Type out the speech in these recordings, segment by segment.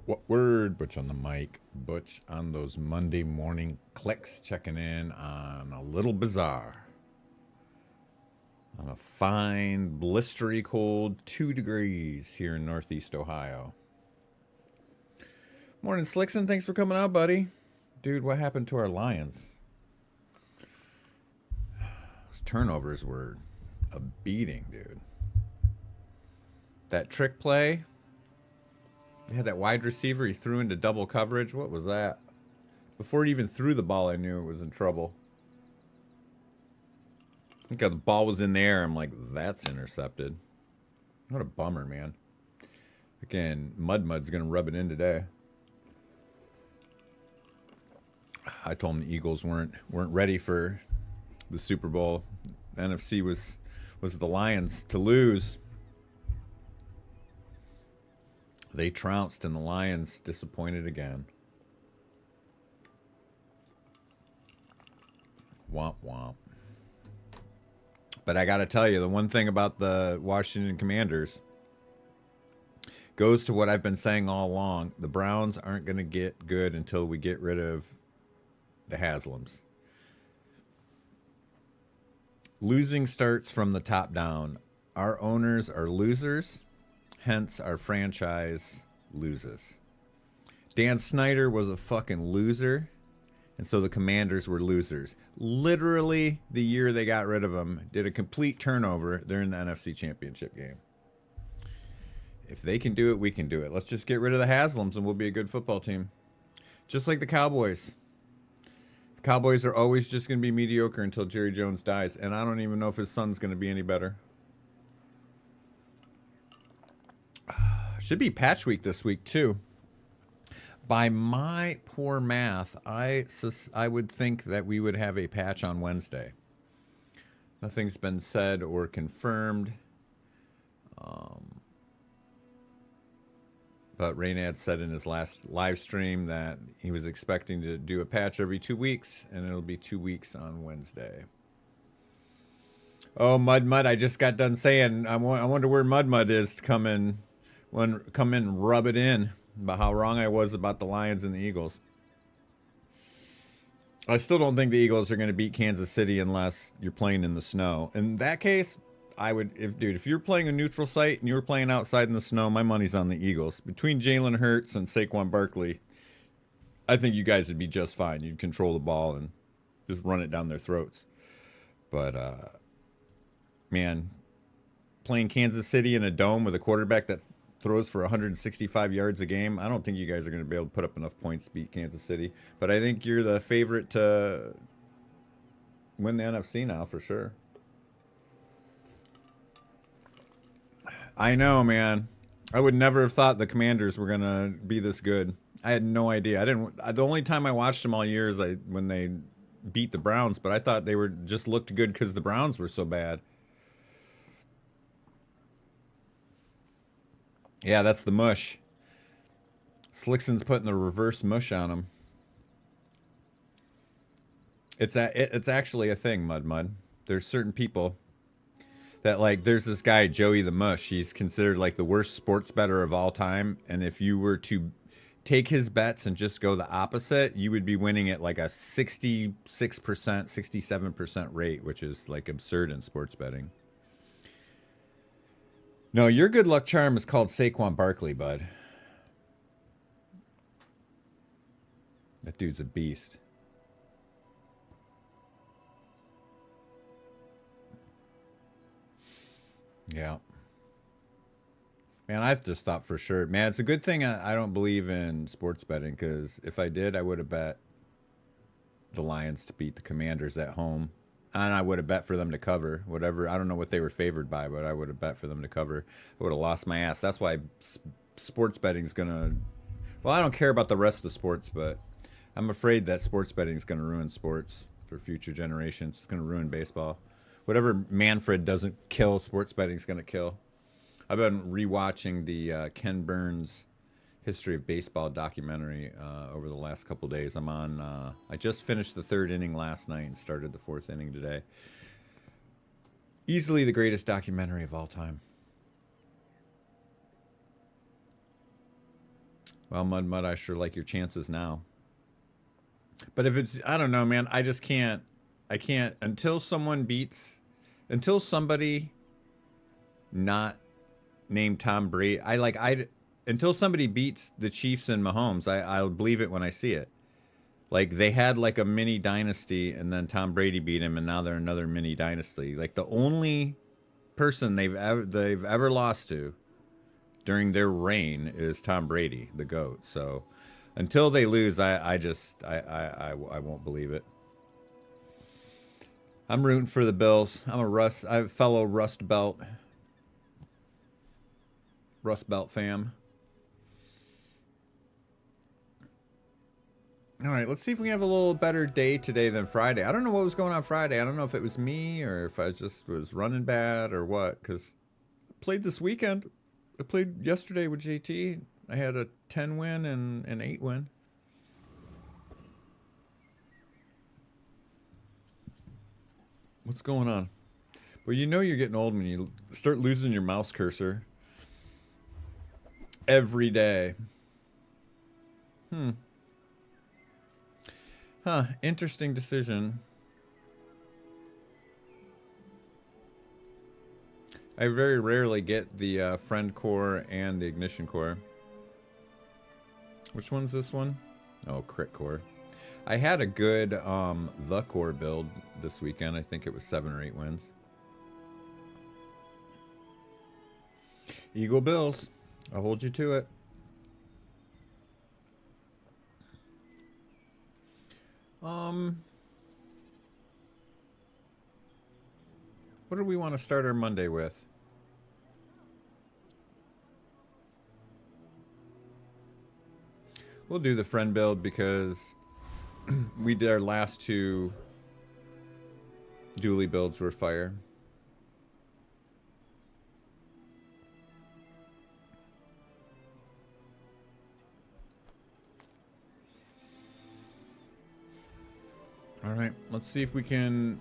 What word? Butch on the mic. Butch on those Monday morning clicks, checking in on a little bizarre. On a fine, blistery cold 2 degrees here in Northeast Ohio. Morning, Slickson. Thanks for coming out, buddy. Dude, what happened to our Lions? Those turnovers were a beating, dude. That trick play, you had that wide receiver, he threw into double coverage. What was that? Before he even threw the ball, I knew it was in trouble. I think the ball was in the air. I'm like, that's intercepted. What a bummer, man. Again, Mud's going to rub it in today. I told him the Eagles weren't ready for the Super Bowl. The NFC was the Lions to lose. They trounced, and the Lions disappointed again. Womp womp. But I got to tell you, the one thing about the Washington Commanders goes to what I've been saying all along. The Browns aren't going to get good until we get rid of the Haslams. Losing starts from the top down. Our owners are losers, hence our franchise loses. Dan Snyder was a fucking loser, and so the Commanders were losers. Literally, the year they got rid of him, did a complete turnover. They're in the NFC Championship game. If they can do it, we can do it. Let's just get rid of the Haslams, and we'll be a good football team. Just like the Cowboys. The Cowboys are always just going to be mediocre until Jerry Jones dies, and I don't even know if his son's going to be any better. Should be patch week this week, too. By my poor math, I would think that we would have a patch on Wednesday. Nothing's been said or confirmed. But Raynad said in his last live stream that he was expecting to do a patch every 2 weeks, and it'll be 2 weeks on Wednesday. Oh, Mud, I just got done saying, I wonder where Mud is to come in and rub it in about how wrong I was about the Lions and the Eagles. I still don't think the Eagles are going to beat Kansas City unless you're playing in the snow. In that case, I would, if you're playing a neutral site and you were playing outside in the snow, my money's on the Eagles. Between Jalen Hurts and Saquon Barkley, I think you guys would be just fine. You'd control the ball and just run it down their throats. But, man, playing Kansas City in a dome with a quarterback that throws for 165 yards a game, I don't think you guys are going to be able to put up enough points to beat Kansas City. But I think you're the favorite to win the NFC now for sure. I know, man. I would never have thought the Commanders were gonna be this good. I had no idea. I didn't. The only time I watched them all year is when they beat the Browns. But I thought they were just looked good because the Browns were so bad. Yeah, that's the mush. Slickson's putting the reverse mush on them. It's actually a thing, Mud. There's certain people that, like, there's this guy Joey the Mush. He's considered like the worst sports bettor of all time, and if you were to take his bets and just go the opposite, you would be winning at like a 66%, 67% rate, which is like absurd in sports betting. No, your good luck charm is called Saquon Barkley, bud. That dude's a beast. Yeah. Man, I've just thought for sure. Man, it's a good thing I don't believe in sports betting, because if I did, I would have bet the Lions to beat the Commanders at home. And I would have bet for them to cover. Whatever. I don't know what they were favored by, but I would have bet for them to cover. I would have lost my ass. That's why sports betting is going to. Well, I don't care about the rest of the sports, but I'm afraid that sports betting is going to ruin sports for future generations. It's going to ruin baseball. Whatever Manfred doesn't kill, sports betting is going to kill. I've been rewatching the Ken Burns History of Baseball documentary over the last couple days. I'm on. I just finished the third inning last night and started the fourth inning today. Easily the greatest documentary of all time. Well, Mud, I sure like your chances now. But if it's, I don't know, man. I just can't. I can't until until somebody not named Tom Brady. Until somebody beats the Chiefs and Mahomes. I'll believe it when I see it. Like they had like a mini dynasty, and then Tom Brady beat him, and now they're another mini dynasty. Like the only person they've ever lost to during their reign is Tom Brady, the GOAT. So until they lose, I won't believe it. I'm rooting for the Bills. I'm a fellow Rust Belt fam. All right, let's see if we have a little better day today than Friday. I don't know what was going on Friday. I don't know if it was me or if I just was running bad or what. Because I played this weekend. I played yesterday with JT. I had a 10 win and an 8 win. What's going on? Well, you know you're getting old when you start losing your mouse cursor every day. Huh, interesting decision. I very rarely get the friend core and the ignition core. Which one's this one? Oh, crit core. I had a good the core build this weekend. I think it was 7 or 8 wins. Eagle Bills. I'll hold you to it. What do we want to start our Monday with? We'll do the friend build because we did our last 2 dually builds were fire. All right, let's see if we can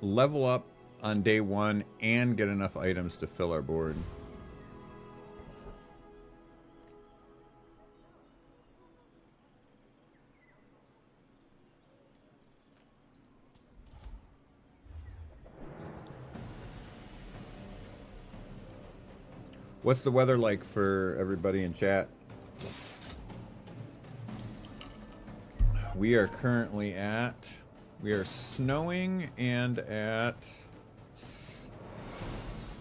level up on day 1 and get enough items to fill our board. What's the weather like for everybody in chat? We are currently we are snowing and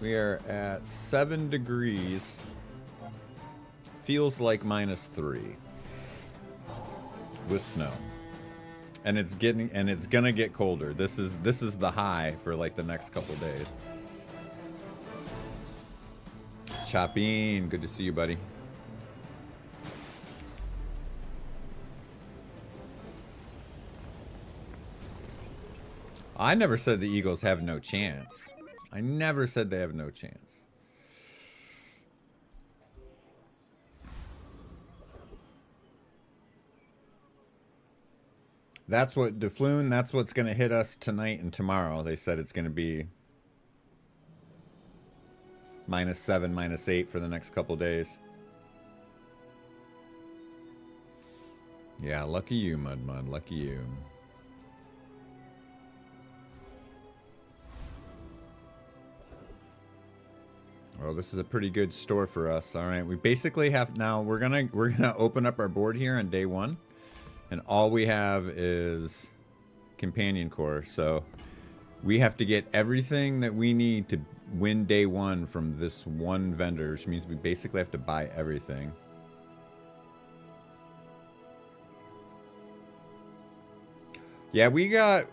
we are at 7 degrees. Feels like -3 with snow. And it's gonna get colder. This is the high for like the next couple days. Chopin, good to see you, buddy. I never said the Eagles have no chance. I never said they have no chance. That's what Deflune, that's what's going to hit us tonight and tomorrow. They said it's going to be -7, -8 for the next couple days. Yeah, lucky you, Mud. Lucky you. Well, this is a pretty good store for us. All right, we basically have now. We're gonna open up our board here on day 1, and all we have is companion core. So we have to get everything that we need to win day 1 from this one vendor, which means we basically have to buy everything. Yeah, we got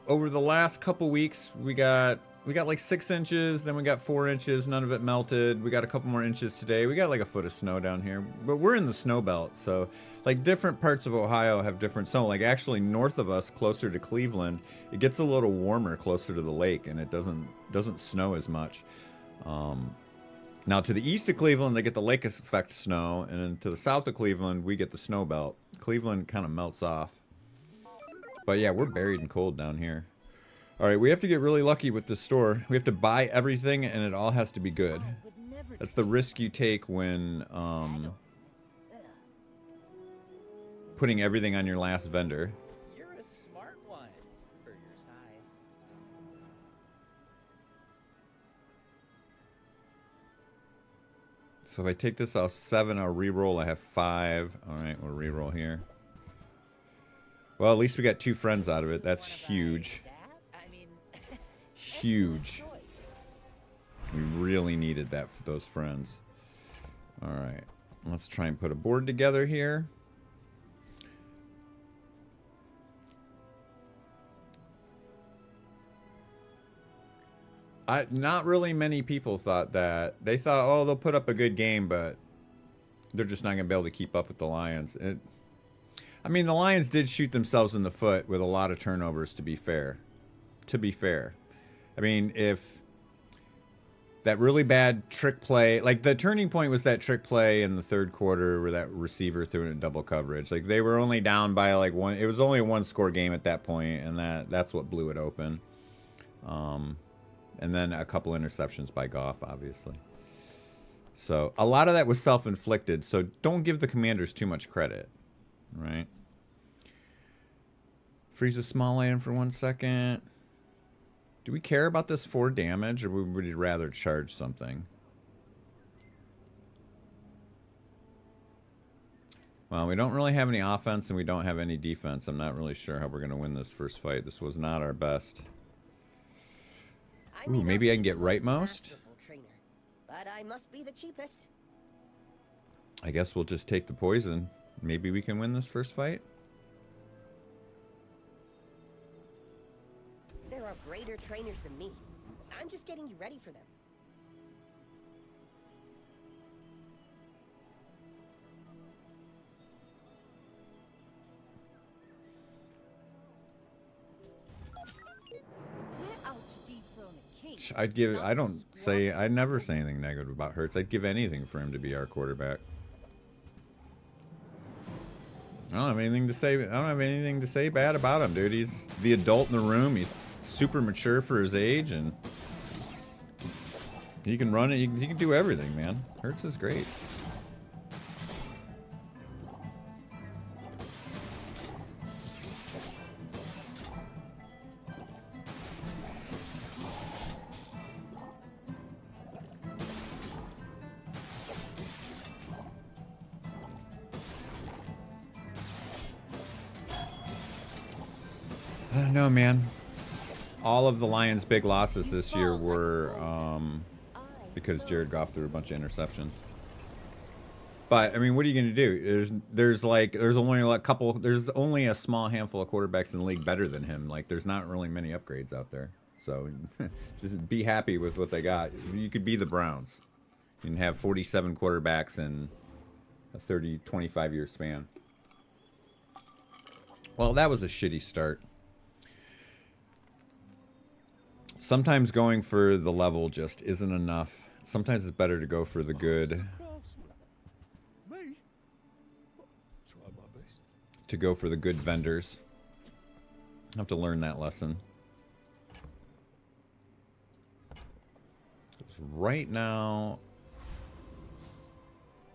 over the last couple weeks, we got like 6 inches, then we got 4 inches, none of it melted. We got a couple more inches today. We got like a foot of snow down here, but we're in the snow belt, so like different parts of Ohio have different snow. Like actually north of us, closer to Cleveland, it gets a little warmer closer to the lake, and it doesn't snow as much. Now to the east of Cleveland, they get the lake effect snow, and then to the south of Cleveland, we get the snow belt. Cleveland kind of melts off. But yeah, we're buried in cold down here. All right, we have to get really lucky with this store. We have to buy everything, and it all has to be good. That's the risk you take when putting everything on your last vendor. You're a smart one for your size. So if I take this off 7, I'll re-roll. I have 5. All right, we'll re-roll here. Well, at least we got 2 friends out of it. That's huge. Huge. We really needed that for those friends. All right, let's try and put a board together here. Not really many people thought that. They thought, oh, they'll put up a good game, but they're just not going to be able to keep up with the Lions. I mean, the Lions did shoot themselves in the foot with a lot of turnovers, to be fair. I mean, if that really bad trick play, like the turning point was that trick play in the third quarter where that receiver threw it in double coverage. Like they were only down by like 1. It was only a 1-score game at that point, and that's what blew it open. And then a couple interceptions by Goff, obviously. So a lot of that was self-inflicted, so don't give the Commanders too much credit, right? Freeze a small land for 1 second. Do we care about this 4 damage, or would we rather charge something? Well, we don't really have any offense, and we don't have any defense. I'm not really sure how we're going to win this first fight. This was not our best. Ooh, maybe I can get rightmost? But I must be the cheapest. I guess we'll just take the poison. Maybe we can win this first fight. There are greater trainers than me. I'm just getting you ready for them. I never say anything negative about Hurts. I'd give anything for him to be our quarterback. I don't have anything to say bad about him, dude. He's the adult in the room. He's super mature for his age, and he can run it. He can do everything, man. Hurts is great. I don't know, man. All of the Lions' big losses this year were because Jared Goff threw a bunch of interceptions. But I mean, what are you going to do? There's only a small handful of quarterbacks in the league better than him. Like, there's not really many upgrades out there. So just be happy with what they got. You could be the Browns. You can have 47 quarterbacks in a 25-year span. Well, that was a shitty start. Sometimes going for the level just isn't enough. Sometimes it's better to go for the good. To go for the good vendors. I have to learn that lesson. Right now,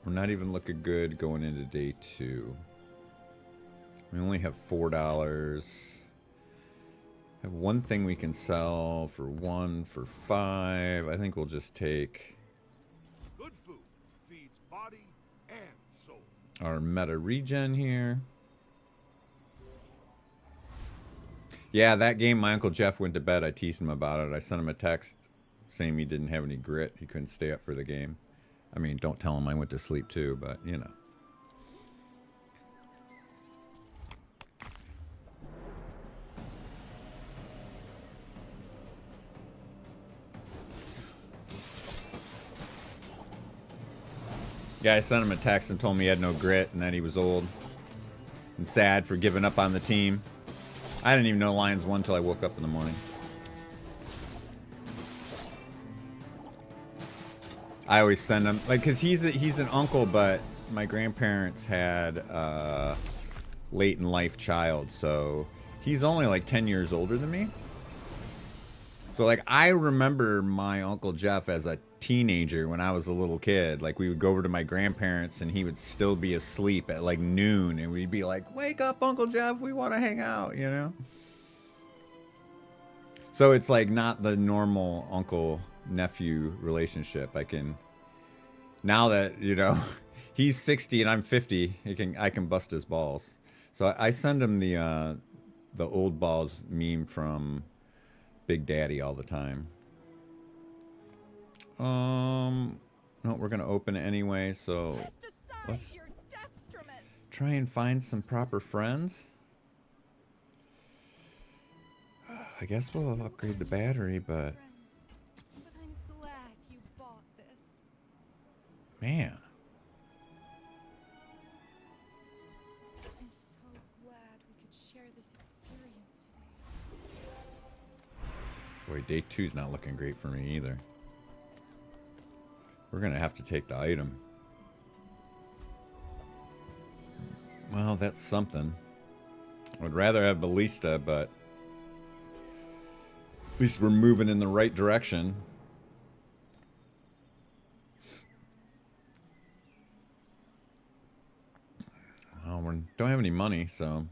we're not even looking good going into day 2. We only have $4. Have one thing we can sell for 1 for 5. I think we'll just take good food feeds body and soul. Our meta regen here. Yeah, that game my Uncle Jeff went to bed. I teased him about it. I sent him a text saying he didn't have any grit. He couldn't stay up for the game. I mean, don't tell him I went to sleep too, but you know. Yeah, I sent him a text and told him he had no grit and that he was old and sad for giving up on the team. I didn't even know Lions won until I woke up in the morning. I always send him, like, because he's an uncle, but my grandparents had a late in life child, so he's only like 10 years older than me. So like I remember my Uncle Jeff as a teenager when I was a little kid. Like we would go over to my grandparents and he would still be asleep at like noon and we'd be like, "Wake up, Uncle Jeff, we want to hang out," you know? So it's like not the normal uncle nephew relationship. I can now that, you know, he's 60 and I'm 50, I can bust his balls. So I send him the old balls meme from Big Daddy all the time. No, we're gonna open it anyway, so let's try and find some proper friends. I guess we'll upgrade the battery, but I'm glad you bought this. man. I'm so glad we could share this experience today. Boy, day 2's not looking great for me either. We're gonna have to take the item. Well, that's something. I would rather have Ballista, but at least we're moving in the right direction. Well, we don't have any money, so...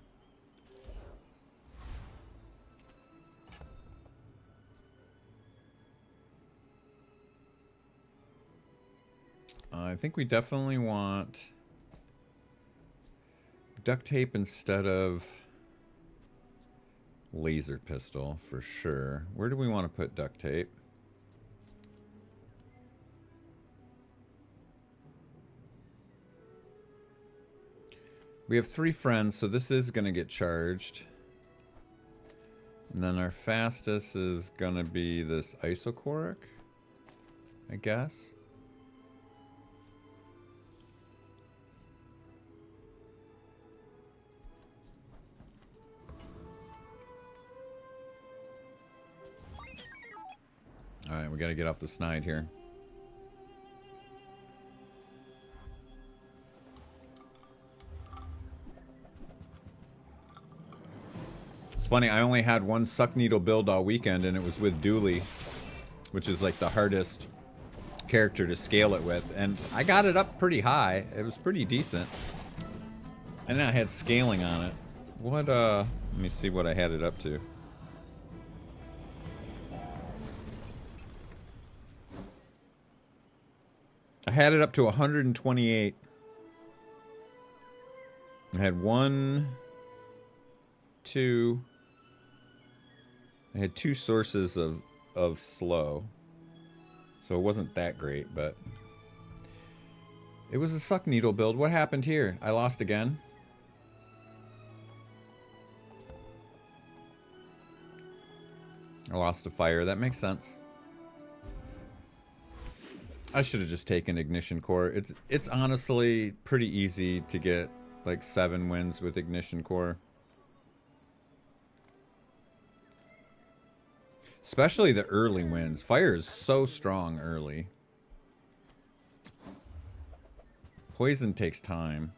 I think we definitely want duct tape instead of laser pistol for sure. Where do we want to put duct tape? We have 3 friends, so this is going to get charged. And then our fastest is going to be this isochoric, I guess. Alright, we gotta get off the snide here. It's funny, I only had one suck needle build all weekend and it was with Dooley, which is like the hardest character to scale it with. And I got it up pretty high. It was pretty decent. And then I had scaling on it. What, let me see what I had it up to. I had it up to 128. I had 1, 2. I had 2 sources of slow. So it wasn't that great, but it was a suck needle build. What happened here? I lost again. I lost a fire. That makes sense. I should have just taken Ignition Core. It's honestly pretty easy to get like 7 wins with Ignition Core. Especially the early wins. Fire is so strong early. Poison takes time.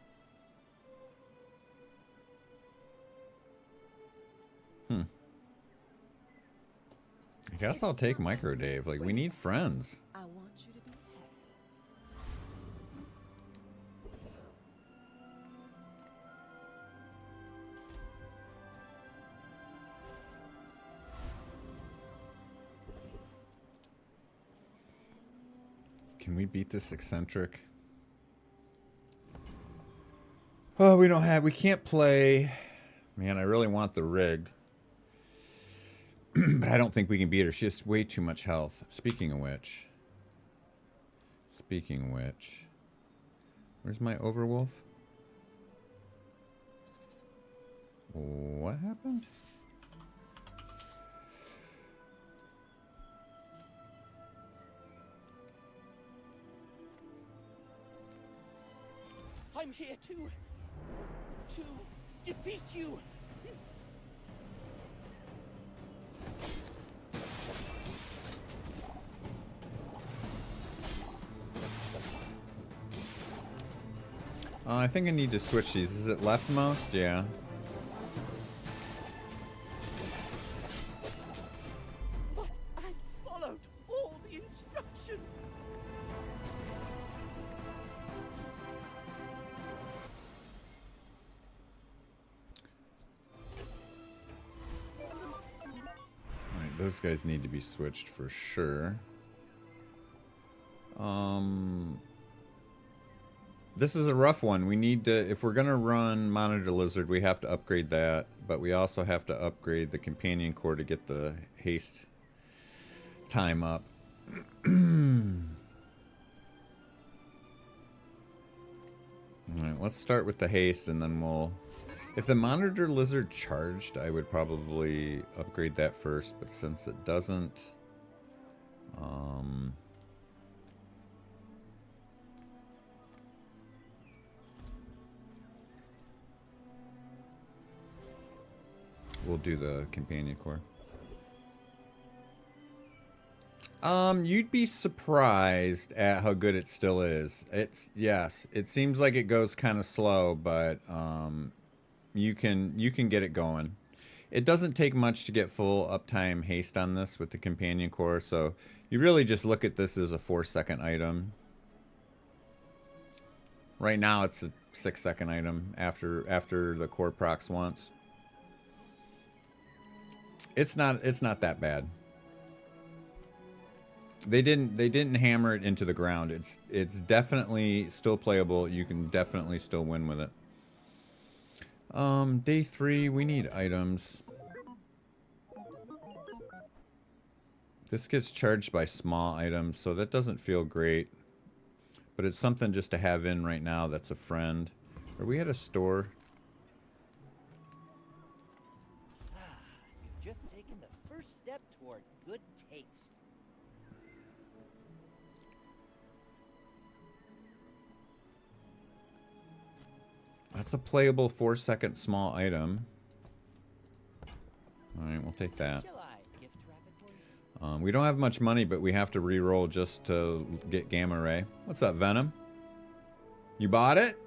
I guess I'll take Micro Dave. Like, we need friends. I want you to be happy. Can we beat this eccentric? Oh, we can't play. Man, I really want the rig. But I don't think we can beat her. She has way too much health. Speaking of which. Where's my Overwolf? What happened? I'm here to defeat you. I think I need to switch these. Is it leftmost? Yeah. But Those guys need to be switched for sure. This is a rough one. We need to, if we're gonna run Monitor Lizard, we have to upgrade that, but we also have to upgrade the Companion Core to get the haste time up. Alright, let's start with the haste and then we'll... If the Monitor Lizard charged, I would probably upgrade that first, but since it doesn't... we'll do the Companion Core. You'd be surprised at how good it still is. It's, yes, it seems like it goes kind of slow, but you can get it going. It doesn't take much to get full uptime haste on this with the Companion Core, so you really just look at this as a 4-second item. Right now it's a 6-second item after the core procs once. It's not that bad. They didn't hammer it into the ground. It's definitely still playable. You can definitely still win with it. Day 3, we need items. This gets charged by small items, so that doesn't feel great. But it's something just to have in right now that's a friend. Are we at a store? You've just taken the first step toward good taste. That's a playable 4-second small item. Alright, we'll take that. Shall I gift wrap it for you? We don't have much money, but we have to re-roll just to get Gamma Ray. What's up, Venom? You bought it?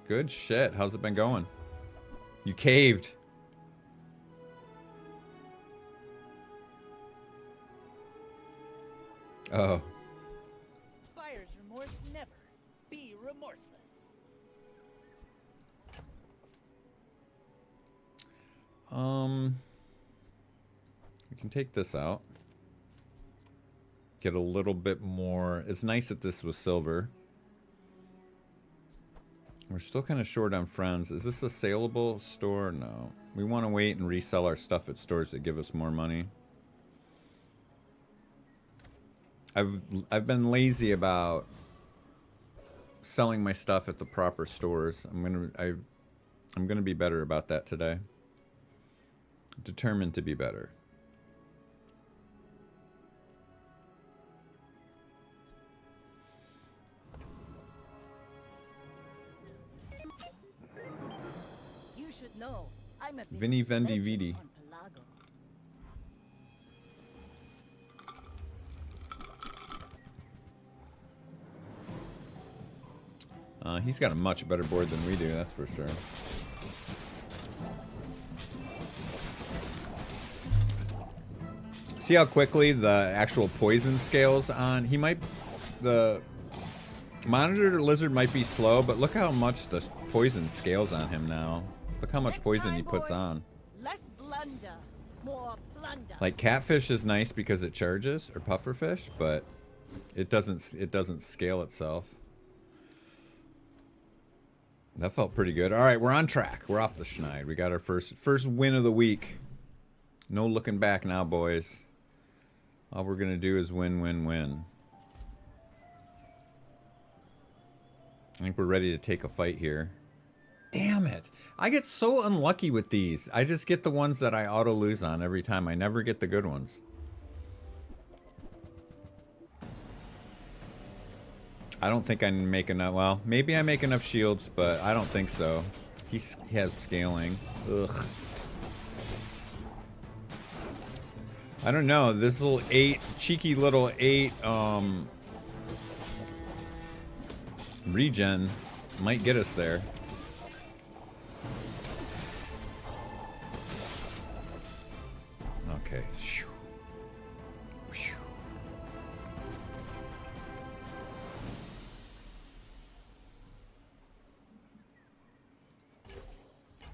Good shit. How's it been going? You caved. Oh. Buyer's remorse never. Be remorseless. We can take this out. Get a little bit more. It's nice that this was silver. We're still kind of short on friends. Is this a saleable store? No. We want to wait and resell our stuff at stores that give us more money. I've been lazy about selling my stuff at the proper stores. I'm gonna be better about that today. Determined to be better. You should know. I'm a Vinny Vendi Vidi. on Pelago. He's got a much better board than we do, that's for sure. See how quickly the actual poison scales on? The Monitor Lizard might be slow, but look how much the poison scales on him now. Look how much Next poison time, he puts boys, on. Less blunder, more plunder. Like Catfish is nice because it charges, or Pufferfish, but it doesn't scale itself. That felt pretty good. All right, we're on track. We're off the schneid. We got our first win of the week. No looking back now, boys. All we're gonna do is win, win, win. I think we're ready to take a fight here. Damn it. I get so unlucky with these. I just get the ones that I auto lose on every time. I never get the good ones. I don't think I make enough. Well, maybe I make enough shields, but I don't think so. He has scaling. Ugh. I don't know. This little cheeky little 8 regen might get us there. Okay.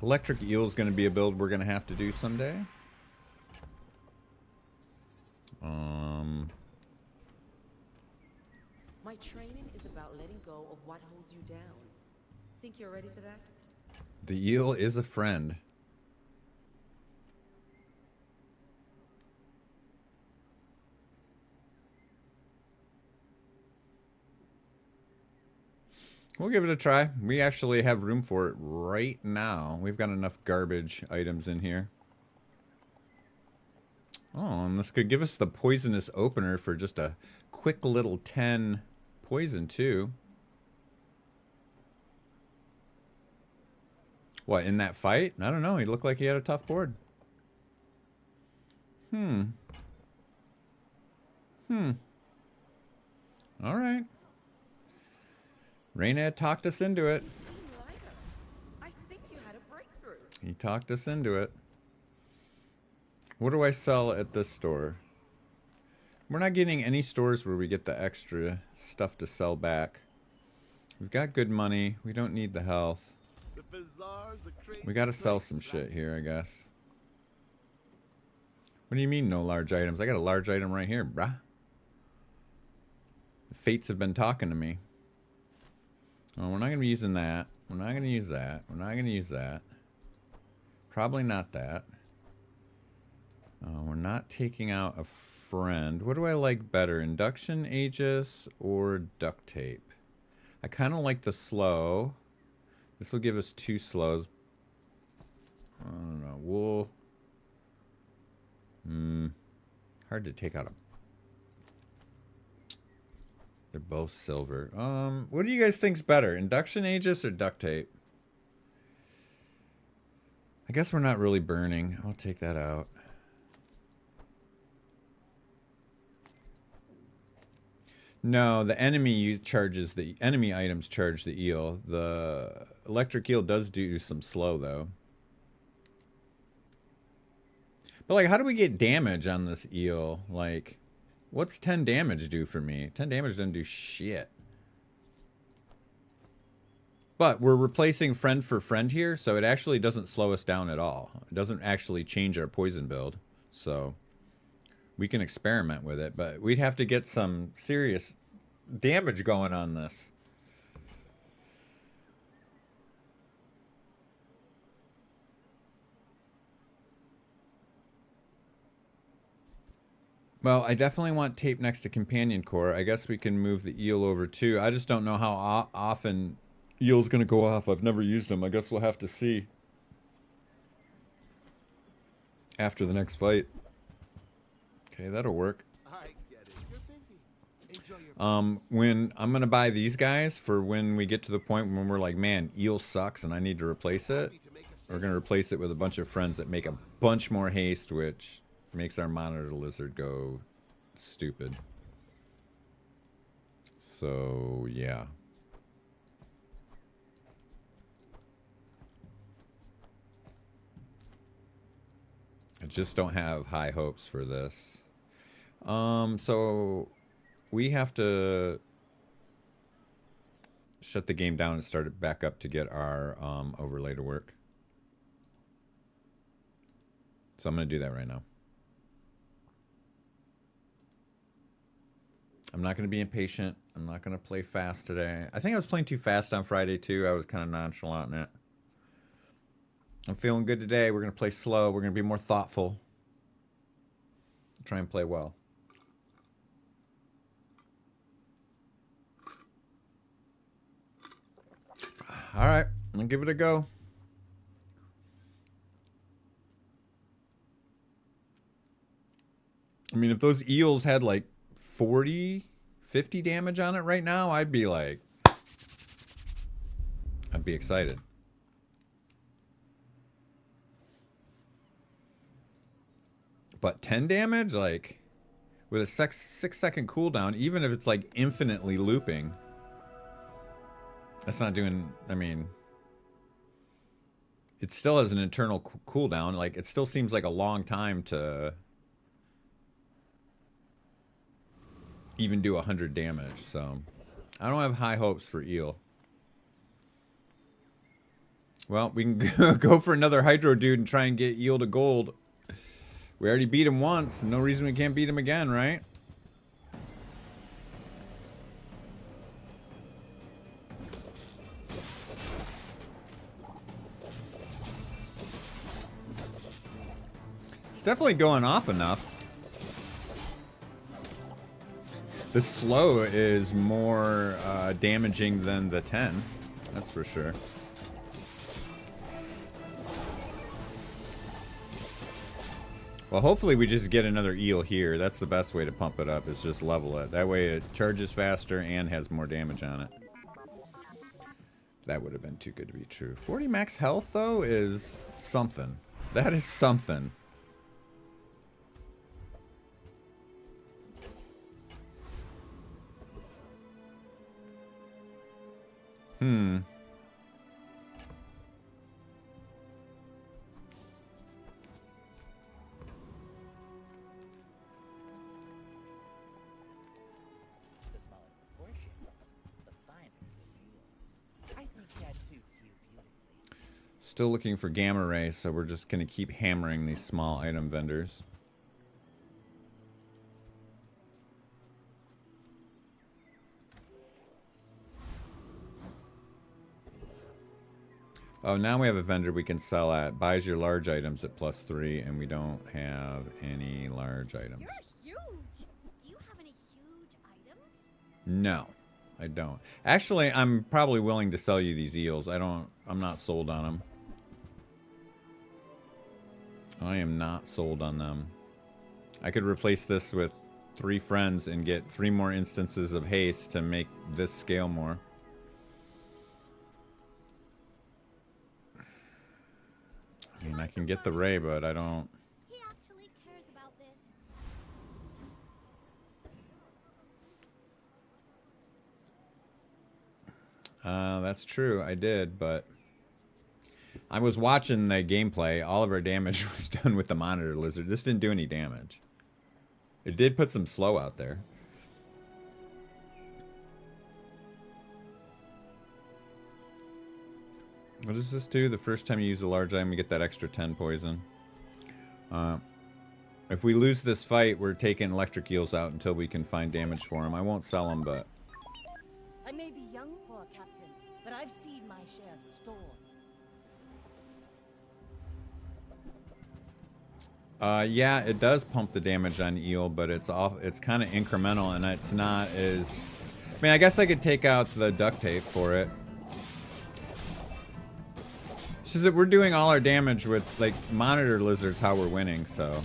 Electric Eel is going to be a build we're going to have to do someday. My training is about letting go of what holds you down. Think you're ready for that? The eel is a friend. We'll give it a try. We actually have room for it right now. We've got enough garbage items in here. Oh, and this could give us the poisonous opener for just a quick little 10 poison too. What, in that fight? I don't know. He looked like he had a tough board. All right. Reyna talked us into it. You seem lighter. I think you had a breakthrough. He talked us into it. What do I sell at this store? We're not getting any stores where we get the extra stuff to sell back. We've got good money. We don't need the health. The bazaar's a crazy We gotta sell place, some right? shit here, I guess. What do you mean no large items? I got a large item right here, bruh. The fates have been talking to me. Oh, we're not gonna be using that. We're not gonna use that. We're not gonna use that. Probably not that. We're not taking out a friend. What do I like better? Induction Aegis or duct tape? I kind of like the slow. This will give us 2 slows. I don't know. Wool. Hard to take out a... They're both silver. What do you guys think's better? Induction Aegis or duct tape? I guess we're not really burning. I'll take that out. No, the enemy charges the enemy items charge the eel. The electric eel does do some slow though. But like, how do we get damage on this eel? Like, what's 10 damage do for me? 10 damage doesn't do shit. But we're replacing friend for friend here, so it actually doesn't slow us down at all. It doesn't actually change our poison build. So we can experiment with it, but we'd have to get some serious damage going on this. Well, I definitely want tape next to companion core. I guess we can move the eel over too. I just don't know how often eel's going to go off. I've never used them. I guess we'll have to see after the next fight. Okay, that'll work. I get it. You're busy. Enjoy your When I'm going to buy these guys for when we get to the point when we're like, man, eel sucks and I need to replace it. We're going to replace it with a bunch of friends that make a bunch more haste, which makes our monitor lizard go stupid. So, yeah. I just don't have high hopes for this. So we have to shut the game down and start it back up to get our overlay to work. So I'm going to do that right now. I'm not going to be impatient. I'm not going to play fast today. I think I was playing too fast on Friday too. I was kind of nonchalant in it. I'm feeling good today. We're going to play slow. We're going to be more thoughtful. Try and play well. All right. I'll give it a go. I mean, if those eels had like 40, 50 damage on it right now, I'd be like... I'd be excited. But 10 damage, like, with a 6-second cooldown, even if it's like infinitely looping, that's not doing, I mean, it still has an internal cooldown. Like, it still seems like a long time to even do 100 damage. So, I don't have high hopes for eel. Well, we can go for another Hydro dude and try and get eel to gold. We already beat him once. No reason we can't beat him again, right? definitely going off enough. The slow is more damaging than the 10. That's for sure. Well, hopefully we just get another eel here. That's the best way to pump it up, is just level it. That way it charges faster and has more damage on it. That would have been too good to be true. 40 max health, though, is something. That is something. The smaller the portions, the finer the meal. I think that suits you beautifully. Still looking for gamma ray, so we're just going to keep hammering these small item vendors. Oh, now we have a vendor we can sell at. Buys your large items at +3, and we don't have any large items. You're huge. Do you have any huge items? No, I don't. Actually, I'm probably willing to sell you these eels. I'm not sold on them. I am not sold on them. I could replace this with 3 friends and get 3 more instances of haste to make this scale more. I mean, I can get the ray, but I don't... He actually cares about this. That's true. I did, but... I was watching the gameplay. All of our damage was done with the monitor lizard. This didn't do any damage. It did put some slow out there. What does this do? The first time you use a large item, you get that extra 10 poison. If we lose this fight, we're taking electric eels out until we can find damage for them. I won't sell them, but... I may be young for a captain, but I've seen my share of storms. Yeah, it does pump the damage on eel, but it's kind of incremental, and it's not as... I mean, I guess I could take out the duct tape for it. It's just that we're doing all our damage with, like, monitor lizards how we're winning, so...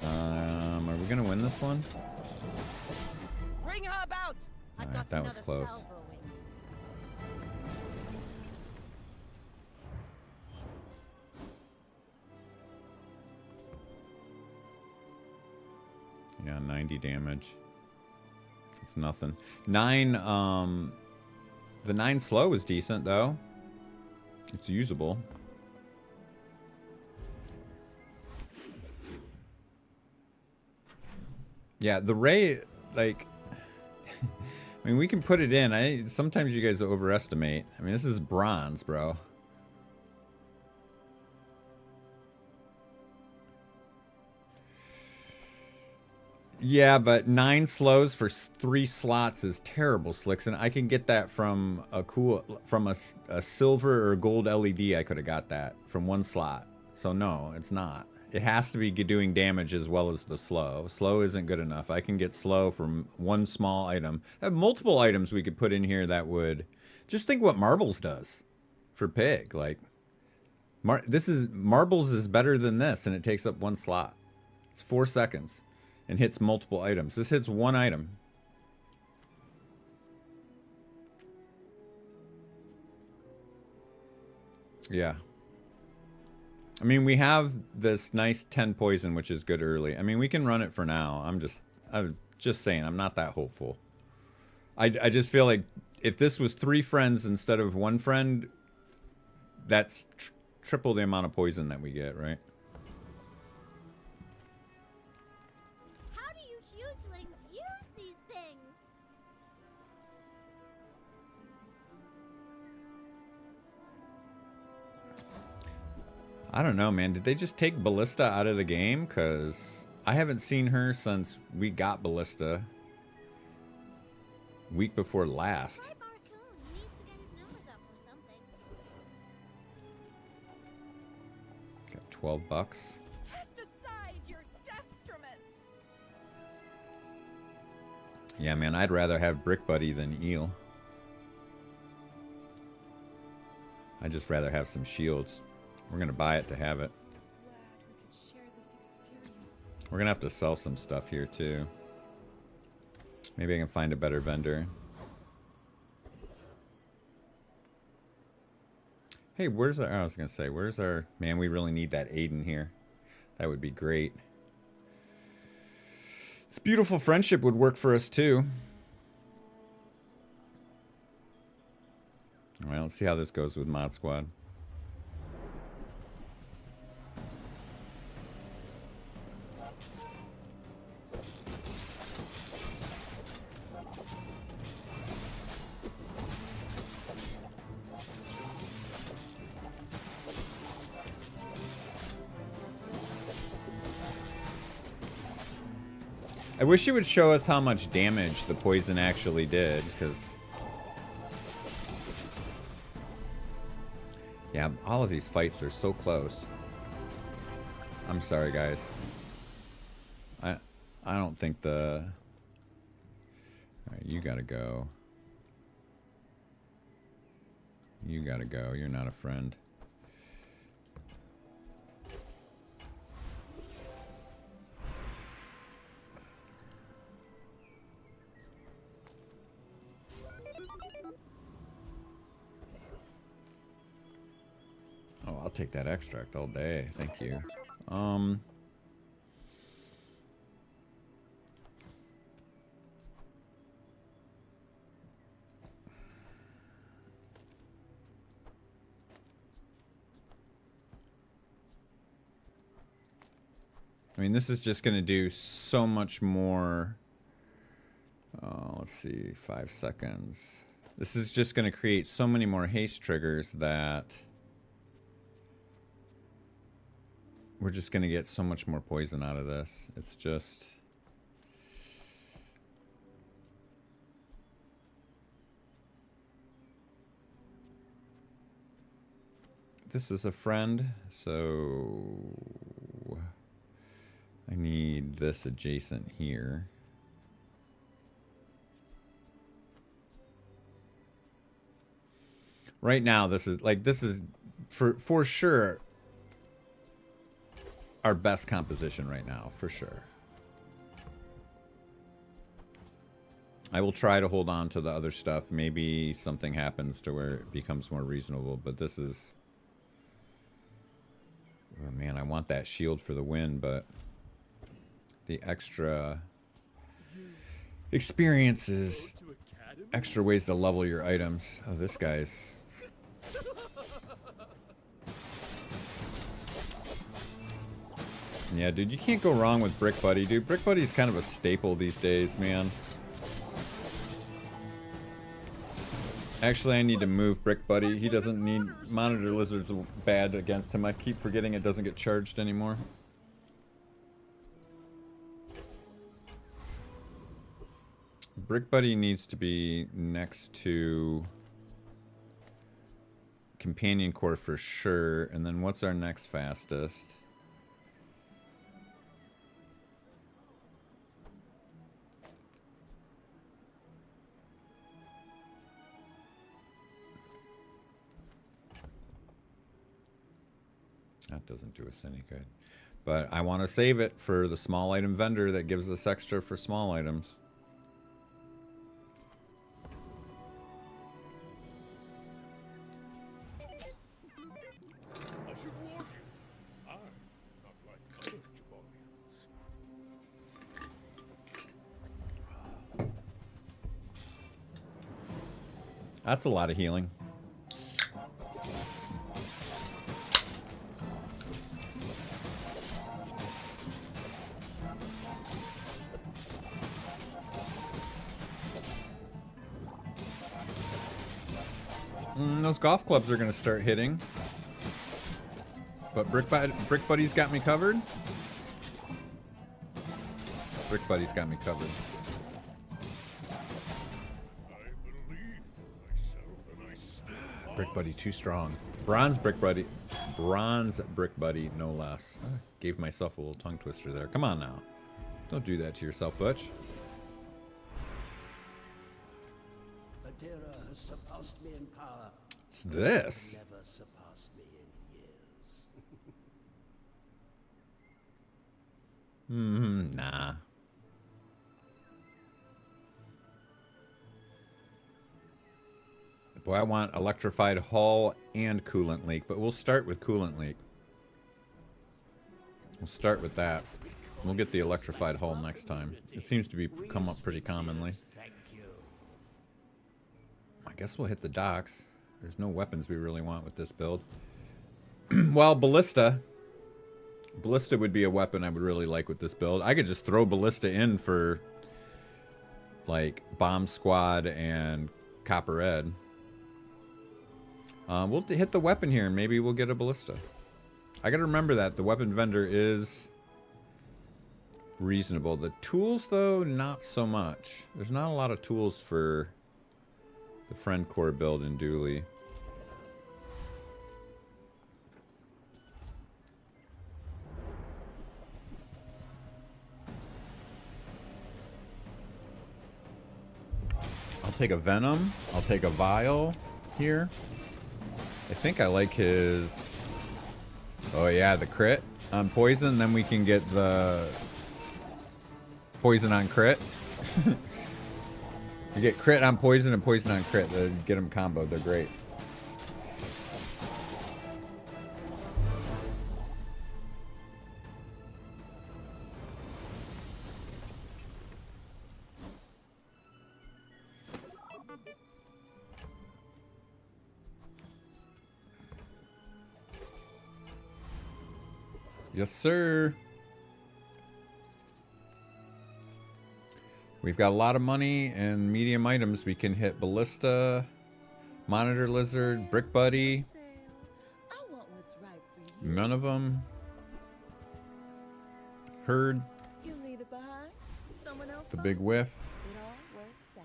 are we gonna win this one? Bring her about. I've Alright, got that was another close. salvoing. Yeah, 90 damage. It's nothing. 9, the 9 slow is decent, though. It's usable. Yeah, the ray, like... I mean, we can put it in. Sometimes you guys overestimate. I mean, this is bronze, bro. Yeah, but 9 slows for 3 slots is terrible, Slicks, and I can get that from a silver or gold LED. I could have got that from 1 slot. So no, it's not. It has to be doing damage as well as the slow. Slow isn't good enough. I can get slow from 1 small item. I have multiple items we could put in here that would... Just think what Marbles does for Pig. Like, Marbles is better than this, and it takes up 1 slot. It's 4 seconds and hits multiple items. This hits 1 item. Yeah. I mean, we have this nice 10 poison, which is good early. I mean, we can run it for now. I'm just saying, I'm not that hopeful. I just feel like if this was 3 friends instead of 1 friend, that's triple the amount of poison that we get, right? How do you hugelings use these things? I don't know, man. Did they just take Ballista out of the game? Because I haven't seen her since we got Ballista. Week before last. Try Barcoon. He needs to get his numbers up or something. Got $12. Cast aside your destruments. Yeah, man, I'd rather have Brick Buddy than Eel. I'd just rather have some shields. We're gonna buy it to have it. Glad we could share this experience. We're gonna have to sell some stuff here too. Maybe I can find a better vendor. Hey, where's our, I was gonna say, where's our, man, we really need that Aiden here. That would be great. This beautiful friendship would work for us too. Alright, let's see how this goes with Mod Squad. I wish it would show us how much damage the poison actually did, because... yeah, all of these fights are so close. I'm sorry, guys. I don't think the... Alright, you gotta go. You gotta go. You're not a friend. Oh, I'll take that extract all day. Thank you. I mean, this is just going to do so much more. Let's see, 5 seconds. This is just going to create so many more haste triggers that we're just going to get so much more poison out of this. It's just... this is a friend, so I need this adjacent here. Right now, this is for sure our best composition right now, for sure. I will try to hold on to the other stuff. Maybe something happens to where it becomes more reasonable, but this is... oh man, I want that shield for the win, but the extra experiences, extra ways to level your items. Oh, this guy's... yeah, dude, you can't go wrong with Brick Buddy, dude. Brick Buddy's kind of a staple these days, man. Actually, I need to move Brick Buddy. He doesn't need... Monitor Lizard's bad against him. I keep forgetting it doesn't get charged anymore. Brick Buddy needs to be next to Companion Core for sure. And then what's our next fastest? That doesn't do us any good. But I want to save it for the small item vendor that gives us extra for small items. I should warn you, I'm not like other Jabalians. That's a lot of healing. Those golf clubs are going to start hitting. But Brick Buddy's got me covered. Brick Buddy's got me covered. I believed in myself and I still Brick Buddy too strong. Bronze Brick Buddy. Bronze Brick Buddy, no less. Gave myself a little tongue twister there. Come on now. Don't do that to yourself, Butch. Adira has surpassed me in power. What's this? Never surpassed me in years. Nah. Boy, I want electrified hull and coolant leak, but we'll start with coolant leak. We'll start with that. We'll get the electrified hull next time. It seems to be come up pretty commonly. Thank you. I guess we'll hit the docks. There's no weapons we really want with this build. Well, ballista. Ballista would be a weapon I would really like with this build. I could just throw ballista in for like bomb squad and copper ed. We'll hit the weapon here and maybe we'll get a ballista. I gotta remember that the weapon vendor is reasonable. The tools though, not so much. There's not a lot of tools for the friend core build in Dooley. I'll take a Venom. I'll take a Vial here. I think I like his... Oh yeah, the crit on poison. Then we can get the poison on crit. You get crit on poison and poison on crit. They get them comboed. They're great. Yes, sir. We've got a lot of money and medium items. We can hit Ballista, Monitor Lizard, Brick Buddy. I want what's right for you. None of them. Herd, You leave it behind. Someone else. the big finds whiff. it. It all works out.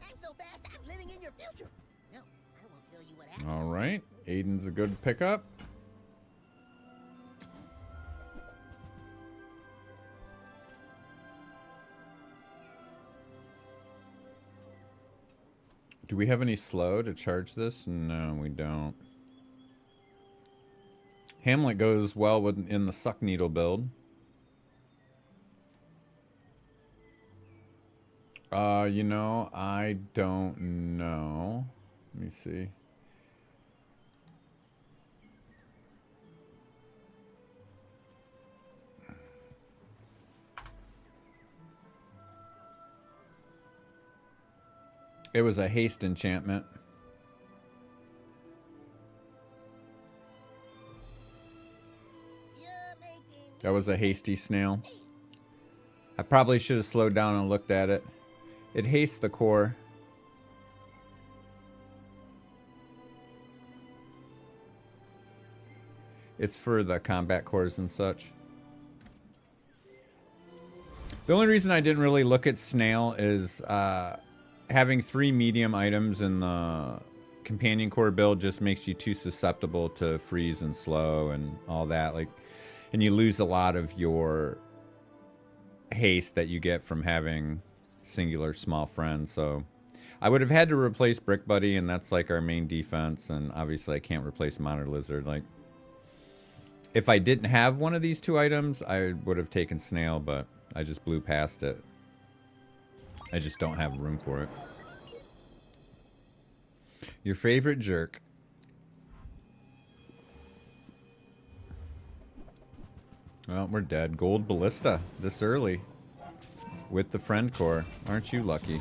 I'm so fast, I'm living in your future. No, I won't tell you what happened. All right. Aiden's a good pickup. Do we have any slow to charge this? No, we don't. Hamlet goes well in the suck needle build. You know, I don't know. Let me see. It was a haste enchantment. You're making That was a hasty snail. I probably should have slowed down and looked at it. It hastes the core. It's for the combat cores and such. The only reason I didn't really look at snail is having 3 medium items in the companion core build just makes you too susceptible to freeze and slow and all that. Like, and you lose a lot of your haste that you get from having singular small friends. So I would have had to replace Brick Buddy, and that's like our main defense. And obviously I can't replace Monitor Lizard. Like, if I didn't have one of these 2 items, I would have taken Snail, but I just blew past it. I just don't have room for it. Your favorite jerk. Well, we're dead. Gold Ballista this early with the friend core. Aren't you lucky?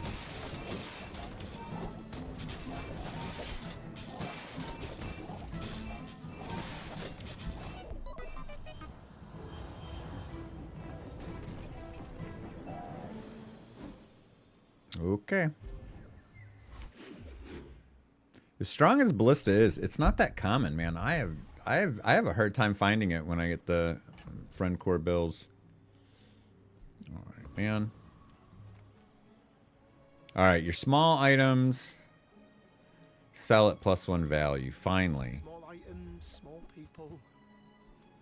Okay. As strong as Ballista is, it's not that common, man. I have a hard time finding it when I get the friend core bills. All right, man. All right, your small items sell at +1 value. Finally. Small items, small people.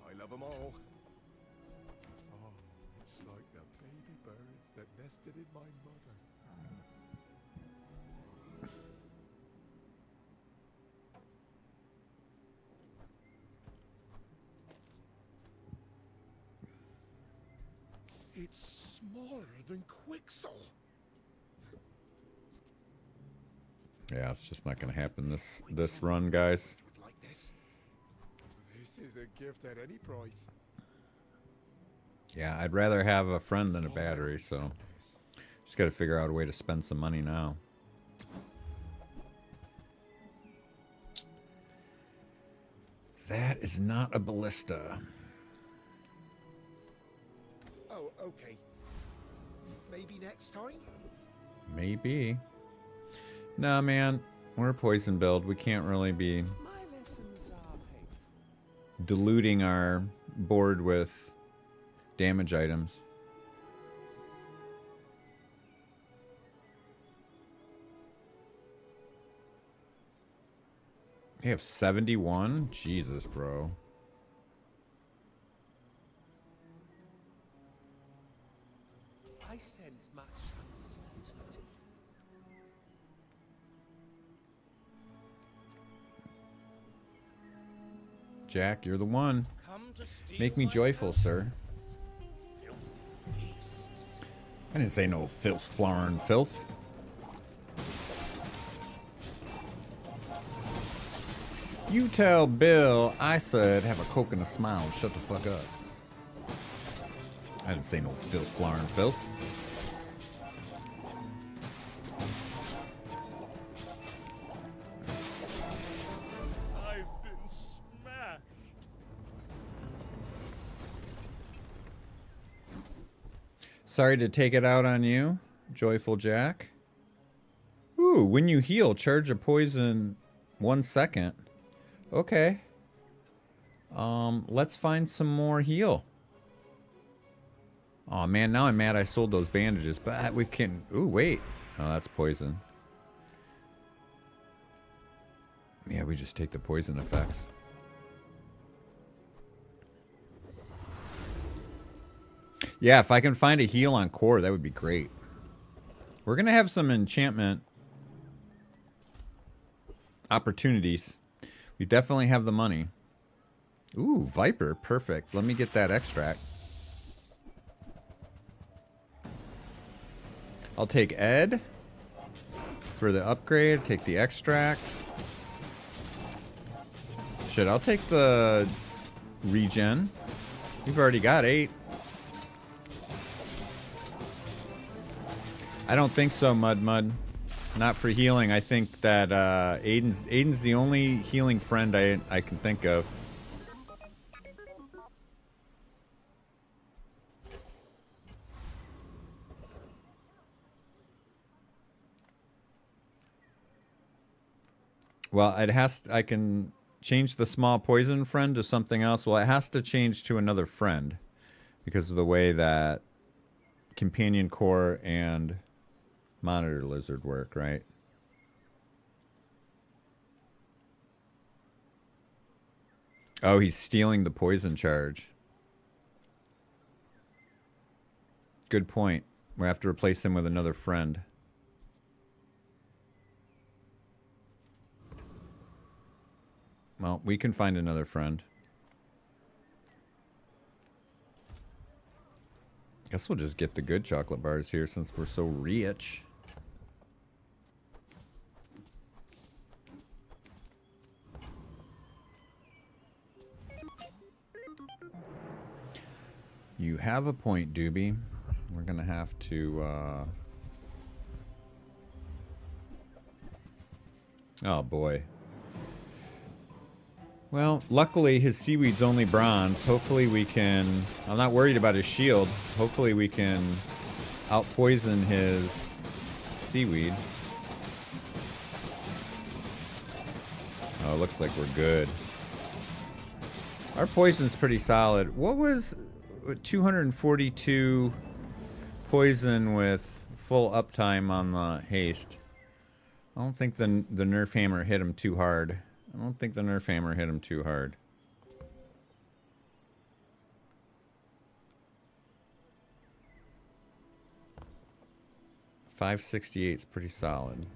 I love them all. Oh, it's like the baby birds that nested in my mother. It's smaller than Quixel. Yeah, it's just not gonna happen this run, guys. Would like this. This is a gift at any price. Yeah, I'd rather have a friend than a battery, so just gotta figure out a way to spend some money now. That is not a ballista. Oh, okay. Maybe next time? Maybe. Nah, man. We're a poison build. We can't really be My lessons are painful. diluting our board with damage items. They have 71? Jesus, bro. I sense much uncertainty. Jack, you're the one. Come to steal Make me my joyful, sir. beast. I didn't say no filth, flour, and filth. You tell Bill I said have a Coke and a smile. Shut the fuck up. I didn't say no filth, flour, and filth. I've been smashed. Sorry to take it out on you, Joyful Jack. Ooh, when you heal, charge a poison 1 second. Okay. Let's find some more heal. Oh man, now I'm mad I sold those bandages, but we can... Ooh, wait. Oh, that's poison. Yeah, we just take the poison effects. Yeah, if I can find a heal on core, that would be great. We're going to have some enchantment opportunities. We definitely have the money. Ooh, Viper. Perfect. Let me get that extract. I'll take Ed for the upgrade. Take the extract. Shit, I'll take the regen. We've already got 8. I don't think so, Mud. Not for healing. I think that Aiden's the only healing friend I can think of. Well, I can change the small poison friend to something else. Well, it has to change to another friend because of the way that companion core and monitor lizard work, right? Oh, he's stealing the poison charge. Good point. We have to replace him with another friend. Well, we can find another friend. Guess we'll just get the good chocolate bars here since we're so rich. You have a point, Doobie. We're gonna have to, oh boy. Well, luckily his seaweed's only bronze. Hopefully we can... I'm not worried about his shield. Hopefully we can out-poison his seaweed. Oh, looks like we're good. Our poison's pretty solid. What was 242 poison with full uptime on the haste? I don't think the Nerf hammer hit him too hard. I don't think the Nerf hammer hit him too hard. $568 is pretty solid.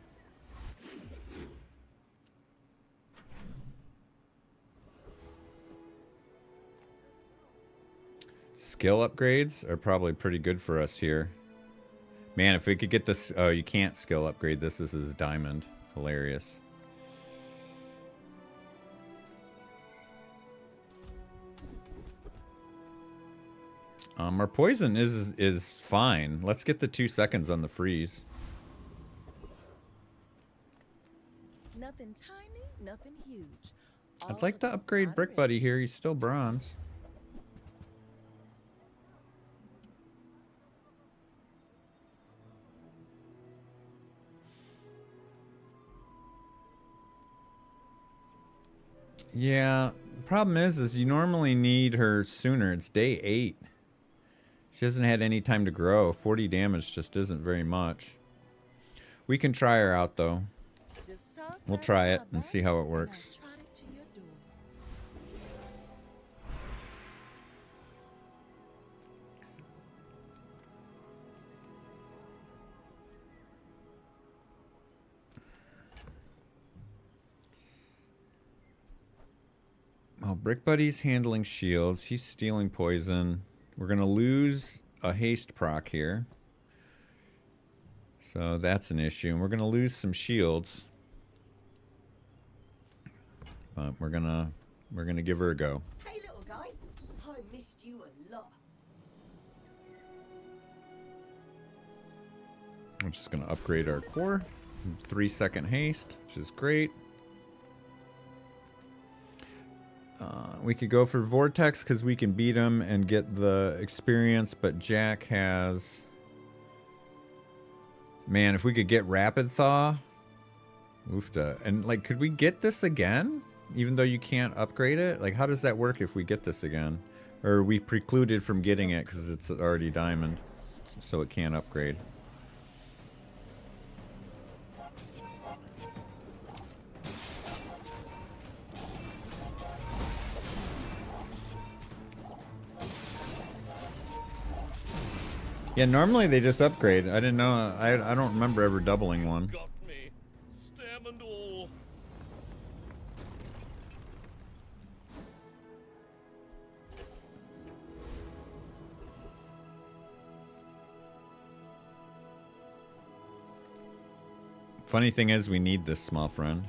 Skill upgrades are probably pretty good for us here. Man, if we could get this... Oh, you can't skill upgrade this. This is diamond. Hilarious. Our poison is fine. Let's get the 2 seconds on the freeze. Nothing tiny, nothing huge. I'd like to upgrade Brick Buddy here. He's still bronze. Yeah, problem is you normally need her sooner. It's day 8. She hasn't had any time to grow. 40 damage just isn't very much. We can try her out, though. We'll try it and see how it works. Oh, Brick Buddy's handling shields. He's stealing poison. We're going to lose a haste proc here. So that's an issue. And we're going to lose some shields. But we're gonna give her a go. Hey, little guy. I missed you a lot. We're just going to upgrade our core. 3-second haste, which is great. We could go for Vortex because we can beat him and get the experience, but Jack has... Man, if we could get Rapid Thaw... Oofta. And, like, could we get this again? Even though you can't upgrade it? Like, how does that work if we get this again? Or are we precluded from getting it because it's already diamond, so it can't upgrade? Yeah, normally they just upgrade. I didn't know. I don't remember ever doubling one. Got me. Stem and all. Funny thing is, we need this small friend.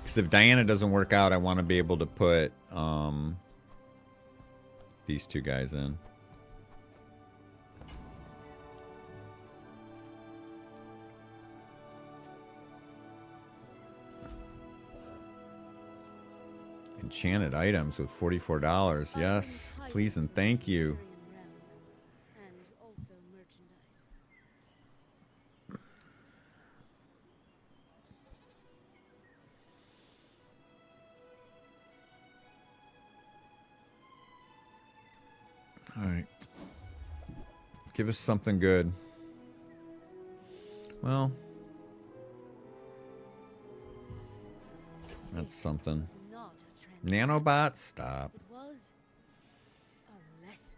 Because if Diana doesn't work out, I want to be able to put these 2 guys in. Enchanted items with $44. Yes, please and thank you. And also merchandise. All right. Give us something good. Well, that's something. Was not a trend. Nanobot, stop. It was a lesson.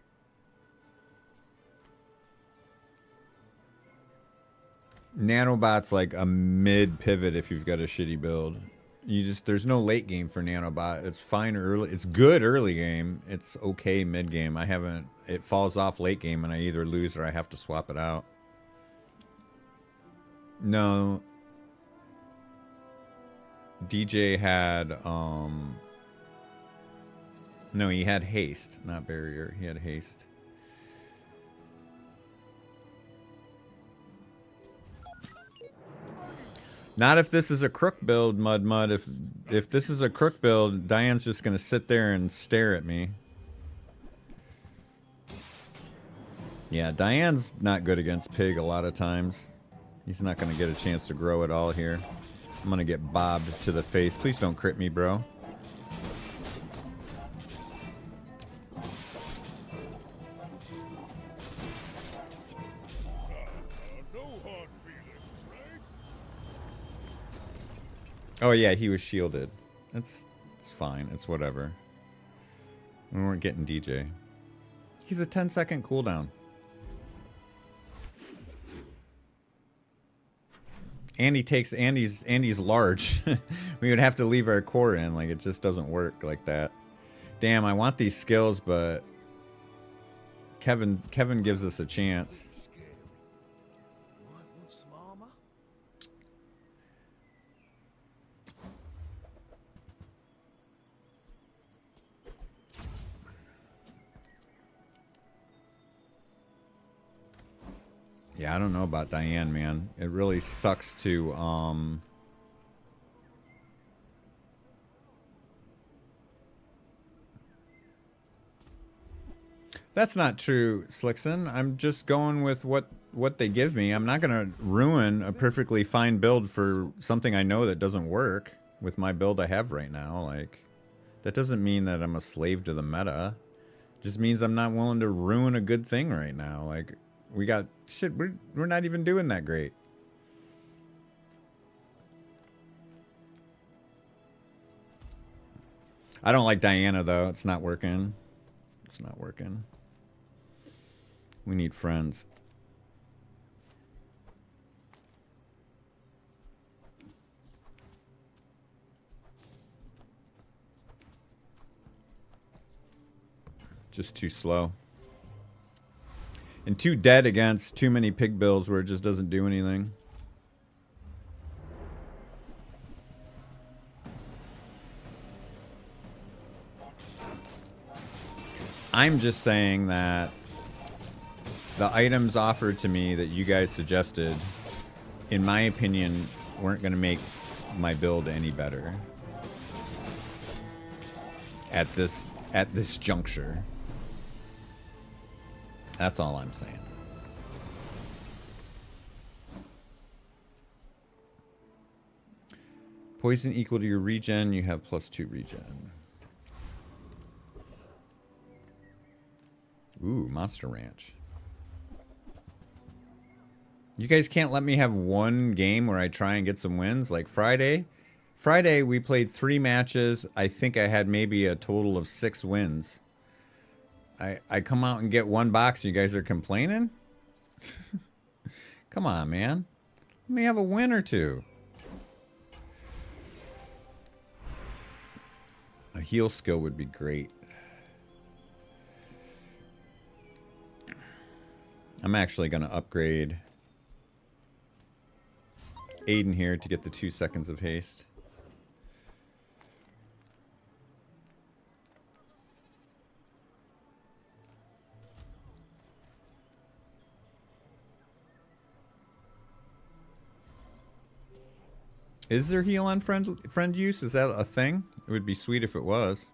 Nanobot's like a mid pivot if you've got a shitty build. There's no late game for Nanobot. It's fine early. It's good early game. It's okay mid game. It falls off late game and I either lose or I have to swap it out. No. DJ had, no, he had haste, not barrier. He had haste. Not if this is a crook build, Mud. If this is a crook build, Diane's just gonna sit there and stare at me. Yeah, Diane's not good against Pig a lot of times. He's not gonna get a chance to grow at all here. I'm gonna get bobbed to the face. Please don't crit me, bro. No hard feelings, right? Oh yeah, he was shielded. It's fine. It's whatever. We weren't getting DJ. He's a 10-second cooldown. And he takes Andy's large. We would have to leave our core in. Like, it just doesn't work like that. Damn, I want these skills, but Kevin gives us a chance. Scary. Might want some armor. Yeah, I don't know about Diane, man. It really sucks to That's not true, Slickson. I'm just going with what they give me. I'm not going to ruin a perfectly fine build for something I know that doesn't work with my build I have right now. Like, that doesn't mean that I'm a slave to the meta. It just means I'm not willing to ruin a good thing right now. Like, we got shit, we're not even doing that great. I don't like Diana though. It's not working. It's not working. We need friends. Just too slow. And too dead against too many pig bills where it just doesn't do anything. I'm just saying that the items offered to me that you guys suggested, in my opinion, weren't going to make my build any better at this juncture. That's all I'm saying. Poison equal to your regen, you have +2 regen. Ooh, Monster Ranch. You guys can't let me have one game where I try and get some wins? Like Friday? Friday, we played 3 matches. I think I had maybe a total of 6 wins. I come out and get 1 box. You guys are complaining? Come on, man. Let me have a win or 2. A heal skill would be great. I'm actually going to upgrade Aiden here to get the 2 seconds of haste. Is there heal on friend use? Is that a thing? It would be sweet if it was.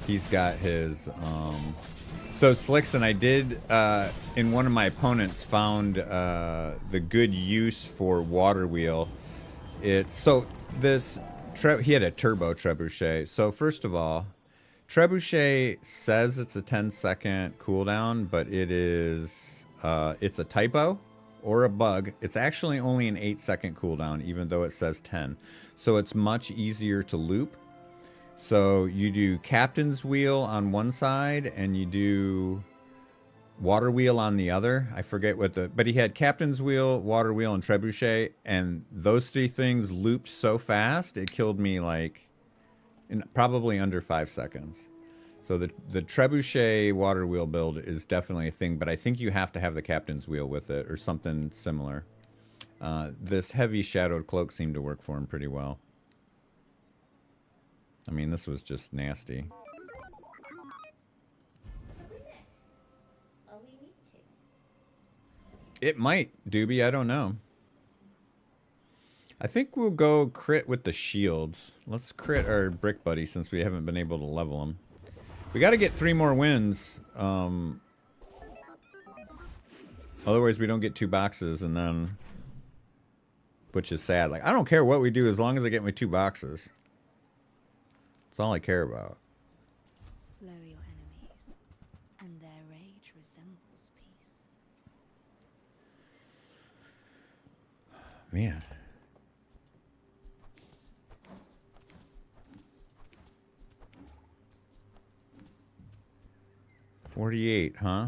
He's got his so Slickson, I did in one of my opponents found the good use for Water Wheel. It's so this he had a turbo trebuchet. So first of all, trebuchet says it's a 10-second cooldown, but it is it's a typo or a bug. It's actually only an 8-second cooldown, even though it says 10. So it's much easier to loop. So you do Captain's Wheel on one side and you do Water Wheel on the other. I forget what but he had Captain's Wheel, Water Wheel, and Trebuchet, and those 3 things looped so fast it killed me like in probably under 5 seconds. So the Trebuchet Water Wheel build is definitely a thing, but I think you have to have the Captain's Wheel with it or something similar. This heavy Shadowed Cloak seemed to work for him pretty well. I mean, this was just nasty. It might, Doobie. I don't know. I think we'll go crit with the shields. Let's crit our brick buddy since we haven't been able to level him. We got to get 3 more wins. Otherwise, we don't get 2 boxes, and then, which is sad. Like, I don't care what we do as long as I get my 2 boxes. That's all I care about. Slow your enemies, and their rage resembles peace. Man. $48, huh?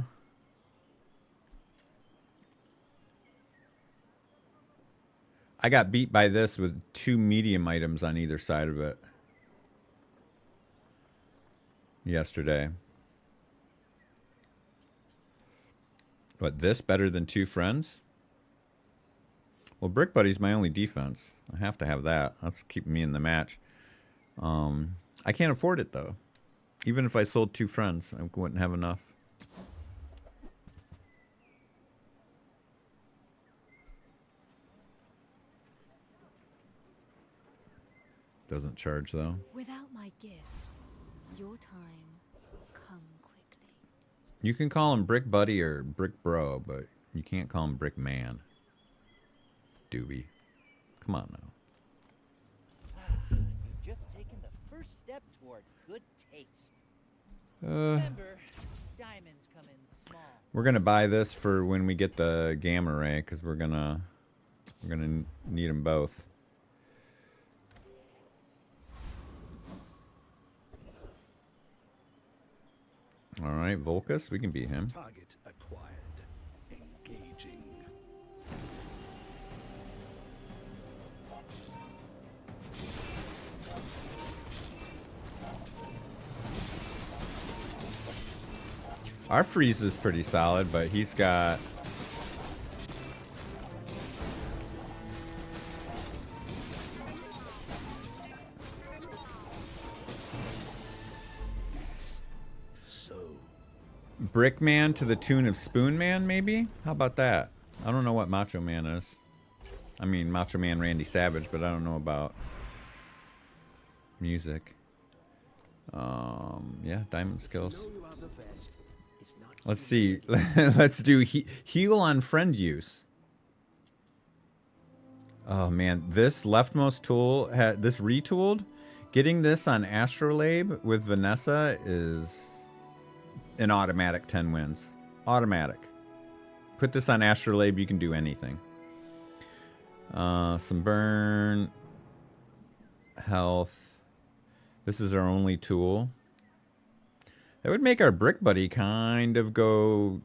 I got beat by this with 2 medium items on either side of it yesterday. What, this better than 2 friends? Well, Brick Buddy's my only defense. I have to have that. That's keeping me in the match. I can't afford it, though. Even if I sold 2 friends, I wouldn't have enough. Doesn't charge, though. Without my gifts, your time will come quickly. You can call him Brick Buddy or Brick Bro, but you can't call him Brick Man. Doobie. Come on now. You've just taken the first step toward good taste. Remember, diamonds come in small. We're gonna buy this for when we get the gamma ray, because we're gonna need them both. All right, Volcus, we can beat him. Target acquired. Engaging. Our freeze is pretty solid, but he's got... Brickman to the tune of Spoonman, maybe? How about that? I don't know what Macho Man is. I mean, Macho Man Randy Savage, but I don't know about music. Yeah, diamond skills. Let's see. Let's do heal on friend use. Oh man, this leftmost tool, this retooled. Getting this on Astrolabe with Vanessa is an automatic 10 wins. Automatic. Put this on Astrolabe, you can do anything. Some burn. Health. This is our only tool. That would make our Brick Buddy kind of go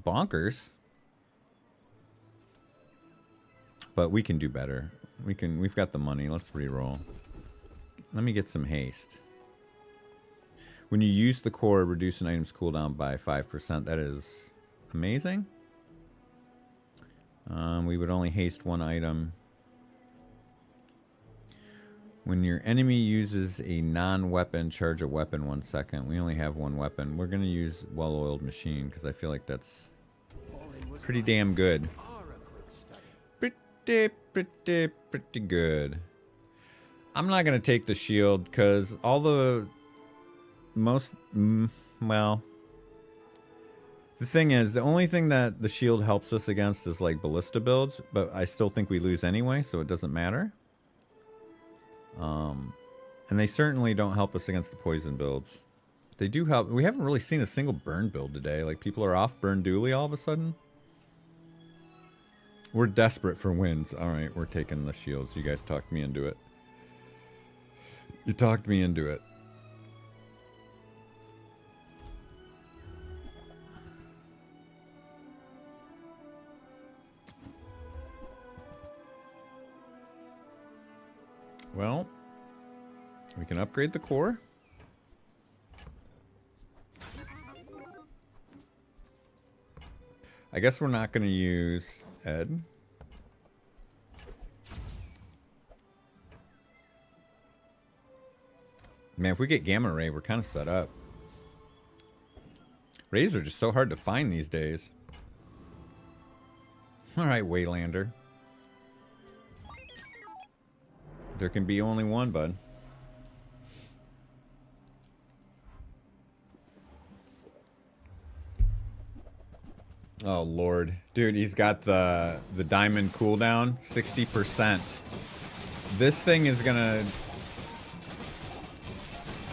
bonkers. But we can do better. We've got the money. Let's reroll. Let me get some haste. When you use the core, reduce an item's cooldown by 5%. That is amazing. We would only haste 1 item. When your enemy uses a non-weapon, charge a weapon 1 second. We only have 1 weapon. We're going to use well-oiled machine because I feel like that's pretty damn good. Pretty good. I'm not going to take the shield because all the well, the thing is, the only thing that the shield helps us against is like ballista builds, but I still think we lose anyway, so it doesn't matter. And they certainly don't help us against the poison builds. They do help. We haven't really seen a single burn build today. Like, people are off Burn Dooley all of a sudden. We're desperate for wins. All right, we're taking the shields. You guys talked me into it. You talked me into it. Well, we can upgrade the core. I guess we're not going to use Ed. Man, if we get Gamma Ray, we're kind of set up. Rays are just so hard to find these days. All right, Waylander. There can be only one, bud. Oh Lord, dude, he's got the diamond cooldown 60%. This thing is gonna.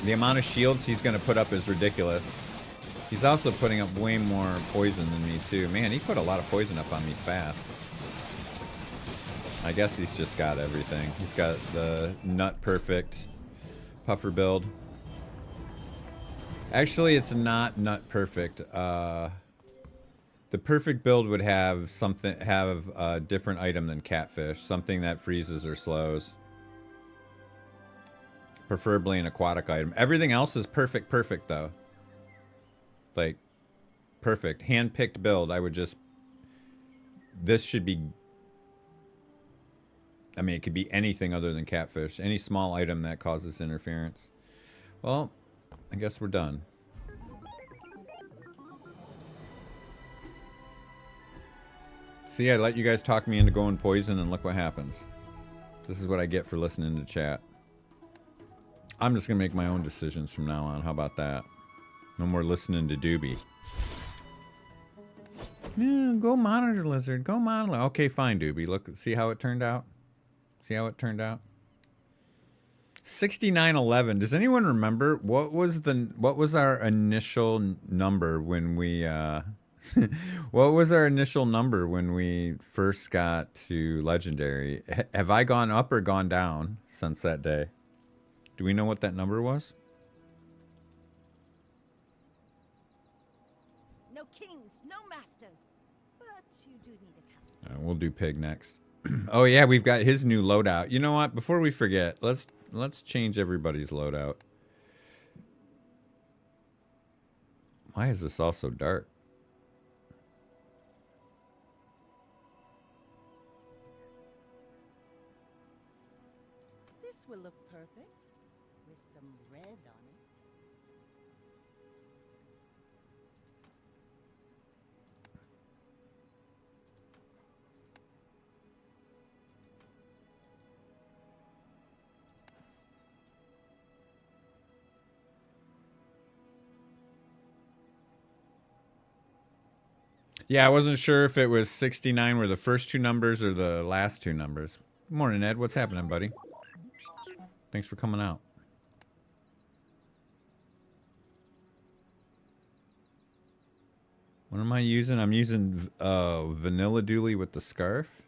The amount of shields he's gonna put up is ridiculous. He's also putting up way more poison than me too. Man, he put a lot of poison up on me fast. I guess he's just got everything. He's got the nut perfect puffer build. Actually, it's not nut perfect. The perfect build would have a different item than catfish, something that freezes or slows. Preferably an aquatic item. Everything else is perfect though. Like, perfect. Hand-picked build. I would just... This should be... I mean, it could be anything other than catfish. Any small item that causes interference. Well, I guess we're done. See, I let you guys talk me into going poison, and look what happens. This is what I get for listening to chat. I'm just going to make my own decisions from now on. How about that? No more listening to Doobie. Yeah, go monitor, Lizard. Go monitor. Okay, fine, Doobie. Look, see how it turned out? See how it turned out? 6911. Does anyone remember what was our initial number when we what was our initial number when we first got to legendary? Have I gone up or gone down since that day? Do we know what that number was? No kings, no masters. But you do need a captain. We'll do pig next. Oh yeah, we've got his new loadout. You know what? Before we forget, let's change everybody's loadout. Why is this all so dark? This will look perfect with some red on it. Yeah, I wasn't sure if it was 69 were the first two numbers or the last two numbers. Good morning, Ed. What's happening, buddy? Thanks for coming out. What am I using? I'm using Vanilla Dooley with the scarf.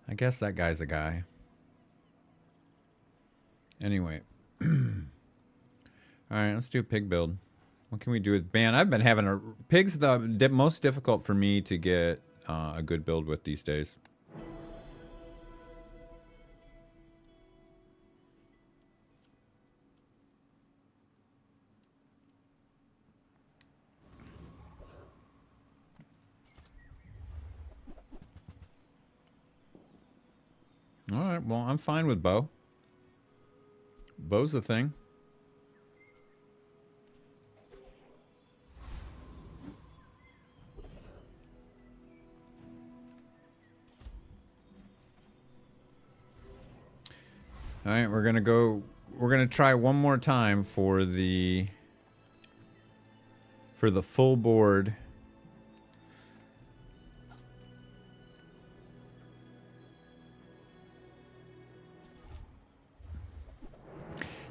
I guess that guy's a guy. Anyway. Alright, let's do a pig build. What can we do with... Man, I've been having a... Pig's the most difficult for me to get a good build with these days. Alright, well, I'm fine with bow. Bow's the thing. All right, we're gonna try one more time for the full board.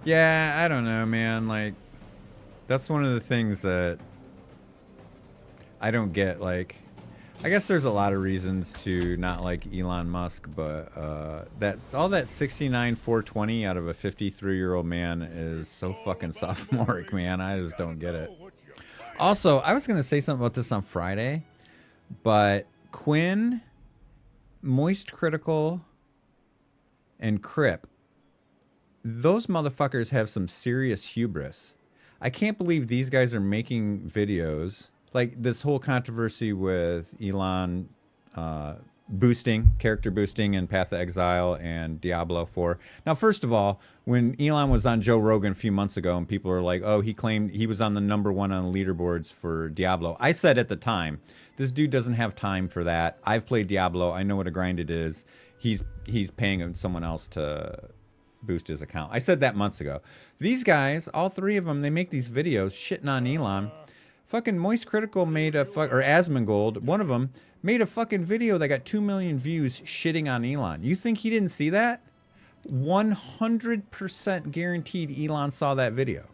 Yeah, I don't know, man. Like, that's one of the things that I don't get. Like, I guess there's a lot of reasons to not like Elon Musk, but all that 69,420 out of a 53-year-old man is so fucking sophomoric, man. I just don't get it. Also, I was gonna say something about this on Friday, but Quinn, Moist Critical, and Crip, those motherfuckers have some serious hubris. I can't believe these guys are making videos. Like this whole controversy with Elon character boosting in Path of Exile and Diablo 4. Now, first of all, when Elon was on Joe Rogan a few months ago and people were like, oh, he claimed he was on the #1 on the leaderboards for Diablo, I said at the time, this dude doesn't have time for that. I've played Diablo. I know what a grind it is. He's paying someone else to boost his account. I said that months ago. These guys, all three of them, they make these videos shitting on Elon. Fucking Moist Critical made a or Asmongold, one of them, made a fucking video that got 2 million views shitting on Elon. You think he didn't see that? 100% guaranteed Elon saw that video.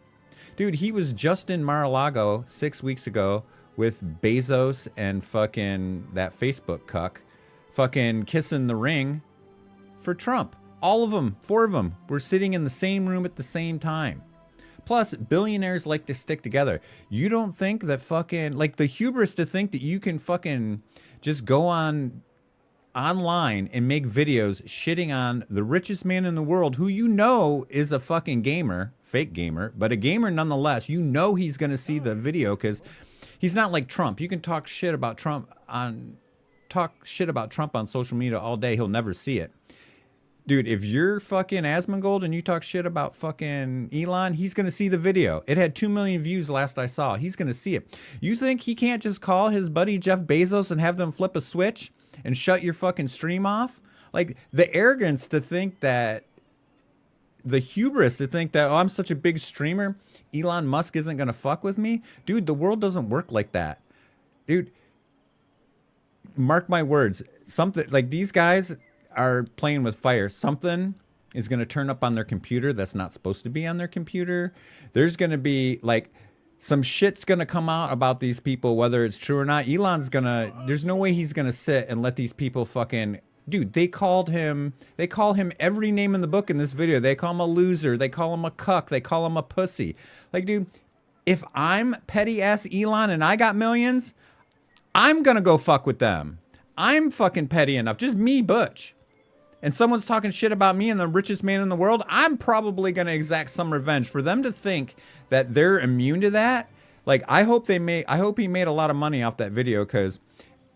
Dude, he was just in Mar-a-Lago 6 weeks ago with Bezos and fucking that Facebook cuck fucking kissing the ring for Trump. All of them, 4 of them, were sitting in the same room at the same time. Plus, billionaires like to stick together. You don't think that fucking, like the hubris to think that you can fucking just go online and make videos shitting on the richest man in the world, who you know is a fucking gamer, fake gamer, but a gamer nonetheless. You know he's going to see the video because he's not like Trump. You can talk shit about Trump on social media all day. He'll never see it. Dude, if you're fucking Asmongold and you talk shit about fucking Elon, he's going to see the video. It had 2 million views last I saw. He's going to see it. You think he can't just call his buddy Jeff Bezos and have them flip a switch and shut your fucking stream off? Like, the arrogance to think that, the hubris to think that, oh, I'm such a big streamer, Elon Musk isn't going to fuck with me. Dude, the world doesn't work like that. Dude, mark my words. Something like these guys are playing with fire. Something is going to turn up on their computer that's not supposed to be on their computer. There's going to be like some shit's going to come out about these people, whether it's true or not. There's no way he's going to sit and let these people fucking, dude, they call him every name in the book in this video. They call him a loser. They call him a cuck. They call him a pussy. Like, dude, if I'm petty ass Elon and I got millions, I'm going to go fuck with them. I'm fucking petty enough. Just me, Butch. And someone's talking shit about me and the richest man in the world, I'm probably going to exact some revenge. For them to think that they're immune to that, like, I hope he made a lot of money off that video, because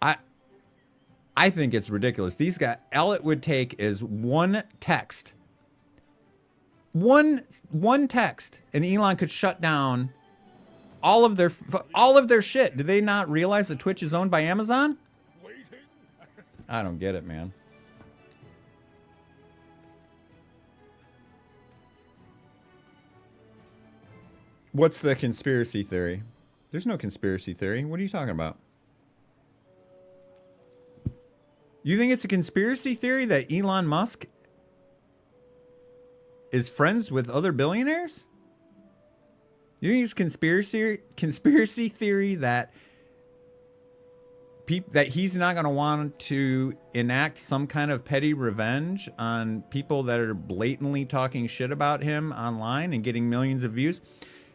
I think it's ridiculous. These guys, all it would take is one text. One text, and Elon could shut down all of their shit. Do they not realize that Twitch is owned by Amazon? I don't get it, man. What's the conspiracy theory? There's no conspiracy theory. What are you talking about? You think it's a conspiracy theory that Elon Musk is friends with other billionaires? You think it's conspiracy theory that he's not going to want to enact some kind of petty revenge on people that are blatantly talking shit about him online and getting millions of views?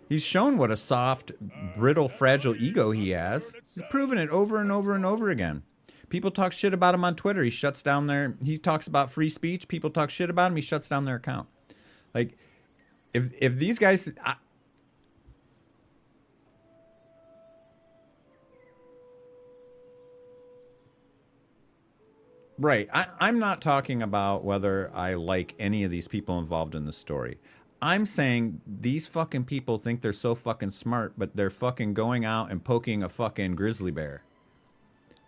He's shown what a soft, brittle, fragile ego he has. He's proven it over and over and over again. People talk shit about him on Twitter. He shuts down he talks about free speech. People talk shit about him. He shuts down their account. Like, if these guys... Right. I'm not talking about whether I like any of these people involved in the story. I'm saying these fucking people think they're so fucking smart, but they're fucking going out and poking a fucking grizzly bear.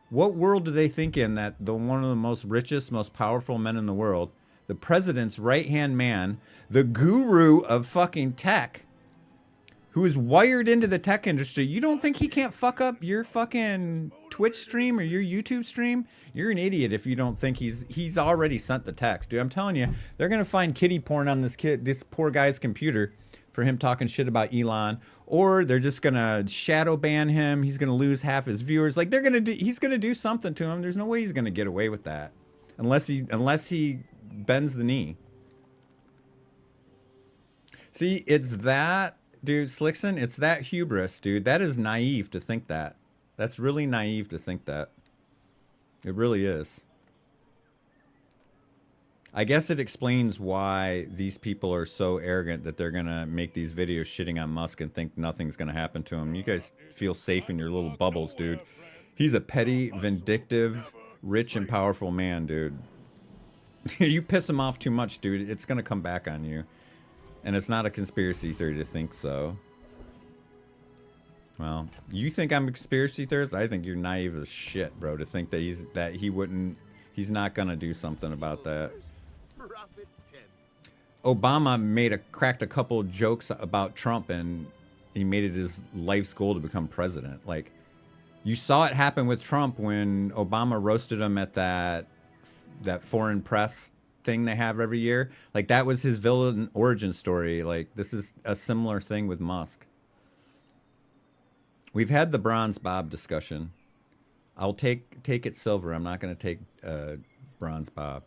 What world do they think in that one of the most richest, most powerful men in the world, the president's right-hand man, the guru of fucking tech, who is wired into the tech industry, you don't think he can't fuck up your fucking Twitch stream or your YouTube stream? You're an idiot if you don't think he's already sent the text, dude. I'm telling you, they're gonna find kitty porn on this poor guy's computer for him talking shit about Elon, or they're just gonna shadow ban him. He's gonna lose half his viewers. Like, he's gonna do something to him. There's no way he's gonna get away with that, unless he bends the knee. See, it's that. Dude, Slickson, it's that hubris, dude. That is naive to think that. That's really naive to think that. It really is. I guess it explains why these people are so arrogant that they're going to make these videos shitting on Musk and think nothing's going to happen to him. You guys feel safe in your little bubbles, dude. He's a petty, vindictive, rich and powerful man, dude. You piss him off too much, dude, it's gonna come back on you. And it's not a conspiracy theory to think so. Well, you think I'm a conspiracy theorist? I think you're naive as shit, bro, to think that he's not gonna do something about that. Profit 10. Obama cracked a couple jokes about Trump, and he made it his life's goal to become president. Like, you saw it happen with Trump when Obama roasted him at that foreign press thing they have every year. Like, that was his villain origin story. Like, this is a similar thing with Musk. We've had the bronze Bob discussion. I'll take it silver. I'm not going to take bronze Bob.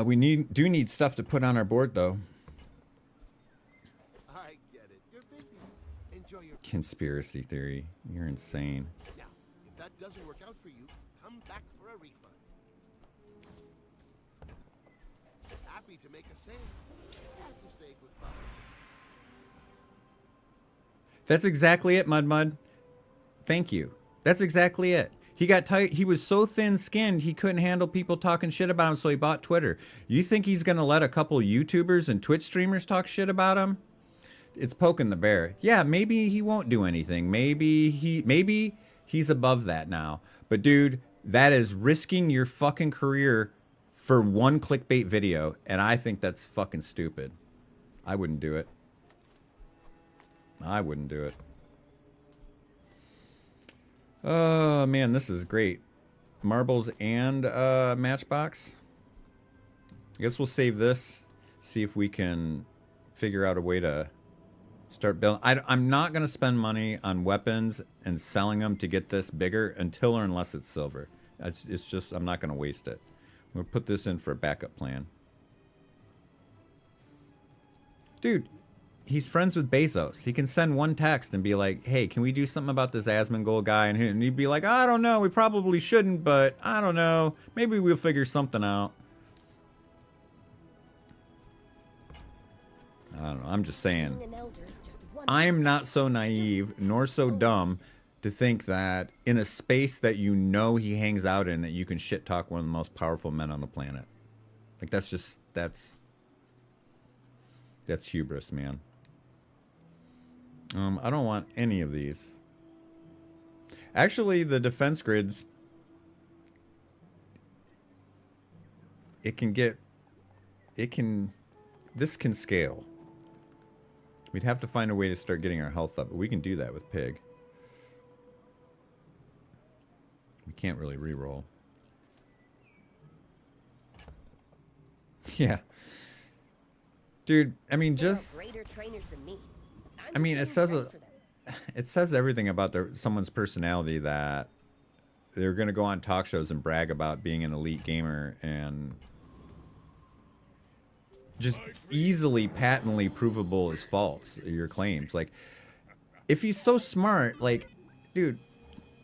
We do need stuff to put on our board, though. I get it. You're busy. Enjoy your Conspiracy theory. You're insane. Now, if that doesn't work out for you, come back for a refund. Happy to make a sale. Sad to say goodbye. That's exactly it, Mud. Thank you. That's exactly it. He got tight. He was so thin-skinned, he couldn't handle people talking shit about him, so he bought Twitter. You think he's going to let a couple YouTubers and Twitch streamers talk shit about him? It's poking the bear. Yeah, maybe he won't do anything. Maybe he's above that now. But dude, that is risking your fucking career for one clickbait video, and I think that's fucking stupid. I wouldn't do it. I wouldn't do it. Oh, man, this is great. Marbles and Matchbox. I guess we'll save this. See if we can figure out a way to start building. I'm not going to spend money on weapons and selling them to get this bigger until or unless it's silver. It's just, I'm not going to waste it. We'll put this in for a backup plan. Dude. He's friends with Bezos. He can send one text and be like, hey, can we do something about this Asmongold guy? And he'd be like, I don't know. We probably shouldn't, but I don't know. Maybe we'll figure something out. I don't know. I'm just saying. I'm not so naive nor so dumb to think that in a space that you know he hangs out in, that you can shit talk one of the most powerful men on the planet. Like, that's hubris, man. I don't want any of these. Actually, the defense grids, this can scale. We'd have to find a way to start getting our health up, but we can do that with Pig. We can't really reroll. Yeah. Dude, I mean, just... greater trainers than me. I mean, it says everything about someone's personality that they're going to go on talk shows and brag about being an elite gamer and just easily, patently provable as false, your claims. Like, if he's so smart, like, dude,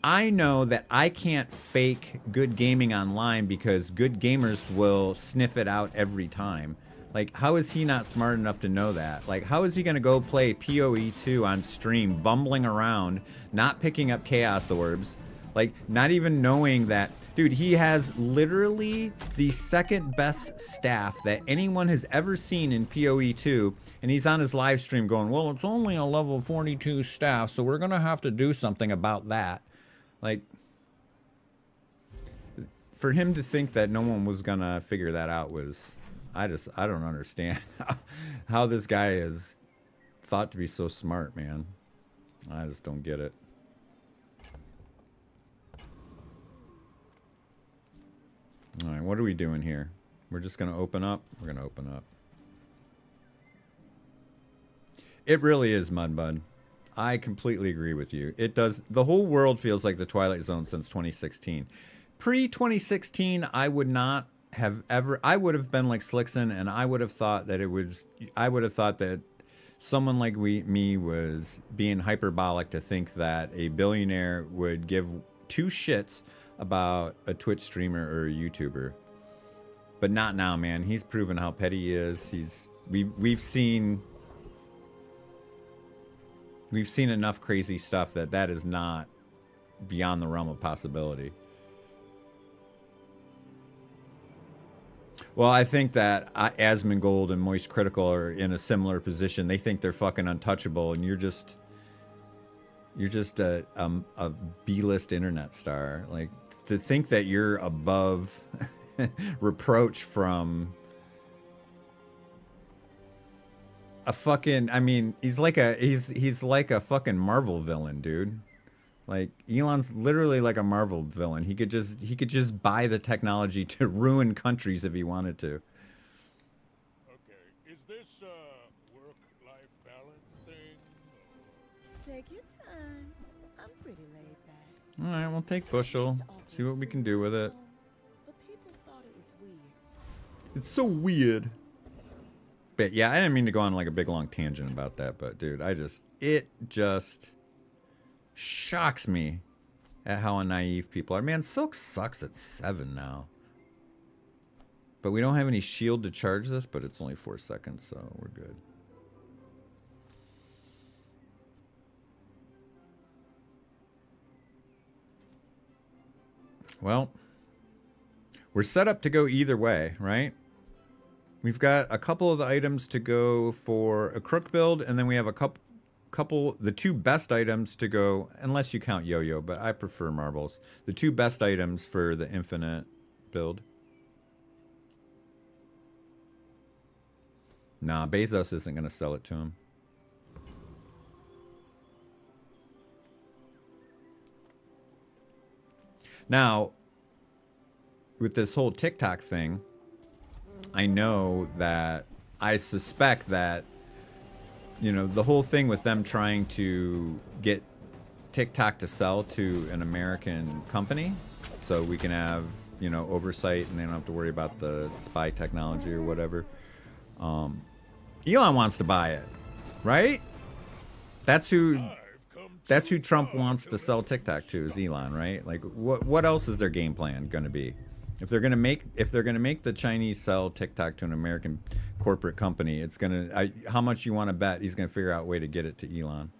I know that I can't fake good gaming online because good gamers will sniff it out every time. Like, how is he not smart enough to know that? Like, how is he going to go play PoE 2 on stream, bumbling around, not picking up Chaos Orbs, like, not even knowing that, dude, he has literally the second best staff that anyone has ever seen in PoE 2, and he's on his live stream going, well, it's only a level 42 staff, so we're going to have to do something about that. Like, for him to think that no one was going to figure that out was... I don't understand how this guy is thought to be so smart, man. I just don't get it. All right, what are we doing here? We're just going to open up? We're going to open up. It really is Mudbud. I completely agree with you. It does. The whole world feels like the Twilight Zone since 2016. Pre-2016, I would not have ever, I would have been like Slickson, and I would have thought that someone like me was being hyperbolic to think that a billionaire would give two shits about a Twitch streamer or a YouTuber. But not now, man. He's proven how petty he is. We've seen enough crazy stuff that is not beyond the realm of possibility. Well, I think that Asmongold and Moist Critical are in a similar position. They think they're fucking untouchable, and you're just a B-list internet star. Like, to think that you're above reproach from a fucking, I mean, he's like a fucking Marvel villain, dude. Like, Elon's literally like a Marvel villain. He could just buy the technology to ruin countries if he wanted to. Okay, is this a work-life balance thing? Take your time. I'm pretty laid back. All right, we'll take Bushel. See what we can do with it. But people thought it was weird. It's so weird. But yeah, I didn't mean to go on like a big long tangent about that, but dude, it just shocks me at how naive people are. Man, Silk sucks at 7 now. But we don't have any shield to charge this, but it's only 4 seconds, so we're good. Well, we're set up to go either way, right? We've got a couple of the items to go for a Crook build, and then we have a couple, the two best items to go, unless you count Yo-Yo, but I prefer Marbles. The two best items for the Infinite build. Nah, Bezos isn't going to sell it to him. Now, with this whole TikTok thing, I know that I suspect that, you know, the whole thing with them trying to get TikTok to sell to an American company so we can have, you know, oversight and they don't have to worry about the spy technology or whatever. Elon wants to buy it, right? That's who Trump wants to sell TikTok to, is Elon, right? Like, what else is their game plan going to be? If they're gonna make the Chinese sell TikTok to an American corporate company, it's gonna. How much you want to bet he's gonna figure out a way to get it to Elon?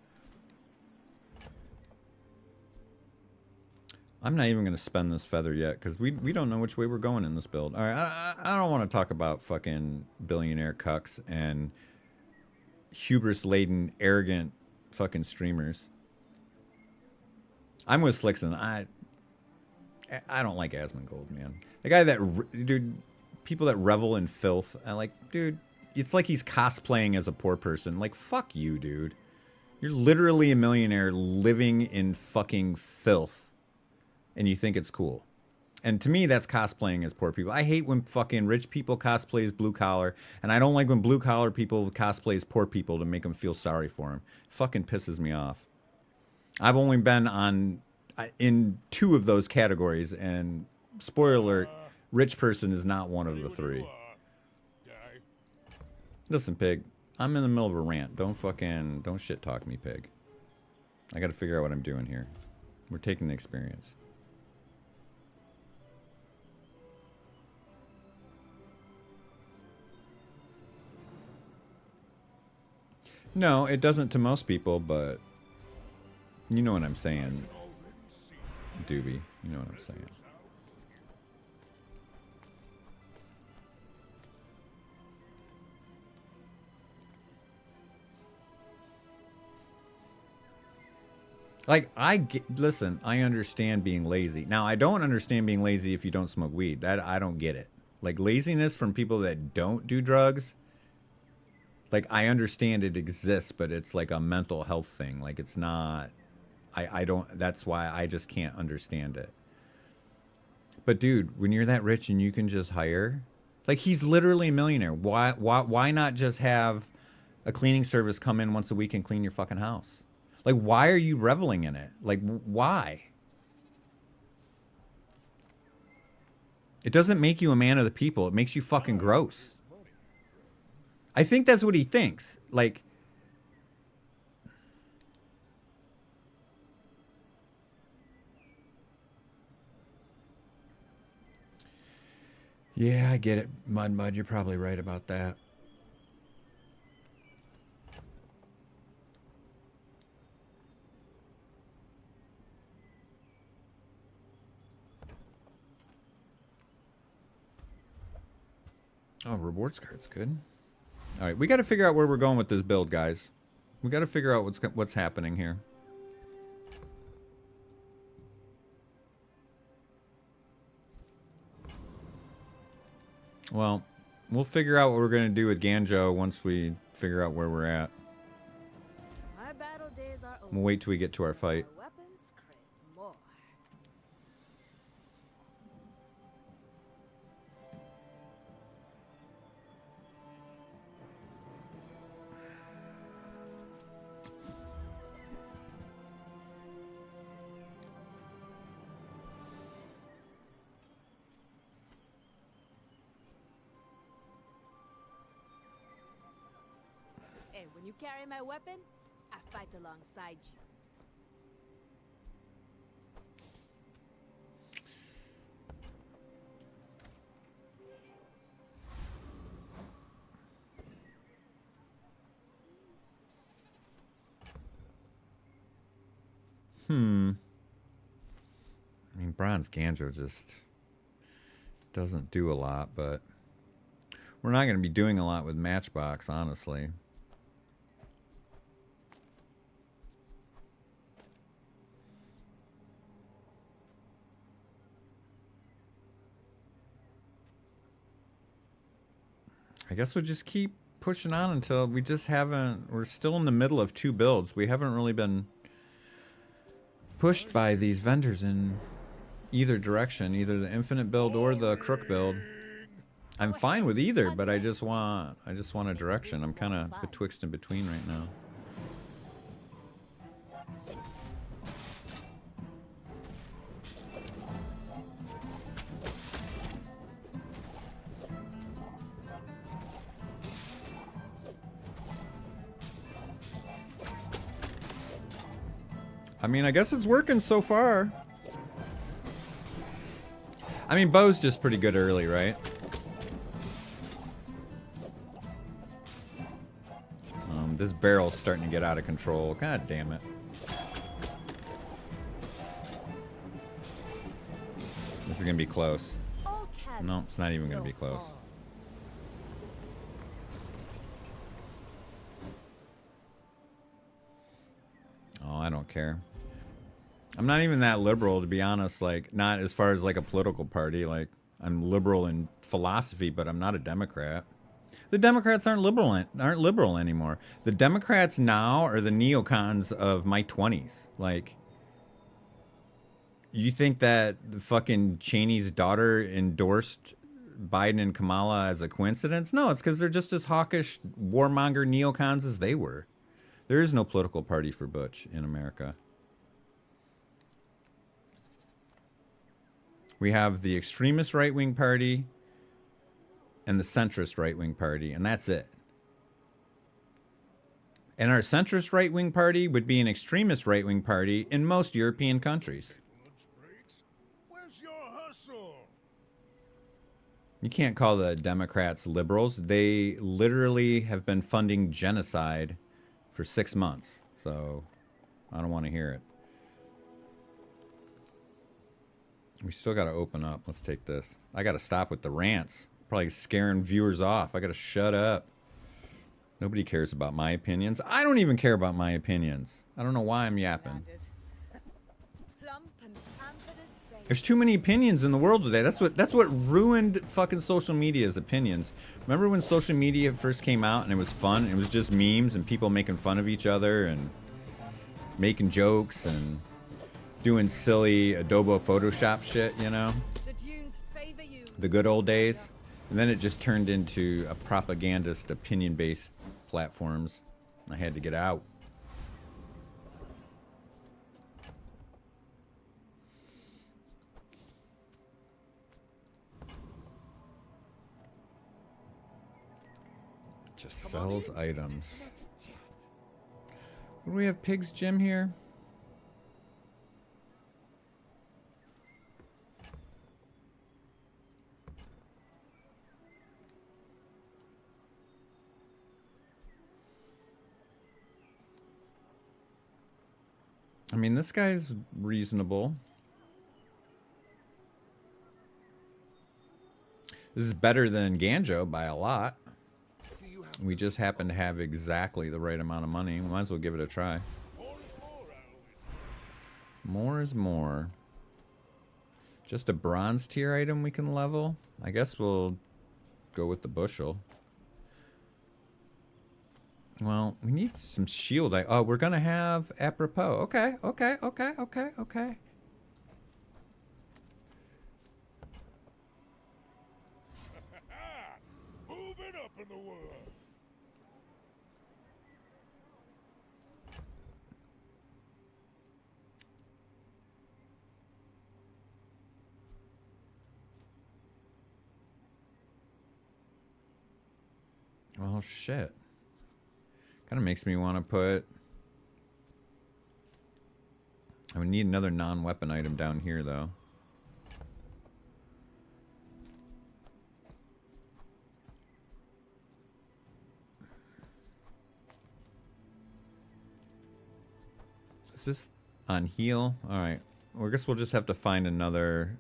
I'm not even gonna spend this feather yet because we don't know which way we're going in this build. All right, I don't want to talk about fucking billionaire cucks and hubris laden, arrogant fucking streamers. I'm with Slickson. I don't like Asmongold, man. The guy that, dude, people that revel in filth. I like, dude, it's like he's cosplaying as a poor person. Like, fuck you, dude. You're literally a millionaire living in fucking filth. And you think it's cool. And to me, that's cosplaying as poor people. I hate when fucking rich people cosplay as blue collar. And I don't like when blue collar people cosplay as poor people to make them feel sorry for them. Fucking pisses me off. I've only been in 2 of those categories, and spoiler alert, rich person is not one of the 3. Listen, Pig, I'm in the middle of a rant. Don't shit talk me, Pig. I gotta figure out what I'm doing here. We're taking the experience. No, it doesn't to most people, but you know what I'm saying. Doobie, you know what I'm saying. Like, listen, I understand being lazy. Now, I don't understand being lazy if you don't smoke weed. That, I don't get it. Like, laziness from people that don't do drugs, like, I understand it exists, but it's like a mental health thing. Like, it's not... I don't, that's why I just can't understand it. But dude, when you're that rich and you can just hire, like, he's literally a millionaire. Why not just have a cleaning service come in once a week and clean your fucking house? Like, why are you reveling in it? Like, why? It doesn't make you a man of the people. It makes you fucking gross. I think that's what he thinks. Like, yeah, I get it, Mud. You're probably right about that. Oh, rewards card's good. All right, we got to figure out where we're going with this build, guys. We got to figure out what's happening here. Well, we'll figure out what we're going to do with Ganjo once we figure out where we're at. My battle days are over. We'll wait till we get to our fight. My weapons crave more. Hey, when you carry my weapon, I fight alongside you. I mean, Bronze Ganjo just doesn't do a lot, but we're not going to be doing a lot with Matchbox, honestly. I guess we'll just keep pushing on until we just haven't... We're still in the middle of 2 builds. We haven't really been pushed by these vendors in either direction, either the Infinite build or the Crook build. I'm fine with either, but I just want a direction. I'm kind of betwixt and between right now. I mean, I guess it's working so far. I mean, Bo's just pretty good early, right? This barrel's starting to get out of control. God damn it. This is gonna be close. No, it's not even gonna be close. Oh, I don't care. I'm not even that liberal, to be honest. Like, not as far as like a political party. Like, I'm liberal in philosophy, but I'm not a Democrat. The Democrats aren't liberal anymore. The Democrats now are the neocons of my 20s. Like, you think that the fucking Cheney's daughter endorsed Biden and Kamala as a coincidence? No, it's because they're just as hawkish, warmonger neocons as they were. There is no political party for Butch in America. We have the extremist right-wing party and the centrist right-wing party, and that's it. And our centrist right-wing party would be an extremist right-wing party in most European countries. Where's your hustle? You can't call the Democrats liberals. They literally have been funding genocide for 6 months. So I don't want to hear it. We still got to open up. Let's take this. I got to stop with the rants. Probably scaring viewers off. I got to shut up. Nobody cares about my opinions. I don't even care about my opinions. I don't know why I'm yapping. There's too many opinions in the world today. That's what ruined fucking social media's opinions. Remember when social media first came out and it was fun? It was just memes and people making fun of each other and making jokes and doing silly Adobe Photoshop shit, you know? The dunes favor you. The good old days. And then it just turned into a propagandist, opinion-based platforms. I had to get out. Just sells items. What do we have? Pig's Gym here? I mean, this guy's reasonable. This is better than Ganjo by a lot. Do you have We just happen to have exactly the right amount of money. We might as well give it a try. more is more, I always say. More is more. Just a bronze tier item we can level? I guess we'll go with the bushel. Well, we need some shield. Oh, we're going to have apropos. Okay, okay, okay, okay, okay. Moving up in the world. Well, shit. Kind of makes me want to put... I would need another non-weapon item down here, though. Is this on heal? Alright. Well, I guess we'll just have to find another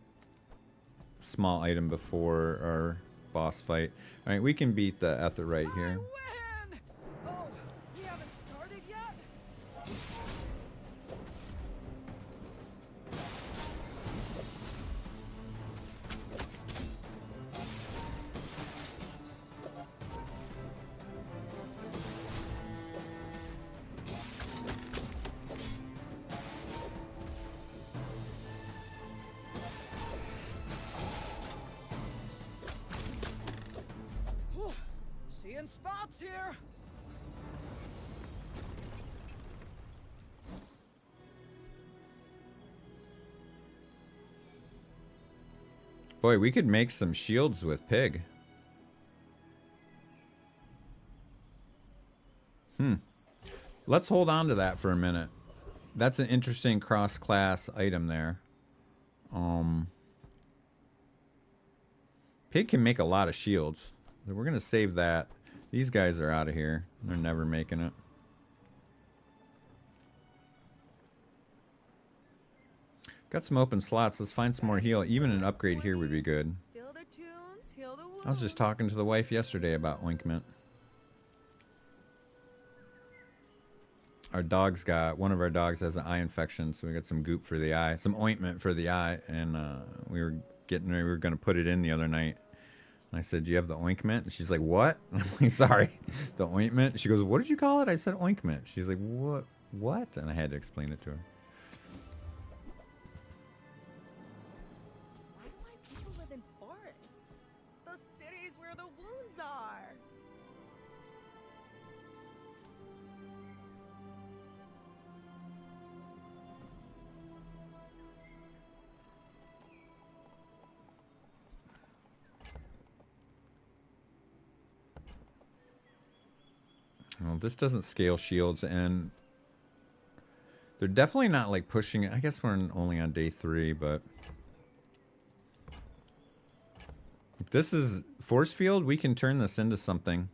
small item before our boss fight. Alright, we can beat the Etherite here. win! Oh, we haven't started yet? Whew, seeing spots here. Boy, we could make some shields with Pig. Let's hold on to that for a minute. That's an interesting cross-class item there. Pig can make a lot of shields. We're going to save that. These guys are out of here. They're never making it. Got some open slots. Let's find some more heal. Even an upgrade here would be good. Fill the tunes, heal the wounds. I was just talking to the wife yesterday about ointment. Our dog's got, one of our dogs has an eye infection, so we got some goop for the eye, some ointment for the eye, and we were going to put it in the other night. And I said, "Do you have the ointment?" And she's like, "What?" And I'm like, "Sorry, the ointment." She goes, "What did you call it?" I said, "Ointment." She's like, "What? What?" And I had to explain it to her. Why do my people live in forests? The cities where the wounds are. Well, this doesn't scale shields, and they're definitely not like pushing it. I guess we're only on day 3, but if this is force field, we can turn this into something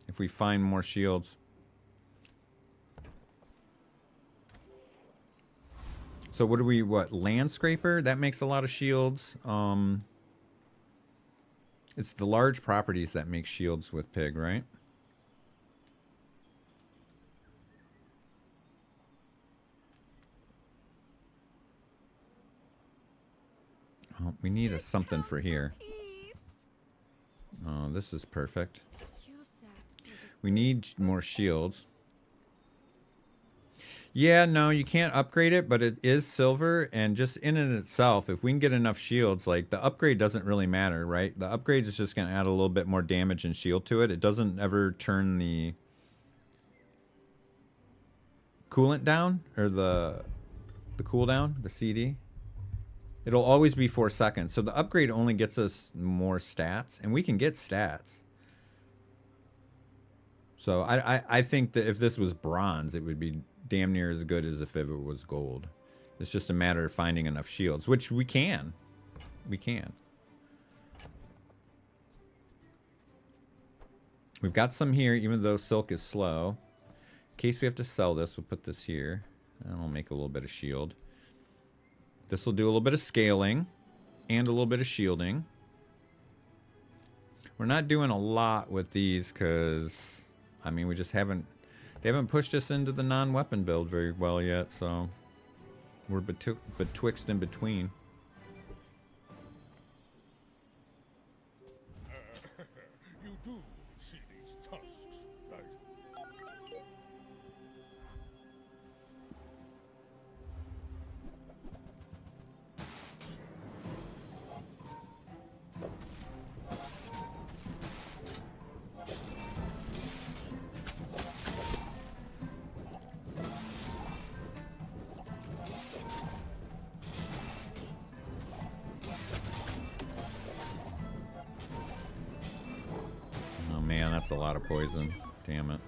if we find more shields. So what do we, Landscraper? That makes a lot of shields. It's the large properties that make shields with Pig, right? Oh, we need a something for here. Oh, this is perfect. Use that. We need more shields. Yeah, no, you can't upgrade it, but it is silver, and just in and itself, if we can get enough shields, like, the upgrade doesn't really matter, right? The upgrade is just going to add a little bit more damage and shield to it. It doesn't ever turn the coolant down, or the cooldown, the CD. It'll always be 4 seconds. So the upgrade only gets us more stats, and we can get stats. So I think that if this was bronze, it would be damn near as good as if it was gold. It's just a matter of finding enough shields, which we can. We can. We've got some here, even though silk is slow. In case we have to sell this, we'll put this here. And we'll make a little bit of shield. This will do a little bit of scaling and a little bit of shielding. We're not doing a lot with these because, I mean, we just haven't... They haven't pushed us into the non-weapon build very well yet, so... We're betwixt and between. You do see these tusks, right? Oh man, that's a lot of poison. Damn it.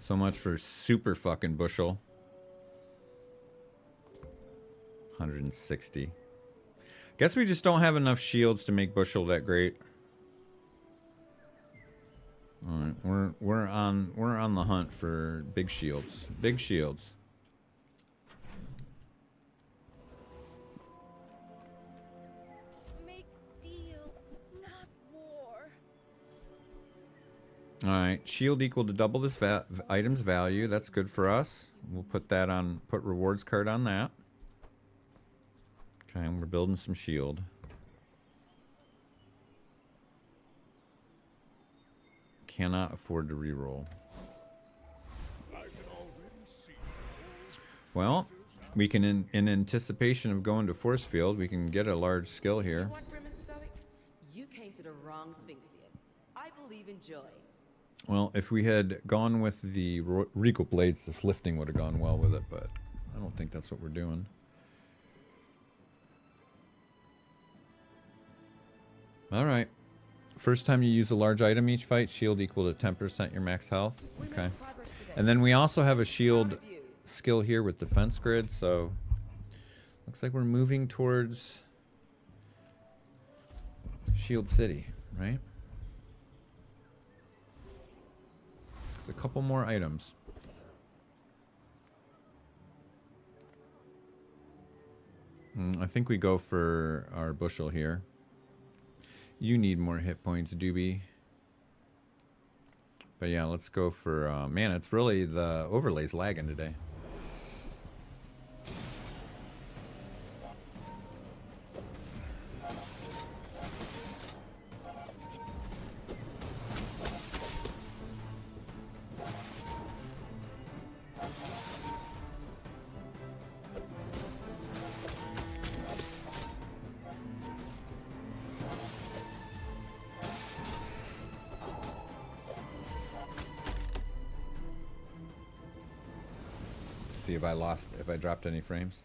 So much for super fucking bushel. 160. Guess we just don't have enough shields to make bushel that great. All right, we're on the hunt for big shields. Big shields. Make deals, not war. All right, shield equal to double this item's value. That's good for us. We'll put that on. Put rewards card on that. Okay, and we're building some shield. Cannot afford to reroll. Well, we can, in anticipation of going to force field, we can get a large skill You here. want grim and stoic? You came to the wrong Sphinxian. I believe in joy. Well, if we had gone with the Regal Blades, this lifting would have gone well with it, but I don't think that's what we're doing. All right. First time you use a large item each fight, shield equal to 10% your max health. We made Okay. progress today. And then we also have a Proud shield of you. skill here with defense grid, so looks like we're moving towards Shield City, right? There's a couple more items. I think we go for our bushel here. You need more hit points, Doobie. But yeah, let's go for... man, it's really... The overlay's lagging today. See if I dropped any frames.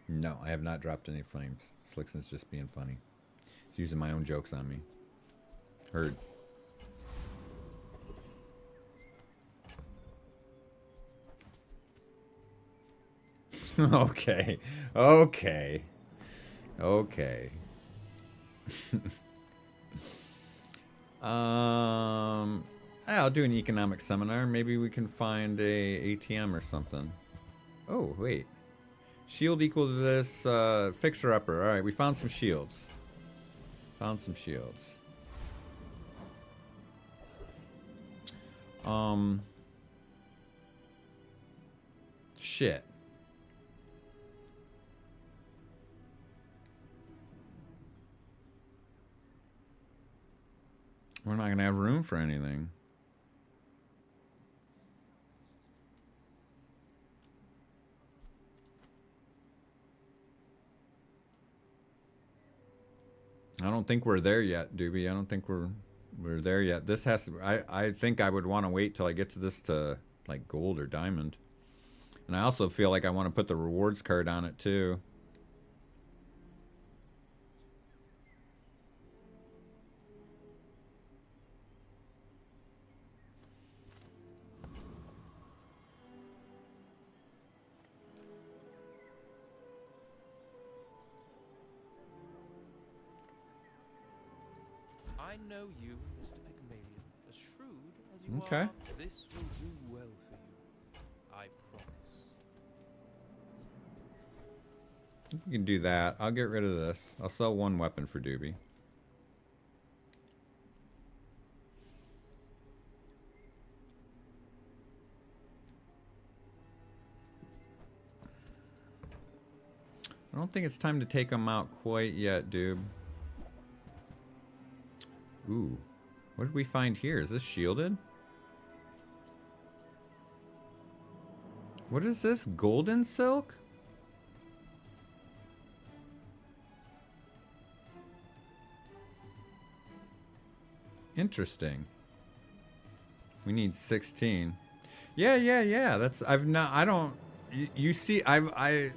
No, I have not dropped any frames. Slickson's just being funny. He's using my own jokes on me. Heard. Okay. Okay. Okay. I'll do an economic seminar. Maybe we can find a ATM or something. Oh, wait. Shield equal to this fixer upper. All right, we found some shields. Found some shields. Shit. We're not gonna have room for anything. I don't think we're there yet, Doobie. I don't think we're there yet. This has to... I think I would want to wait till I get to this to like gold or diamond. And I also feel like I want to put the rewards card on it too. I know you, Mr. Pygmalion, as shrewd as you Okay. are. This will do well for you. I promise. You can do that. I'll get rid of this. I'll sell one weapon for Doobie. I don't think it's time to take them out quite yet, dude. Ooh. What did we find here? Is this shielded? What is this? Golden silk? Interesting. We need 16. Yeah. That's you see, I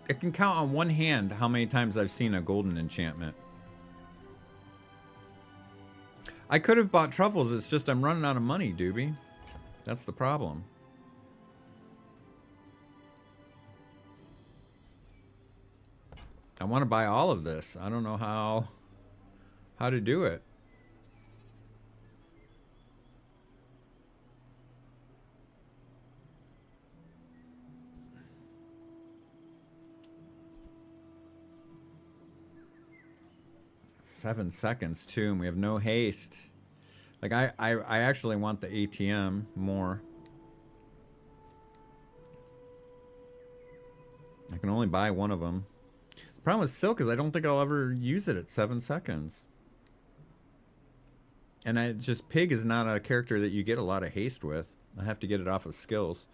can count on one hand how many times I've seen a golden enchantment. I could have bought truffles, it's just I'm running out of money, Doobie. That's the problem. I want to buy all of this. I don't know how to do it. $7 seconds too, and we have no haste. Like I actually want the ATM more. I can only buy one of them. The problem with silk is I don't think I'll ever use it at 7 seconds. And just pig is not a character that you get a lot of haste with. I have to get it off of skills.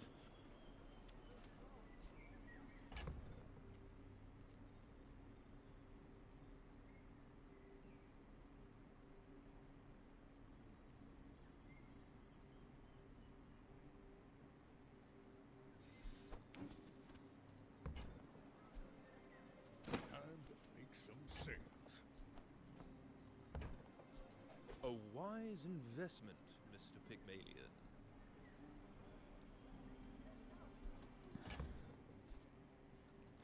A wise investment, Mr. Pygmalion.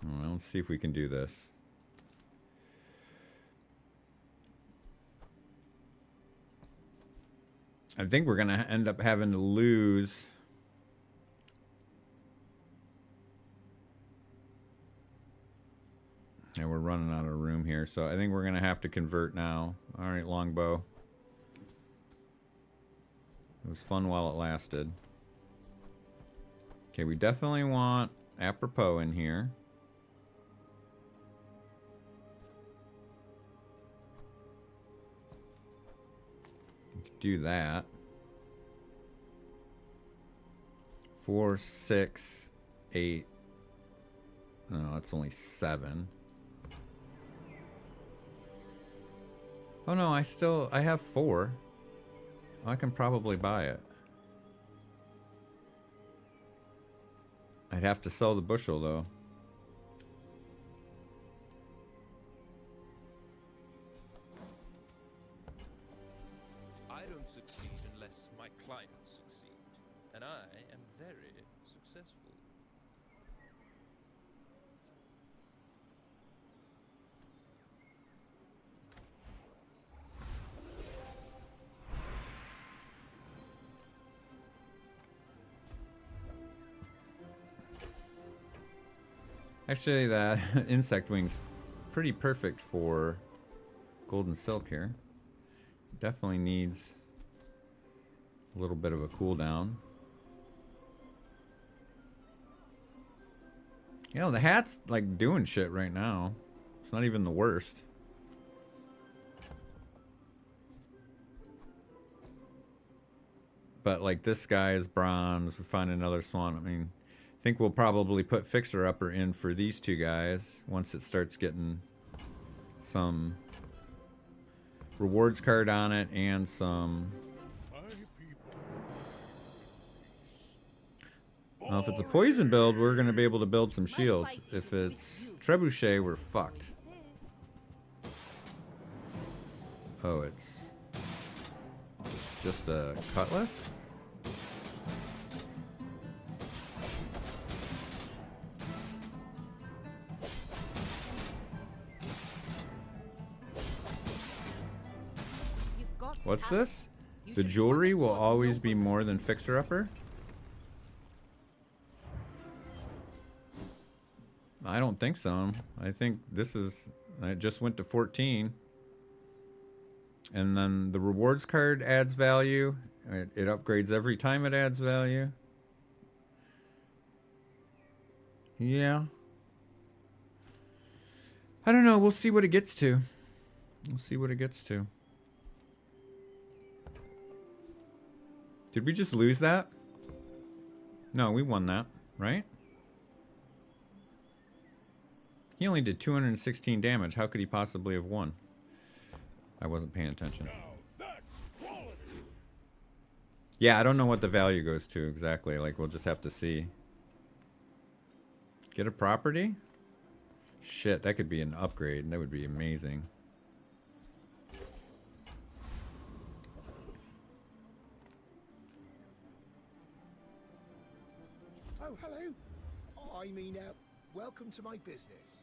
Well, let's see if we can do this. I think we're going to end up having to lose. And we're running out of room here, so I think we're going to have to convert now. All right, longbow. It was fun while it lasted. Okay, we definitely want apropos in here. We could do that. 4, 6, 8. No, that's only 7. Oh no, I have 4. I can probably buy it. I'd have to sell the bushel though. I don't succeed unless my clients succeed, and I am very successful. Actually, that insect wing's pretty perfect for golden silk here. Definitely needs a little bit of a cooldown. You know, the hat's like doing shit right now. It's not even the worst. But like this guy is bronze. We find another swan. I mean, I think we'll probably put Fixer Upper in for these two guys once it starts getting some rewards card on it and some. Now, if it's a poison build, we're going to be able to build some shields. If it's Trebuchet, we're fucked. Oh, it's just a cutlass? What's this? The jewelry will always be more than Fixer Upper? I don't think so. I think this is... I just went to 14. And then the rewards card adds value. It upgrades every time it adds value. Yeah. I don't know. We'll see what it gets to. We'll see what it gets to. Did we just lose that? No, we won that, right? He only did 216 damage. How could he possibly have won? I wasn't paying attention. Yeah, I don't know what the value goes to exactly. Like, we'll just have to see. Get a property? Shit, that could be an upgrade. That would be amazing. Oh, hello. I mean, welcome to my business.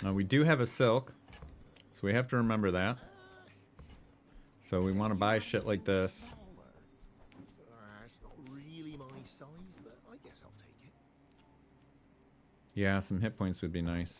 We do have a silk, so we have to remember that. So we want to buy shit like this. It's not really my size, but I guess I'll take it. Yeah, some hit points would be nice.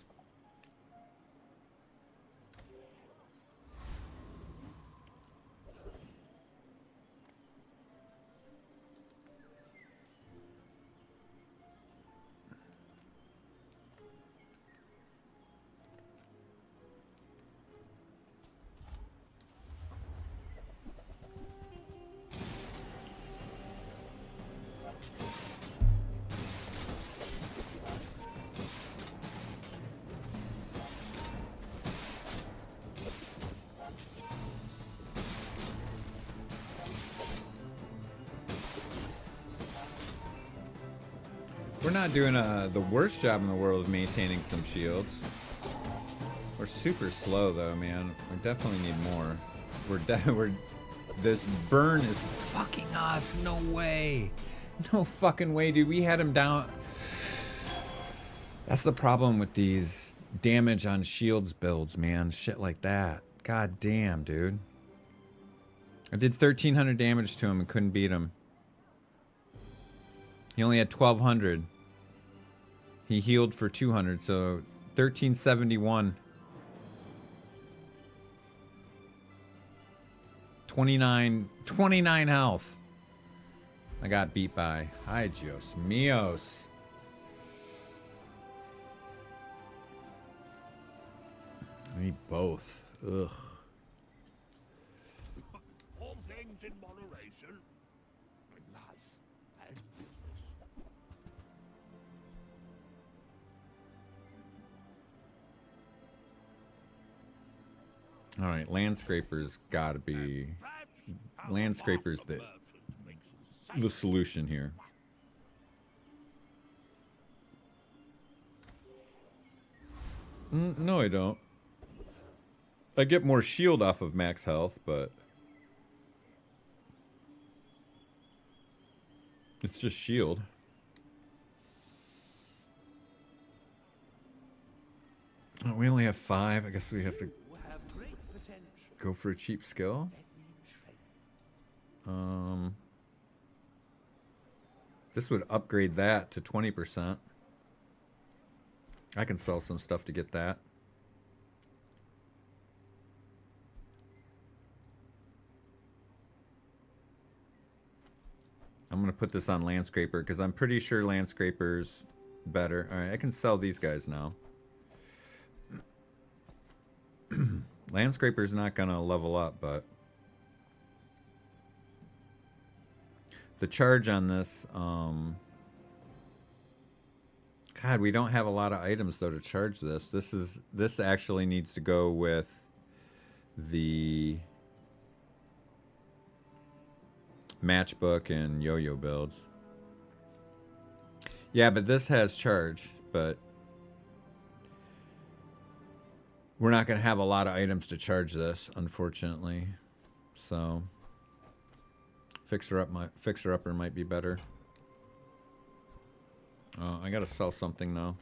We're not doing the worst job in the world of maintaining some shields. We're super slow though, man. We definitely need more. This burn is fucking us. No way. No fucking way, dude. We had him down. That's the problem with these damage on shields builds, man. Shit like that. God damn, dude. I did 1,300 damage to him and couldn't beat him. He only had 1,200. He healed for 200, so 1,371. 29 health. I got beat by. Ay, Dios míos. I need both. Ugh. All things in moderation. In life and business. All right, landscrapers gotta be. Landscrapers the solution here. No, I don't. I get more shield off of max health, but it's just shield. Oh, we only have 5. I guess we have to go for a cheap skill. This would upgrade that to 20%. I can sell some stuff to get that. I'm going to put this on Landscraper because I'm pretty sure Landscraper's better. All right, I can sell these guys now. Landscraper's not going to level up, but the charge on this, God, we don't have a lot of items though to charge this. This actually needs to go with the matchbook and yo-yo builds. Yeah, but this has charge, but we're not going to have a lot of items to charge this, unfortunately. So Fixer Upper might be better. I gotta sell something now.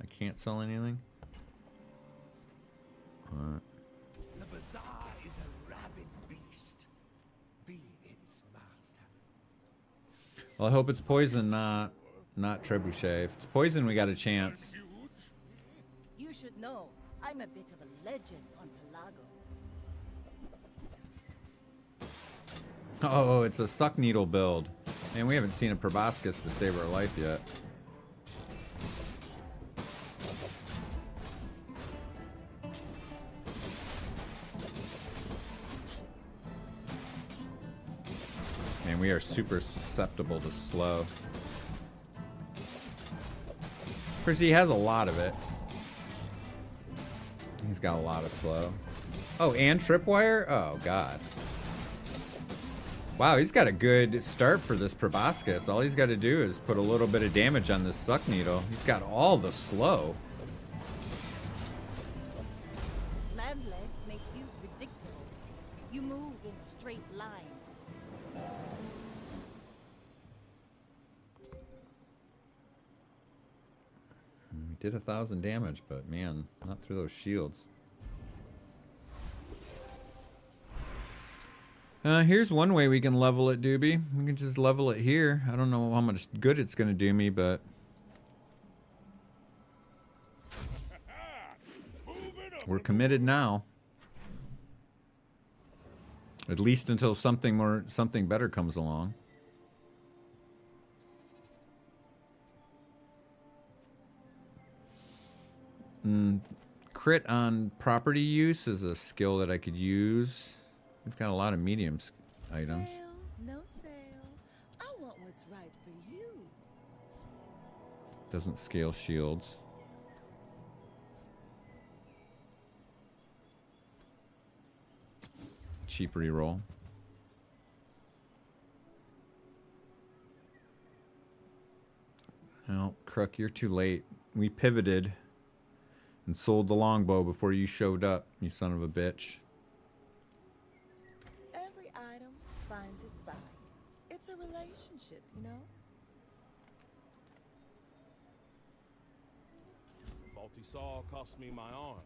I can't sell anything. Alright. The bazaar is a rabid beast. Be its master. Well, I hope it's poison, not trebuchet. If it's poison, we got a chance. You should know, I'm a bit of a legend on Pelago. Oh, it's a suck needle build. Man, we haven't seen a proboscis to save our life yet. Man, we are super susceptible to slow. Of course, he has a lot of it. He's got a lot of slow. Oh, and tripwire? Oh, God. Wow, he's got a good start for this proboscis. All he's got to do is put a little bit of damage on this suck needle. He's got all the slow. Land legs make you predictable. You move in straight lines. We did 1,000 damage, but man, not through those shields. Here's one way we can level it, Doobie. We can just level it here. I don't know how much good it's going to do me, but... we're committed now. At least until something better comes along. Crit on property use is a skill that I could use. We've got a lot of medium items. Sale, no sale. I want what's right for you. Doesn't scale shields. Cheap reroll. No, Crook, you're too late. We pivoted and sold the longbow before you showed up, you son of a bitch. Every item finds its buyer. It's a relationship, you know? Faulty saw cost me my arm.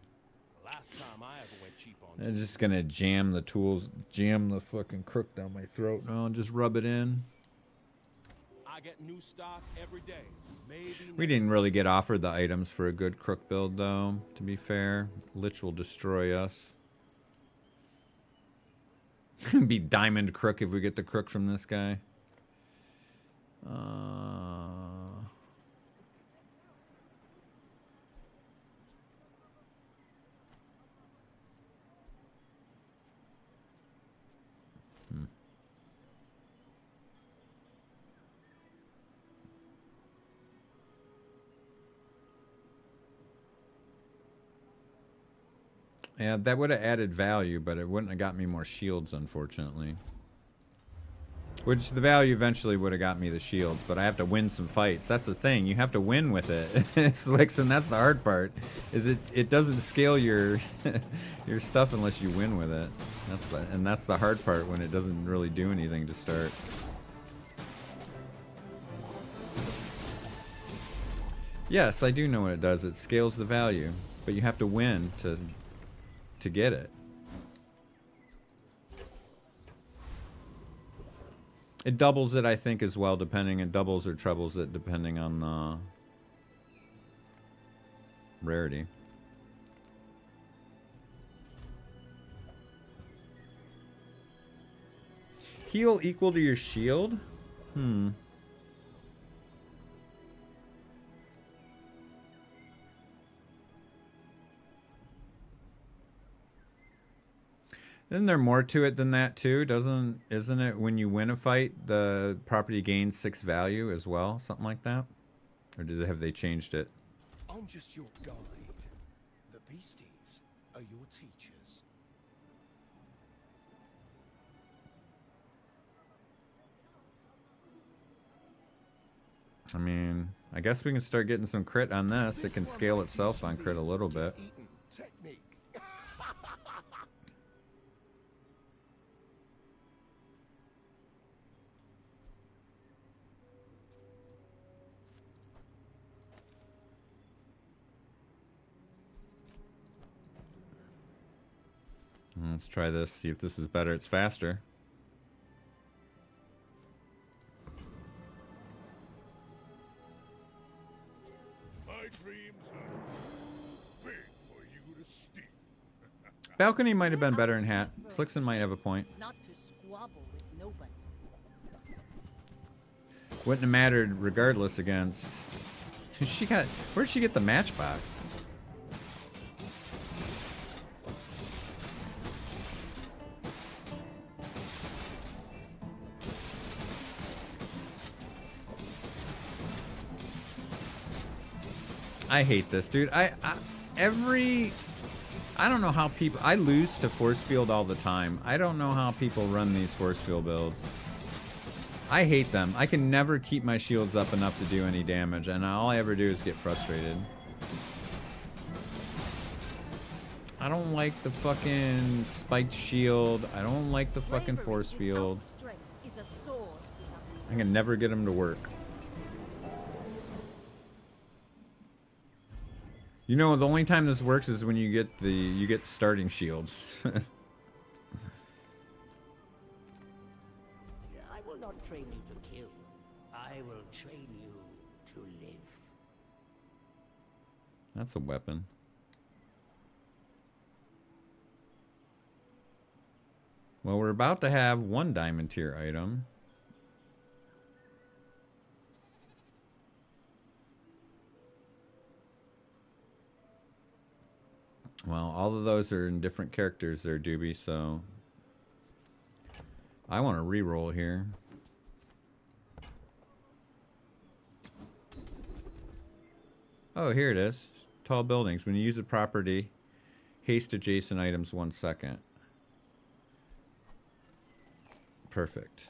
The last time I ever went cheap on I'm just gonna jam the tools, jam the fucking crook down my throat. No, I'll just rub it in. I get new stock every day. Maybe We didn't really get offered the items for a good crook build, though, to be fair. Lich will destroy us. Be diamond crook if we get the crook from this guy. Yeah, that would have added value, but it wouldn't have got me more shields, unfortunately. Which the value eventually would have got me the shields, but I have to win some fights. That's the thing. You have to win with it. Slicks, and that's the hard part. Is it doesn't scale your your stuff unless you win with it. That's the hard part when it doesn't really do anything to start. Yes, I do know what it does. It scales the value, but you have to win to get it. It doubles it, I think, as well, depending. It doubles or trebles it depending on the rarity. Heal equal to your shield? Isn't there more to it than that too? Isn't it when you win a fight, the property gains 6 value as well? Something like that? Or have they changed it? I'm just your guide. The beasties are your teachers. I mean, I guess we can start getting some crit on this. It can scale itself on crit a little bit. Technique. Let's try this, see if this is better. It's faster. dreams are big for you to steal. Balcony might have been better in hat. Slickson might have a point. Not to squabble with nobody. Wouldn't have mattered regardless against. Where'd she get the matchbox? I hate this, dude. I don't know how people. I lose to force field all the time. I don't know how people run these force field builds. I hate them. I can never keep my shields up enough to do any damage, and all I ever do is get frustrated. I don't like the fucking spiked shield. I don't like the fucking force field. Strength is a sword. I can never get them to work. You know, the only time this works is when you get starting shields. I will not train you to kill. I will train you to live. That's a weapon. Well, we're about to have one diamond tier item. Well, all of those are in different characters there, Doobie, so I want to re-roll here. Oh, here it is. Tall buildings. When you use a property, haste adjacent items 1 second. Perfect.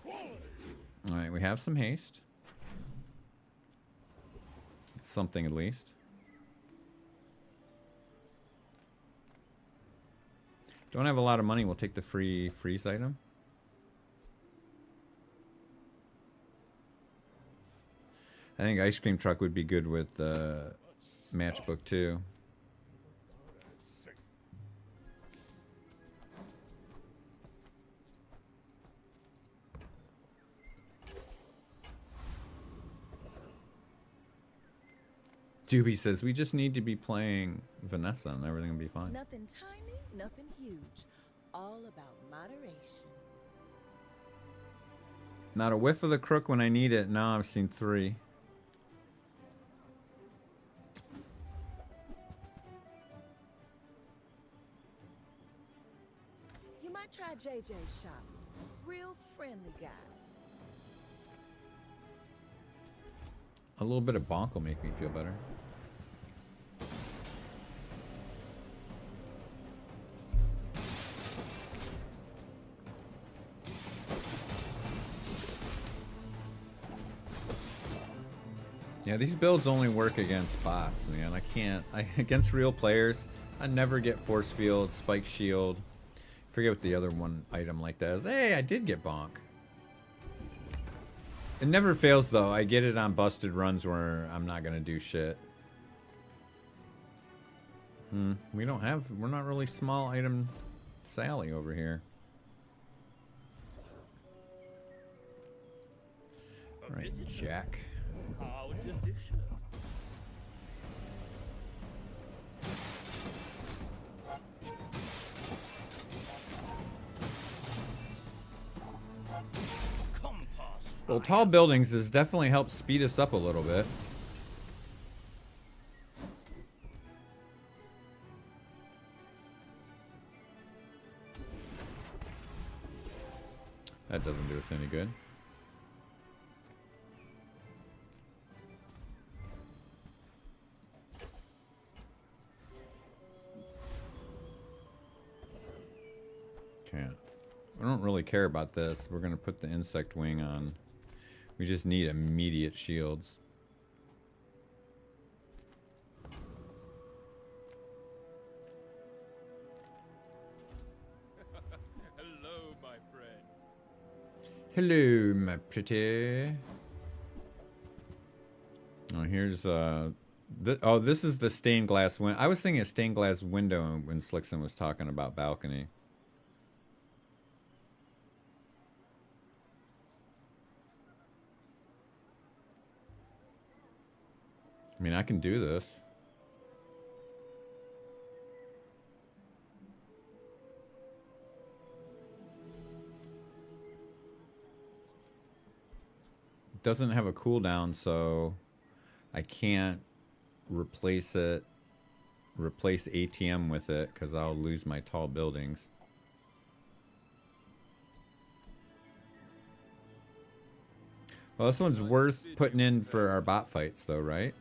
All right, we have some haste. Something at least. Don't have a lot of money. We'll take the free freeze item. I think ice cream truck would be good with matchbook too. Doobie says, we just need to be playing Vanessa and everything will be fine. Nothing tiny, nothing huge. All about moderation. Not a whiff of the crook when I need it. Now I've seen 3. You might try JJ's shop. Real friendly guy. A little bit of bonk will make me feel better. Yeah, these builds only work against bots, man. Against real players, I never get force field, spike shield. Forget what the other one item like that is. Hey, I did get bonk. It never fails though. I get it on busted runs where I'm not gonna do shit. We're not really small item Sally over here. Right, Jack. How delicious. Well, tall buildings has definitely helped speed us up a little bit. That doesn't do us any good. Okay. I don't really care about this. We're going to put the insect wing on. We just need immediate shields. Hello, my friend. Hello, my pretty. Oh, here's this is the stained glass window. I was thinking of stained glass window when Slickson was talking about balcony. I mean, I can do this. It doesn't have a cooldown, so I can't replace ATM with it because I'll lose my tall buildings. Well, this one's worth putting in for our bot fights, though, right?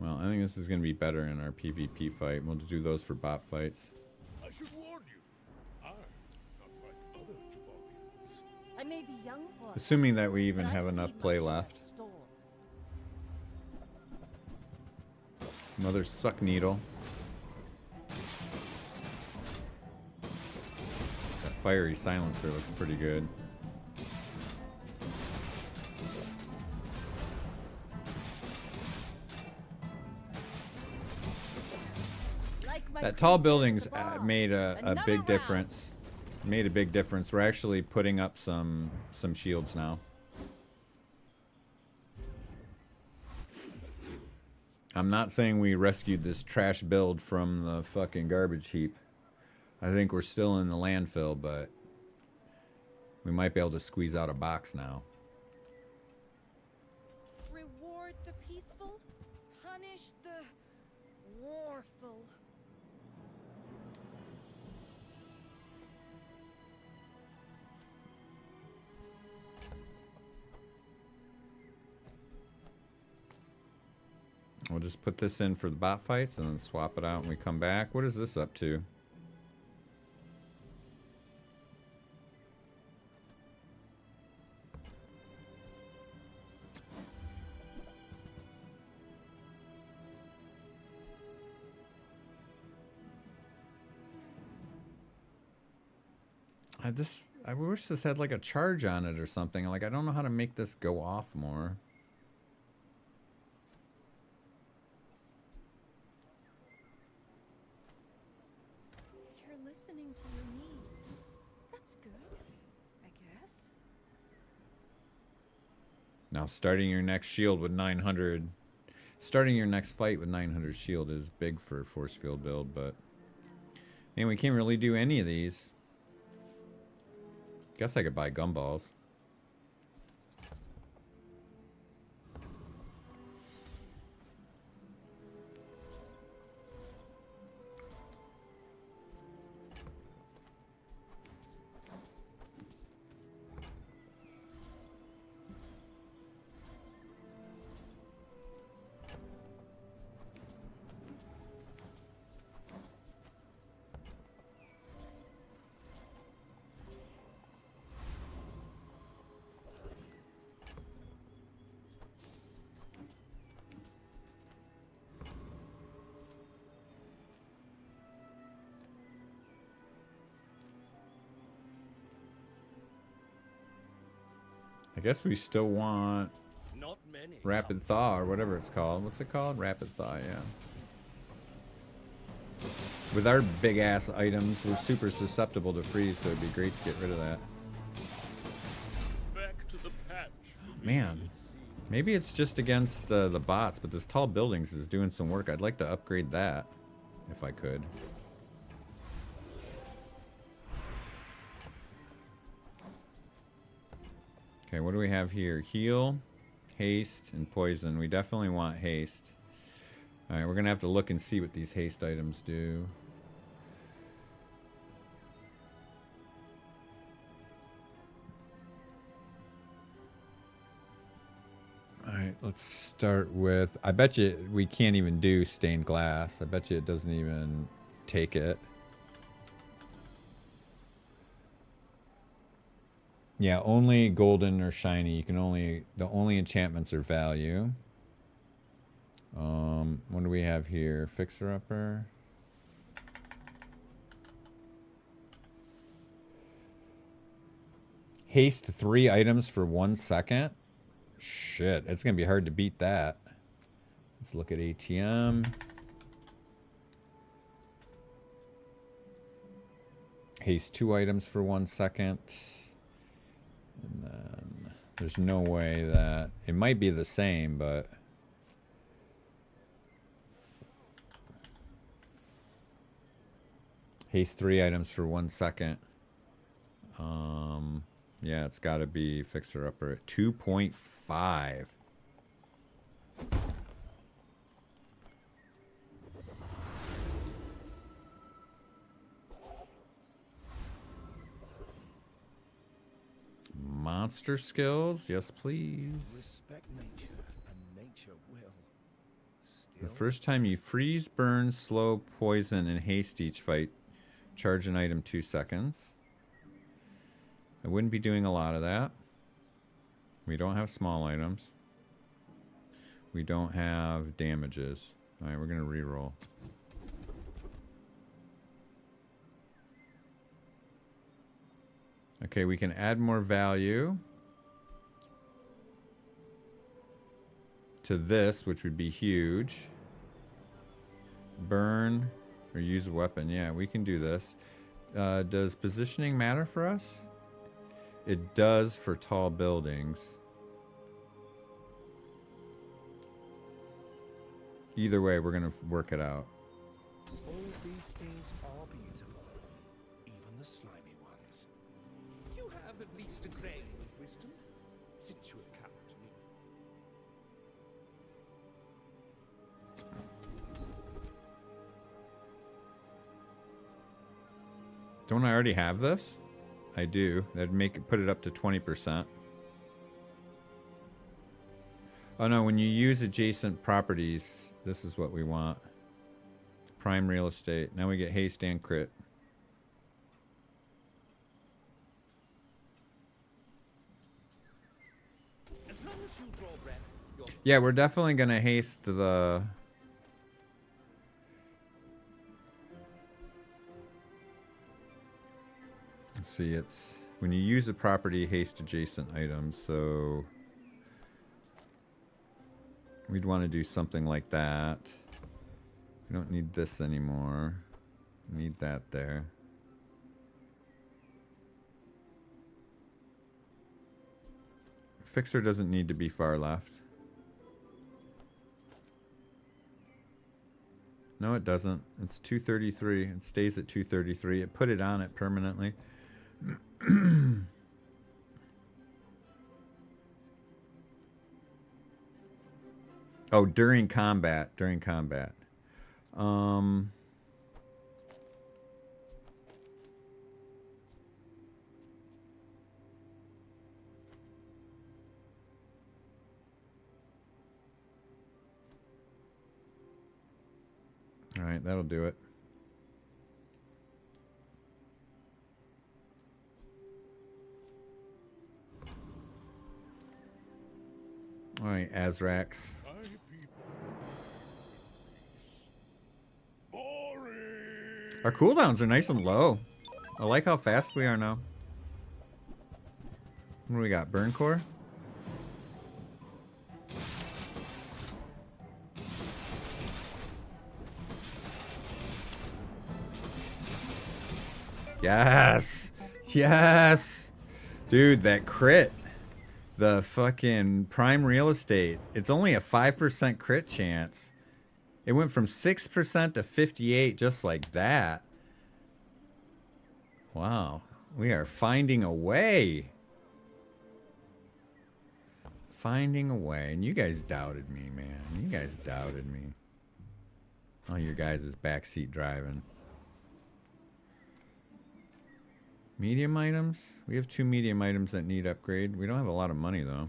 Well, I think this is going to be better in our PvP fight. We'll do those for bot fights. I should warn you. I'm not like other Jababians. I may be young for Assuming that we even but I've have enough seen my play share of left. storms. Another suck needle. That fiery silencer looks pretty good. Like my That tall princess buildings at the bar. made a Another big round. difference. Made a big difference. We're actually putting up some shields now. I'm not saying we rescued this trash build from the fucking garbage heap. I think we're still in the landfill, but we might be able to squeeze out a box now. Reward the peaceful, punish the warful. We'll just put this in for the bot fights and then swap it out when we come back. What is this up to? I wish this had like a charge on it or something. Like, I don't know how to make this go off more. You're listening to your needs. That's good, I guess. Now, starting your next shield with 900... Starting your next fight with 900 shield is big for a force field build, but... Man, we can't really do any of these. Guess I could buy gumballs. I guess we still want Not many. Rapid Thaw or whatever it's called. What's it called? Rapid Thaw, yeah. With our big ass items, we're super susceptible to freeze, so it'd be great to get rid of that. Back to the patch. Man, maybe it's just against the bots, but this tall buildings is doing some work. I'd like to upgrade that if I could. Okay, what do we have here? Heal, haste, and poison. We definitely want haste. Alright, we're going to have to look and see what these haste items do. Alright, let's start with... I bet you we can't even do stained glass. I bet you it doesn't even take it. Yeah, only golden or shiny. You can only... The only enchantments are value. What do we have here? Fixer-upper. Haste 3 items for 1 second. Shit, it's gonna be hard to beat that. Let's look at ATM. Haste 2 items for 1 second. And then there's no way that it might be the same, but haste 3 items for 1 second. Yeah, it's got to be Fixer Upper at 2.5. Monster skills, yes please. Respect nature, and nature will. The Still, first time you freeze, burn, slow, poison, and haste each fight, charge an item 2 seconds. I wouldn't be doing a lot of that. We don't have small items. We don't have damages. Alright, we're going to reroll. Okay, we can add more value to this, which would be huge. Burn or use a weapon. Yeah, we can do this. Does positioning matter for us? It does for tall buildings. Either way, we're going to work it out. all these things are beautiful, even the slimy ones. You have at least a grain of wisdom, since you have come to me. Don't I already have this? I do. That'd make it, put it up to 20%. Oh no, when you use adjacent properties, this is what we want. Prime real estate. Now we get haste and crit. As long as you draw breath, you're Yeah, we're definitely gonna haste the... Let's see, it's... When you use a property, haste adjacent items, so... We'd want to do something like that. We don't need this anymore. Need that there. Fixer doesn't need to be far left. No, it doesn't. It's 233. It stays at 233. It put it on it permanently. Oh, during combat. During combat. All right, that'll do it. All right, Azrax. my people. Boring. Our cooldowns are nice and low. I like how fast we are now. What do we got? Burn core? Yes! Yes! Dude, that crit. The fucking prime real estate. It's only a 5% crit chance. It went from 6% to 58 just like that. Wow. We are finding a way. Finding a way. And you guys doubted me, man. You guys doubted me. Oh, your guys is backseat driving. Medium items? We have 2 medium items that need upgrade. We don't have a lot of money, though.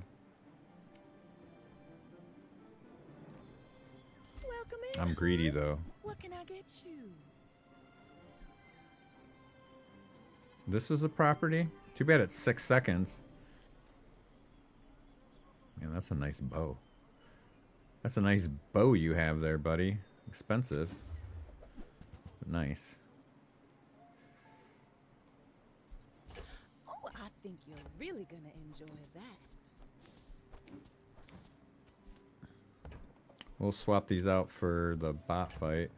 Welcome in. I'm greedy, though. What can I get you? This is a property? Too bad it's 6 seconds. Man, that's a nice bow. That's a nice bow you have there, buddy. Expensive, but nice. Oh, I think you're really gonna enjoy that. We'll swap these out for the bot fight.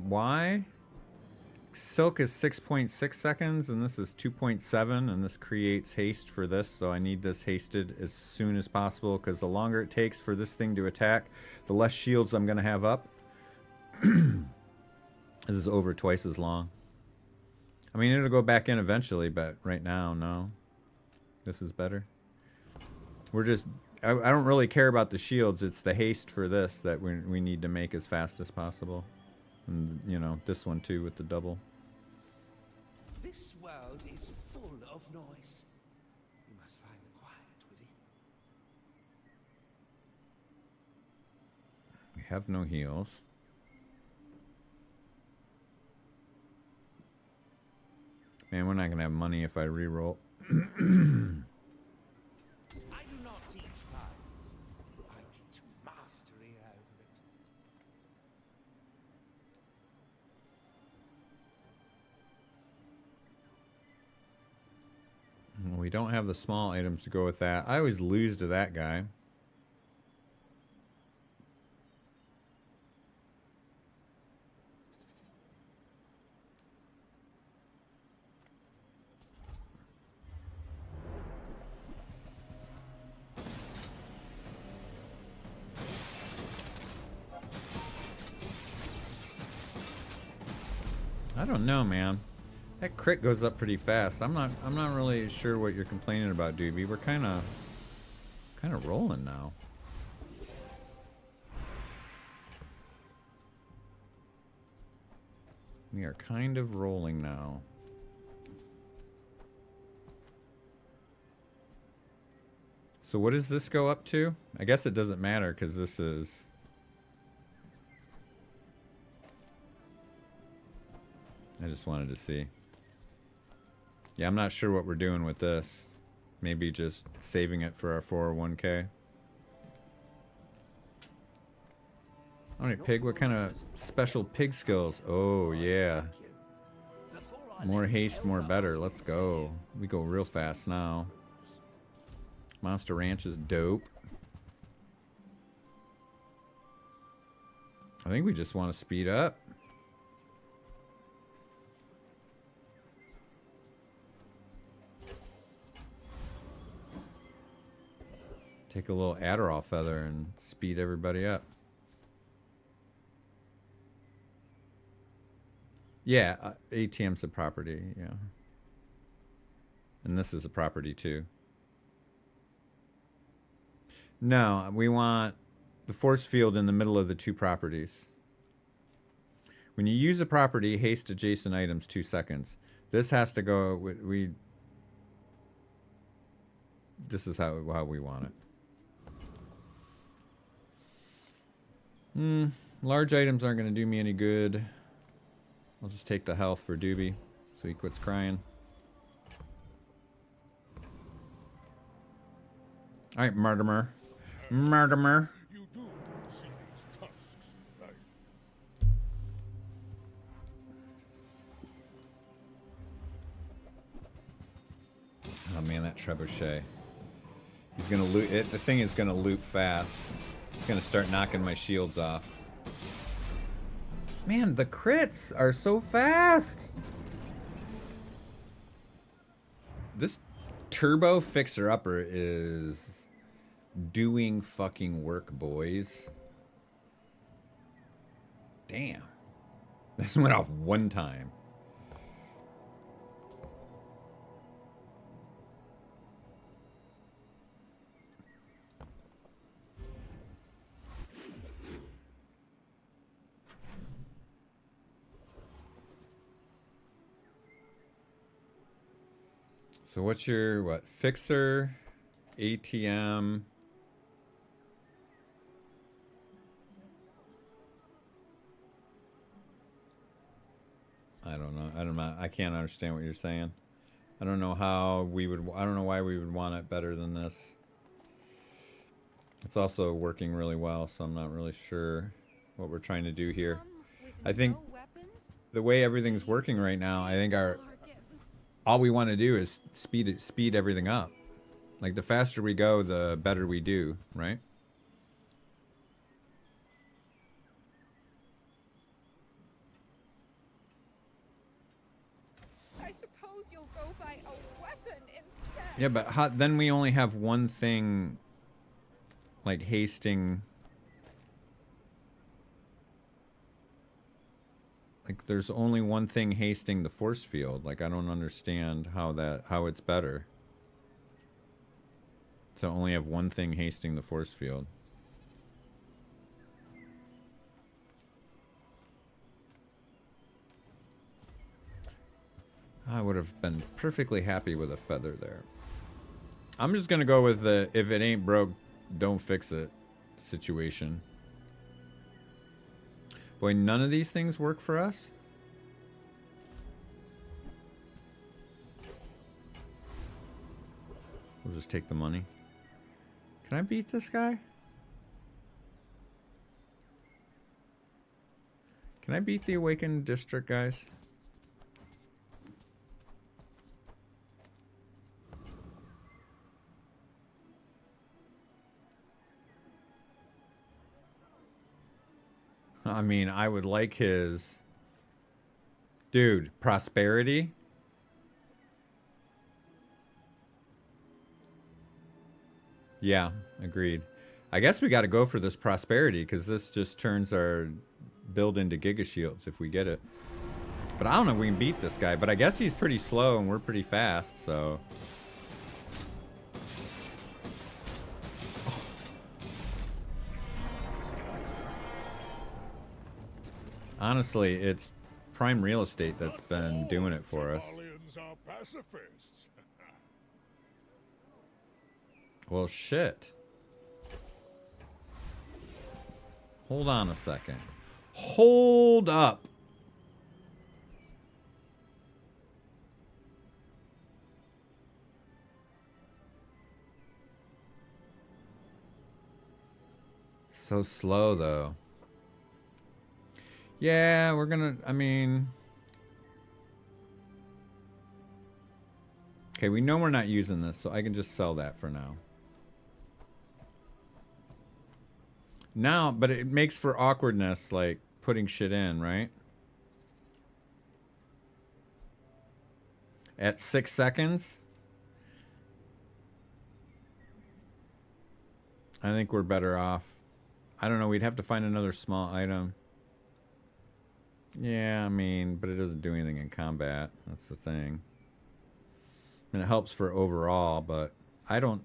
Why? Silk is 6.6 seconds, and this is 2.7, and this creates haste for this, so I need this hasted as soon as possible, because the longer it takes for this thing to attack, the less shields I'm going to have up. This is over twice as long. I mean, it'll go back in eventually, but right now, no. This is better. We're just... I don't really care about the shields. It's the haste for this that we need to make as fast as possible. And, you know, this one too with the double. This world is full of noise. You must find the quiet within. We have no heals. Man, we're not going to have money if I reroll. I do not teach lies. I teach mastery over it. We don't have the small items to go with that. I always lose to that guy. I don't know, man. That crit goes up pretty fast. I'm not really sure what you're complaining about, Doobie. We're kind of rolling now. We are kind of rolling now. So what does this go up to? I guess it doesn't matter because this is... I just wanted to see. Yeah, I'm not sure what we're doing with this. Maybe just saving it for our 401k. Alright, pig, what kind of special pig skills? Oh, yeah. More haste, more better. Let's go. We go real fast now. Monster Ranch is dope. I think we just want to speed up. Take a little Adderall feather and speed everybody up. Yeah, ATM's a property, yeah. And this is a property too. No, we want the force field in the middle of the two properties. When you use a property, haste adjacent items 2 seconds. This has to go, this is how we want it. Large items aren't going to do me any good. I'll just take the health for Doobie so he quits crying. Alright, Mortimer. Mortimer. You do see these tusks, right? Oh man, that trebuchet. He's gonna loop it. The thing is gonna loop fast. It's gonna start knocking my shields off. Man, the crits are so fast. This turbo fixer-upper is doing fucking work, boys. Damn. This went off one time. So what's your, what, fixer, ATM, I can't understand what you're saying. I don't know how we would. I don't know why we would want it better than this. It's also working really well, so I'm not really sure what we're trying to do here. I think the way everything's working right now, I think all we want to do is speed everything up. Like the faster we go, the better we do, right? I suppose you'll go buy a weapon instead. Yeah, but then we only have one thing, like hasting. Like there's only one thing hasting the force field. Like I don't understand how it's better. To only have one thing hasting the force field. I would have been perfectly happy with a feather there. I'm just gonna go with the if it ain't broke, don't fix it situation. Boy, none of these things work for us. We'll just take the money. Can I beat this guy? Can I beat the Awakened District, guys? I mean, I would like his... Dude, prosperity? Yeah, agreed. I guess we got to go for this prosperity because this just turns our build into Giga Shields if we get it. But I don't know if we can beat this guy. But I guess he's pretty slow and we're pretty fast, so... Honestly, it's Prime Real Estate that's been doing it for us. Well, shit. Hold on a second. Hold up. So slow, though. Yeah, we're gonna, I mean... Okay, we know we're not using this, so I can just sell that for now. Now, but it makes for awkwardness, like, putting shit in, right? At 6 seconds? I think we're better off. I don't know, we'd have to find another small item. Yeah, I mean, but it doesn't do anything in combat. That's the thing. And it helps for overall, but I don't...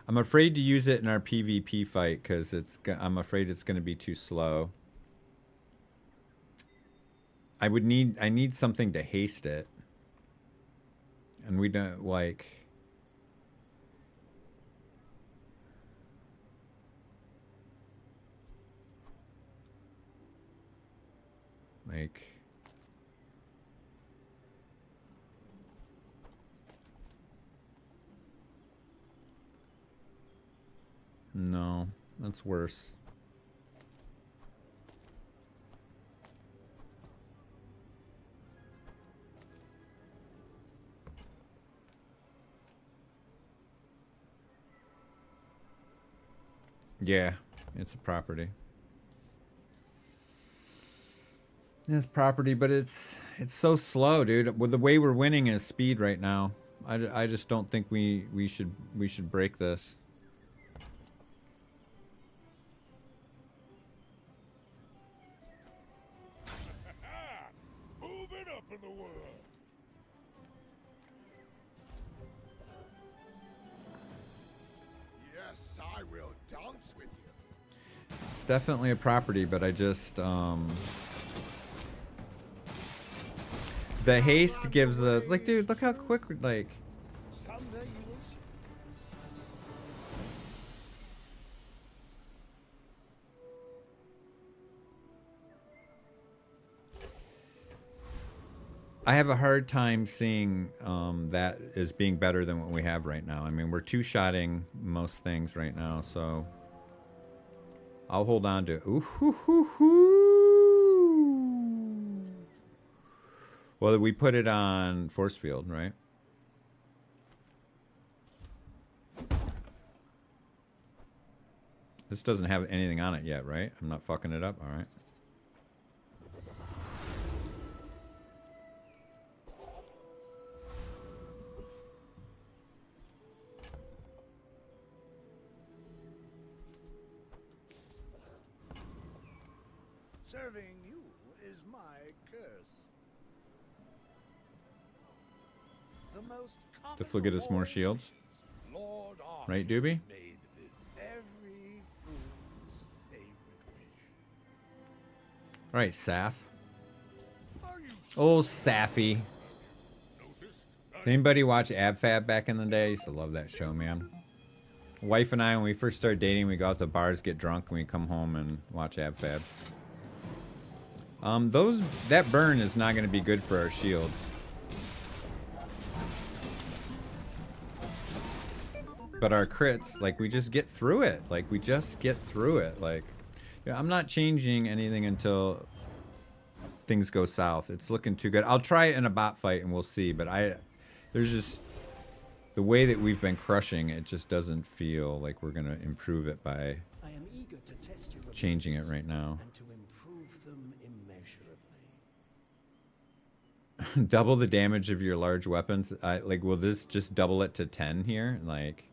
I'm afraid to use it in our PvP fight because I'm afraid it's going to be too slow. I need something to haste it. And we don't, like... No, that's worse. Yeah, it's a property. It's property, but it's so slow, dude. With the way we're winning is speed right now. I just don't think we should break this. Moving up in the world. Yes, I will dance with you. It's definitely a property, but I just the haste gives us, like, dude, look how quick, like... Someday you will see. I have a hard time seeing that as being better than what we have right now. I mean, we're two-shotting most things right now, so I'll hold on to. Ooh, hoo, hoo, hoo. Well, we put it on force field, right? This doesn't have anything on it yet, right? I'm not fucking it up. All right. Serving you is my curse. The most This will get us more shields. Lord Right, Doobie? made this every fool's favorite wish. All right, Saf. Oh, Saffy. Anybody watch AbFab back in the day? I used to love that show, man. Wife and I, when we first started dating, we go out to bars, get drunk, and we come home and watch AbFab. That burn is not going to be good for our shields. But our crits, like, we just get through it. Like, we just get through it. Like, you know, I'm not changing anything until things go south. It's looking too good. I'll try it in a bot fight and we'll see. But there's just the way that we've been crushing, it just doesn't feel like we're going to improve it by I am eager to test your changing it abilities right now. and to improve them immeasurably. Double the damage of your large weapons. Like, will this just double it to 10 here? Like,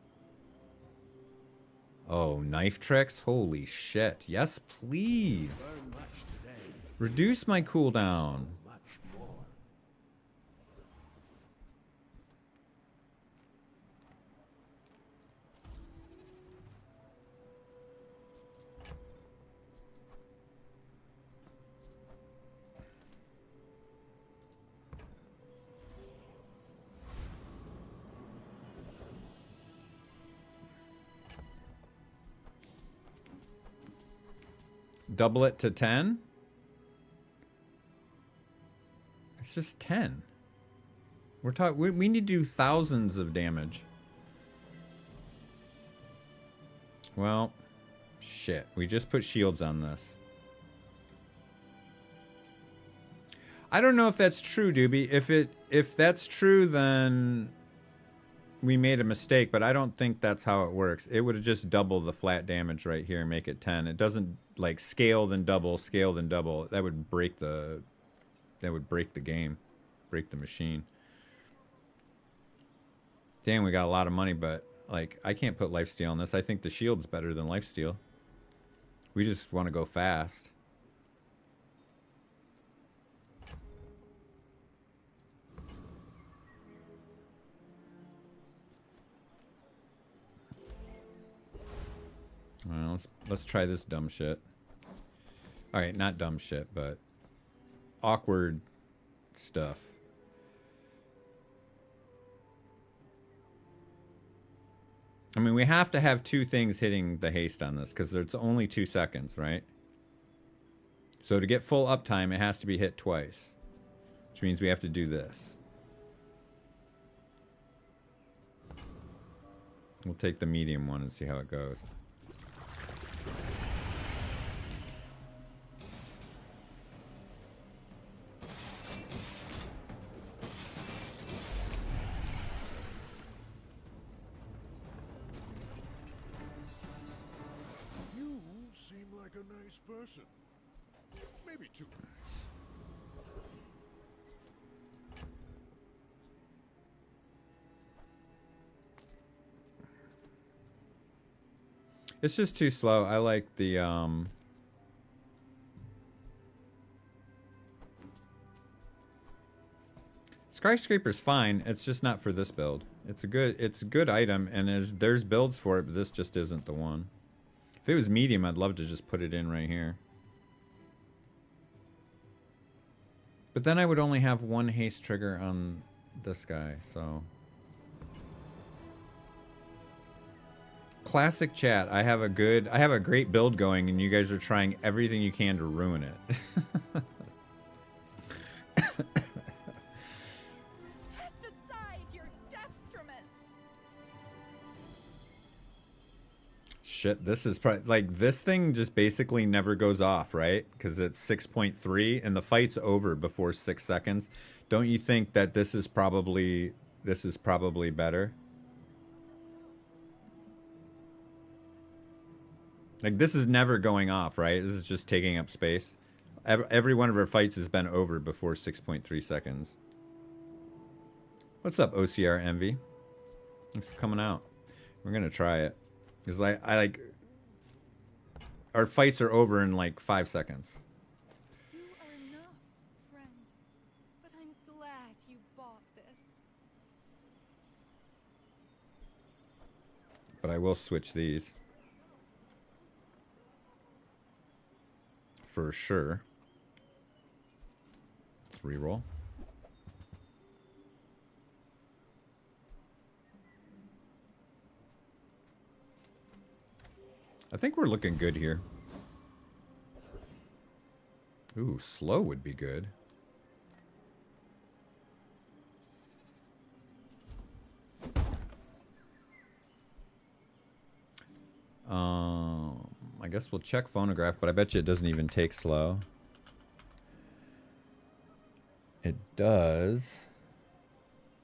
oh, knife tricks? Holy shit. Yes, please. Burn much today, Reduce my cooldown. much more. Double it to 10? It's just 10. We're talking. We need to do thousands of damage. Well, shit. We just put shields on this. I don't know if that's true, Doobie. If that's true, then we made a mistake, but I don't think that's how it works. It would have just doubled the flat damage right here and make it 10. It doesn't like scale then double, scale then double. That would break the game, break the machine. Damn, we got a lot of money, but like I can't put lifesteal on this. I think the shield's better than lifesteal. We just want to go fast. Well, let's try this dumb shit. All right, not dumb shit, but awkward stuff. I mean, we have to have two things hitting the haste on this because there's only 2 seconds, right? So to get full uptime, it has to be hit twice, which means we have to do this. We'll take the medium one and see how it goes. You seem like a nice person. Maybe too nice. It's just too slow. I like the Skyscraper's fine. It's just not for this build. It's a good item, and there's builds for it, but this just isn't the one. If it was medium, I'd love to just put it in right here. But then I would only have one haste trigger on this guy, so. Classic chat. I have a great build going, and you guys are trying everything you can to ruin it. shit, this is probably like this thing just basically never goes off, right? Because it's 6.3 and the fight's over before 6 seconds. Don't you think that this is probably better? Like this is never going off, right? This is just taking up space. Every one of our fights has been over before 6.3 seconds. What's up, OCR Envy? Thanks for coming out. We're gonna try it. Because I like our fights are over in like 5 seconds. You are enough, friend. But I'm glad you bought this. But I will switch these. For sure. Let's reroll. I think we're looking good here. Ooh, slow would be good. I guess we'll check phonograph, but I bet you it doesn't even take slow. It does.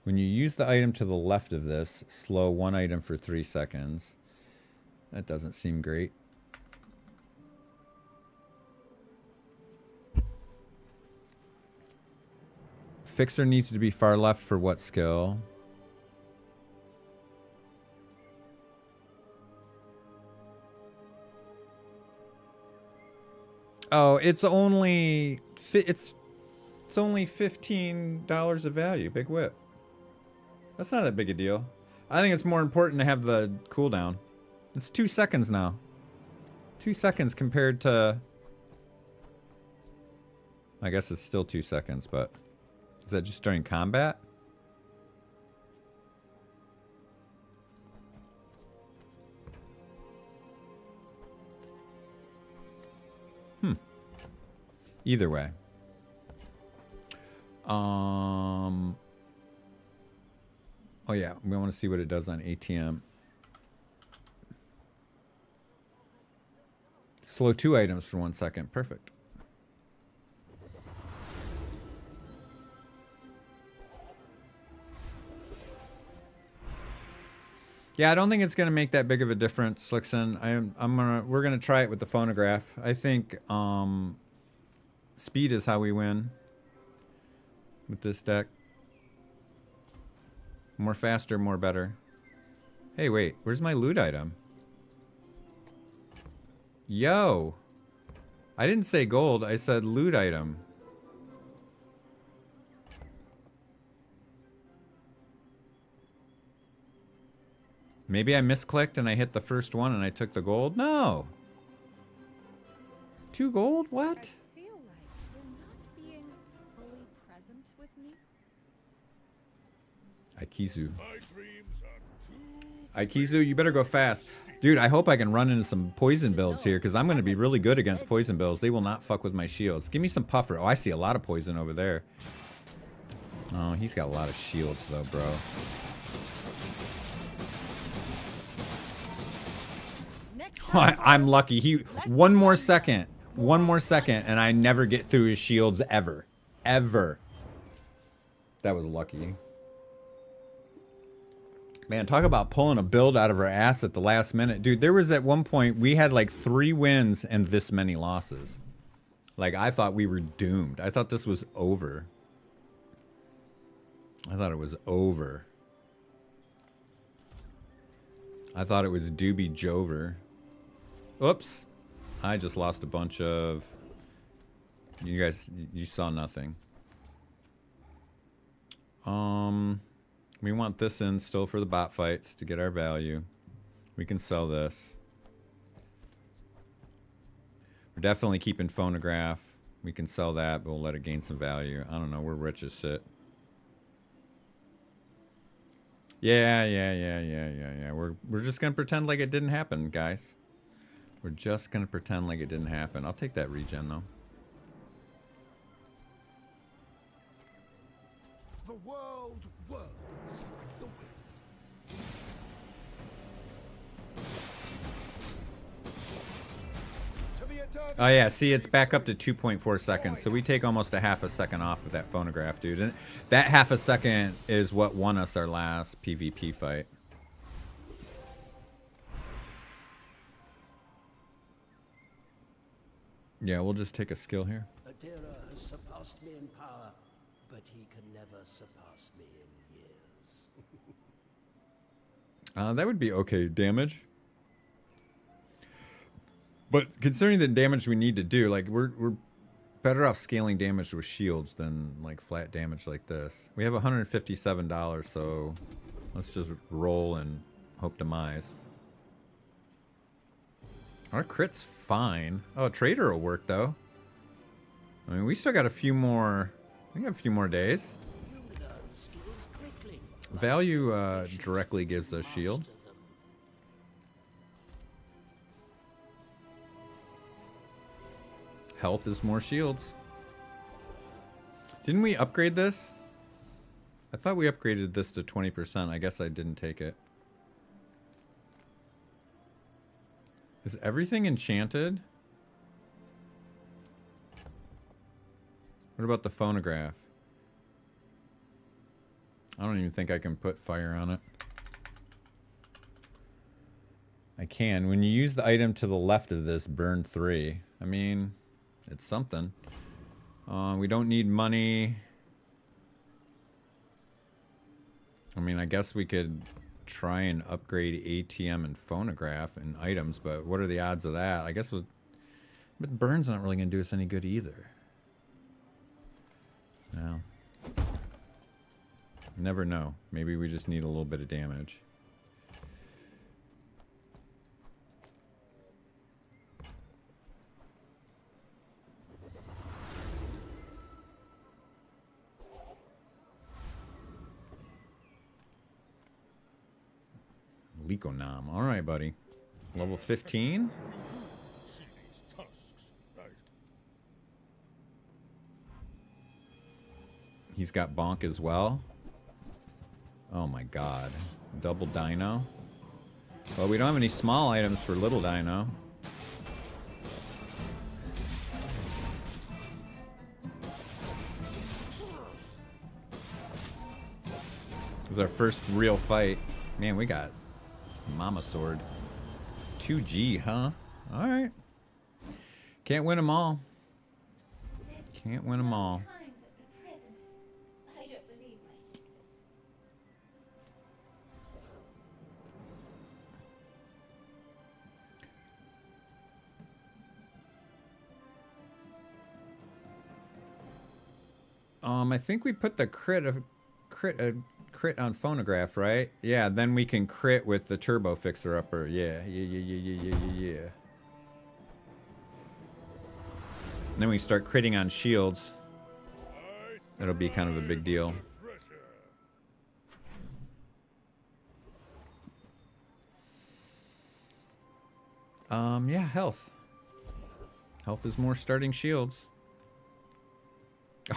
When you use the item to the left of this, slow one item for 3 seconds. That doesn't seem great. Fixer needs to be far left for what skill? Oh, it's only only $15 of value. Big whip. That's not that big a deal. I think it's more important to have the cooldown. It's 2 seconds now. 2 seconds compared to... I guess it's still 2 seconds, but... Is that just during combat? Either way. Oh yeah, we want to see what it does on ATM. Slow 2 items for 1 second. Perfect. Yeah, I don't think it's gonna make that big of a difference, Slickson. We're gonna try it with the phonograph. I think speed is how we win with this deck. More faster, more better. Hey, wait, where's my loot item? Yo! I didn't say gold, I said loot item. Maybe I misclicked and I hit the first one and I took the gold? No! 2 gold? What? I feel like you're not being fully present with me. Aikizu. Aikizu, you better go fast. Dude, I hope I can run into some poison builds here, because I'm going to be really good against poison builds. They will not fuck with my shields. Give me some puffer. Oh, I see a lot of poison over there. Oh, he's got a lot of shields, though, bro. I'm lucky. One more second, and I never get through his shields ever. Ever. That was lucky. Man, talk about pulling a build out of our ass at the last minute. Dude, there was at one point, we had like 3 wins and this many losses. Like, I thought we were doomed. I thought this was over. I thought it was over. I thought it was doobie jover. Oops. I just lost a bunch of... You guys, you saw nothing. We want this in still for the bot fights to get our value. We can sell this. We're definitely keeping phonograph. We can sell that, but we'll let it gain some value. I don't know. We're rich as shit. Yeah. We're just gonna pretend like it didn't happen, guys. We're just gonna pretend like it didn't happen. I'll take that regen though. The world whirls like the wind. Oh yeah, see, it's back up to 2.4 seconds, so we take almost a half a second off of that phonograph, dude. And that half a second is what won us our last PvP fight. Yeah, we'll just take a skill here. Adira has surpassed me in power, but he can never surpass me in years. That would be okay damage. But considering the damage we need to do, like we're better off scaling damage with shields than like flat damage like this. We have $157, so let's just roll and hope demise. Our crit's fine. Oh, trader will work though. I mean, we still got a few more. We got a few more days. Value directly gives us shield. Health is more shields. Didn't we upgrade this? I thought we upgraded this to 20%. I guess I didn't take it. Is everything enchanted? What about the phonograph? I don't even think I can put fire on it. I can. When you use the item to the left of this, burn 3. I mean, it's something. We don't need money. I mean, I guess we could try and upgrade ATM and phonograph and items, but what are the odds of that? I guess but burn's not really going to do us any good either. No. Never know. Maybe we just need a little bit of damage. Lekonam. All right, buddy. Level 15. He's got bonk as well. Oh my god. Double dino. Well, we don't have any small items for little dino. This is our first real fight. Man, we got Mama Sword. 2G, huh? Alright. Can't win them all. Can't win them all. I think we put the crit on phonograph, right? Yeah, then we can crit with the turbo fixer upper. Yeah. And then we start critting on shields. That'll be kind of a big deal. Yeah, health. Health is more starting shields.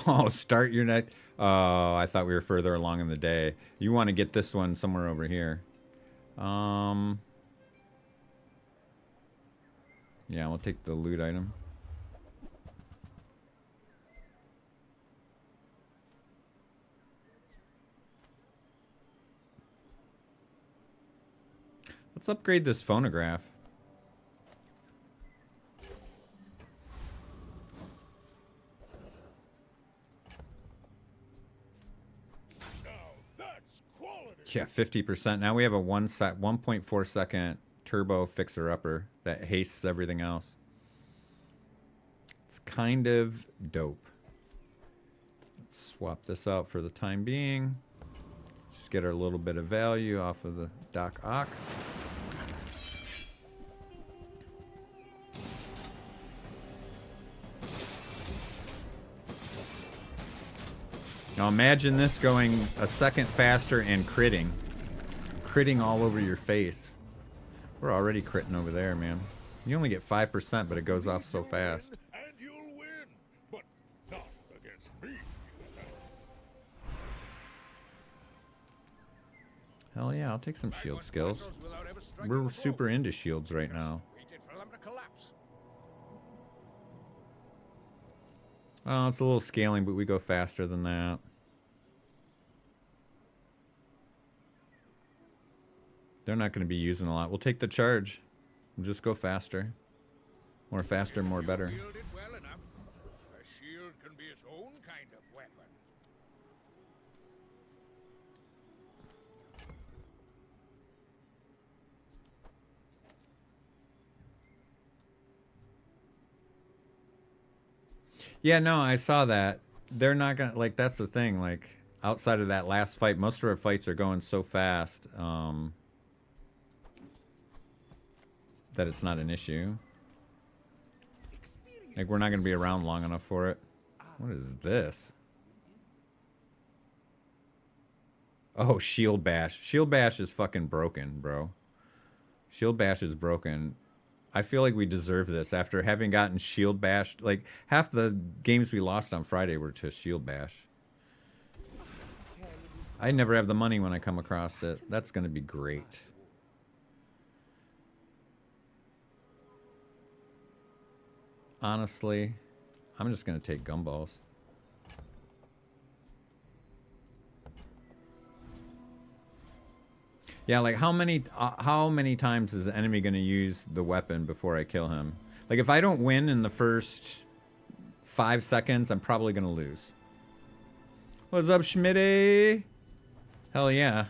Oh, start your neck. Oh, I thought we were further along in the day. You want to get this one somewhere over here. Yeah, we'll take the loot item. Let's upgrade this phonograph. Yeah, 50%. Now we have a 1.4 second turbo fixer upper that hastes everything else. It's kind of dope. Let's swap this out for the time being. Just get our little bit of value off of the Doc Ock. Now imagine this going a second faster and critting. Critting all over your face. We're already critting over there, man. You only get 5%, but it goes off so fast. And you'll win, but not against me. Hell yeah, I'll take some shield skills. We're super into shields right now. Oh, it's a little scaling, but we go faster than that. They're not going to be using a lot. We'll take the charge. We'll just go faster. More faster, more better. Wield it well enough. A shield can be its own kind of weapon. Yeah, no, I saw that. They're not going to, like, that's the thing. Like, outside of that last fight, most of our fights are going so fast that it's not an issue. Like, we're not going to be around long enough for it. What is this? Oh, Shield Bash. Shield Bash is fucking broken, bro. Shield Bash is broken. I feel like we deserve this after having gotten Shield Bashed. Like, half the games we lost on Friday were to Shield Bash. I never have the money when I come across it. That's going to be great. Honestly, I'm just going to take gumballs. Yeah, like how many times is the enemy going to use the weapon before I kill him? Like if I don't win in the first 5 seconds, I'm probably going to lose. What's up, Schmitty? Hell yeah.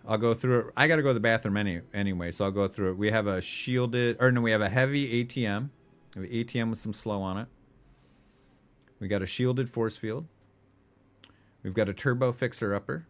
I'll go through it. I got to go to the bathroom anyway, so I'll go through it. We have a shielded, or no, we have a heavy ATM. We have an ATM with some slow on it. We got a shielded force field. We've got a turbo fixer-upper.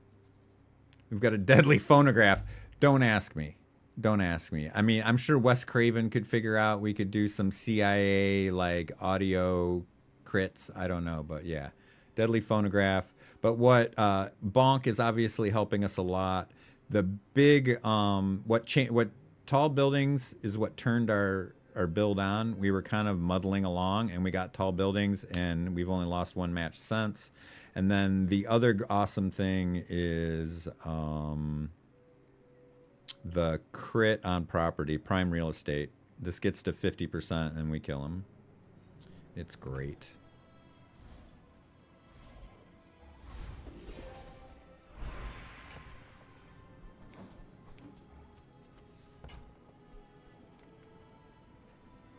We've got a deadly phonograph. Don't ask me. Don't ask me. I mean, I'm sure Wes Craven could figure out. We could do some CIA, like, audio crits. I don't know, but yeah. Deadly phonograph. But what Bonk is obviously helping us a lot. The big, what tall buildings is what turned our build on. We were kind of muddling along, and we got tall buildings, and we've only lost one match since. And then the other awesome thing is the crit on property, prime real estate. This gets to 50% and we kill him. It's great.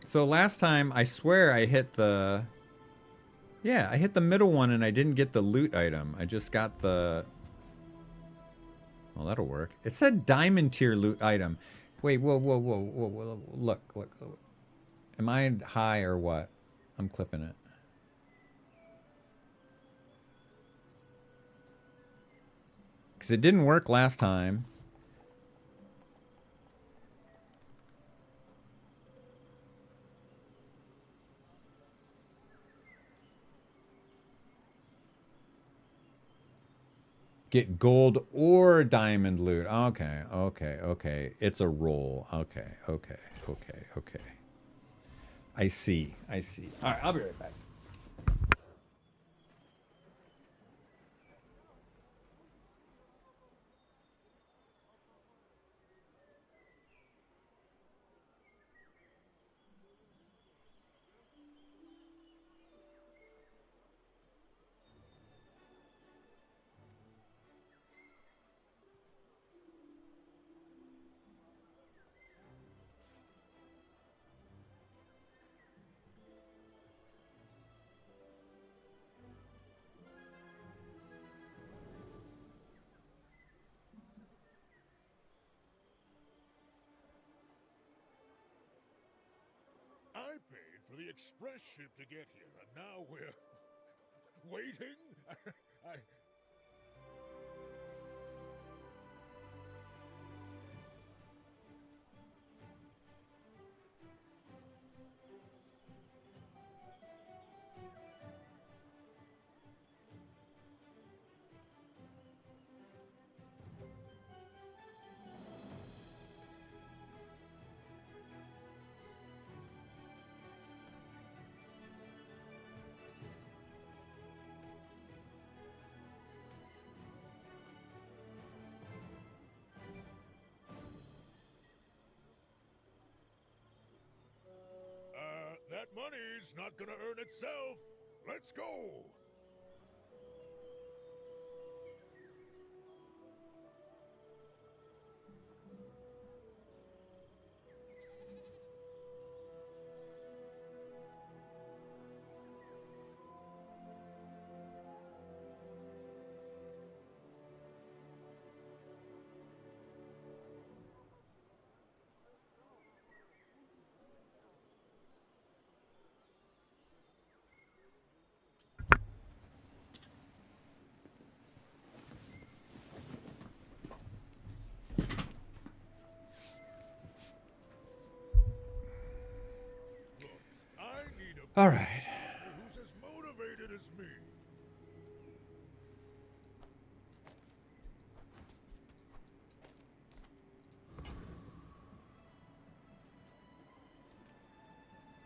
So last time, I swear I hit the... Yeah, I hit the middle one and I didn't get the loot item. I just got the... Well, that'll work. It said diamond tier loot item. Wait, whoa. Look. Am I high or what? I'm clipping it. Because it didn't work last time. Get gold or diamond loot. Okay. It's a roll. Okay. I see. All right, I'll be right back. I paid for the express ship to get here, and now we're waiting. money's not gonna earn itself. Let's go. All right. Who's as motivated as me?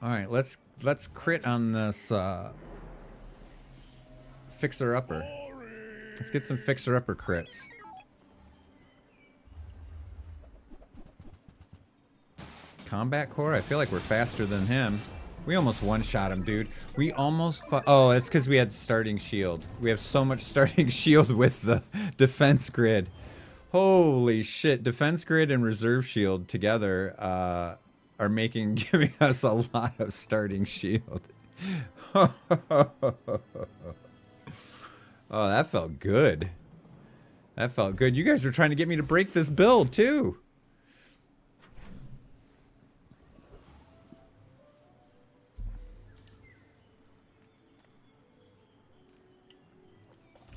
All right, let's crit on this fixer upper. Let's get some fixer upper crits. Combat core. I feel like we're faster than him. We almost one-shot him, dude. We almost oh, it's because we had starting shield. We have so much starting shield with the defense grid. Holy shit. Defense grid and reserve shield together are giving us a lot of starting shield. Oh, that felt good. That felt good. You guys were trying to get me to break this build, too.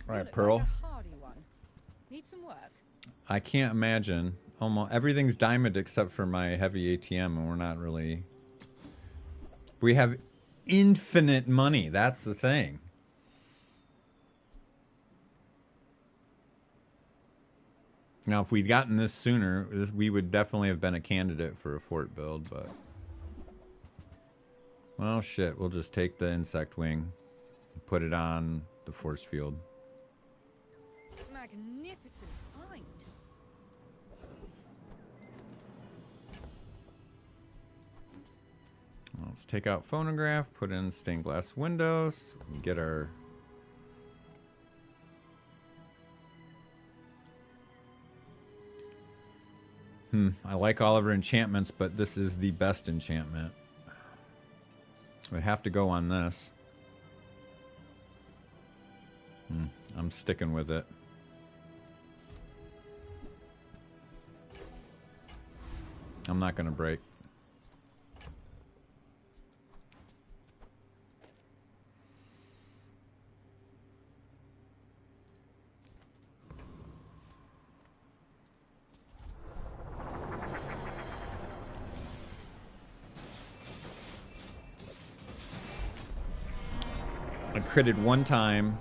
All right, Pearl. Need some work. I can't imagine. Almost everything's diamond except for my heavy ATM, and we're not really. We have infinite money. That's the thing. Now, if we'd gotten this sooner, we would definitely have been a candidate for a fort build, but. Well, shit. We'll just take the insect wing, and put it on the force field. Magnificent find. Let's take out phonograph, put in stained glass windows, and get our... I like all of our enchantments, but this is the best enchantment. We have to go on this. I'm sticking with it. I'm not going to break. I critted one time.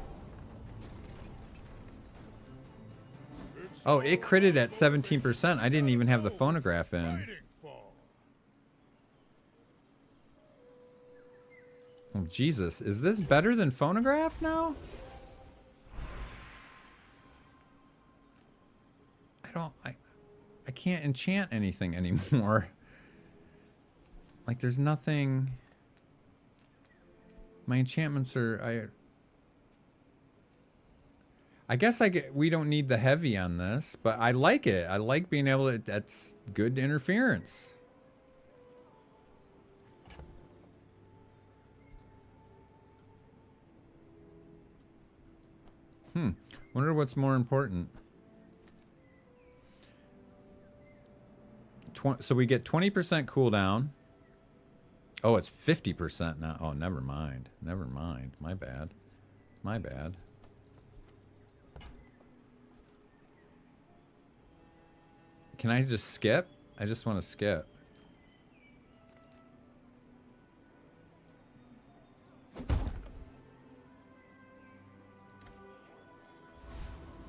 Oh, it critted at 17%. I didn't even have the phonograph in. Oh, Jesus. Is this better than phonograph now? I can't enchant anything anymore. Like, there's nothing... My enchantments are... I guess we don't need the heavy on this, but I like it. I like being able to... That's good interference. Wonder what's more important. So we get 20% cooldown. Oh, it's 50% now. Oh, never mind. Never mind. My bad. My bad. Can I just skip? I just want to skip.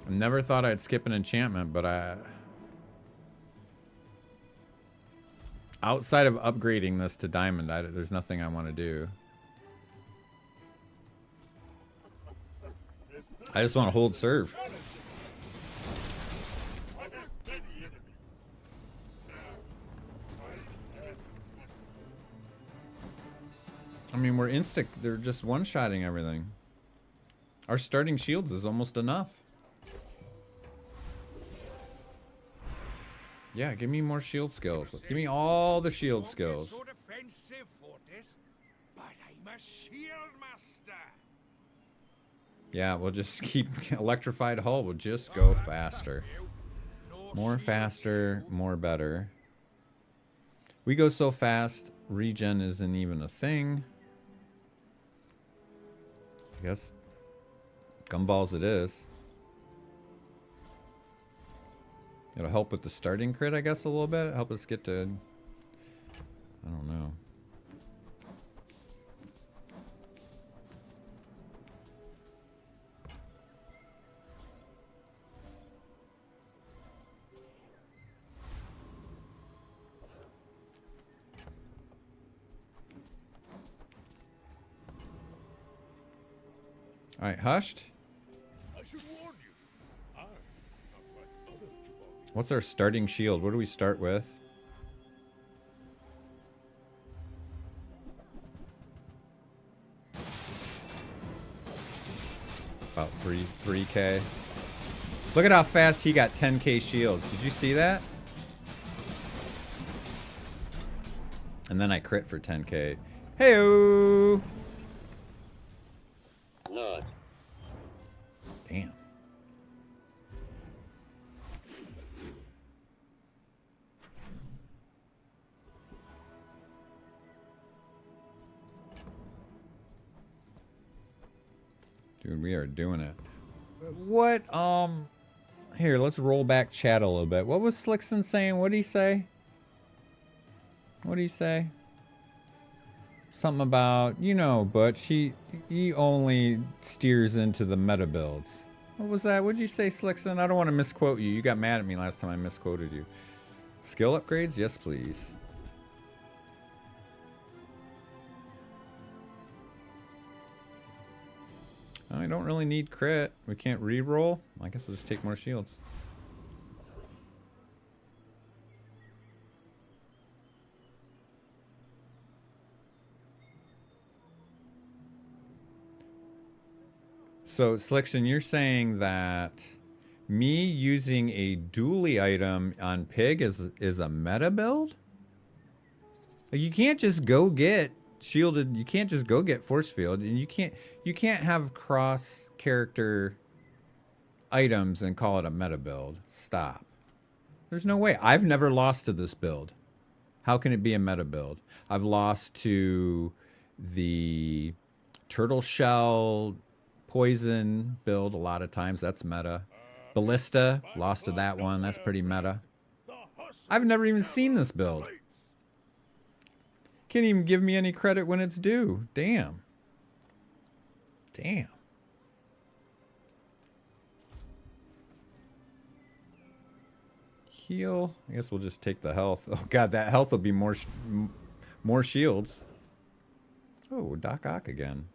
I never thought I'd skip an enchantment, but outside of upgrading this to diamond, there's nothing I want to do. I just want to hold serve. we're they're just one-shotting everything. Our starting shields is almost enough. Yeah, give me more shield skills. Give me all the shield skills. So defensive, Fortis, but I'm a shield master. Yeah, we'll just keep electrified hull. We'll just go faster. More faster, more better. We go so fast, regen isn't even a thing. I guess gumballs it is. It'll help with the starting crit, I guess, a little bit. Help us get to... I don't know. Alright, hushed. I should warn you. I'm not like other Jabali. What's our starting shield? What do we start with? About 3K. Look at how fast he got 10K shields. Did you see that? And then I crit for 10K. Hey-o! Damn. Dude, we are doing it. What, here, let's roll back chat a little bit. What was Slickson saying? What did he say? What did he say? Something about, you know, but he only steers into the meta builds. What was that? What did you say, Slickson? I don't want to misquote you. You got mad at me last time I misquoted you. Skill upgrades? Yes, please. I don't really need crit. We can't re-roll. I guess we'll just take more shields. So, Slickson, you're saying that me using a dually item on Pig is a meta build? Like, you can't just go get shielded. You can't just go get force field, and you can't have cross character items and call it a meta build. Stop. There's no way. I've never lost to this build. How can it be a meta build? I've lost to the turtle shell poison build a lot of times. That's meta. Ballista, lost to that one. That's pretty meta. I've never even seen this build. Can't even give me any credit when it's due. Damn. Damn. Heal. I guess we'll just take the health. Oh god, that health will be more shields. Oh, Doc Ock again.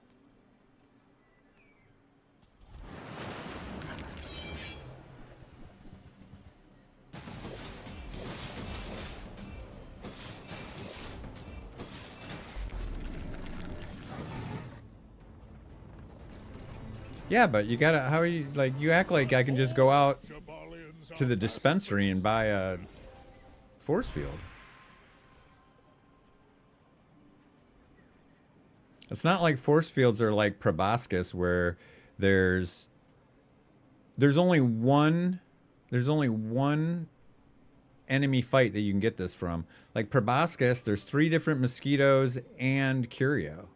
Yeah, but you gotta, how are you, like, you act like I can just go out to the dispensary and buy a force field. It's not like force fields are like Proboscis where there's only one enemy fight that you can get this from. Like Proboscis, there's 3 different mosquitoes and Curio.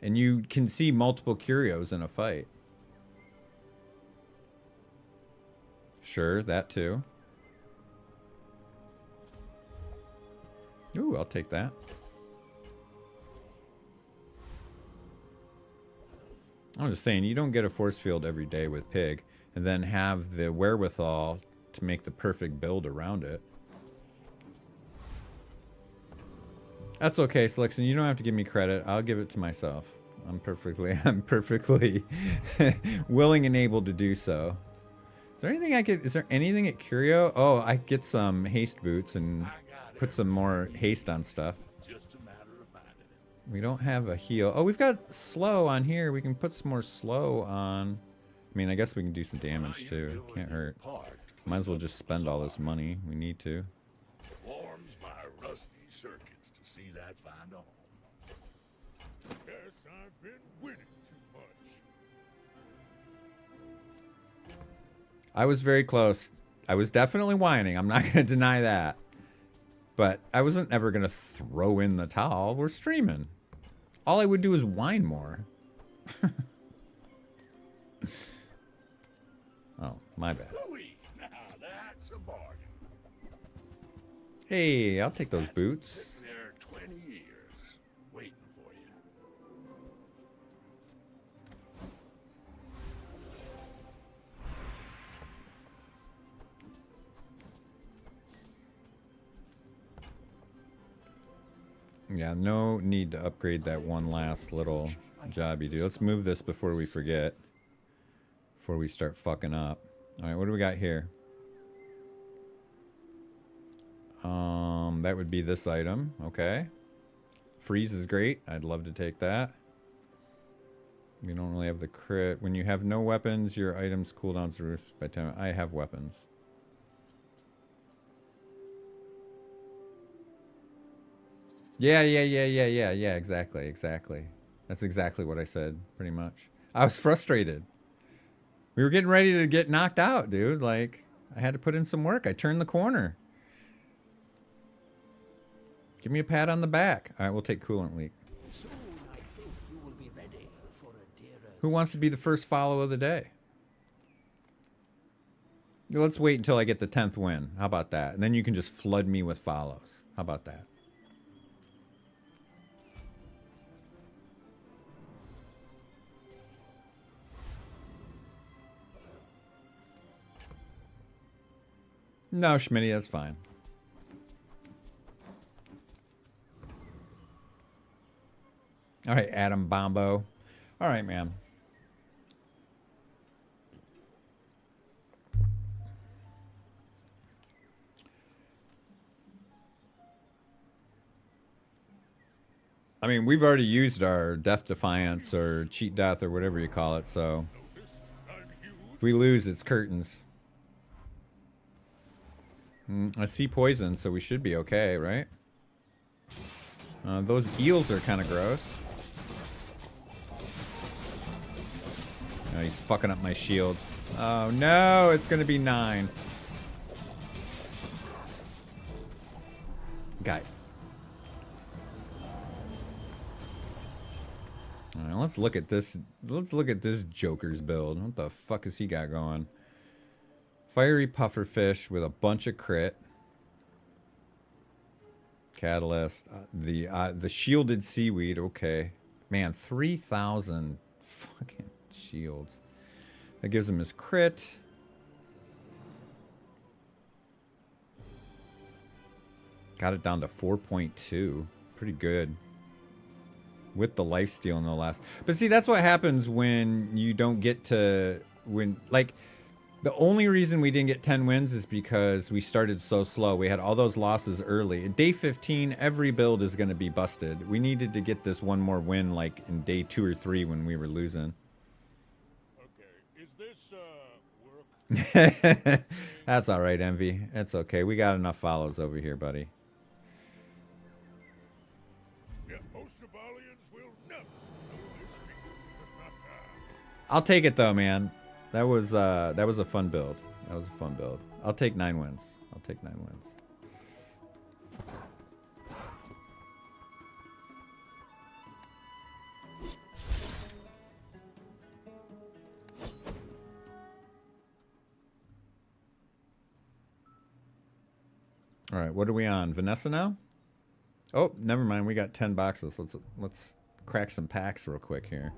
And you can see multiple Curios in a fight. Sure, that too. Ooh, I'll take that. I'm just saying, you don't get a force field every day with Pig and then have the wherewithal to make the perfect build around it. That's okay, Slickson. You don't have to give me credit. I'll give it to myself. I'm perfectly willing and able to do so. Is there anything at Curio? Oh, I get some haste boots and put some more haste on stuff. Just a matter of finding it. We don't have a heal. Oh, we've got slow on here. We can put some more slow on. I mean, I guess we can do some damage too. Can't hurt. Might as well just spend all this money. We need to. Warms my rusty circuits to see that find a home. Guess I've been winning too much. I was very close. I was definitely whining. I'm not going to deny that. But I wasn't ever going to throw in the towel. We're streaming. All I would do is whine more. Oh, my bad. Now that's a bargain. Hey, I'll take those boots. Sitting there 20 years, waiting for you. Yeah, no need to upgrade that one last little job you do. Let's move this before we forget. Before we start fucking up. Alright, what do we got here? That would be this item. Okay. Freeze is great. I'd love to take that. We don't really have the crit. When you have no weapons, your items cooldowns reduce by 10. I have weapons. Yeah, exactly. That's exactly what I said, pretty much. I was frustrated. We were getting ready to get knocked out, dude. Like, I had to put in some work. I turned the corner. Give me a pat on the back. All right, we'll take coolant leak. Soon I think you will be ready for a dearest... Who wants to be the first follow of the day? Let's wait until I get the 10th win. How about that? And then you can just flood me with follows. How about that? No, Schmitty, that's fine. All right, Adam Bombo. All right, man. I mean, we've already used our Death Defiance or Cheat Death or whatever you call it, so if we lose, it's curtains. I see poison, so we should be okay, right? Those eels are kind of gross. Oh, he's fucking up my shields. Oh no, it's gonna be 9. Guy. Alright, let's look at this. Let's look at this Joker's build. What the fuck has he got going? Fiery pufferfish with a bunch of crit. Catalyst. The shielded seaweed. Okay. Man, 3,000 fucking shields. That gives him his crit. Got it down to 4.2. Pretty good. With the lifesteal no less. But see, that's what happens when you don't get to... Like... The only reason we didn't get 10 wins is because we started so slow. We had all those losses early. At day 15, every build is going to be busted. We needed to get this one more win like in day 2 or 3 when we were losing. Okay, is this, work? That's all right, Envy. It's okay. We got enough follows over here, buddy. Yeah, most Jabalians will never know this feeling. I'll take it though, man. That was a fun build. That was a fun build. I'll take 9 wins. I'll take 9 wins. All right, what are we on? Vanessa now? Oh, never mind. We got 10 boxes. Let's crack some packs real quick here.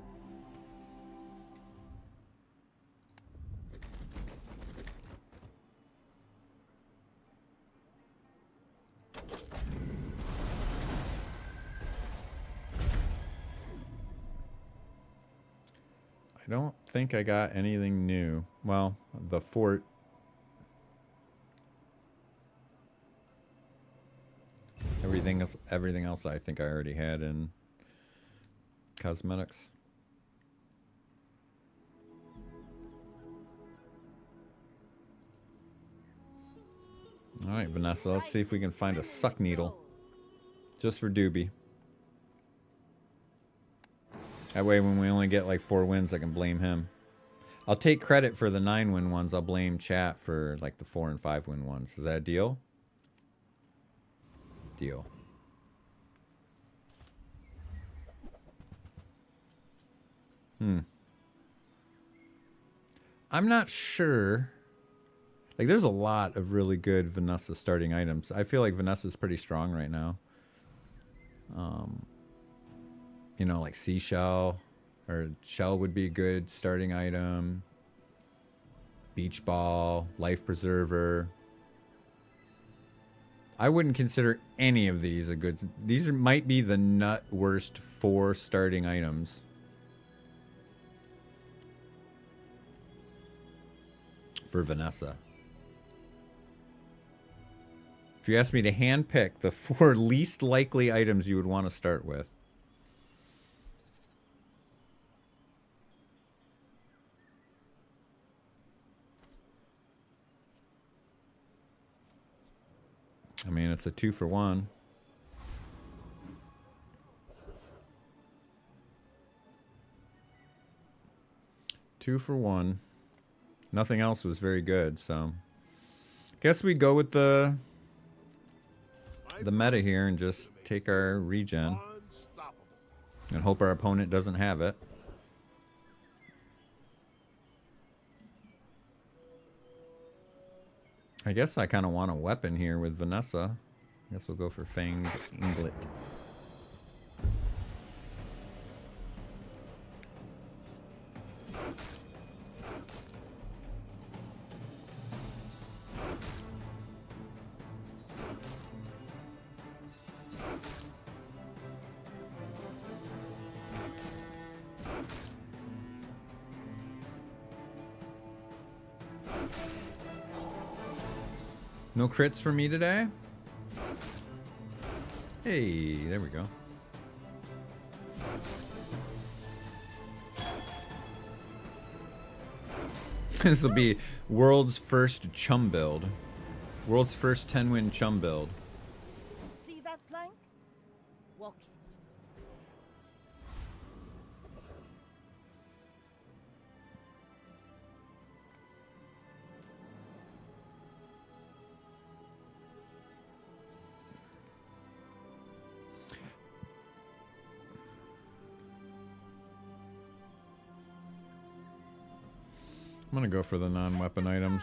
I don't think I got anything new. Well, the fort. Everything else I think I already had in. Cosmetics. All right, Vanessa, let's see if we can find a suck needle. Just for Doobie. That way when we only get like 4 wins, I can blame him. I'll take credit for the 9-win ones. I'll blame chat for like the 4 and 5-win ones. Is that a deal? Deal. I'm not sure. Like, there's a lot of really good Vanessa starting items. I feel like Vanessa's pretty strong right now. You know, like Seashell or Shell would be a good starting item. Beach Ball, Life Preserver. I wouldn't consider any of these a good... These might be the nut worst 4 starting items. For Vanessa. If you asked me to handpick the 4 least likely items you would want to start with. I mean, it's a 2 for 1. Two for 1. Nothing else was very good, so guess we go with the meta here and just take our regen and hope our opponent doesn't have it. I guess I kind of want a weapon here with Vanessa. I guess we'll go for Fanged Inglet. No crits for me today? Hey, there we go. This will be world's first chum build. World's first 10-win chum build. See that plank? Walk it. I'm gonna go for the non-weapon items.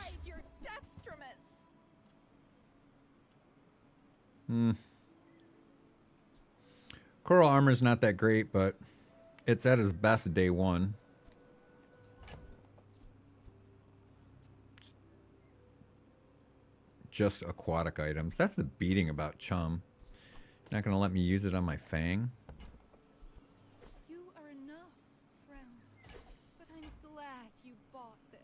Coral armor's not that great, but it's at its best day 1. Just aquatic items. That's the beating about chum. Not gonna let me use it on my Fang. You are enough, friend. But I'm glad you bought this.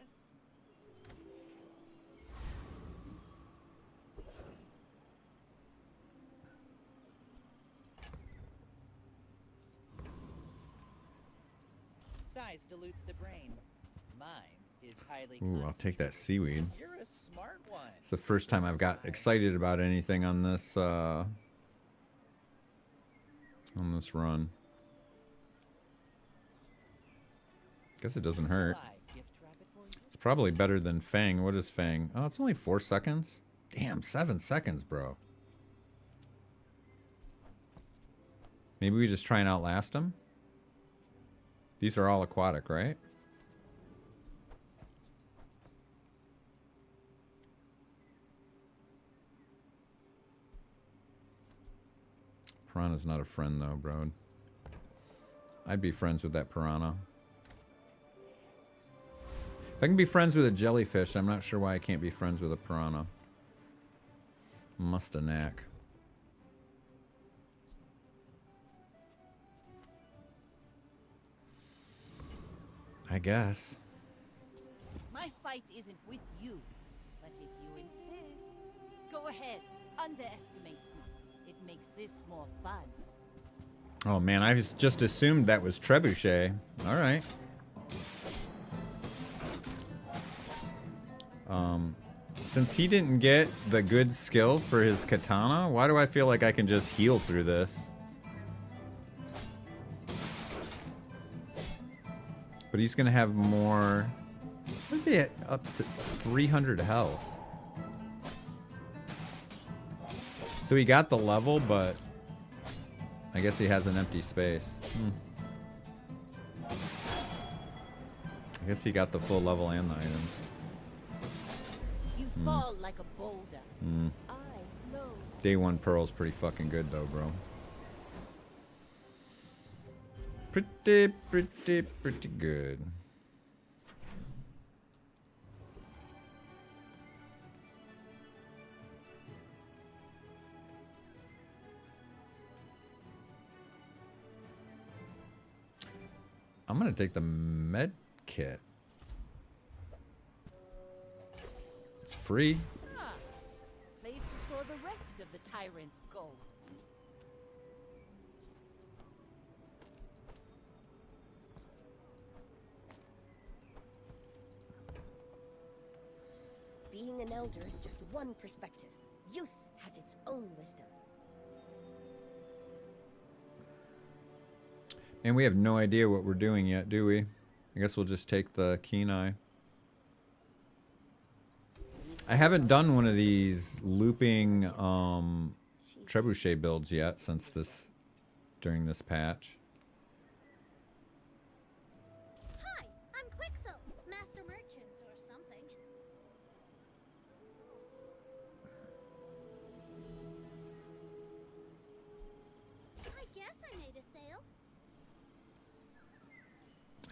Size dilutes the brain. Mind is highly Ooh, I'll take that seaweed. You're a smart one. It's the first time I've got excited about anything on this run. Guess it doesn't hurt. It's probably better than Fang. What is Fang? Oh, it's only 4 seconds. Damn, 7 seconds, bro. Maybe we just try and outlast him? These are all aquatic, right? Piranha's not a friend, though, bro. I'd be friends with that piranha. If I can be friends with a jellyfish, I'm not sure why I can't be friends with a piranha. Must a knack. I guess. My fight isn't with you, but if you insist, go ahead, underestimate me. It makes this more fun. Oh man, I just assumed that was Trebuchet. All right. Since he didn't get the good skill for his katana, why do I feel like I can just heal through this? But he's gonna have more. What is he at? Up to 300 health. So he got the level, but I guess he has an empty space. I guess he got the full level and the items. You fall like a boulder. I flow. Day 1 Pearl's pretty fucking good though, bro. Pretty good. I'm gonna take the med kit. It's free. Ah, place to store the rest of the tyrant's gold. Being an elder is just one perspective. Youth has its own wisdom. And we have no idea what we're doing yet, do we? I guess we'll just take the keen eye. I haven't done one of these looping trebuchet builds yet since during this patch. Hi, I'm Quixel, Master Merchant or something. I guess I made a sale.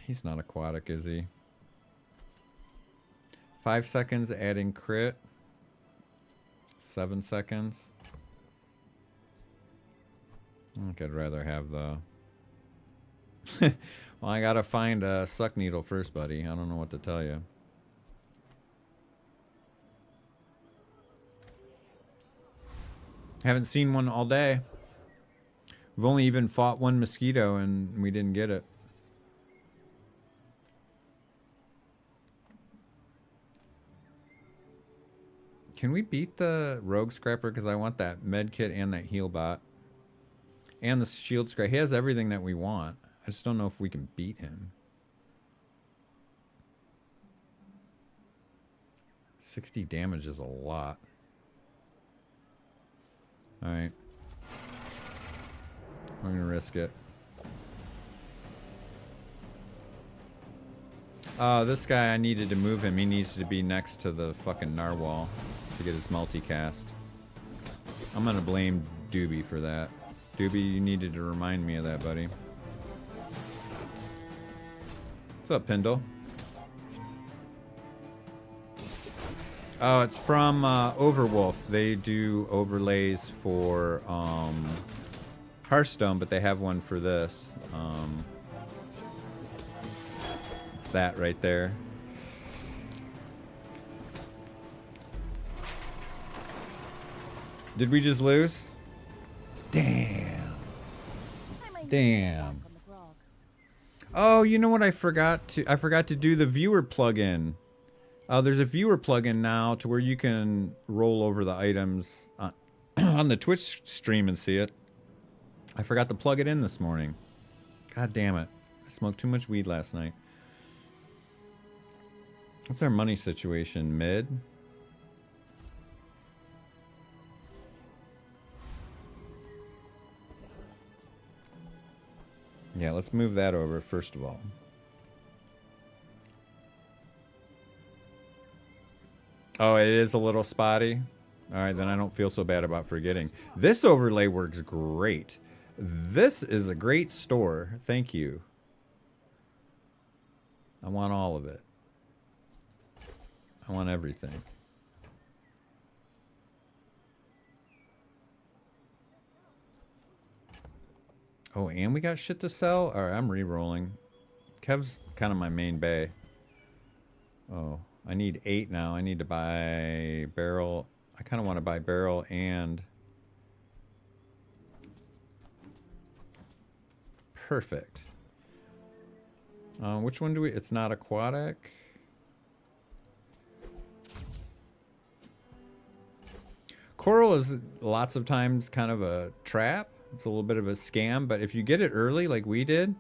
He's not aquatic, is he? 5 seconds adding crit. 7 seconds. I think I'd rather have the... Well, I gotta find a suck needle first, buddy. I don't know what to tell you. Haven't seen one all day. We've only even fought one mosquito and we didn't get it. Can we beat the Rogue Scrapper? Because I want that med kit and that heal bot. And the shield scrap. He has everything that we want. I just don't know if we can beat him. 60 damage is a lot. Alright. I'm going to risk it. This guy, I needed to move him. He needs to be next to the fucking narwhal to get his multicast. I'm going to blame Doobie for that. Doobie, you needed to remind me of that, buddy. What's up, Pindle? Oh, it's from Overwolf. They do overlays for Hearthstone, but they have one for this. It's that right there. Did we just lose? Damn. Damn. Oh, you know what I forgot to do the viewer plugin. There's a viewer plugin now to where you can roll over the items on the Twitch stream and see it. I forgot to plug it in this morning. God damn it. I smoked too much weed last night. What's our money situation? Mid? Yeah, let's move that over first of all. Oh, it is a little spotty. All right, then I don't feel so bad about forgetting. This overlay works great. This is a great store. Thank you. I want all of it. I want everything. Oh, and we got shit to sell? All right, I'm re-rolling. Kev's kind of my main bay. Oh, I need 8 now. I need to buy barrel. I kind of want to buy barrel and... Perfect. Which one do we... It's not aquatic. Coral is lots of times kind of a trap. It's a little bit of a scam, but if you get it early like we did,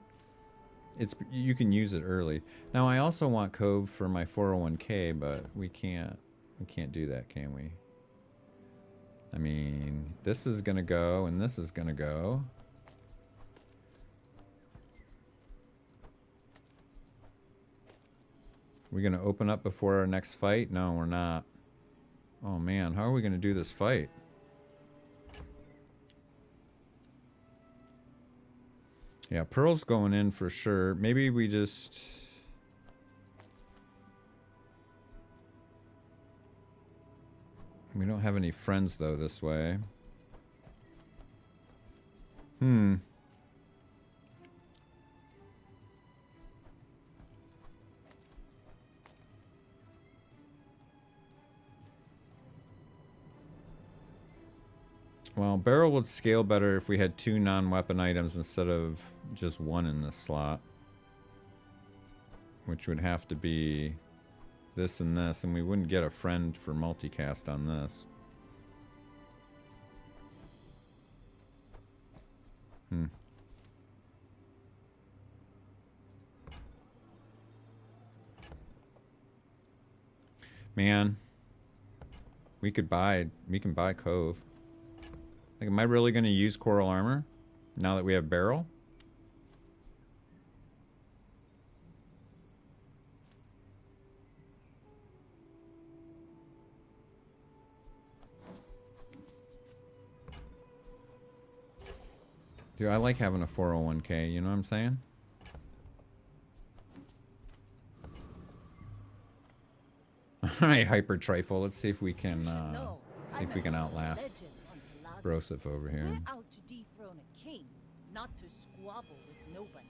you can use it early. Now I also want Cove for my 401k, but we can't do that, can we? I mean, this is gonna go and this is gonna go. We're gonna open up before our next fight? No, we're not. Oh man, how are we gonna do this fight? Yeah, Pearl's going in for sure. Maybe we just... We don't have any friends though this way. Well, barrel would scale better if we had 2 non-weapon items instead of just 1 in this slot. Which would have to be this and this, and we wouldn't get a friend for multicast on this. Man, we can buy Cove. Like, am I really going to use Coral Armor now that we have Barrel? Dude, I like having a 401k, you know what I'm saying? Alright, Hyper Trifle, let's see if we can outlast Broseph over here. We're out to dethrone a king, not to squabble with nobody.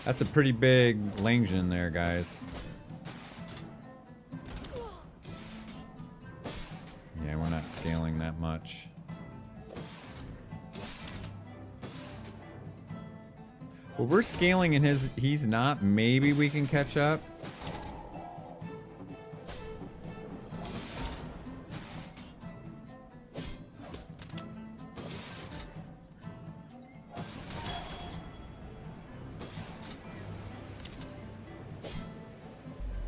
That's a pretty big Langdon there, guys. Yeah, we're not scaling that much. Well, we're scaling in his... He's not. Maybe we can catch up.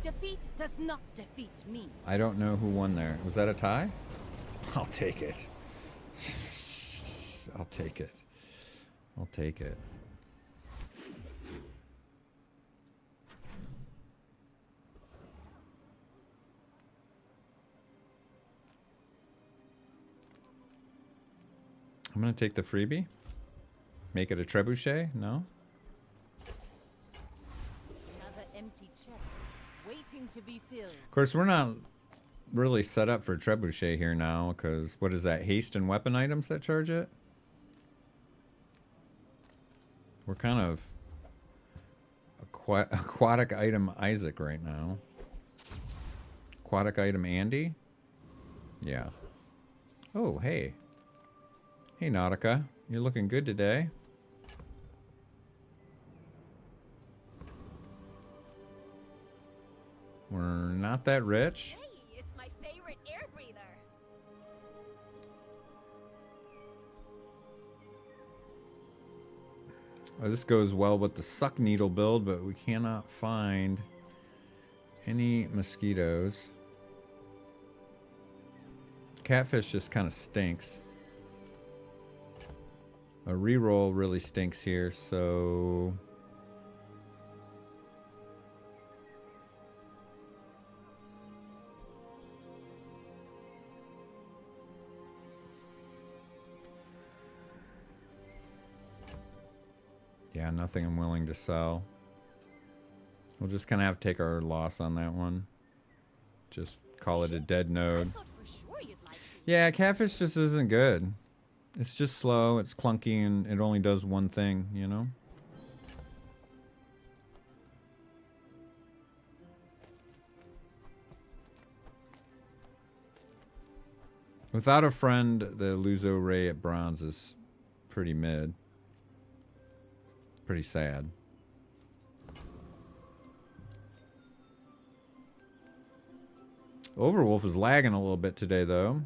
Defeat does not defeat me. I don't know who won there. Was that a tie? I'll take it. I'll take it. I'll take it. I'm gonna take the freebie. Make it a trebuchet? No? Another empty chest, waiting to be filled. Of course, we're not really set up for trebuchet here now, because what is that? Haste and weapon items that charge it? We're kind of aquatic item Isaac right now. Aquatic item Andy? Yeah. Oh, hey. Hey, Nautica. You're looking good today. We're not that rich. Hey, it's my favorite air breather. Oh, this goes well with the suck needle build, but we cannot find any mosquitoes. Catfish just kind of stinks. A reroll really stinks here, so... Yeah, nothing I'm willing to sell. We'll just kind of have to take our loss on that one. Just call it a dead node. Yeah, Catfish just isn't good. It's just slow, it's clunky, and it only does one thing, you know? Without a friend, the Luzo Ray at bronze is pretty mid. Pretty sad. Overwolf is lagging a little bit today, though.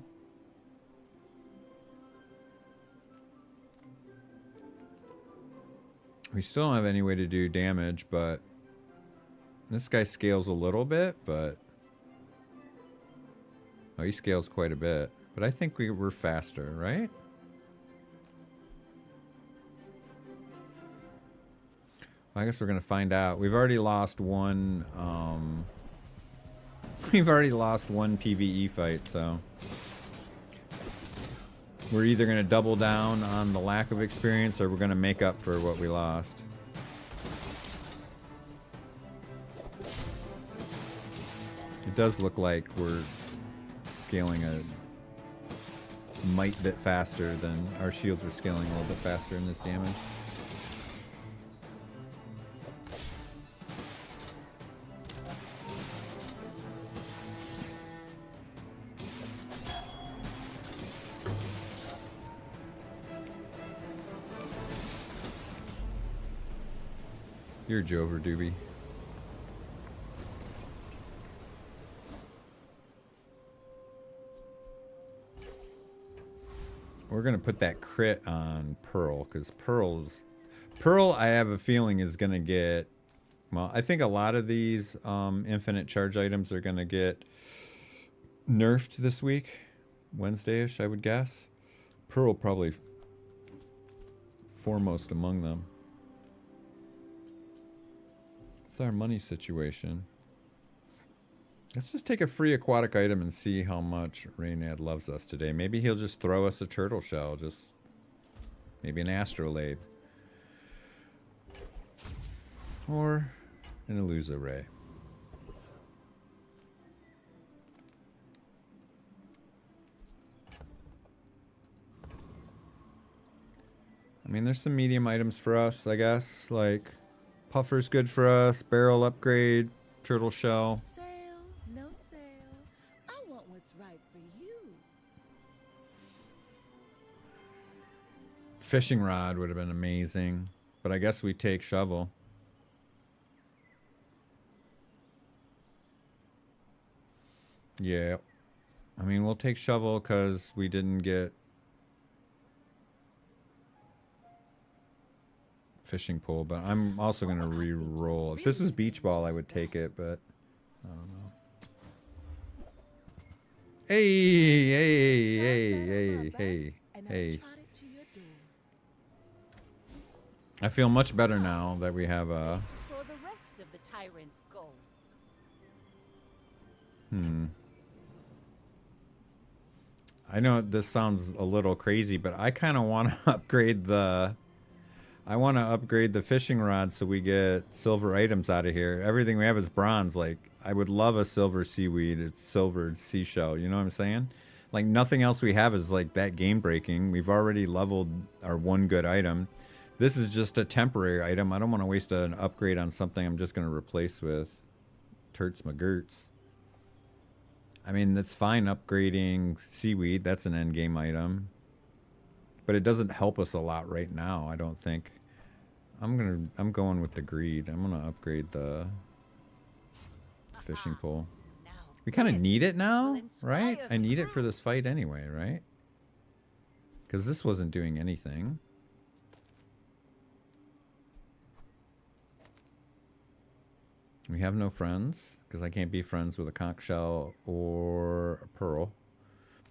We still don't have any way to do damage, but this guy scales a little bit, but oh, he scales quite a bit. But I think we're faster, right? I guess we're gonna find out. We've already lost one. We've already lost one PvE fight, so we're either gonna double down on the lack of experience, or we're gonna make up for what we lost. It does look like we're scaling a mite bit faster than our shields are scaling a little bit faster in this damage. You're Jover, Doobie. We're gonna put that crit on Pearl, because Pearl, I have a feeling, is gonna get, well, I think a lot of these infinite charge items are gonna get nerfed this week, Wednesday-ish, I would guess. Pearl probably foremost among them. It's our money situation. Let's just take a free aquatic item and see how much Reynad loves us today. Maybe he'll just throw us a turtle shell. Just maybe an astrolabe. Or an Elusa Ray. I mean, there's some medium items for us, I guess. Like, Puffer's good for us. Barrel upgrade. Turtle shell. No sale. I want what's right for you. Fishing rod would have been amazing. But I guess we take shovel. Yeah. I mean, we'll take shovel because we didn't get fishing pole, but I'm also going to re-roll. If this was beach ball, I would take it, but I don't know. Hey. I feel much better now that we have a... Restore the rest of the tyrant's gold. I know this sounds a little crazy, but I kind of want to upgrade the... I want to upgrade the fishing rod so we get silver items out of here. Everything we have is bronze. Like, I would love a silver seaweed. It's silvered seashell. You know what I'm saying? Like, nothing else we have is like that game breaking. We've already leveled our one good item. This is just a temporary item. I don't want to waste an upgrade on something I'm just going to replace with Turts McGurts. I mean, that's fine upgrading seaweed. That's an end game item. But it doesn't help us a lot right now, I don't think. I'm going with the greed. I'm gonna upgrade the fishing pole. We kind of need it now, right? I need it for this fight anyway, right? Because this wasn't doing anything. We have no friends, because I can't be friends with a conch shell or a pearl.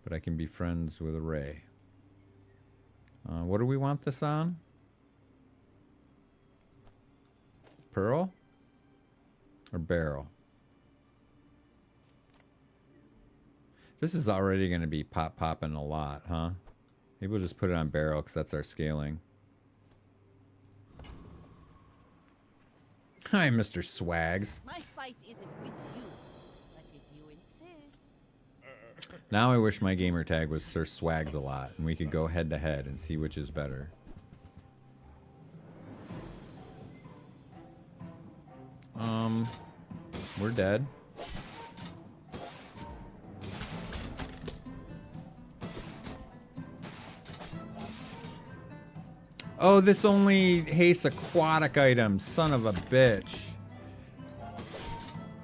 But I can be friends with a ray. What do we want this on? Pearl? Or barrel? This is already going to be popping a lot, huh? Maybe we'll just put it on barrel because that's our scaling. Hi, Mr. Swags. My fight isn't with you, but if you insist. Now I wish my gamer tag was Sir Swags a lot, and we could go head to head and see which is better. We're dead. Oh, this only hastes aquatic items. Son of a bitch.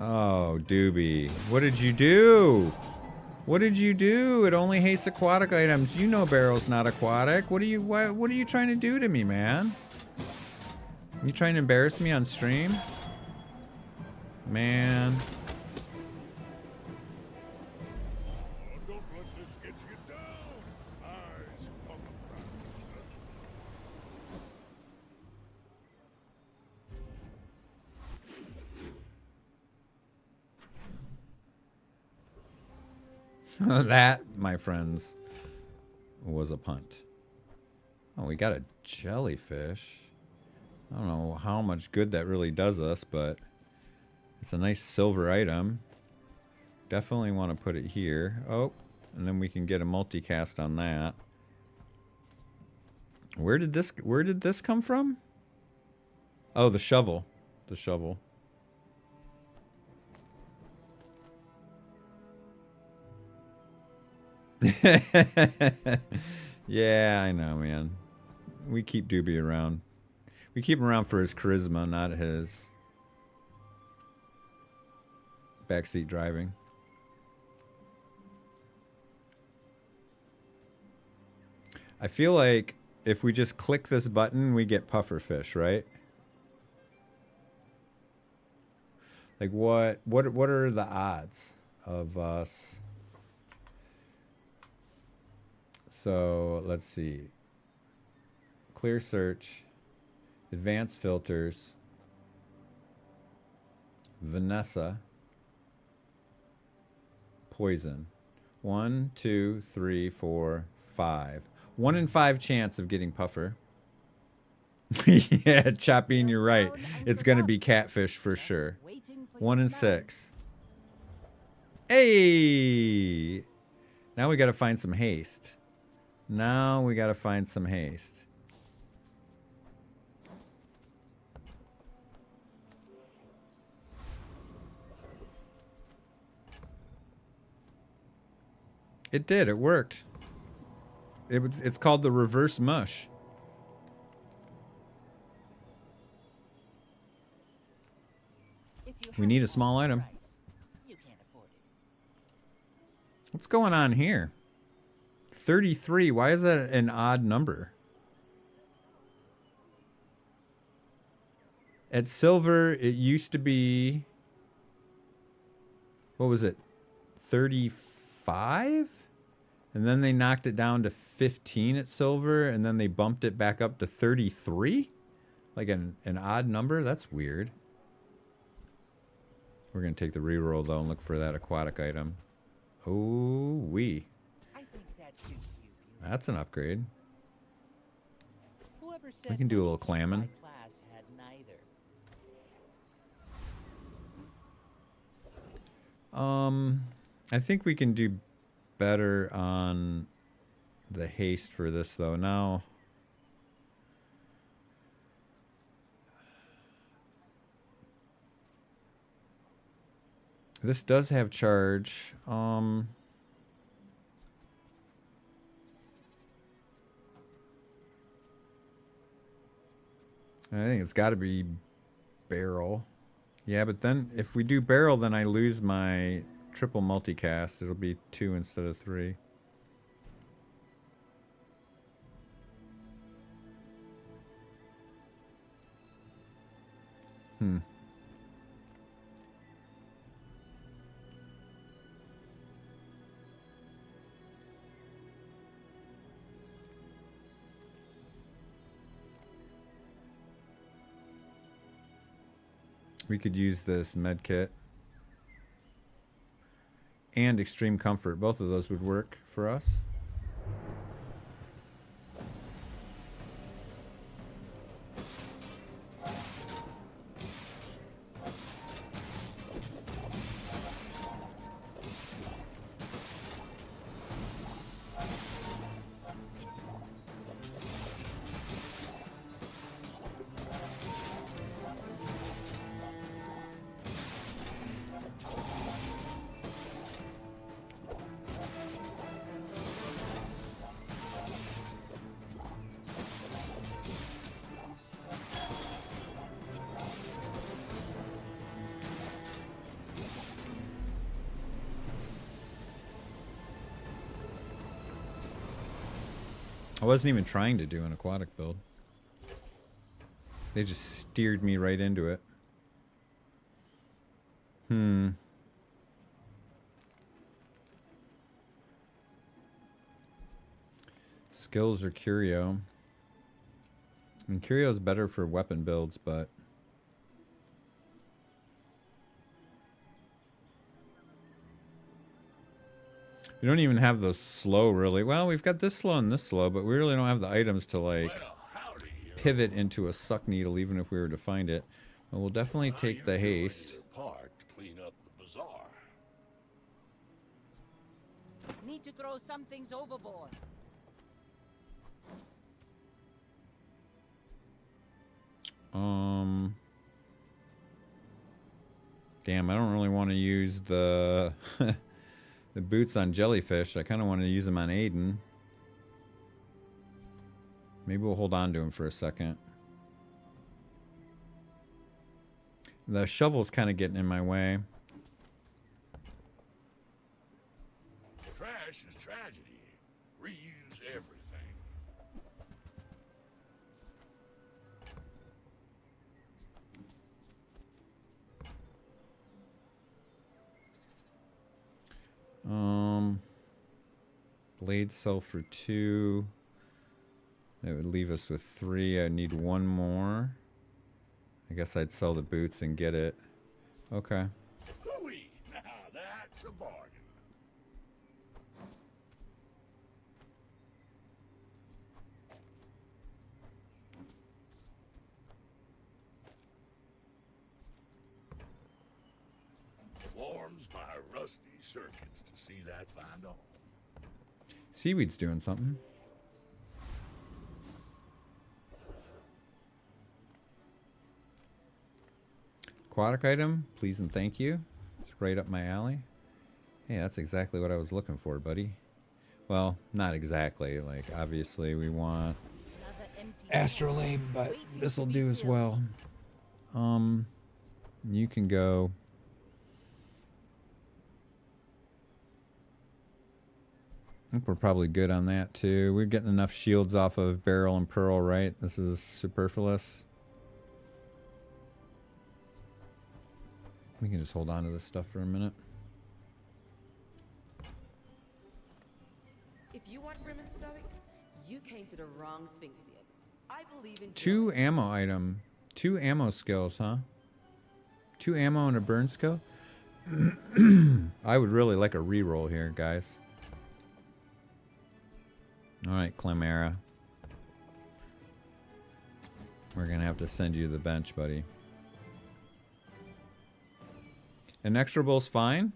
Oh, Doobie. What did you do? What did you do? It only hastes aquatic items. You know Barrel's not aquatic. What are you trying to do to me, man? You trying to embarrass me on stream? Man. Don't let this get you down. Eyes on the That, my friends, was a punt. Oh, we got a jellyfish. I don't know how much good that really does us, but it's a nice silver item. Definitely want to put it here. Oh, and then we can get a multicast on that. Where did this come from? Oh, the shovel. The shovel. Yeah, I know, man. We keep Doobie around. We keep him around for his charisma, not his backseat driving. I feel like if we just click this button, we get pufferfish, right? Like what are the odds of us? So let's see. Clear search, advanced filters, Vanessa, poison. 1, 2, 3, 4, 5. 1 in 5 chance of getting puffer. Yeah, Chopping, you're right. It's gonna be catfish for sure. 1 in 6. Hey! Now we gotta find some haste. Now we gotta find some haste. It did. It worked. It's called the reverse mush. We need a small item. What's going on here? 33. Why is that an odd number? At silver, it used to be... What was it? 35? And then they knocked it down to 15 at silver, and then they bumped it back up to 33? Like an odd number? That's weird. We're going to take the reroll, though, and look for that aquatic item. Oh, wee. That's an upgrade. We can do a little clamming. I think we can do better on the haste for this, though. Now, this does have charge. I think it's got to be barrel. Yeah, but then if we do barrel, then I lose my triple multicast. It'll be 2 instead of 3. We could use this med kit and extreme comfort. Both of those would work for us. I wasn't even trying to do an aquatic build. They just steered me right into it. Skills or curio. I mean, curio is better for weapon builds, but we don't even have those slow, really. Well, we've got this slow and this slow, but we really don't have the items to, like, pivot into a suck needle, even if we were to find it. Well, we'll definitely take the haste. Part to clean up the bazaar. Need to throw some things overboard. Damn, I don't really want to use the the boots on Jellyfish. I kind of want to use them on Aiden. Maybe we'll hold on to him for a second. The shovel's kind of getting in my way. Trash is tragedy. Reuse everything. Blade sell for 2. That would leave us with 3. I need 1 more. I guess I'd sell the boots and get it. Okay. Hooey! Now that's a bargain. Warms my rusty circuits to see that find all. Seaweed's doing something. Aquatic item, please and thank you. It's right up my alley. Hey, that's exactly what I was looking for, buddy. Well, not exactly. Like, obviously we want Astrolabe, but this will do as well. You can go. I think we're probably good on that too. We're getting enough shields off of Beryl and Pearl, right? This is superfluous. We can just hold on to this stuff for a minute. If you want Grim and Stoic, you came to the wrong Sphinxian. I believe in 2 ammo item. 2 ammo skills, huh? 2 ammo and a burn skill? I would really like a reroll here, guys. Alright, Clemera. We're gonna have to send you to the bench, buddy. Inexorable's fine.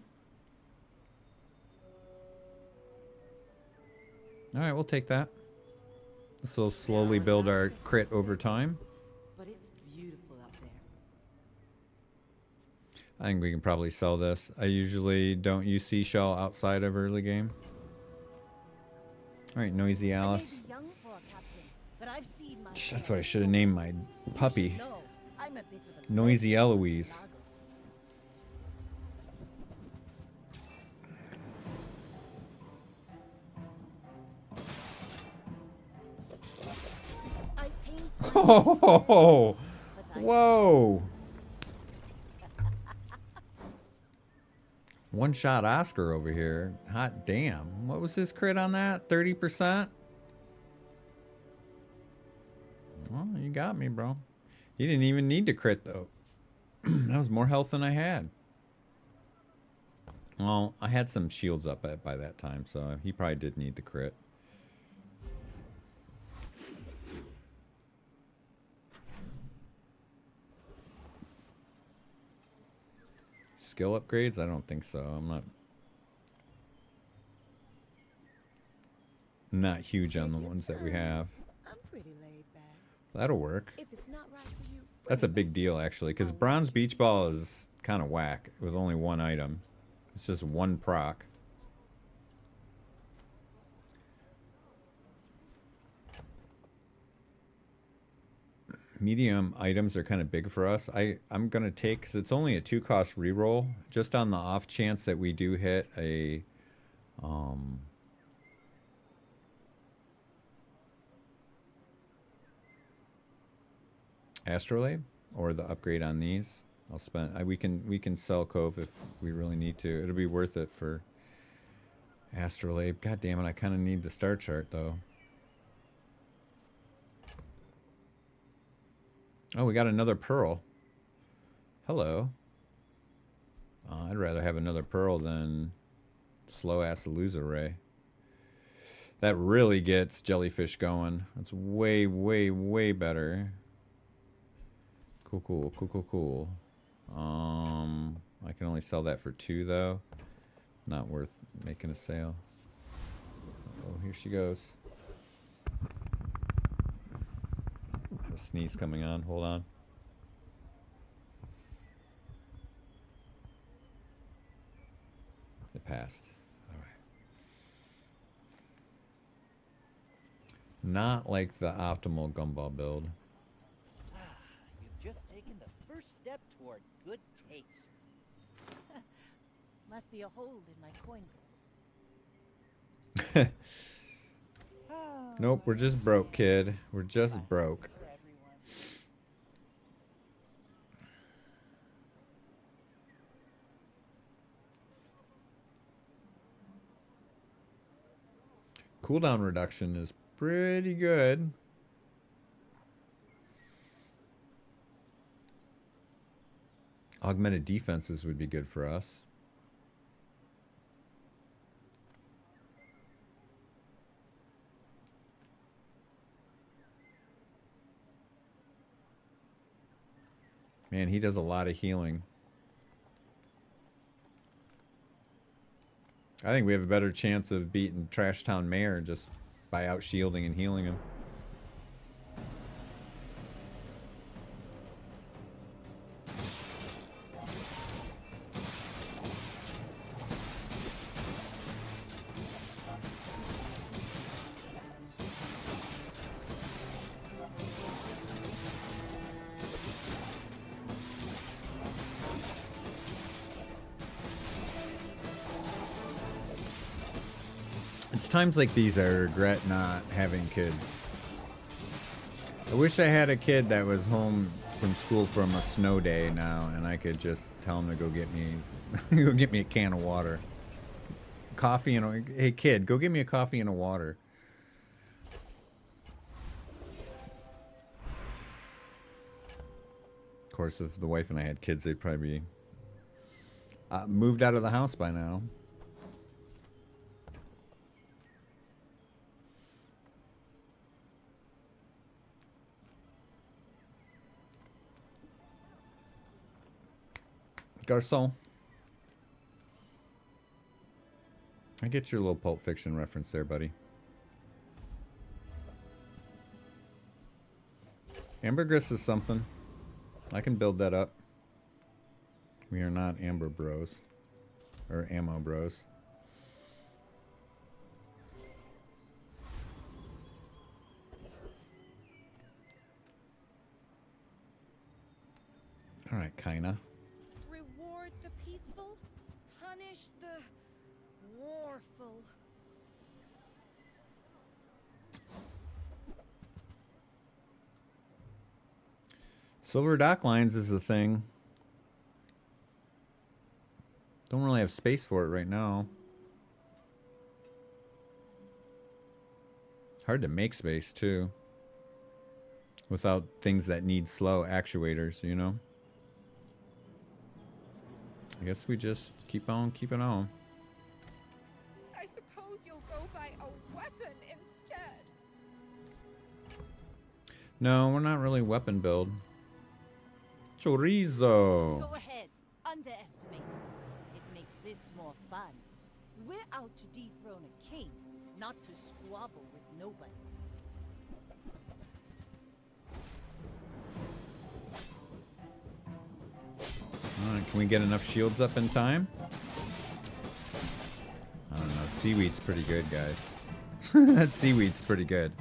Alright, we'll take that. This will slowly build our crit over time. But it's beautiful up there. I think we can probably sell this. I usually don't use Seashell outside of early game. Alright, Noisy Alice. That's what I should have named my puppy. Noisy Eloise. Oh, whoa. One-shot Oscar over here. Hot damn. What was his crit on that? 30%? Well, you got me, bro. He didn't even need to crit, though. That was more health than I had. Well, I had some shields up by that time, so he probably did need the crit. Skill upgrades? I don't think so. I'm not huge on the ones that we have. I'm pretty laid back. That'll work. If it's not right for you, That's a big deal, actually, because Bronze Beach Ball is kind of whack with only 1 item. It's just 1 proc. Medium items are kind of big for us. I'm going to take, because it's only a 2-cost reroll, just on the off chance that we do hit a Astrolabe or the upgrade on these. I'll spend. We can sell Cove if we really need to. It'll be worth it for Astrolabe. God damn it! I kind of need the star chart though. Oh, we got another pearl. Hello. I'd rather have another pearl than slow ass Loser Ray. That really gets jellyfish going. That's way, way, way better. Cool. I can only sell that for 2 though. Not worth making a sale. Oh, here she goes. A sneeze coming on. Hold on. It passed. All right. Not like the optimal gumball build. You've just taken the first step toward good taste. Must be a hole in my coin purse. Nope, we're just broke, kid. We're just broke. For everyone. Cooldown reduction is pretty good. Augmented defenses would be good for us. Man, he does a lot of healing. I think we have a better chance of beating Trash Town Mayor just by out shielding and healing him. It's times like these I regret not having kids. I wish I had a kid that was home from school from a snow day now, and I could just tell him to go get me, go get me a can of water, coffee, and a, hey kid, go get me a coffee and a water. Of course, if the wife and I had kids, they'd probably be moved out of the house by now. Garçon. I get your little Pulp Fiction reference there, buddy. Ambergris is something. I can build that up. We are not Amber Bros. Or Ammo Bros. Alright, kinda. Reward the peaceful, punish the warful. Silver Dock Lines is the thing. Don't really have space for it right now. Hard to make space too. Without things that need slow actuators, you know? I guess we just keep on keeping on. I suppose you'll go buy a weapon instead. No, we're not really weapon build. Chorizo. Go ahead, underestimate. It makes this more fun. We're out to dethrone a king, not to squabble with nobody. Alright, can we get enough shields up in time? I don't know. Seaweed's pretty good, guys. That seaweed's pretty good.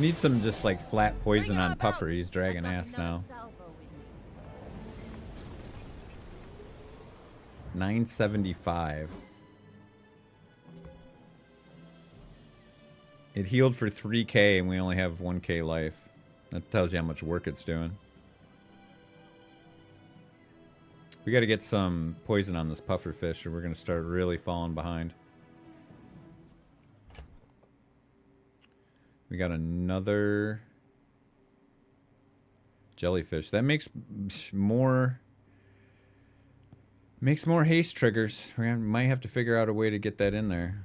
Need some just like flat poison on Puffer. He's dragging ass now. 975. It healed for 3k and we only have 1k life. That tells you how much work it's doing. We got to get some poison on this puffer fish or we're going to start really falling behind. We got another jellyfish. That makes more haste triggers. We might have to figure out a way to get that in there.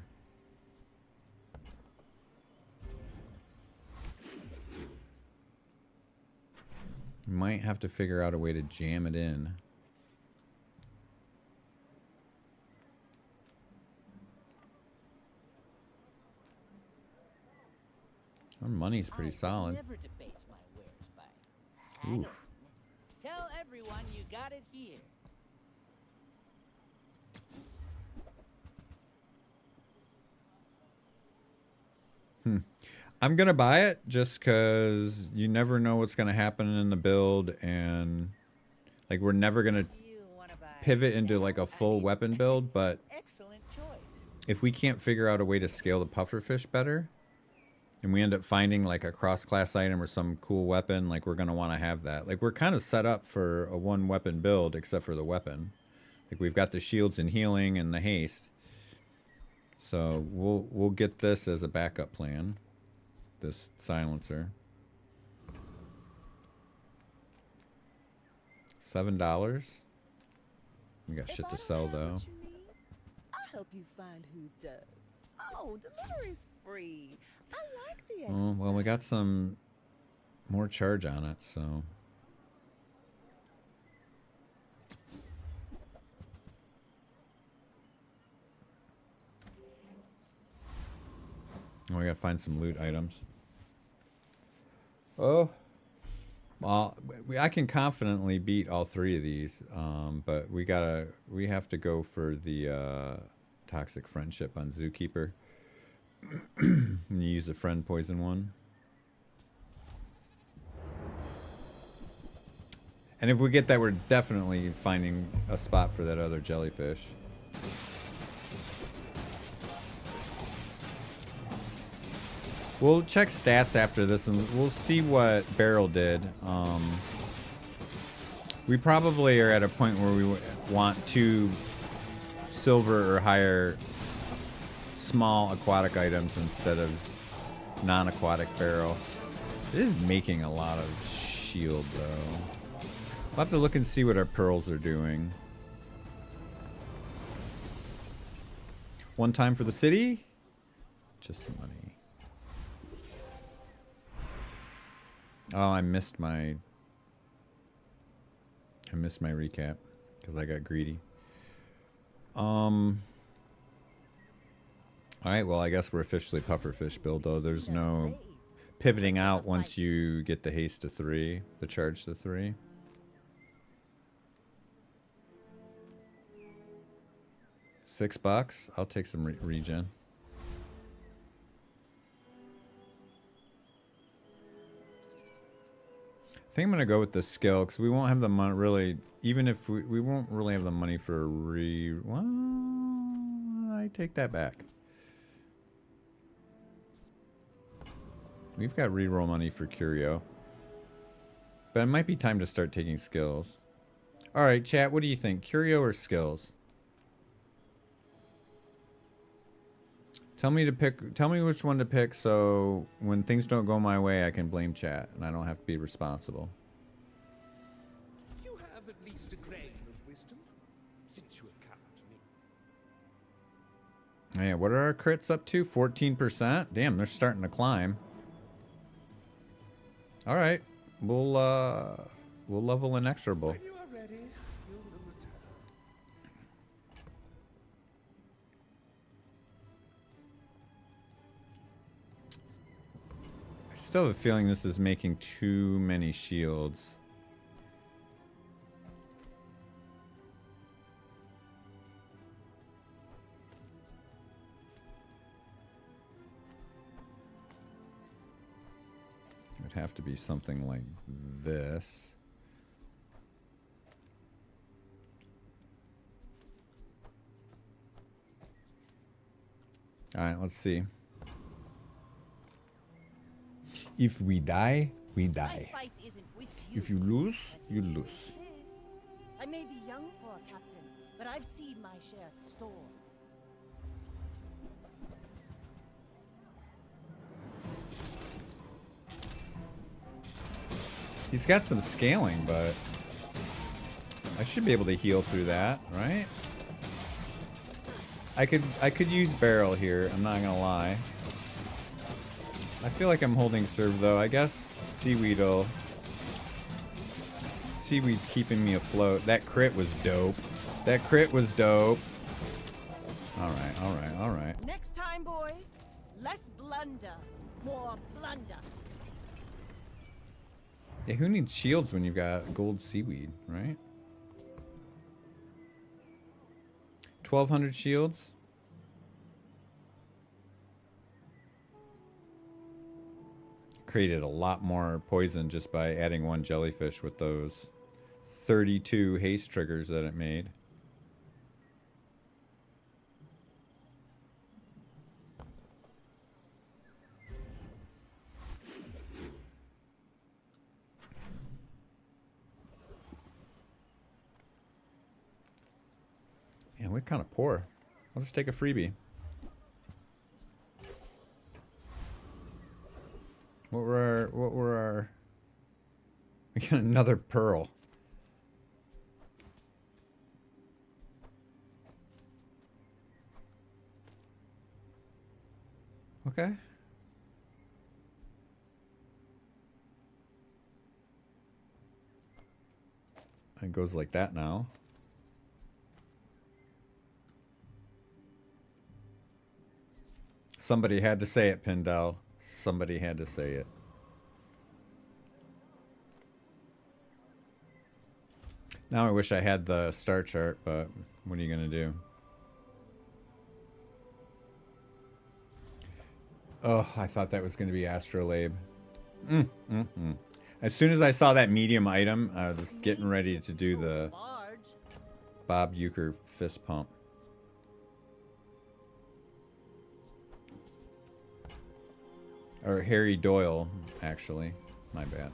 Might have to figure out a way to jam it in. Our money's pretty solid. Never debase my wares by haggling. Tell everyone you got it here. I'm gonna buy it just because you never know what's gonna happen in the build, and like we're never gonna pivot into like a full weapon build. But if we can't figure out a way to scale the pufferfish better, and we end up finding like a cross-class item or some cool weapon, like we're gonna want to have that. Like we're kind of set up for a one-weapon build, except for the weapon. Like we've got the shields and healing and the haste, so we'll get this as a backup plan. This silencer. $7. We got shit to sell though. I'll help you find who does. Oh, delivery's free. I like the Oh, exercise. well, we got some more charge on it, so. Oh, we gotta find some loot items. Oh. Well, I can confidently beat all three of these, but we have to go for the toxic friendship on Zookeeper. And you use the friend poison one. And if we get that, we're definitely finding a spot for that other jellyfish. We'll check stats after this and we'll see what Barrel did. We probably are at a point where we want 2 silver or higher small aquatic items instead of non-aquatic Barrel. It is making a lot of shield though. We'll have to look and see what our pearls are doing. One time for the city? Just some money. Oh, I missed my recap because I got greedy. All right, well, I guess we're officially pufferfish build though. There's no pivoting out once you get the haste to 3, the charge to 3. $6. I'll take some regen. I think I'm gonna go with the skill because we won't have the money really. Even if we won't really have the money for a well, I take that back. We've got reroll money for Curio, but it might be time to start taking skills. All right, chat. What do you think, Curio or skills? Tell me which one to pick so when things don't go my way, I can blame chat and I don't have to be responsible. You have at least a grain of wisdom, since you have come to me. Yeah, what are our crits up to? 14%? Damn, they're starting to climb. All right, we'll level inexorable. When you are ready, you will return. I still have a feeling this is making too many shields. have to be something like this. All right, let's see. If we die, we die. My fight isn't with you. If you lose, you lose. It is. I may be young for a captain, but I've seen my share of storms. He's got some scaling, but I should be able to heal through that, right? I could use barrel here, I'm not gonna lie. I feel like I'm holding serve though. I guess Seaweed's keeping me afloat. That crit was dope. That crit was dope. Alright, alright, alright. Next time, boys, less blunder, more blunder. Yeah, who needs shields when you've got gold seaweed, right? 1,200 shields? Created a lot more poison just by adding one jellyfish with those 32 haste triggers that it made. Yeah, we're kind of poor. I'll just take a freebie. What were our... We got another pearl. Okay. It goes like that now. Somebody had to say it, Pindell. Somebody had to say it. Now I wish I had the star chart, but what are you going to do? Oh, I thought that was going to be Astrolabe. As soon as I saw that medium item, I was getting ready to do the Bob Uecker fist pump. Or Harry Doyle, actually. My bad.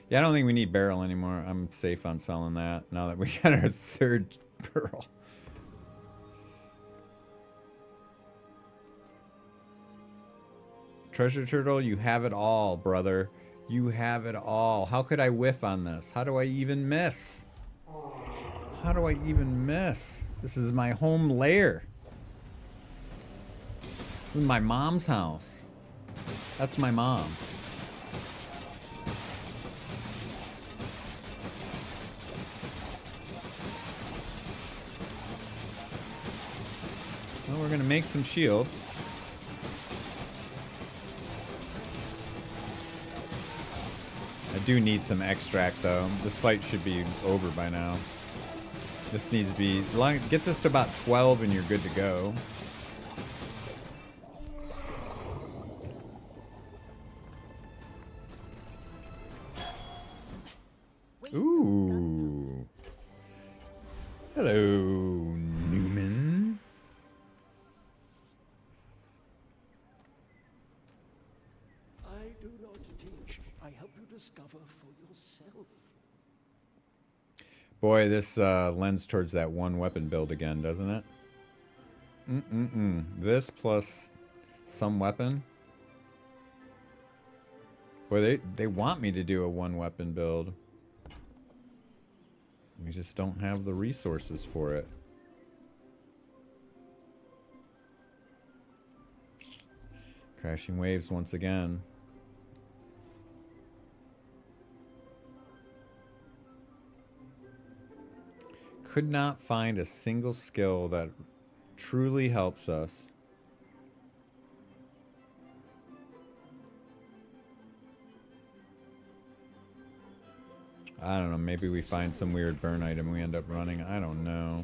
Yeah, I don't think we need barrel anymore. I'm safe on selling that now that we got our third pearl. Treasure Turtle, you have it all, brother. You have it all. How could I whiff on this? How do I even miss? How do I even miss? This is my home lair. This is my mom's house. That's my mom. Well, we're gonna make some shields. I do need some extract though. This fight should be over by now. This needs to be... Get this to about 12 and you're good to go. Ooh. Hello, Newman. I do not teach. I help you discover for yourself. Boy, this lends towards that one weapon build again, doesn't it? This plus some weapon. Boy, they want me to do a one weapon build. We just don't have the resources for it. Crashing waves once again. Could not find a single skill that truly helps us. I don't know, maybe we find some weird burn item we end up running. I don't know.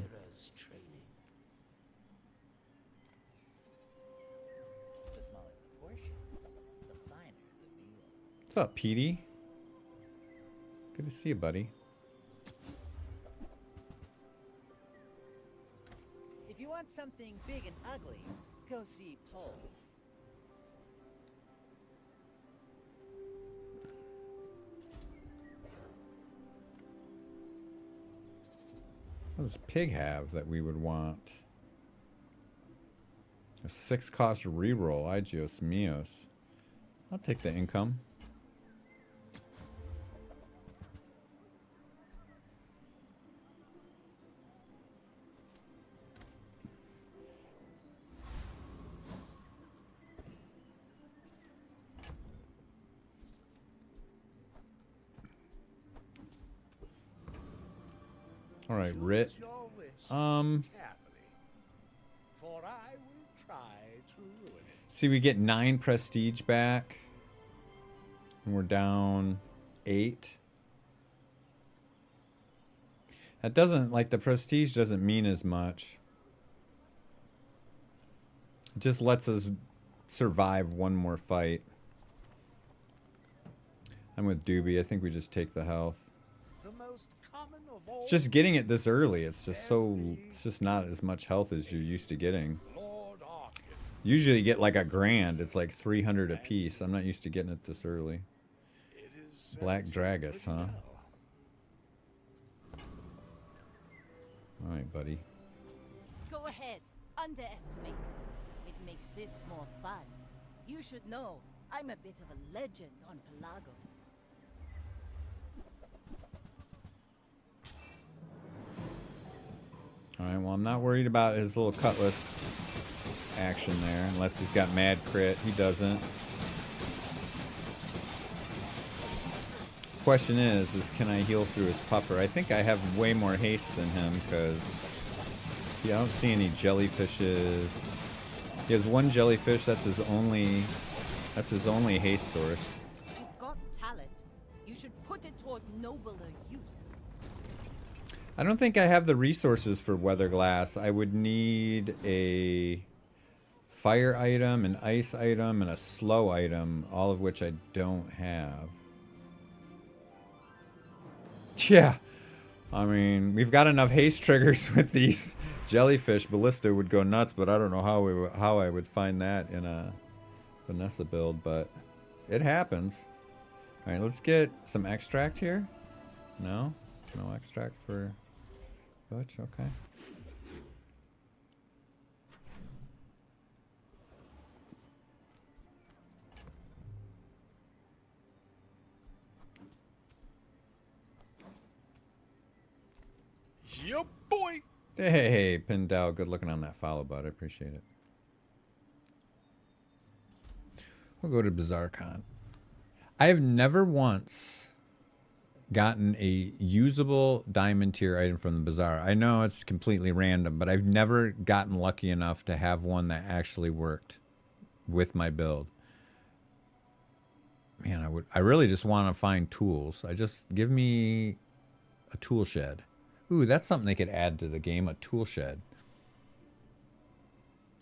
up, Petey? Good to see you, buddy. If you want something big and ugly, go see Pole. What does Pig have that we would want? A 6-cost reroll, Igios Mios. I'll take the income. All right, Rit. Choose your wish Um, carefully, for I will try to ruin it. See, we get 9 prestige back. And we're down 8. That doesn't, like, the prestige doesn't mean as much. It just lets us survive one more fight. I'm with Doobie. I think we just take the health. The most common of all. It's just getting it this early. It's just not as much health as you're used to getting. Lord Arkin. Usually you get like a grand. It's like 300 a piece. I'm not used to getting it this early. It is Black 17 Dragus, pretty huh? well. All right, buddy. Go ahead, underestimate. It makes this more fun. You should know, I'm a bit of a legend on Pelago. All right, well, I'm not worried about his little cutlass action there, unless he's got mad crit. He doesn't. Question is can I heal through his puffer? I think I have way more haste than him, because yeah, I don't see any jellyfishes. He has 1 jellyfish. That's his only haste source. You've got talent. You should put it toward nobler use. I don't think I have the resources for Weather Glass. I would need a fire item, an ice item, and a slow item, all of which I don't have. Yeah, I mean, we've got enough haste triggers with these jellyfish. Ballista would go nuts, but I don't know how I would find that in a Vanessa build, but it happens. All right, let's get some extract here. No extract for Butch. Okay. Yo, boy. Hey, Pindell, good looking on that follow, bud. I appreciate it. We'll go to BazaarCon. I have never once gotten a usable diamond tier item from the Bazaar. I know it's completely random, but I've never gotten lucky enough to have one that actually worked with my build. Man, I really just want to find tools. Give me a tool shed. Ooh, that's something they could add to the game, a tool shed.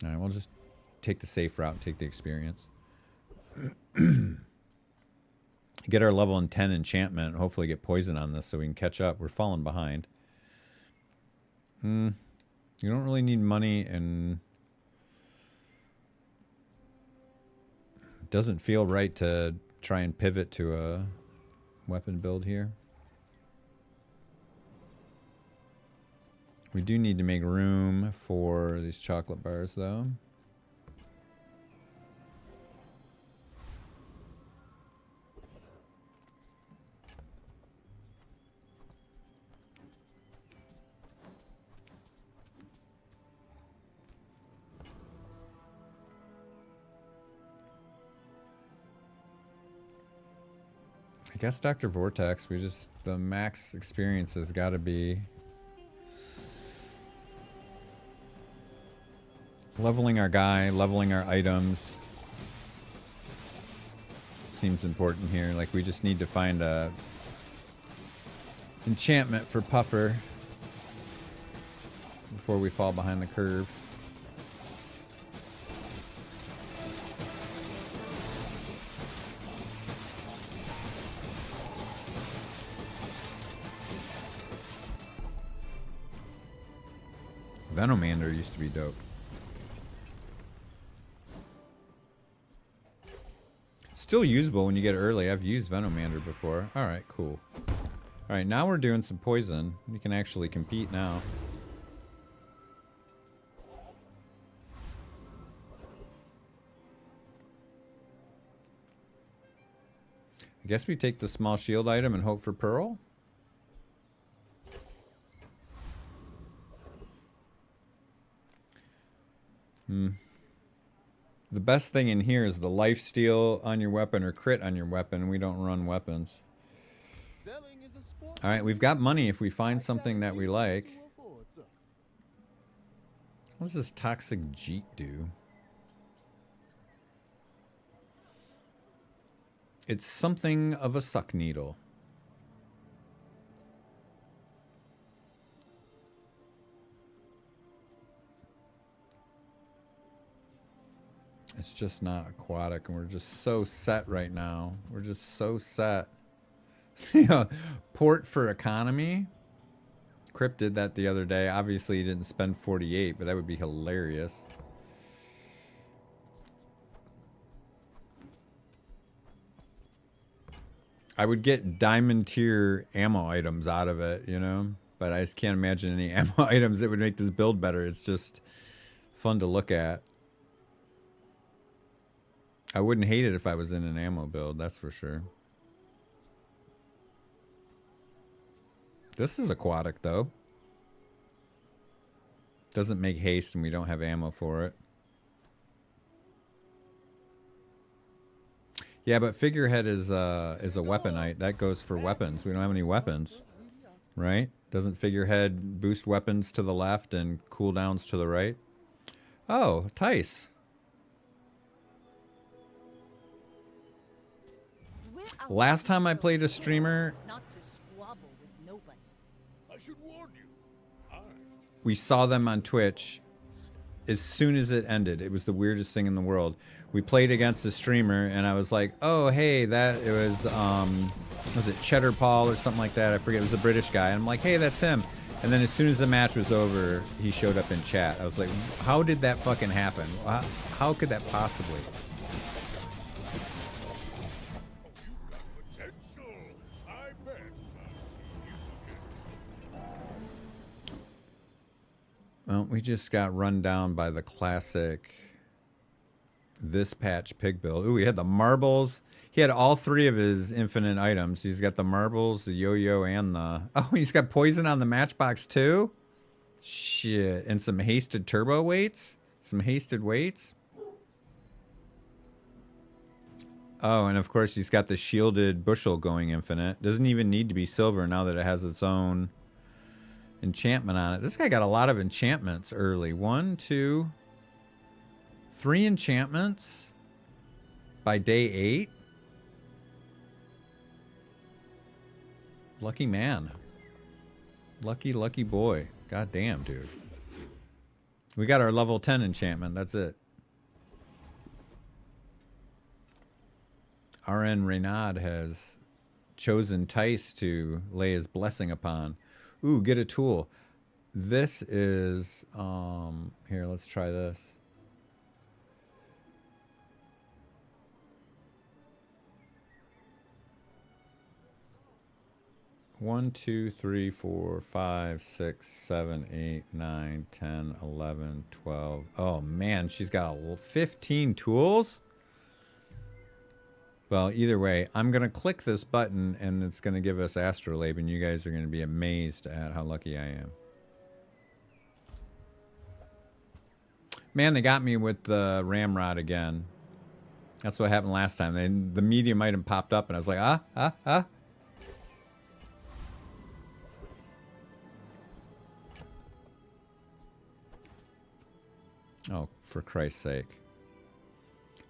All right, we'll just take the safe route and take the experience. Get our level 10 enchantment and hopefully get poison on this so we can catch up. We're falling behind. You don't really need money, and it doesn't feel right to try and pivot to a weapon build here. We do need to make room for these chocolate bars, though. I guess Dr. Vortex, the max experience has got to be leveling our guy, leveling our items. Seems important here. Like, we just need to find a enchantment for Puffer before we fall behind the curve. Venomander used to be dope. Still usable when you get early. I've used Venomander before. Alright, cool. Alright, now we're doing some poison. We can actually compete now. I guess we take the small shield item and hope for Pearl. The best thing in here is the lifesteal on your weapon or crit on your weapon. We don't run weapons. Alright, we've got money if we find something that we like. What does this Toxic Jeet do? It's something of a suck needle. It's just not aquatic, and we're just so set right now. We're just so set. You know, port for economy. Crypt did that the other day. Obviously, he didn't spend 48, but that would be hilarious. I would get diamond tier ammo items out of it, you know? But I just can't imagine any ammo items that would make this build better. It's just fun to look at. I wouldn't hate it if I was in an ammo build, that's for sure. This is aquatic, though. Doesn't make haste and we don't have ammo for it. Yeah, but figurehead is a weaponite. That goes for weapons. We don't have any weapons, right? Doesn't figurehead boost weapons to the left and cooldowns to the right? Oh, Tice. Last time I played a streamer, I should warn you. we saw them on Twitch as soon as it ended. It was the weirdest thing in the world. We played against a streamer, and I was like, oh, hey, it was it Cheddar Paul or something like that? I forget. It was a British guy. And I'm like, hey, that's him. And then as soon as the match was over, he showed up in chat. I was like, how did that fucking happen? How could that possibly? Well, we just got run down by the classic this patch pig build. Ooh, he had the marbles. He had all three of his infinite items. He's got the marbles, the yo-yo, and the... Oh, he's got poison on the matchbox too? Shit. And some hasted turbo weights? Some hasted weights? Oh, and of course he's got the shielded bushel going infinite. Doesn't even need to be silver now that it has its own enchantment on it. This guy got a lot of enchantments early. 1, 2, 3 enchantments by day 8. Lucky man. Lucky, lucky boy. God damn, dude. We got our level 10 enchantment. That's it. RN Renaud has chosen Tice to lay his blessing upon. Ooh, get a tool. This is, here, let's try this. One, 2, 3, 4, 5, 6, 7, 8, 9, 10, 11, 12. Oh man, she's got 15 tools? Well, either way, I'm going to click this button and it's going to give us Astrolabe, and you guys are going to be amazed at how lucky I am. Man, they got me with the Ramrod again. That's what happened last time. The medium item popped up and I was like, Oh, for Christ's sake.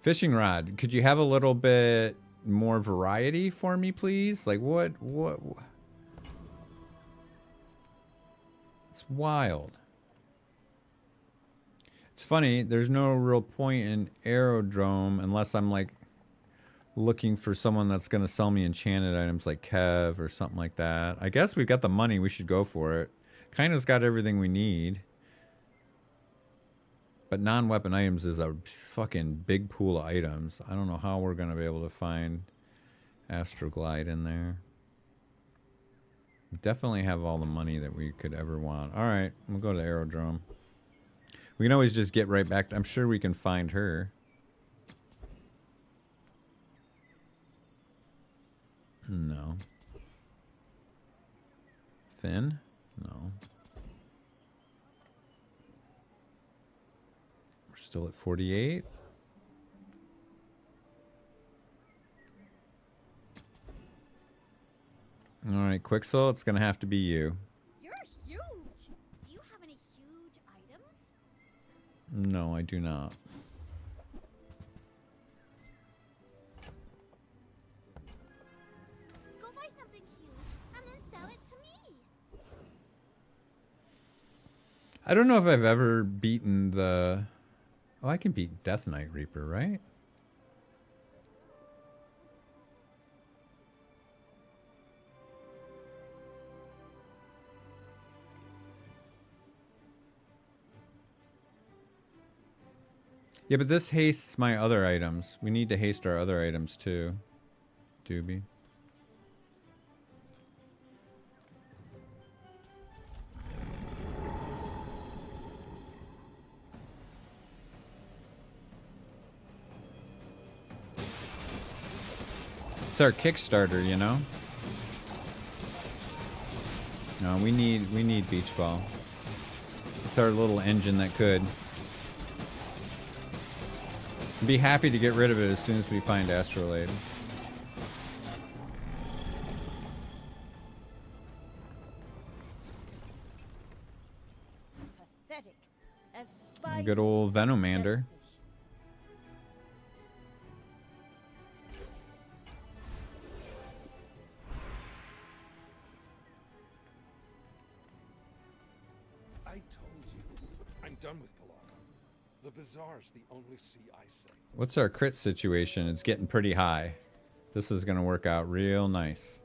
Fishing rod, could you have a little bit more variety for me, please? Like, what? It's wild. It's funny, there's no real point in Aerodrome unless I'm, like, looking for someone that's going to sell me enchanted items like Kev or something like that. I guess we've got the money. We should go for it. Kind of's got everything we need. But non-weapon items is a fucking big pool of items. I don't know how we're going to be able to find Astroglide in there. Definitely have all the money that we could ever want. All right, we'll go to the aerodrome. We can always just get right back. I'm sure we can find her. No. Finn? No. We're still at 48. All right, Quixel, it's going to have to be you. You're huge. Do you have any huge items? No, I do not. Go buy something huge and then sell it to me. I don't know if I've ever beaten the... Oh, I can beat Death Knight Reaper, right? Yeah, but this hastes my other items. We need to haste our other items too. Doobie. It's our Kickstarter, you know? No, we need Beach Ball. It's our little engine that could. Be happy to get rid of it as soon as we find Astrolabe. Pathetic. As spiders Good old Venomander. I told you. I'm done with Palaka. The bazaar's the only sea I say. What's our crit situation? It's getting pretty high. This is going to work out real nice.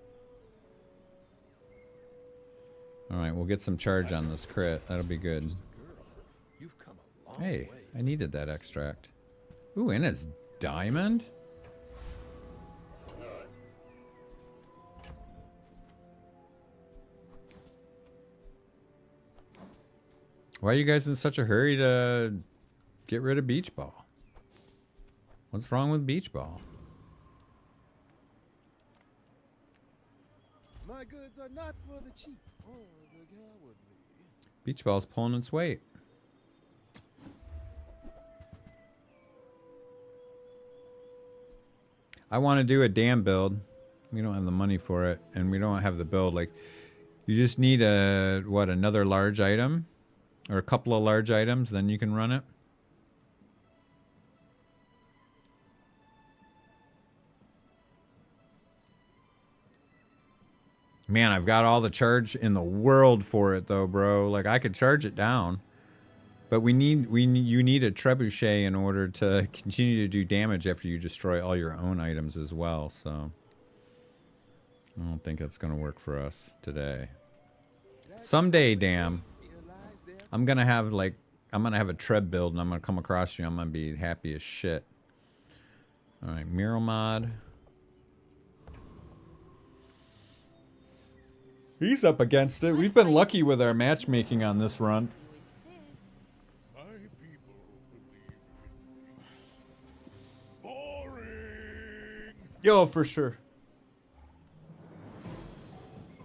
Alright, we'll get some charge on this crit. That'll be good. You've come a long Hey, way. I needed that extract. Ooh, and it's diamond? Why are you guys in such a hurry to get rid of Beach Ball? What's wrong with Beach Ball? My goods are not for the cheap or the cowardly. Beach Ball's pulling its weight. I want to do a dam build. We don't have the money for it, and we don't have the build. Like, you just need a, what, another large item? Or a couple of large items, then you can run it. Man, I've got all the charge in the world for it, though, bro. Like, I could charge it down. But you need a trebuchet in order to continue to do damage after you destroy all your own items as well, so... I don't think that's going to work for us today. Someday, damn. I'm gonna have a Treb build and I'm gonna come across you. I'm gonna be happy as shit. Alright, Mural Mod. He's up against it. We've been lucky with our matchmaking on this run. My people believe in peace. Boring! Yo, for sure.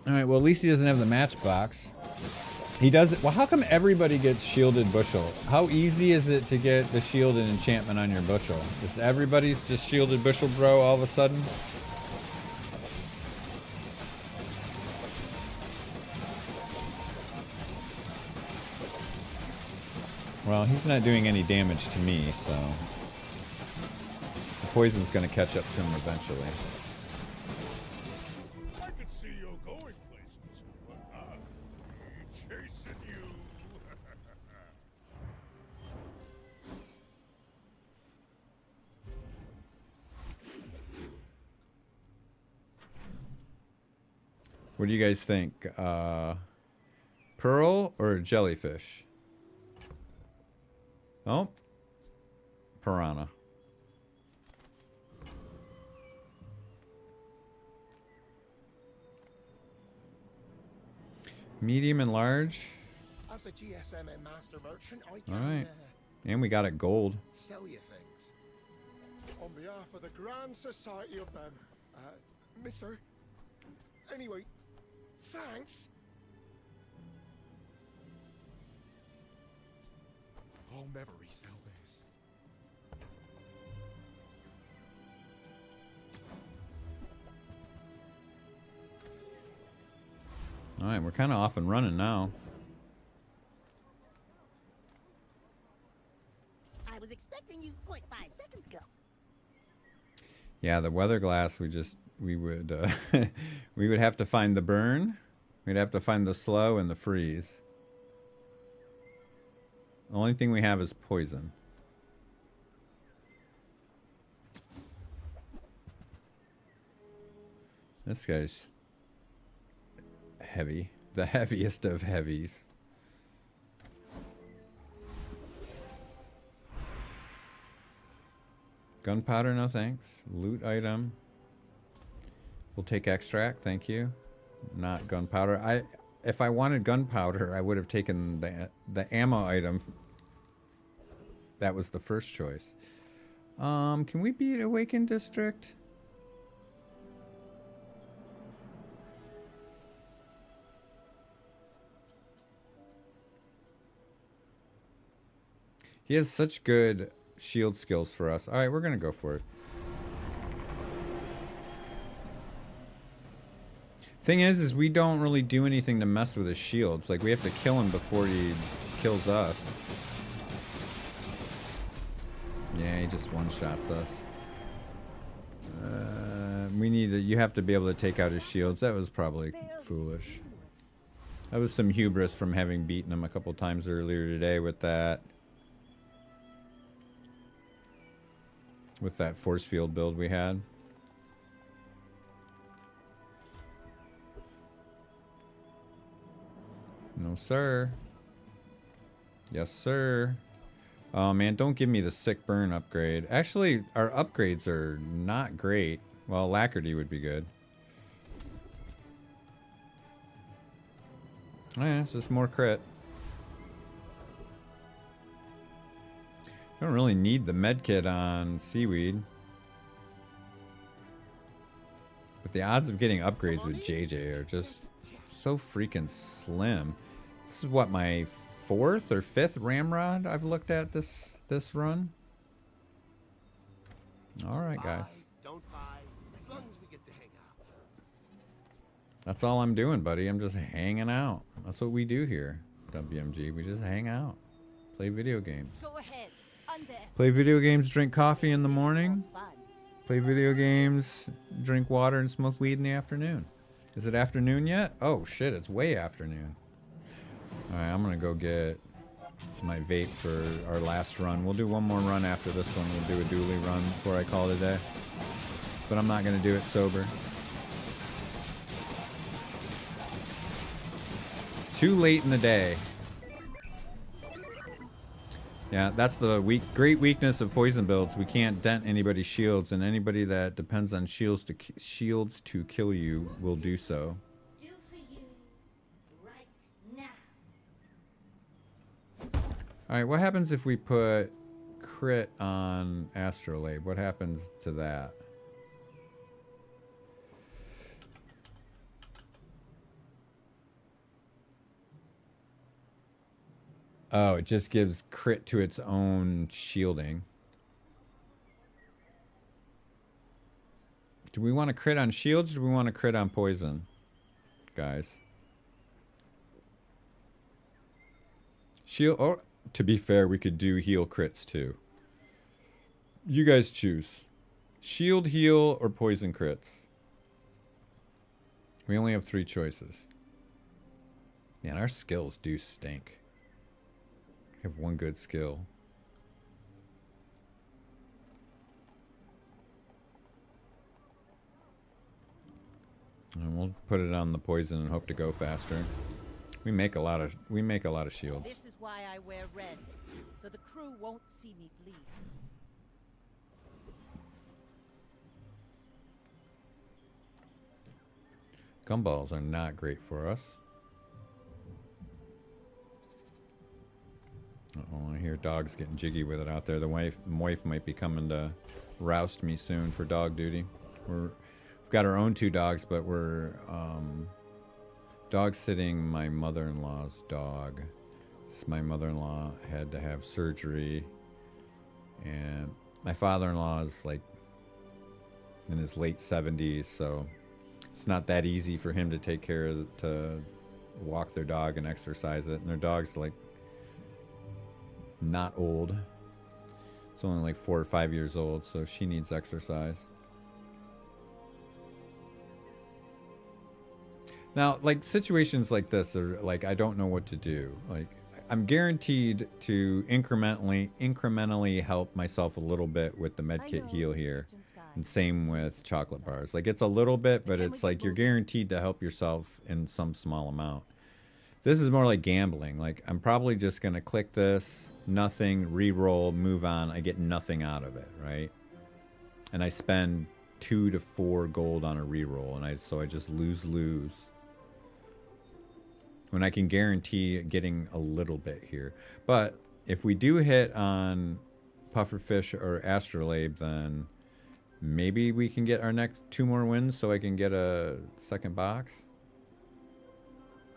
Alright, well at least he doesn't have the matchbox. He does it. Well, how come everybody gets shielded bushel? How easy is it to get the shielded enchantment on your bushel? Is everybody's just shielded bushel, bro, all of a sudden? Well, he's not doing any damage to me, so... The poison's gonna catch up to him eventually. I could see you going places, but I'll be chasing you. What do you guys think? Pearl or jellyfish? Oh. Piranha. Medium and large. As a GSM master merchant, I All can right. And we got it gold. sell you things. On behalf of the Grand Society of them, Mister. Anyway, thanks. I'll never resell this. All right, we're kind of off and running now. I was expecting you 0.5 seconds ago. Yeah, the weather glass. We would we would have to find the burn. We'd have to find the slow and the freeze. The only thing we have is poison. This guy's heavy. The heaviest of heavies. Gunpowder, no thanks. Loot item. We'll take extract, thank you. Not gunpowder. If I wanted gunpowder, I would have taken the ammo item. That was the first choice. Can we beat Awakened District? He has such good shield skills for us. All right, we're going to go for it. Thing is we don't really do anything to mess with his shields. Like, we have to kill him before he kills us. Yeah, he just one-shots us. You have to be able to take out his shields. That was probably foolish. That was some hubris from having beaten him a couple times earlier today with that. With that force field build we had. No, sir. Yes, sir. Oh, man, don't give me the sick burn upgrade. Actually, our upgrades are not great. Well, Alacrity would be good. Oh, yeah, it's just more crit. I don't really need the medkit on Seaweed. But the odds of getting upgrades with JJ are just so freaking slim. This is what, my 4th or 5th Ramrod I've looked at this run. All right, guys. Don't buy, as long as we get to hang out. That's all I'm doing, buddy. I'm just hanging out. That's what we do here, WMG. We just hang out, play video games. Go ahead. Play video games, drink coffee in the morning. Play video games, drink water, and smoke weed in the afternoon. Is it afternoon yet? Oh shit, it's way afternoon. Alright, I'm gonna go get my vape for our last run. We'll do one more run after this one. We'll do a dually run before I call it a day. But I'm not gonna do it sober. Too late in the day. Yeah, that's the great weakness of poison builds. We can't dent anybody's shields, and anybody that depends on shields to kill you will do so. Do for you right now. All right, what happens if we put crit on Astrolabe? What happens to that? Oh, it just gives crit to its own shielding. Do we want to crit on shields or do we want to crit on poison? Guys. Shield, or to be fair, we could do heal crits too. You guys choose. Shield, heal, or poison crits. We only have 3 choices. Man, our skills do stink. I have one good skill. And we'll put it on the poison and hope to go faster. We make a lot of shields. This is why I wear red. so the crew won't see me bleed. Gumballs are not great for us. Uh-oh, I hear dogs getting jiggy with it out there. The wife might be coming to roust me soon for dog duty. We've got our own 2 dogs, but we're dog sitting my mother-in-law's dog. My mother-in-law had to have surgery, and my father-in-law is like in his late 70s, so it's not that easy for him to take care of, to walk their dog and exercise it. And their dog's like not old. It's only like 4 or 5 years old, so she needs exercise. Now, like situations like this are like, I don't know what to do. Like, I'm guaranteed to incrementally help myself a little bit with the medkit heal here. And same with chocolate bars. Like, it's a little bit, but it's like you're guaranteed to help yourself in some small amount. This is more like gambling. Like, I'm probably just going to click this, nothing, re-roll, move on. I get nothing out of it, right? And I spend 2 to 4 gold on a re-roll, and so I just lose. When I can guarantee getting a little bit here. But if we do hit on Pufferfish or Astrolabe, then maybe we can get our next 2 more wins so I can get a second box.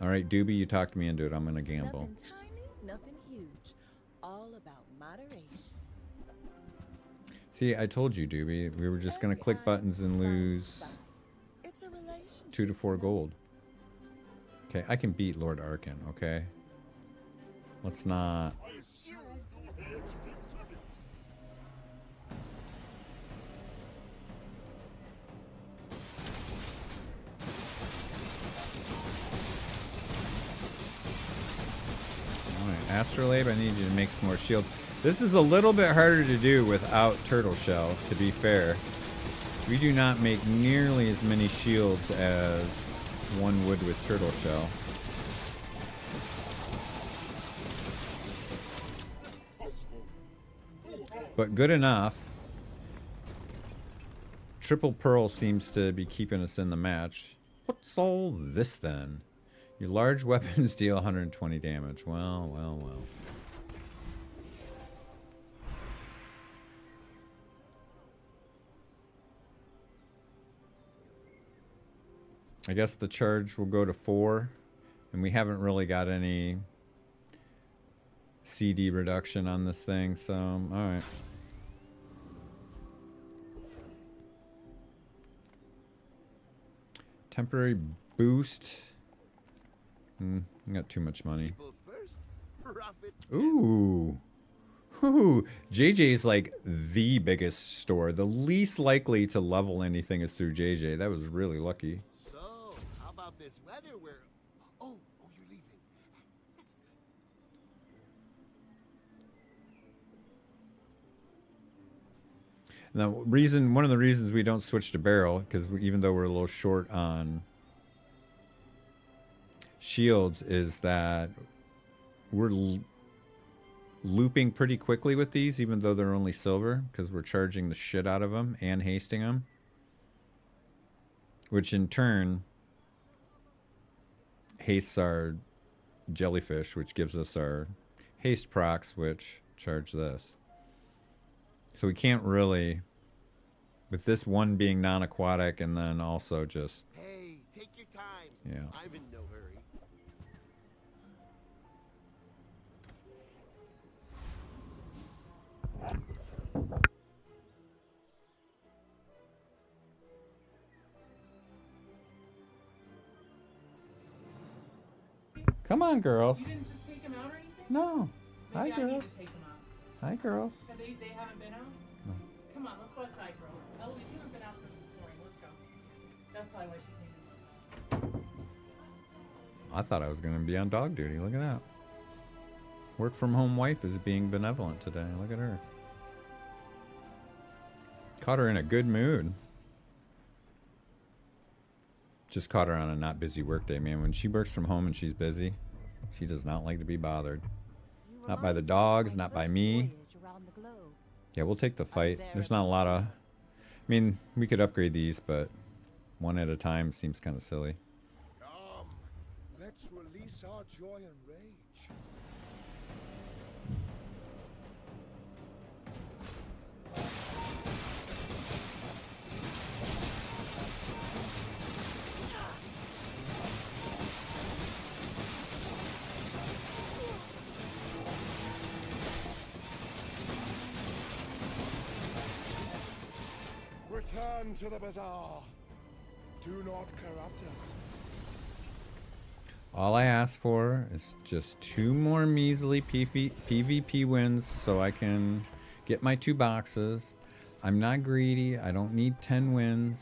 All right, Doobie, you talked me into it. I'm going to gamble. Nothing tiny, nothing huge. All about moderation. See, I told you, Doobie. We were just going to click buttons and lose It's a relationship. 2 to 4 gold. Okay, I can beat Lord Arkan, okay? Let's not... Alright, Astrolabe, I need you to make some more shields. This is a little bit harder to do without Turtle Shell, to be fair. We do not make nearly as many shields as one would with Turtle Shell. But good enough. Triple Pearl seems to be keeping us in the match. What's all this then? Your large weapons deal 120 damage. Well. I guess the charge will go to 4, and we haven't really got any CD reduction on this thing, so alright. Temporary boost. I got too much money. Ooh. Ooh. JJ's like the biggest store. The least likely to level anything is through JJ. That was really lucky. So, how about this weather where... Oh, you're leaving. Now, one of the reasons we don't switch to barrel, because even though we're a little short on shields, is that we're looping pretty quickly with these, even though they're only silver, because we're charging the shit out of them and hasting them. Which in turn hastes our jellyfish, which gives us our haste procs, which charge this. So we can't really, with this one being non-aquatic and then also just... Hey, take your time. Yeah. I'm in no hurry. Come on, girls. You didn't just take him out or anything? No. Maybe Hi, I girls. need to take him out. Hi, girls. Have they haven't been out? No. Come on, let's go outside, girls. Eloise, you haven't been out since this morning. Let's go. That's probably why she came in. I thought I was going to be on dog duty. Look at that. Work from home wife is being benevolent today. Look at her. Caught her in a good mood. Just caught her on a not busy work day, man. When she works from home and she's busy, she does not like to be bothered. You Not by the dogs, not by me. Yeah, we'll take the fight. There's not a lot of... I mean, we could upgrade these, but one at a time seems kind of silly. Come, let's release our joy and rage. Return to the bazaar. Do not corrupt us. All I ask for is just 2 more measly PvP wins so I can get my 2 boxes. I'm not greedy. I don't need 10 wins.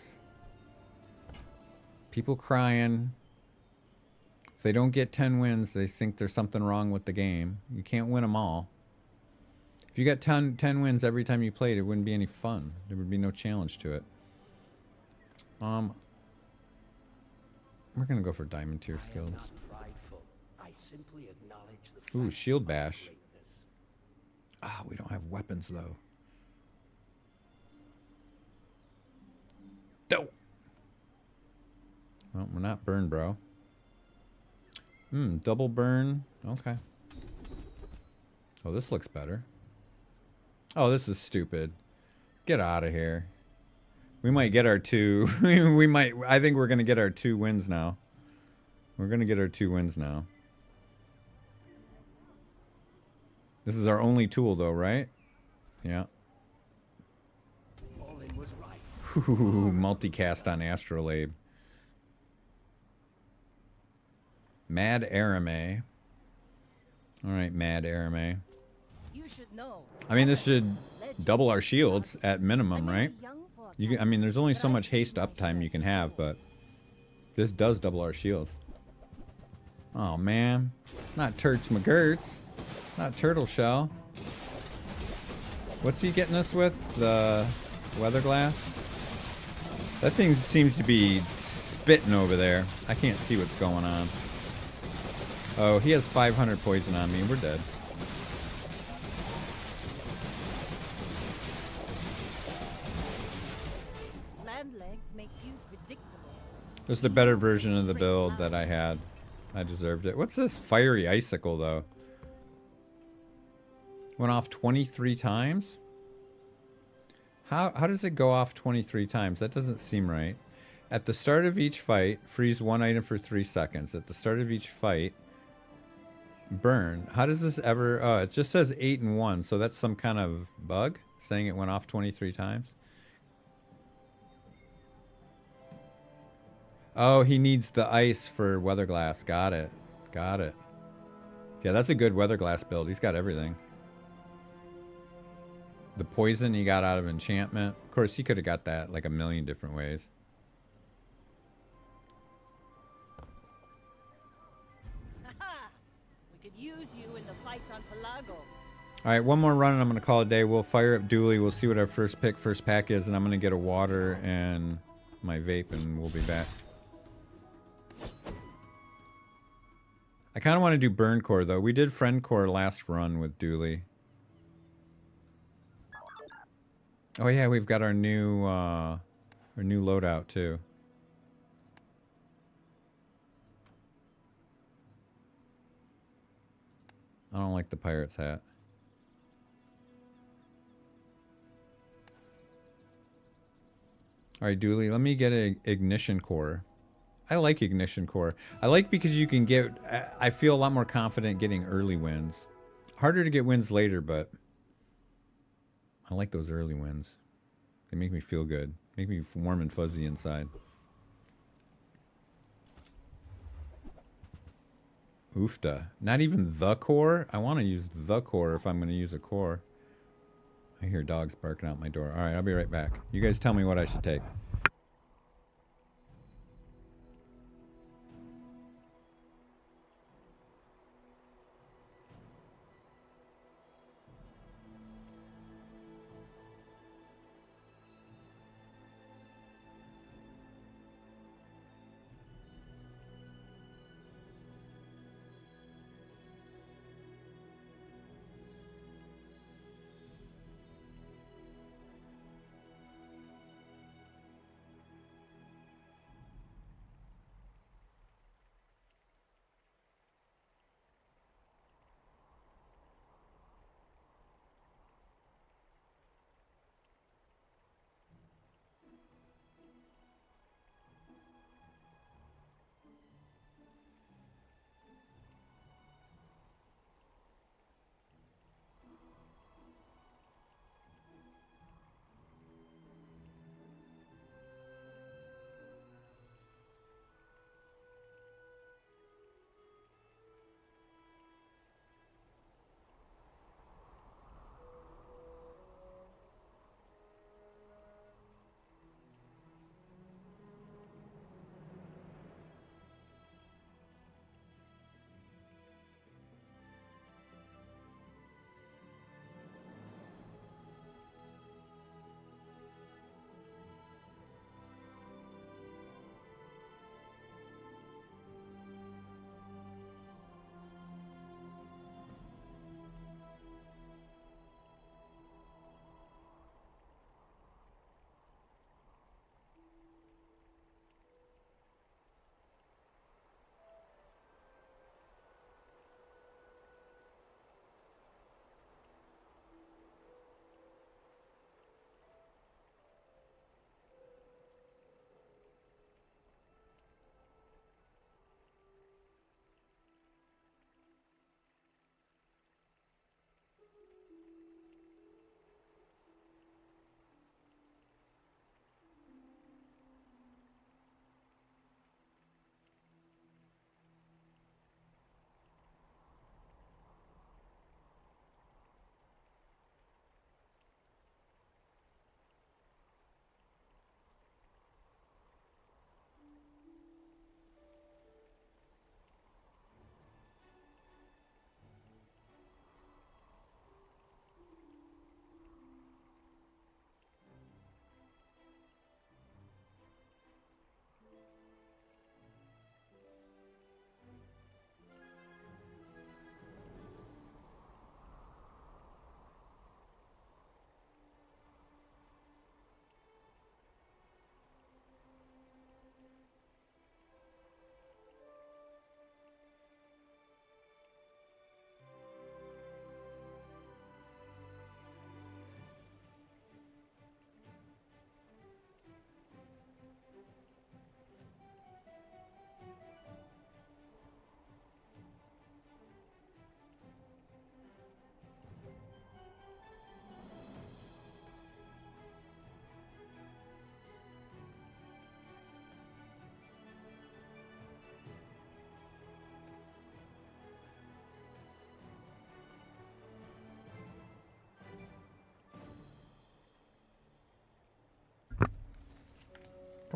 People crying. If they don't get 10 wins, they think there's something wrong with the game. You can't win them all. If you got 10 wins every time you played, it wouldn't be any fun. There would be no challenge to it. We're gonna go for diamond tier skills. I simply acknowledge the Ooh, shield bash. Ah, we don't have weapons though. Dope. Well, we're not burn, bro. Double burn. Okay. Oh, this looks better. Oh, this is stupid. Get out of here. We might get our 2. I think we're going to get our 2 wins now. We're going to get our 2 wins now. This is our only tool though, right? Yeah. Olin was right. Ooh, multicast on Astrolabe. Mad Arame. Alright, Mad Arame. You should know. I mean, this should double our shields at minimum, right? I mean, there's only so much haste uptime you can have, but this does double our shields. Oh, man. Not Turts McGurts. Not Turtle Shell. What's he getting us with? The weather glass? That thing seems to be spitting over there. I can't see what's going on. Oh, he has 500 poison on me. We're dead. This is the better version of the build that I had. I deserved it. What's this fiery icicle, though? Went off 23 times? How does it go off 23 times? That doesn't seem right. At the start of each fight, freeze 1 item for 3 seconds. At the start of each fight, burn. How does this ever... Oh, it just says 8 and 1, so that's some kind of bug? Saying it went off 23 times? Oh, he needs the ice for Weatherglass. Got it. Got it. Yeah, that's a good Weatherglass build. He's got everything. The poison he got out of enchantment. Of course, he could have got that like a million different ways. We could use you in the fight on Pelago. All right, one more run and I'm going to call it a day. We'll fire up Dooley. We'll see what our first pack is, and I'm going to get a water and my vape, and we'll be back. I kind of want to do Burn Core, though. We did Friend Core last run with Dooley. Oh, yeah, we've got our new loadout, too. I don't like the pirate's hat. All right, Dooley, let me get an Ignition Core. I like Ignition Core. I like because you can get... I feel a lot more confident getting early wins. Harder to get wins later, but... I like those early wins. They make me feel good. Make me warm and fuzzy inside. Oofta. Not even the core? I want to use the core if I'm going to use a core. I hear dogs barking out my door. Alright, I'll be right back. You guys tell me what I should take.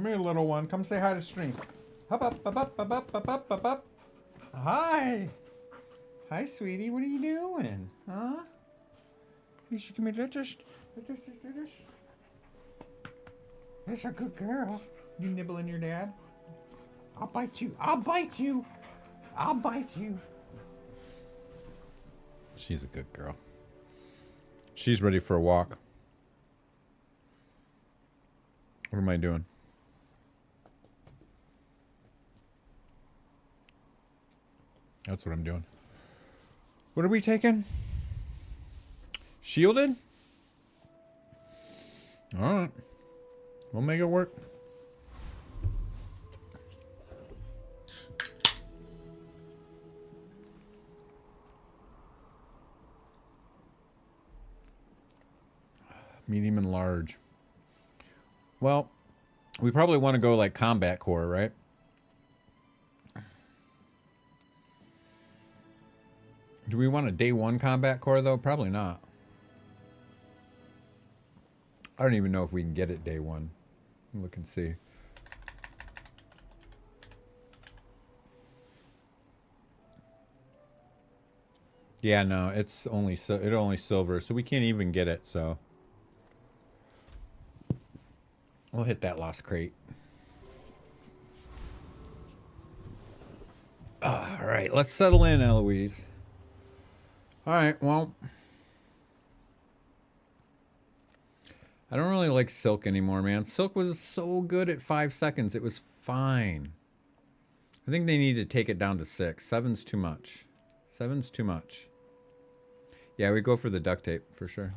Come here, little one. Come say hi to stream. Up, up, up, up, up, up, up, up, up, up. Hi. Hi, sweetie. What are you doing? Huh? You should come here. That's a good girl. You nibbling your dad? I'll bite you. I'll bite you. I'll bite you. She's a good girl. She's ready for a walk. What am I doing? That's what I'm doing. What are we taking? Shielded? Alright. We'll make it work. Medium and large. Well, we probably want to go like combat core, right? Do we want a day one combat core though? Probably not. I don't even know if we can get it day one. Look and see. Yeah, no, it's only only silver, so we can't even get it, so we'll hit that lost crate. All right, let's settle in, Eloise. All right, well, I don't really like Silk anymore, man. Silk was so good at 5 seconds. It was fine. I think they need to take it down to 6. 7's too much. 7's too much. Yeah, we go for the duct tape for sure.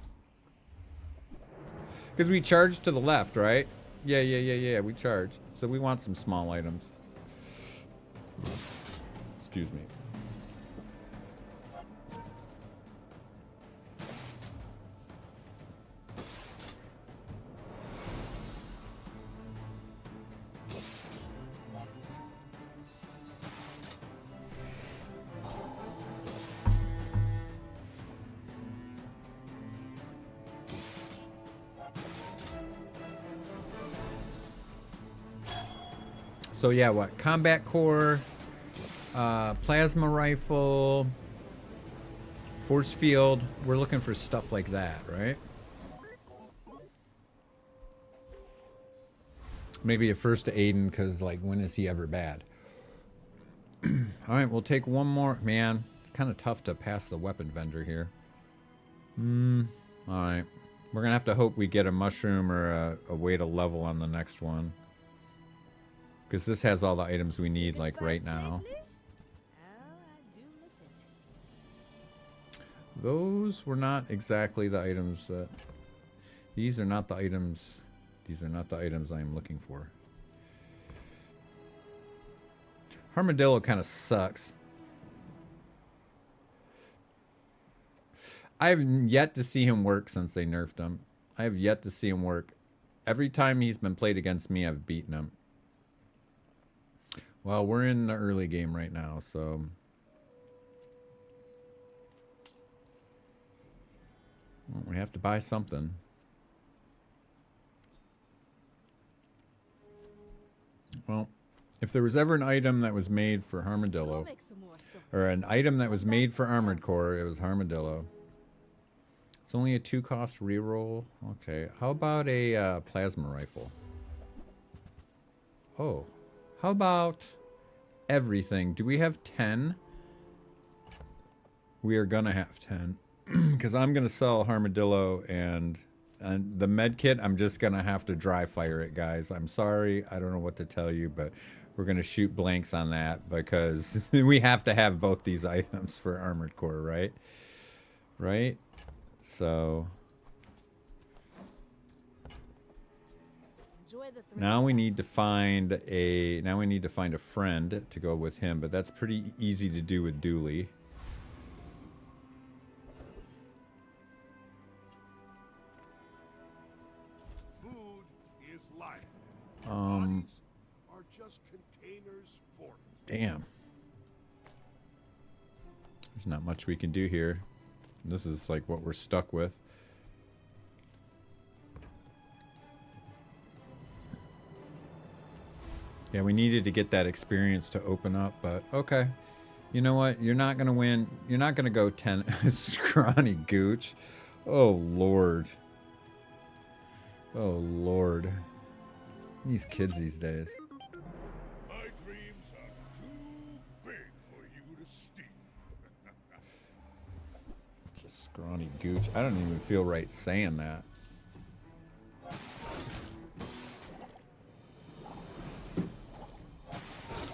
Because we charge to the left, right? Yeah, we charge. So we want some small items. Excuse me. So yeah, what? Combat core, plasma rifle, force field. We're looking for stuff like that, right? Maybe a first to Aiden, because like, when is he ever bad? All right, we'll take one more. Man, it's kind of tough to pass the weapon vendor here. All right. We're going to have to hope we get a mushroom or a way to level on the next one. Because this has all the items we need, like, right now. Those were not exactly the items that... These are not the items... These are not the items I am looking for. Armadillo kind of sucks. I have yet to see him work since they nerfed him. I have yet to see him work. Every time he's been played against me, I've beaten him. Well, we're in the early game right now, so... Well, we have to buy something. Well, if there was ever an item that was made for Armadillo, or an item that was made for Armored Core, it was Armadillo. It's only a 2-cost reroll. Okay, how about a plasma rifle? Oh, how about everything? Do we have 10? We are gonna have 10. Because I'm gonna sell Armadillo and the med kit. I'm just gonna have to dry fire it, guys. I'm sorry, I don't know what to tell you, but we're gonna shoot blanks on that because we have to have both these items for Armored Core, right? Right? So now we need to find a friend to go with him, but that's pretty easy to do with Dooley. Food is life. Um, Bodies are just containers for it. Damn. There's not much we can do here. This is like what we're stuck with. Yeah, we needed to get that experience to open up, but okay. You know what? You're not going to win. You're not going to go 10 scrawny gooch. Oh, Lord. Oh, Lord. These kids these days. My dreams are too big for you to steal. Just scrawny gooch. I don't even feel right saying that.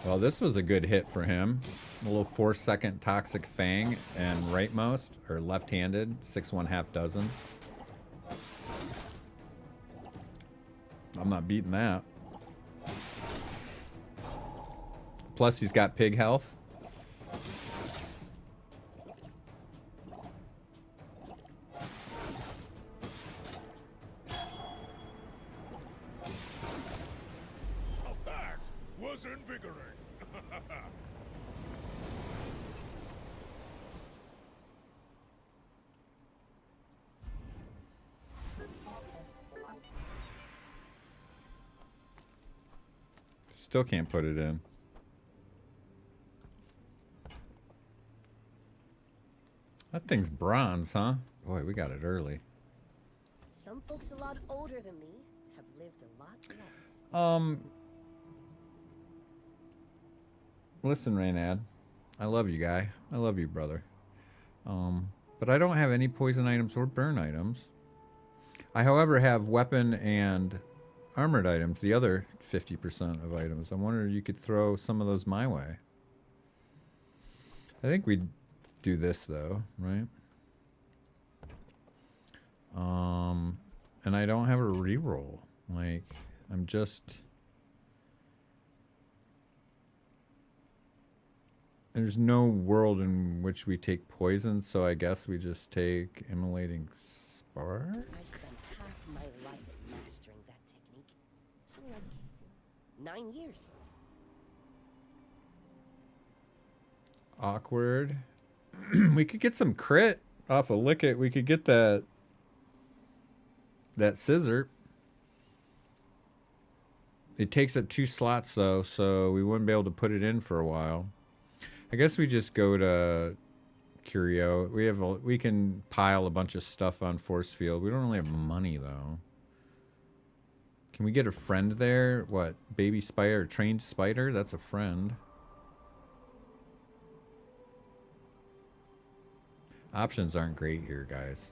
Well, this was a good hit for him. A little 4-second Toxic Fang and rightmost, or left-handed, 6-1 half dozen. I'm not beating that. Plus, he's got pig health. That was invigorating. Still can't put it in. That thing's bronze, huh? Boy, we got it early. Some folks a lot older than me have lived a lot less. Listen, Raynad. I love you, guy. I love you, brother. But I don't have any poison items or burn items. I, however, have weapon and armored items, the other 50% of items. I wonder if you could throw some of those my way. I think we'd do this, though, right? And I don't have a reroll. Like, I'm just... There's no world in which we take poison, so I guess we just take immolating spark? I spent half my life mastering that technique. So like 9 years. Awkward. We could get some crit off a lick it. We could get that scissor. It takes up 2 slots though, so we wouldn't be able to put it in for a while. I guess we just go to Curio. We can pile a bunch of stuff on force field. We don't really have money though. Can we get a friend there? What? Baby spider, trained spider? That's a friend. Options aren't great here, guys.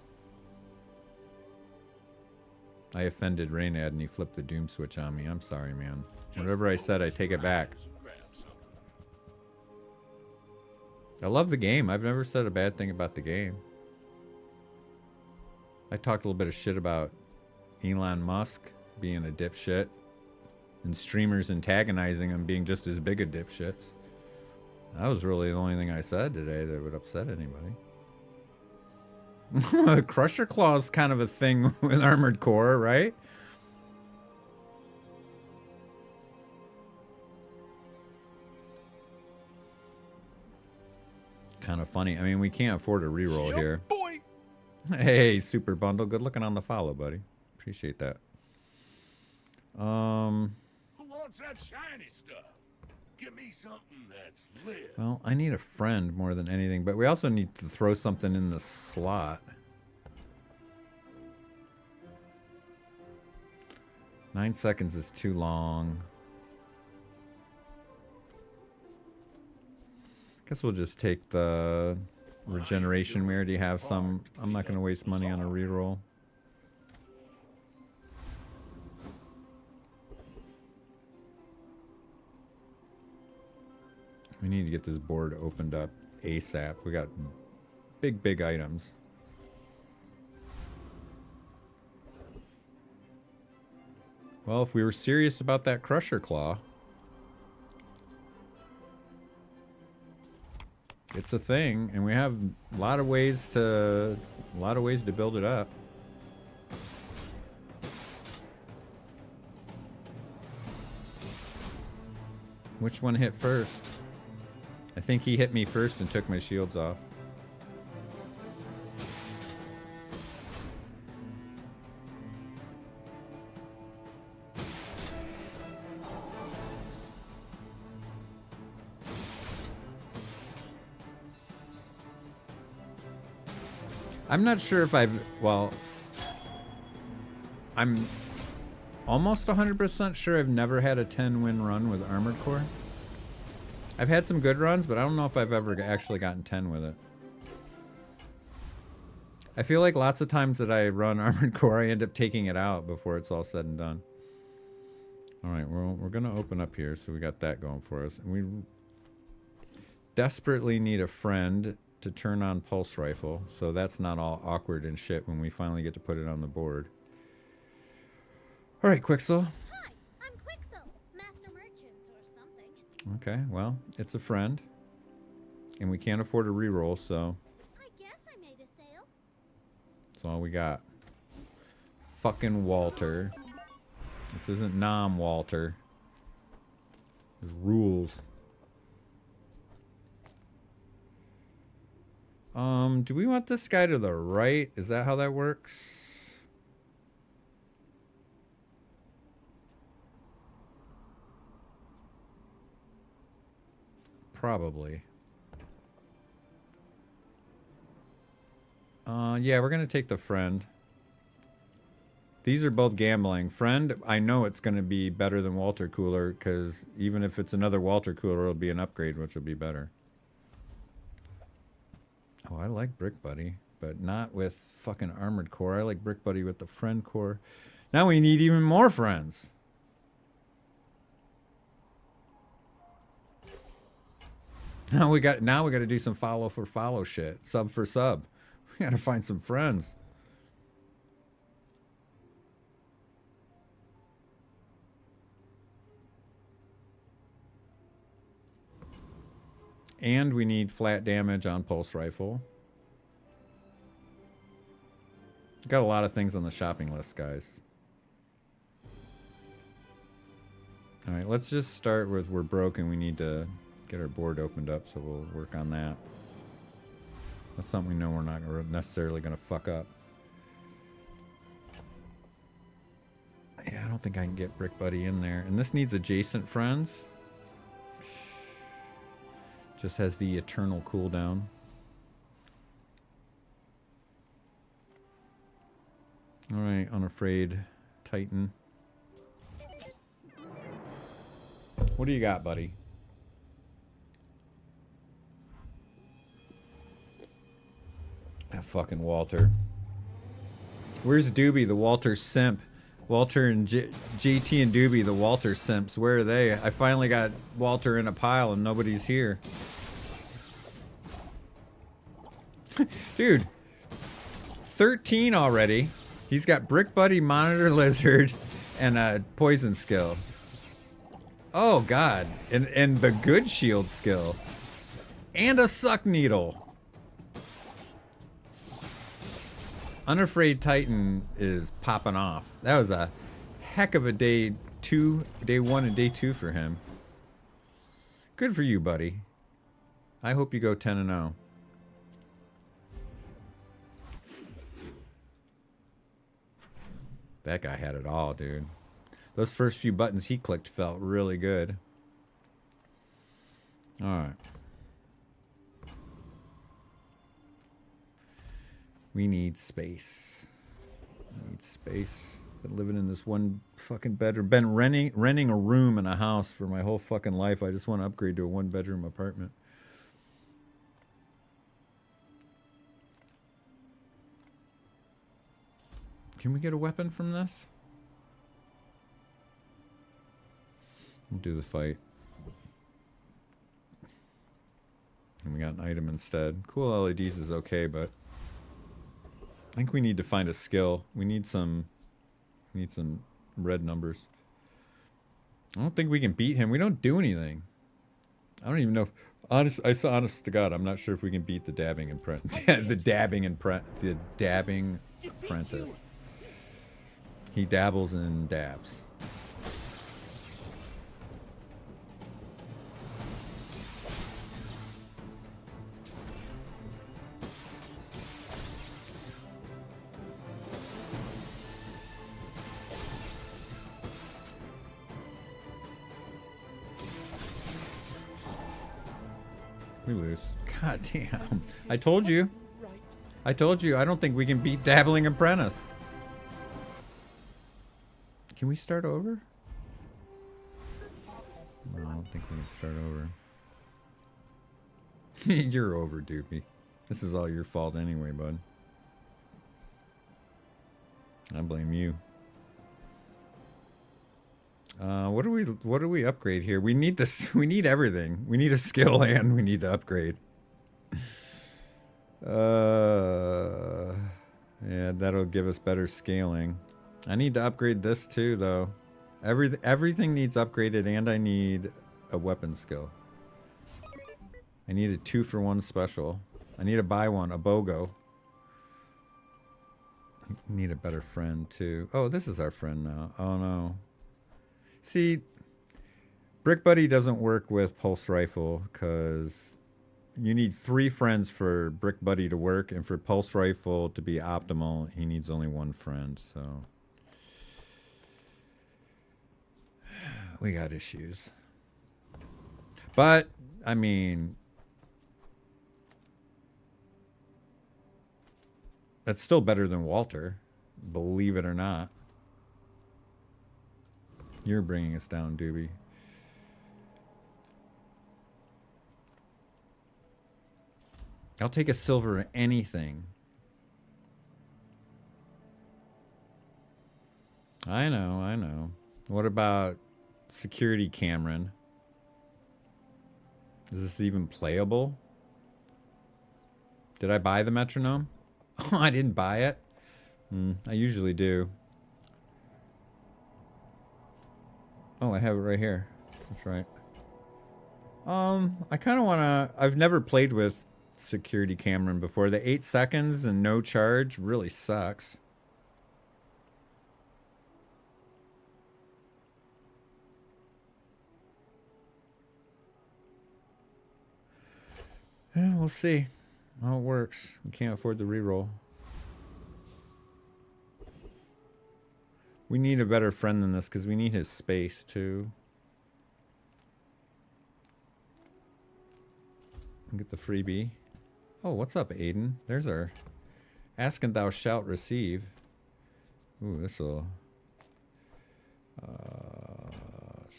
I offended Raynad and he flipped the doom switch on me. I'm sorry, man. Whatever I said, I take it back. I love the game. I've never said a bad thing about the game. I talked a little bit of shit about Elon Musk being a dipshit and streamers antagonizing him being just as big a dipshits. That was really the only thing I said today that would upset anybody. Crusher Claw is kind of a thing with Armored Core, right? Kind of funny. I mean, we can't afford a reroll here. Boy. Hey, Super Bundle. Good looking on the follow, buddy. Appreciate that. Who wants that shiny stuff? Give me something that's lit. Well, I need a friend more than anything, but we also need to throw something in the slot. 9 seconds is too long. Guess we'll just take the regeneration. We already have some. I'm not going to waste money on a reroll. We need to get this board opened up ASAP. We got big items. Well, if we were serious about that Crusher Claw, it's a thing, and we have a lot of ways to build it up. Which one hit first? I think he hit me first and took my shields off. I'm not sure if I've, well, I'm almost 100% sure I've never had a 10-win run with Armored Core. I've had some good runs, but I don't know if I've ever actually gotten 10 with it. I feel like lots of times that I run Armored Core, I end up taking it out before it's all said and done. All right, well, we're going to open up here, so we got that going for us. And we desperately need a friend to turn on Pulse Rifle, so that's not all awkward and shit when we finally get to put it on the board. All right, Quixel. Hi, I'm Quixel, Master Merchant or something. Okay, well, it's a friend. And we can't afford a reroll, so I guess I made a sale. that's all we got. Fucking Walter. This isn't Nom Walter. There's rules. Do we want this guy to the right? Is that how that works? Probably. Yeah, we're gonna take the friend. These are both gambling. Friend, I know it's gonna be better than Walter Cooler, because even if it's another Walter Cooler, it'll be an upgrade, which will be better. Oh, I like Brick Buddy, but not with fucking Armored Core. I like Brick Buddy with the Friend Core. Now we need even more friends. Now we got to do some follow for follow shit. Sub for sub. We got to find some friends. And we need flat damage on Pulse Rifle. Got a lot of things on the shopping list, guys. Alright, let's just start with we're broken. We need to get our board opened up, so we'll work on that. That's something we know we're not necessarily going to fuck up. Yeah, I don't think I can get Brick Buddy in there. And this needs adjacent friends. Just has the eternal cooldown. Alright, Unafraid Titan. What do you got, buddy? That fucking Walter. Where's Doobie, the Walter simp? Walter and JT and Doobie, the Walter simps. Where are they? I finally got Walter in a pile and nobody's here. Dude. 13 already. He's got Brick Buddy, Monitor Lizard, and a Poison skill. Oh, God. And the Good Shield skill. And a Suck Needle. Unafraid Titan is popping off. That was a heck of a day 1 and day 2 for him. Good for you, buddy. I hope you go 10-0. That guy had it all, dude. Those first few buttons he clicked felt really good. Alright. We need space. We need space. Been living in this one fucking bedroom. Been renting a room in a house for my whole fucking life. I just want to upgrade to a 1-bedroom apartment. Can we get a weapon from this? We'll do the fight. And we got an item instead. Cool LEDs is okay, but I think we need to find a skill. We need some red numbers. I don't think we can beat him. We don't do anything. I don't even know if, honest to God, I'm not sure if we can beat the dabbing apprentice. the dabbing apprentice. He dabbles and dabs. We lose. God damn. I told you. Right. I told you, I don't think we can beat Dabbling Apprentice. Can we start over? No, I don't think we can start over. You're over, Doopy. This is all your fault anyway, bud. I blame you. What do we upgrade here? We need this. We need everything. We need a skill and we need to upgrade. Yeah, that'll give us better scaling. I need to upgrade this too, though. Everything needs upgraded, and I need a weapon skill. I need a 2-for-1 special. I need to buy one, a BOGO. I need a better friend too. Oh, this is our friend now. Oh no. See, Brick Buddy doesn't work with Pulse Rifle because you need 3 friends for Brick Buddy to work, and for Pulse Rifle to be optimal, he needs only 1 friend, so we got issues. But, I mean, that's still better than Walter, believe it or not. You're bringing us down, Doobie. I'll take a silver anything. I know, I know. What about Security Cameron? Is this even playable? Did I buy the metronome? Oh, I didn't buy it. I usually do. Oh, I have it right here. That's right. I kind of want to... I've never played with Security Cameron before. The 8 seconds and no charge really sucks. Yeah, we'll see how it works. We can't afford the reroll. We need a better friend than this because we need his space too. Get the freebie. Oh, what's up, Aiden? There's our ask and thou shalt receive. Ooh, this'll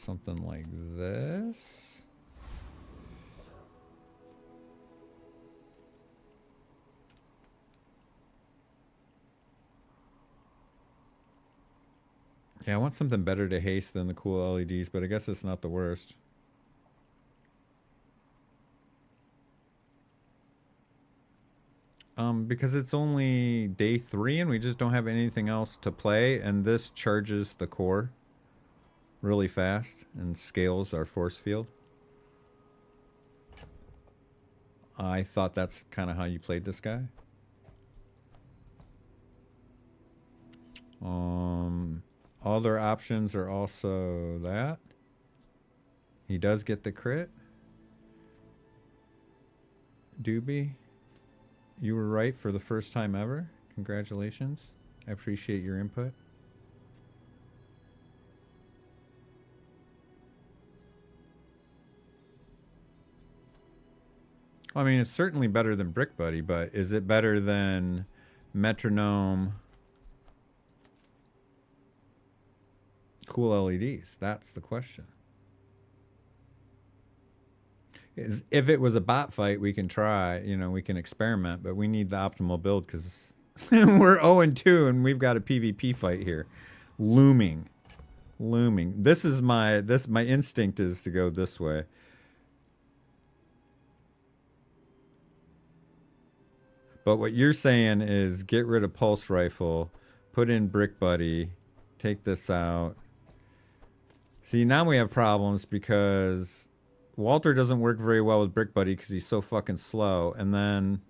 something like this. Yeah, I want something better to haste than the cool LEDs, but I guess it's not the worst. Because it's only day 3 and we just don't have anything else to play, and this charges the core really fast and scales our force field. I thought that's kind of how you played this guy. Other options are also that. He does get the crit. Doobie, you were right for the first time ever. Congratulations. I appreciate your input. I mean, it's certainly better than Brick Buddy, but is it better than Metronome? Cool LEDs? That's the question. If it was a bot fight, we can try, you know, we can experiment, but we need the optimal build because we're 0-2 and we've got a PvP fight here. Looming. This is my instinct is to go this way. But what you're saying is get rid of Pulse Rifle, put in Brick Buddy, take this out. See, now we have problems because Walter doesn't work very well with Brick Buddy because he's so fucking slow. And then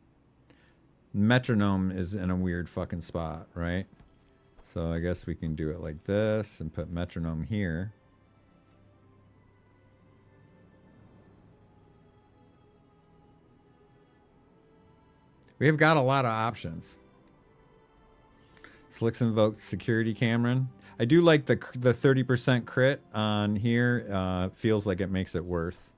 Metronome is in a weird fucking spot, right? So I guess we can do it like this and put Metronome here. We've got a lot of options. Slicks invoked Security Cameron. I do like the 30% crit on here. Feels like it makes it worth,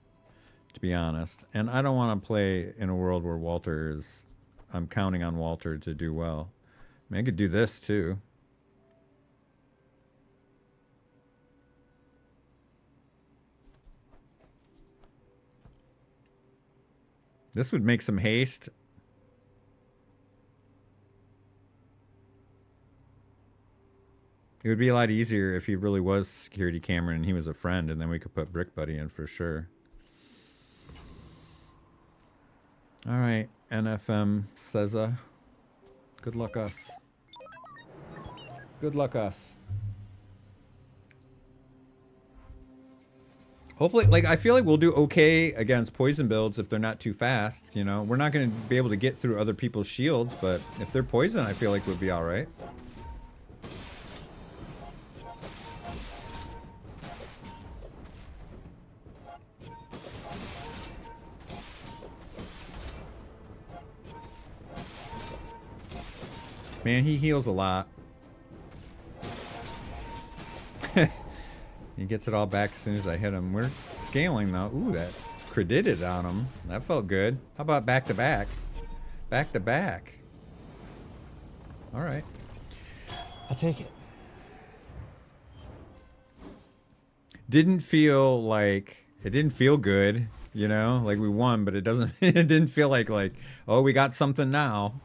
to be honest. And I don't want to play in a world where Walter is I'm counting on Walter to do well. I mean, I could do this too. This would make some haste. It would be a lot easier if he really was Security Cameron and he was a friend, and then we could put Brick Buddy in for sure. All right, NFM Seza. Good luck us. Good luck us. Hopefully, like, I feel like we'll do okay against poison builds if they're not too fast, you know? We're not going to be able to get through other people's shields, but if they're poison, I feel like we'll be all right. Man, he heals a lot. He gets it all back as soon as I hit him. We're scaling though. Ooh, that credited on him. That felt good. How about back to back? Back to back. All right. I'll take it. Didn't feel like, it didn't feel good, you know? Like we won, but it doesn't, it didn't feel like, oh, we got something now.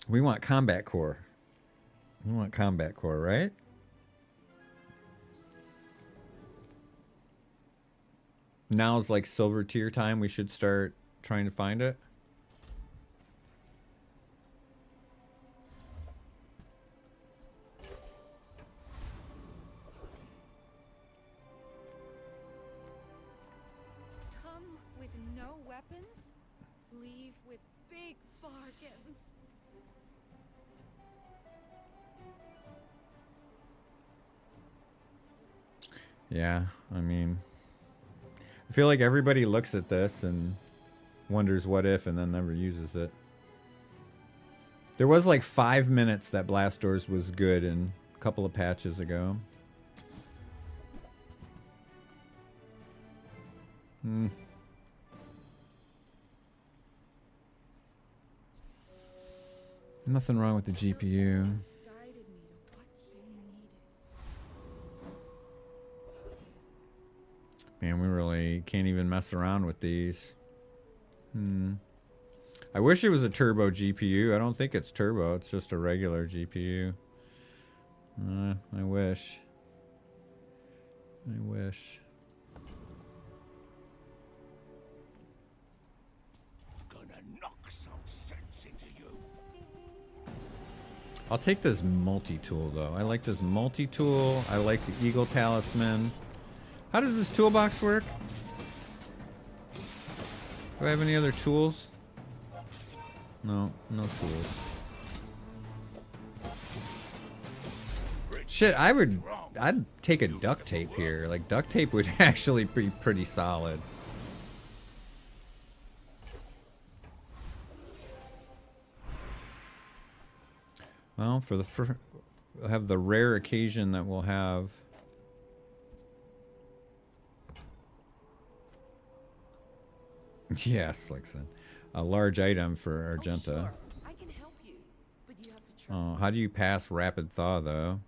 We want combat core. We want combat core, right? Now's like silver tier time. We should start trying to find it. Come with no weapons, leave with big bargains. Yeah, I mean, I feel like everybody looks at this and wonders what if and then never uses it. There was like 5 minutes that Blast Doors was good in a couple of patches ago. Nothing wrong with the GPU. Man, we really can't even mess around with these. I wish it was a turbo GPU. I don't think it's turbo. It's just a regular GPU. I wish. I wish. Gonna knock some sense into you. I'll take this multi-tool, though. I like this multi-tool. I like the Eagle Talisman. How does this toolbox work? Do I have any other tools? No, no tools. Shit, I'd take a duct tape here. Like, duct tape would actually be pretty solid. Well, for the we'll have the rare occasion that we'll have. Yes, like said, a large item for Argenta. Sure. I can help you, but you have to trust me. How do you pass rapid thaw though?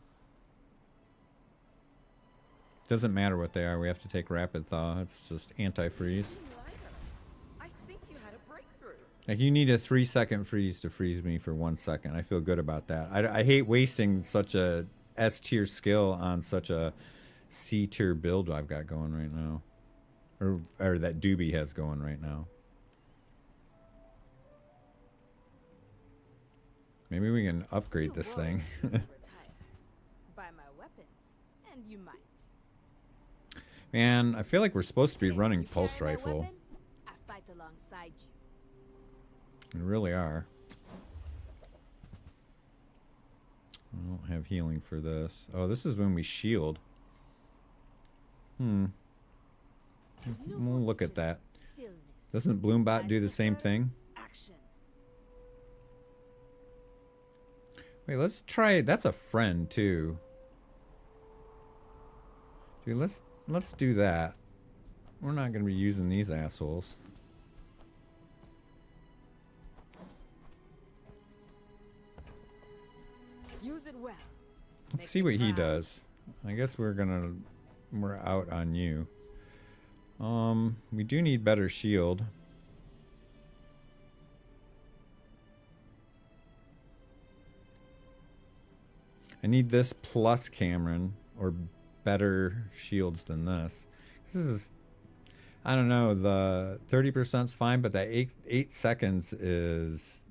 Doesn't matter what they are. We have to take rapid thaw. It's just anti-freeze. I think you had a breakthrough. Like you need a 3-second freeze to freeze me for 1 second. I feel good about that. I hate wasting such a S tier skill on such a C tier build I've got going right now. Or that Doobie has going right now. Maybe we can upgrade this thing. Buy my weapons, and you might. Man, I feel like we're supposed to be running pulse rifle. I fight alongside you. We really are. I don't have healing for this. Oh, this is when we shield. We'll look at that. Doesn't Bloombot do the same thing? Action. Wait, let's try. That's a friend too. Dude, let's let's do that. We're not going to be using these assholes. Use it well. Let's see what he does. I guess we're out on you. We do need better shield. I need this plus Cameron, or better shields than this. This is, I don't know, the 30% is fine, but that 8 seconds is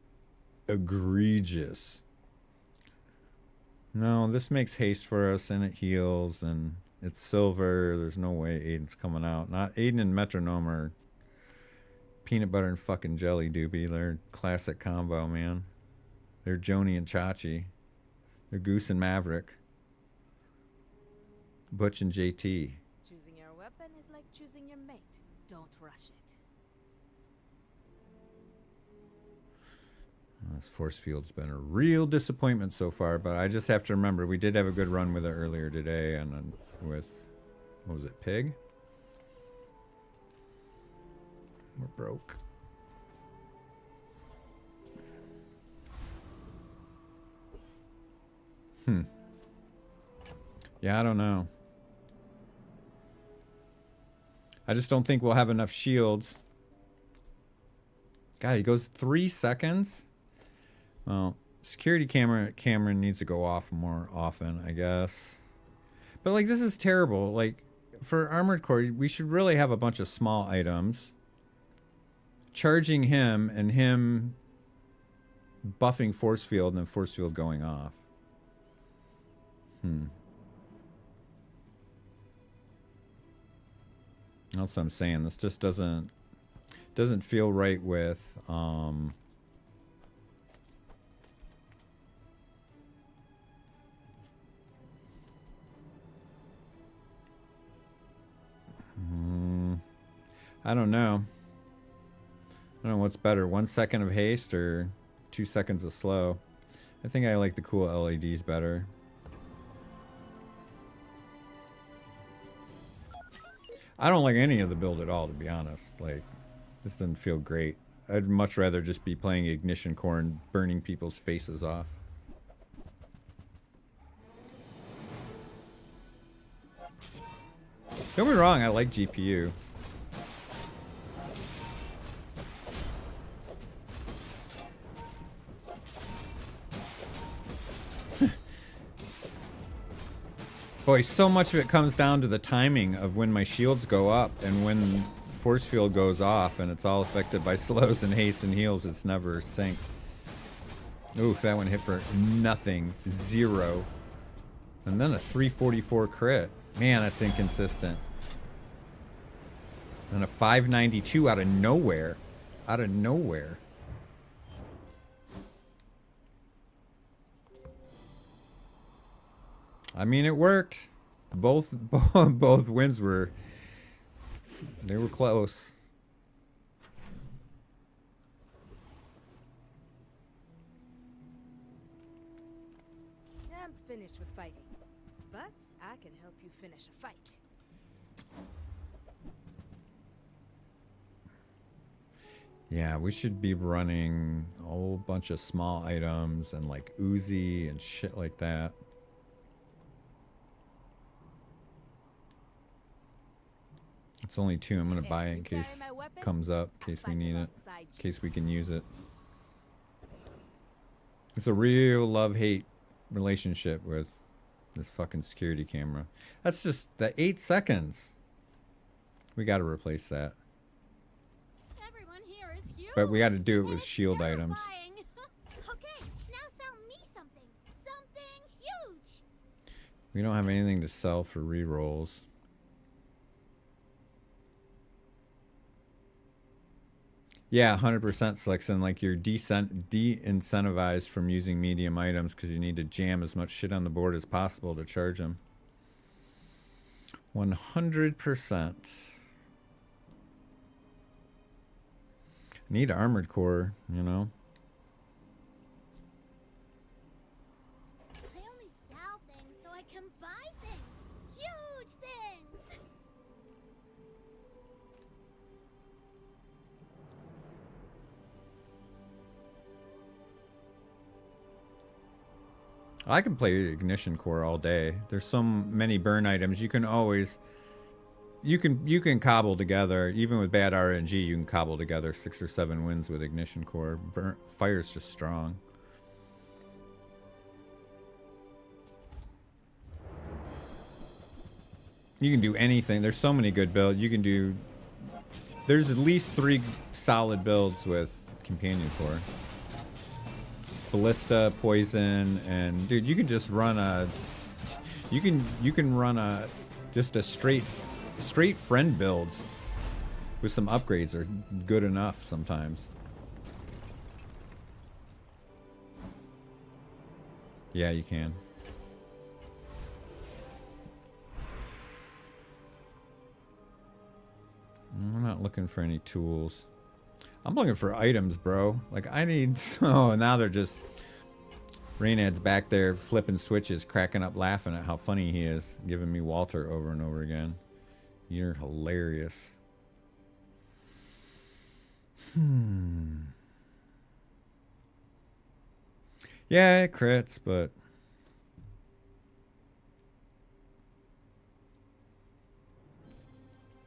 egregious. No, this makes haste for us, and it heals, and it's silver. There's no way Aiden's coming out. Not Aiden and Metronome are peanut butter and fucking jelly, doobie. They're classic combo, man. They're Joni and Chachi. They're Goose and Maverick. Butch and JT. Choosing your weapon is like choosing your mate. Don't rush it. This force field's been a real disappointment so far, but I just have to remember we did have a good run with it earlier today, and with, what was it, Pig? We're broke. Yeah, I don't know. I just don't think we'll have enough shields. God, he goes 3 seconds? Well, security camera needs to go off more often, I guess. But, like, this is terrible. Like, for Armored Core, we should really have a bunch of small items. Charging him and him buffing force field and then force field going off. That's what I'm saying. This just doesn't feel right with I don't know. I don't know what's better, 1 second of haste or 2 seconds of slow. I think I like the cool LEDs better. I don't like any of the build at all, to be honest. Like, this doesn't feel great. I'd much rather just be playing Ignition Core and burning people's faces off. Don't get me wrong, I like GPU. Boy, so much of it comes down to the timing of when my shields go up and when force field goes off, and it's all affected by slows and haste and heals. It's never synced. Oof, that one hit for nothing. 0. And then a 344 crit. Man, that's inconsistent. And a 592 out of nowhere. Out of nowhere. I mean, it worked. Both wins were, they were close. I'm finished with fighting, but I can help you finish a fight. Yeah, we should be running a whole bunch of small items and like Uzi and shit like that. It's only 2. I'm gonna buy it in case it comes up, in case we need it, in case we can use it. It's a real love-hate relationship with this fucking security camera. That's just the 8 seconds. We gotta replace that. Everyone here is huge. But we gotta do it with shield items. Okay, now sell me something. Something huge. We don't have anything to sell for rerolls. Yeah, 100% Slixon. Like, you're de-incentivized from using medium items because you need to jam as much shit on the board as possible to charge them. 100%. Need Armored Core, you know? I only sell things so I can buy things. Huge things. I can play Ignition Core all day. There's so many burn items. You can always, you can cobble together, even with bad RNG, you can cobble together 6 or 7 wins with Ignition Core. Fire's just strong. You can do anything. There's so many good builds. You can do, there's at least 3 solid builds with Companion Core. Ballista, Poison, and dude, you can just run a, you can run a, just a straight friend builds with some upgrades are good enough sometimes. Yeah, you can. I'm not looking for any tools. I'm looking for items, bro. Like, I need... Oh, now they're just... Reynad's back there flipping switches, cracking up laughing at how funny he is, giving me Walter over and over again. You're hilarious. Yeah, it crits, but...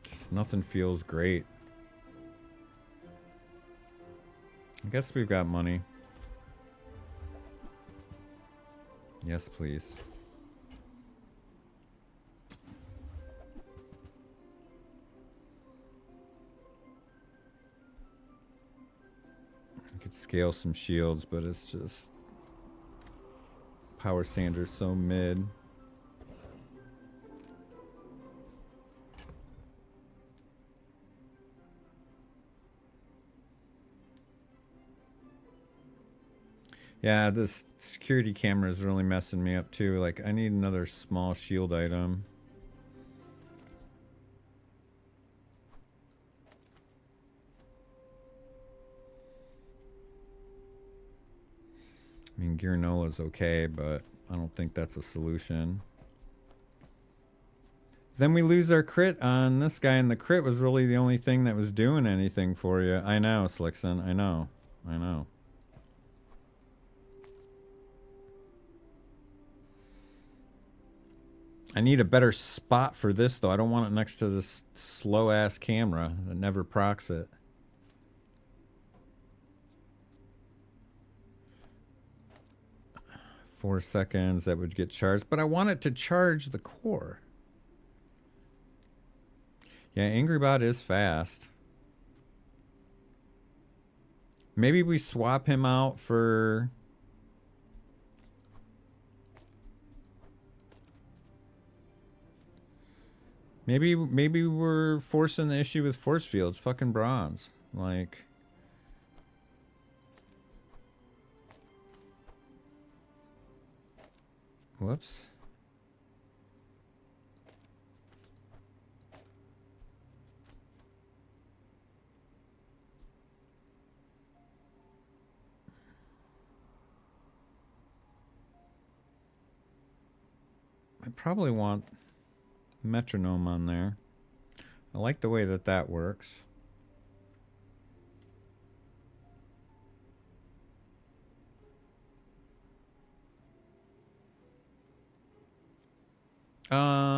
just nothing feels great. I guess we've got money. Yes, please. I could scale some shields, but it's just... Power Sander's so mid. Yeah, this security camera is really messing me up too. Like, I need another small shield item. I mean, Gearnola's okay, but I don't think that's a solution. Then we lose our crit on this guy, and the crit was really the only thing that was doing anything for you. I know, Slickson. I know. I know. I need a better spot for this, though. I don't want it next to this slow-ass camera that never procs it. Four seconds, that would get charged. But I want it to charge the core. Yeah, Angrybot is fast. Maybe we swap him out for... Maybe we're forcing the issue with force fields. Fucking bronze. Like... Whoops. I probably want metronome on there. I like the way that that works.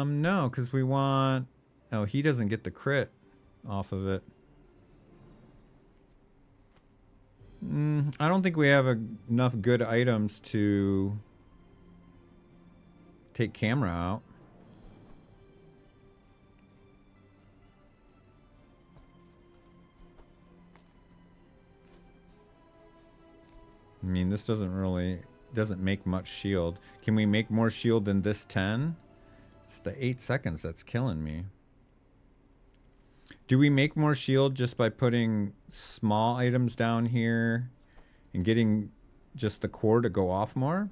No, because we want... Oh, he doesn't get the crit off of it. I don't think we have enough good items to take camera out. I mean, this doesn't make much shield. Can we make more shield than this 10? It's the 8 seconds that's killing me. Do we make more shield just by putting small items down here and getting just the core to go off more?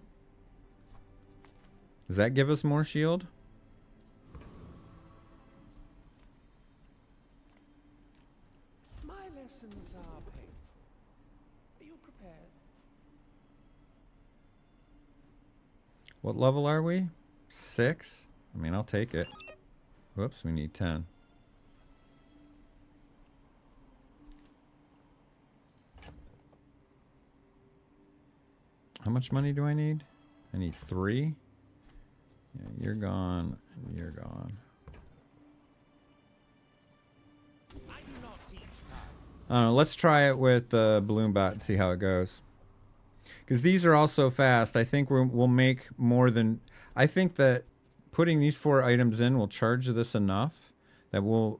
Does that give us more shield? My lessons are painful. Are you prepared? What level are we? 6? I mean, I'll take it. Whoops, we need 10. How much money do I need? I need 3. Yeah, you're gone. You're gone. I don't know. Let's try it with Balloon Bot and see how it goes. Because these are all so fast. I think we'll make more than... I think that putting these 4 items in will charge this enough that we'll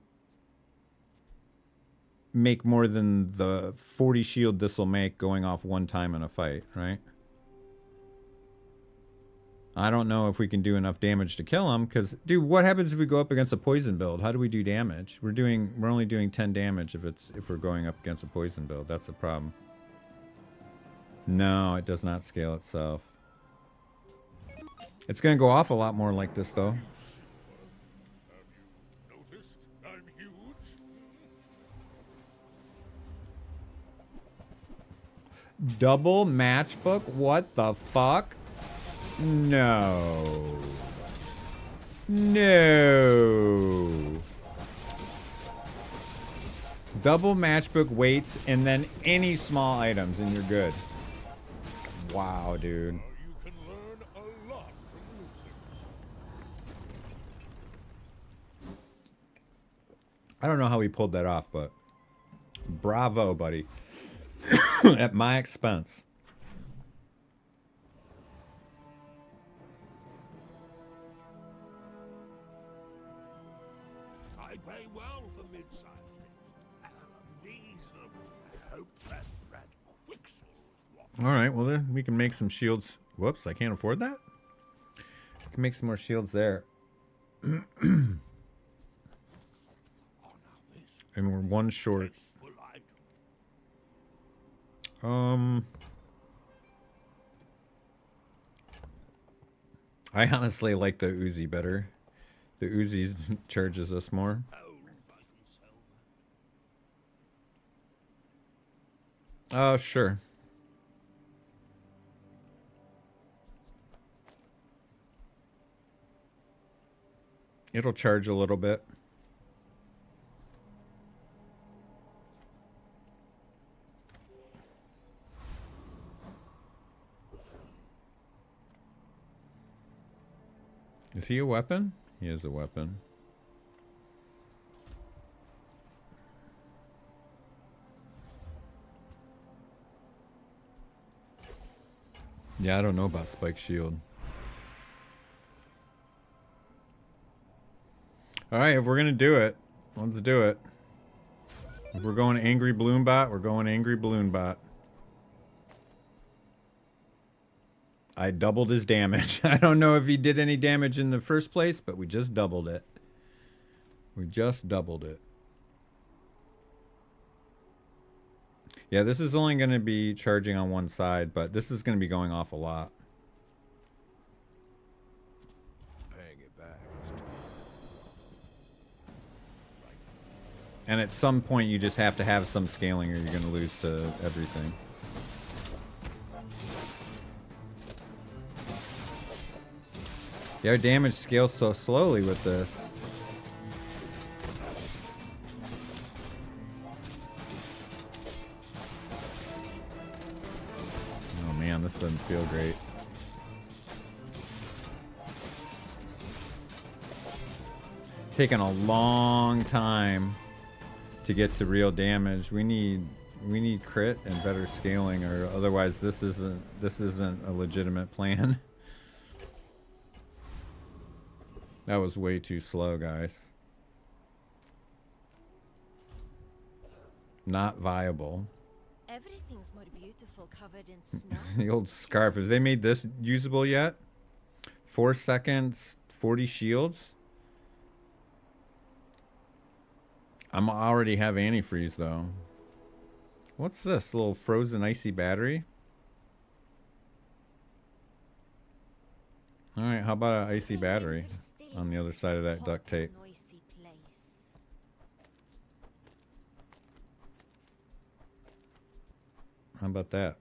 make more than the 40 shield this will make going off one time in a fight, right? I don't know if we can do enough damage to kill him, because, dude, what happens if we go up against a poison build? How do we do damage? We're only doing 10 damage if we're going up against a poison build. That's the problem. No, it does not scale itself. It's gonna go off a lot more like this, though. Noticed? I'm huge. Double matchbook? What the fuck? No. No. Double matchbook weights and then any small items and you're good. Wow, dude. You can learn a lot from losing. I don't know how he pulled that off, but bravo, buddy. At my expense. I pay well for mid-sized things. These hope that Quicksilver's All right, well then we can make some shields. Whoops, I can't afford that. We can make some more shields there. And we're 1 short. I honestly like the Uzi better. The Uzi charges us more. Sure. It'll charge a little bit. Is he a weapon? He is a weapon. Yeah, I don't know about Spike Shield. Alright, if we're gonna do it, let's do it. If we're going Angry Balloon Bot, we're going Angry Balloon Bot. I doubled his damage. I don't know if he did any damage in the first place, but we just doubled it. We just doubled it. Yeah, this is only going to be charging on one side, but this is going to be going off a lot. Paying it back. And at some point, you just have to have some scaling or you're going to lose to everything. Yeah, our damage scales so slowly with this. Oh man, this doesn't feel great. Taking a long time to get to real damage. We need crit and better scaling, or otherwise this isn't a legitimate plan. That was way too slow, guys. Not viable. Everything's more beautiful covered in snow. The old scarf. Have they made this usable yet? 4 seconds, 40 shields? I'm already have antifreeze though. What's this? Little frozen icy battery? Alright, how about an icy battery on the other side of that duct tape? How about that?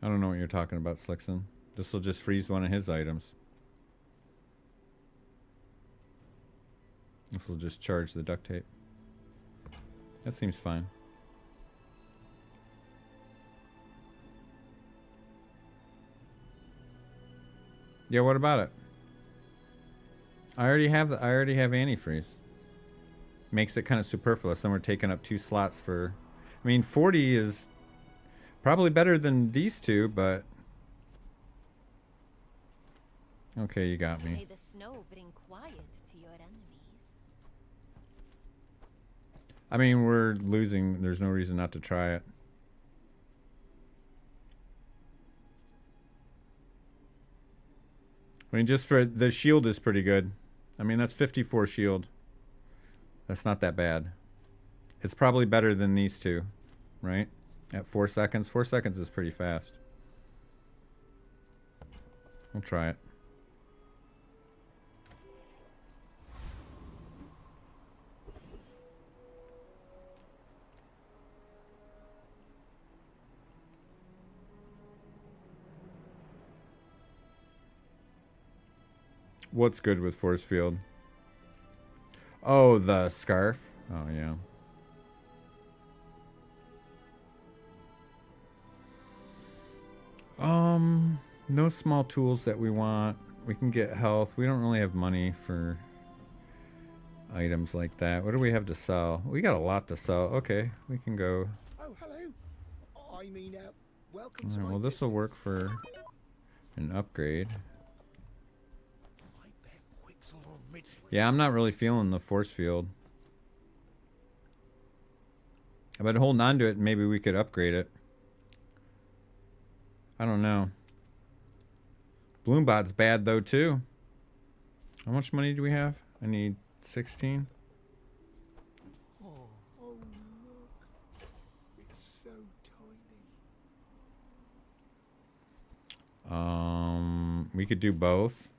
I don't know what you're talking about, Slickson. This will just freeze one of his items. This will just charge the duct tape. That seems fine. Yeah, what about it? I already have antifreeze. Makes it kind of superfluous. Then we're taking up 2 slots for... I mean, 40 is probably better than these two, but... Okay, you got May me. the snow bring quiet to your enemies. I mean, we're losing. There's no reason not to try it. I mean, just for the shield is pretty good. I mean, that's 54 shield. That's not that bad. It's probably better than these two, right? At 4 seconds. 4 seconds is pretty fast. We'll try it. What's good with force field? Oh, the scarf. Oh, yeah. No small tools that we want. We can get health. We don't really have money for items like that. What do we have to sell? We got a lot to sell. Okay, we can go. Oh, hello. I mean, welcome All to right, my well, this will work business. for an upgrade. Yeah, I'm not really feeling the force field. But holding on to it, maybe we could upgrade it. I don't know. Bloombot's bad though too. How much money do we have? I need 16. Oh, look. It's so tiny. We could do both.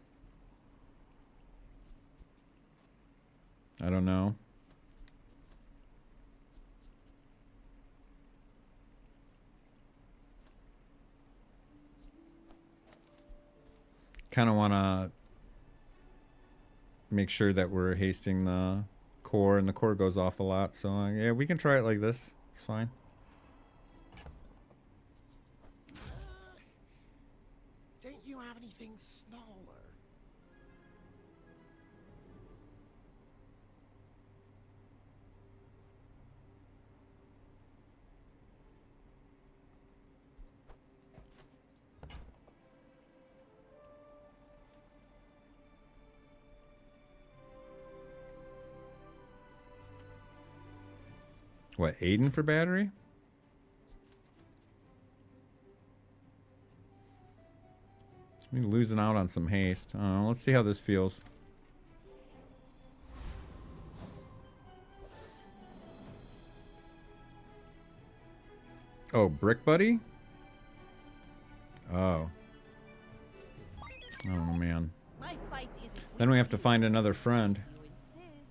I don't know. Kind of want to make sure that we're hasting the core, and the core goes off a lot. So yeah, we can try it like this. It's fine. Don't you have anything smaller? What, Aiden for battery? We're losing out on some haste. Let's see how this feels. Oh, Brick Buddy? Oh. Oh, man. My fight isn't Then we have to find another friend. you insist.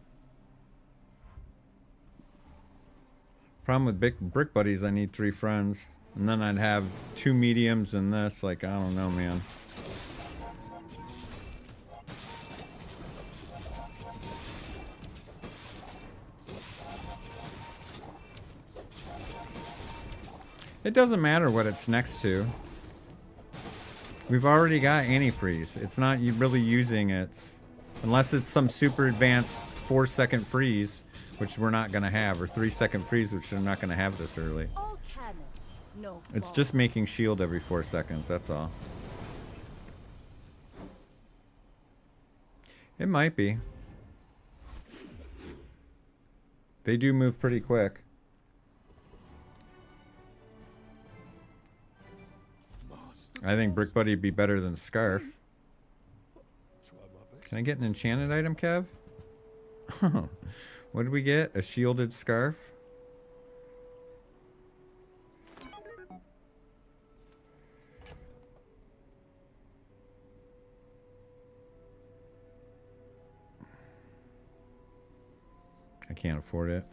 Problem with Brick Buddies, I need 3 friends. And then I'd have 2 mediums and this. Like, I don't know, man. It doesn't matter what it's next to. We've already got antifreeze. It's not really using it. Unless it's some super advanced 4-second freeze, which we're not going to have, or 3-second freeze, which we're not going to have this early. All cannon, no It's ball. just making shield every 4 seconds, that's all. It might be. They do move pretty quick. I think Brick Buddy would be better than Scarf. Can I get an enchanted item, Kev? What did we get? A shielded scarf? I can't afford it.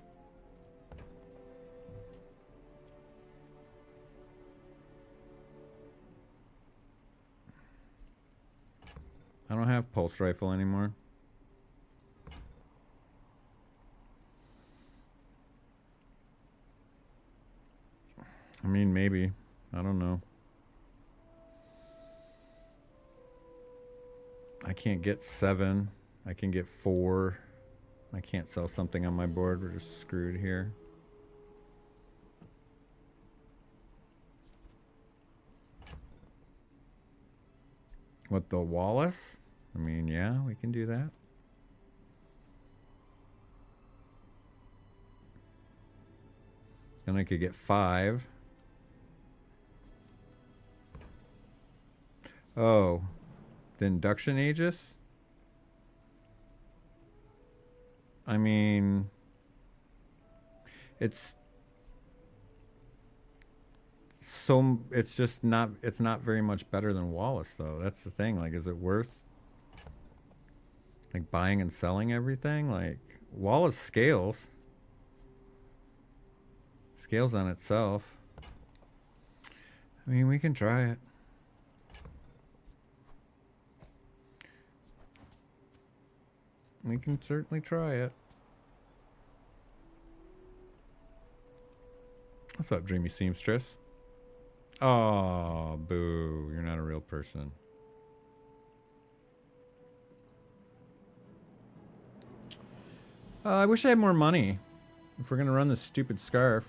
pulse rifle anymore. I mean, maybe. I don't know. I can't get 7. I can get 4. I can't sell something on my board. We're just screwed here. What, the Wallace? I mean, yeah, we can do that. And I could get 5. Oh, the induction Aegis? I mean, it's just not, it's not very much better than Wallace, though. That's the thing. Like, is it worth, like, buying and selling everything? Like, Wallace scales on itself. I mean, we can try it. We can certainly try it. What's up, Dreamy Seamstress? Oh, boo. You're not a real person. I wish I had more money. If we're going to run this stupid scarf.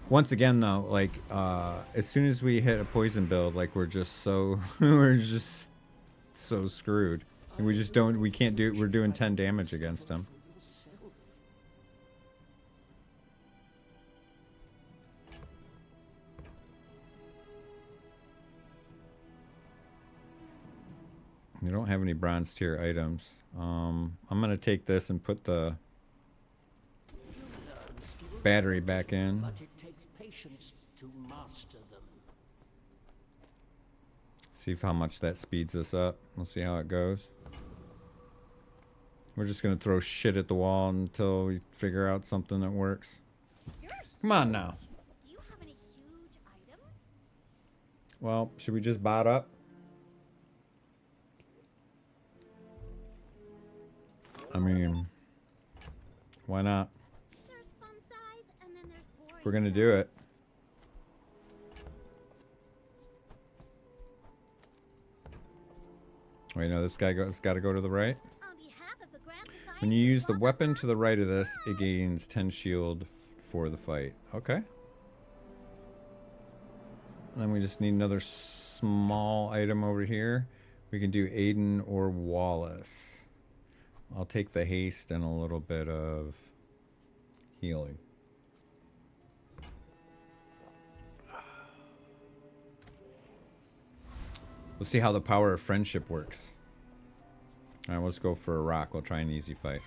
Once again, though, like, as soon as we hit a poison build, like, we're just so, we're just so screwed. And we just don't, we can't do, we're doing 10 damage against him. We don't have any bronze tier items. I'm going to take this and put the battery back in. To master them. See how much that speeds us up. We'll see how it goes. We're just gonna throw shit at the wall until we figure out something that works. Come on now. Do you have any huge items? Well, should we just bot up? I mean, why not? There's fun size, and then there's boring. If we're gonna do it. Wait, no, this guy got to go to the right. On behalf of the Grand Society, When you use the weapon to the right of this, it gains 10 shield for the fight. Okay. And then we just need another small item over here. We can do Aiden or Wallace. I'll take the haste and a little bit of healing. We'll see how the power of friendship works. Alright, let's go for a rock. We'll try an easy fight.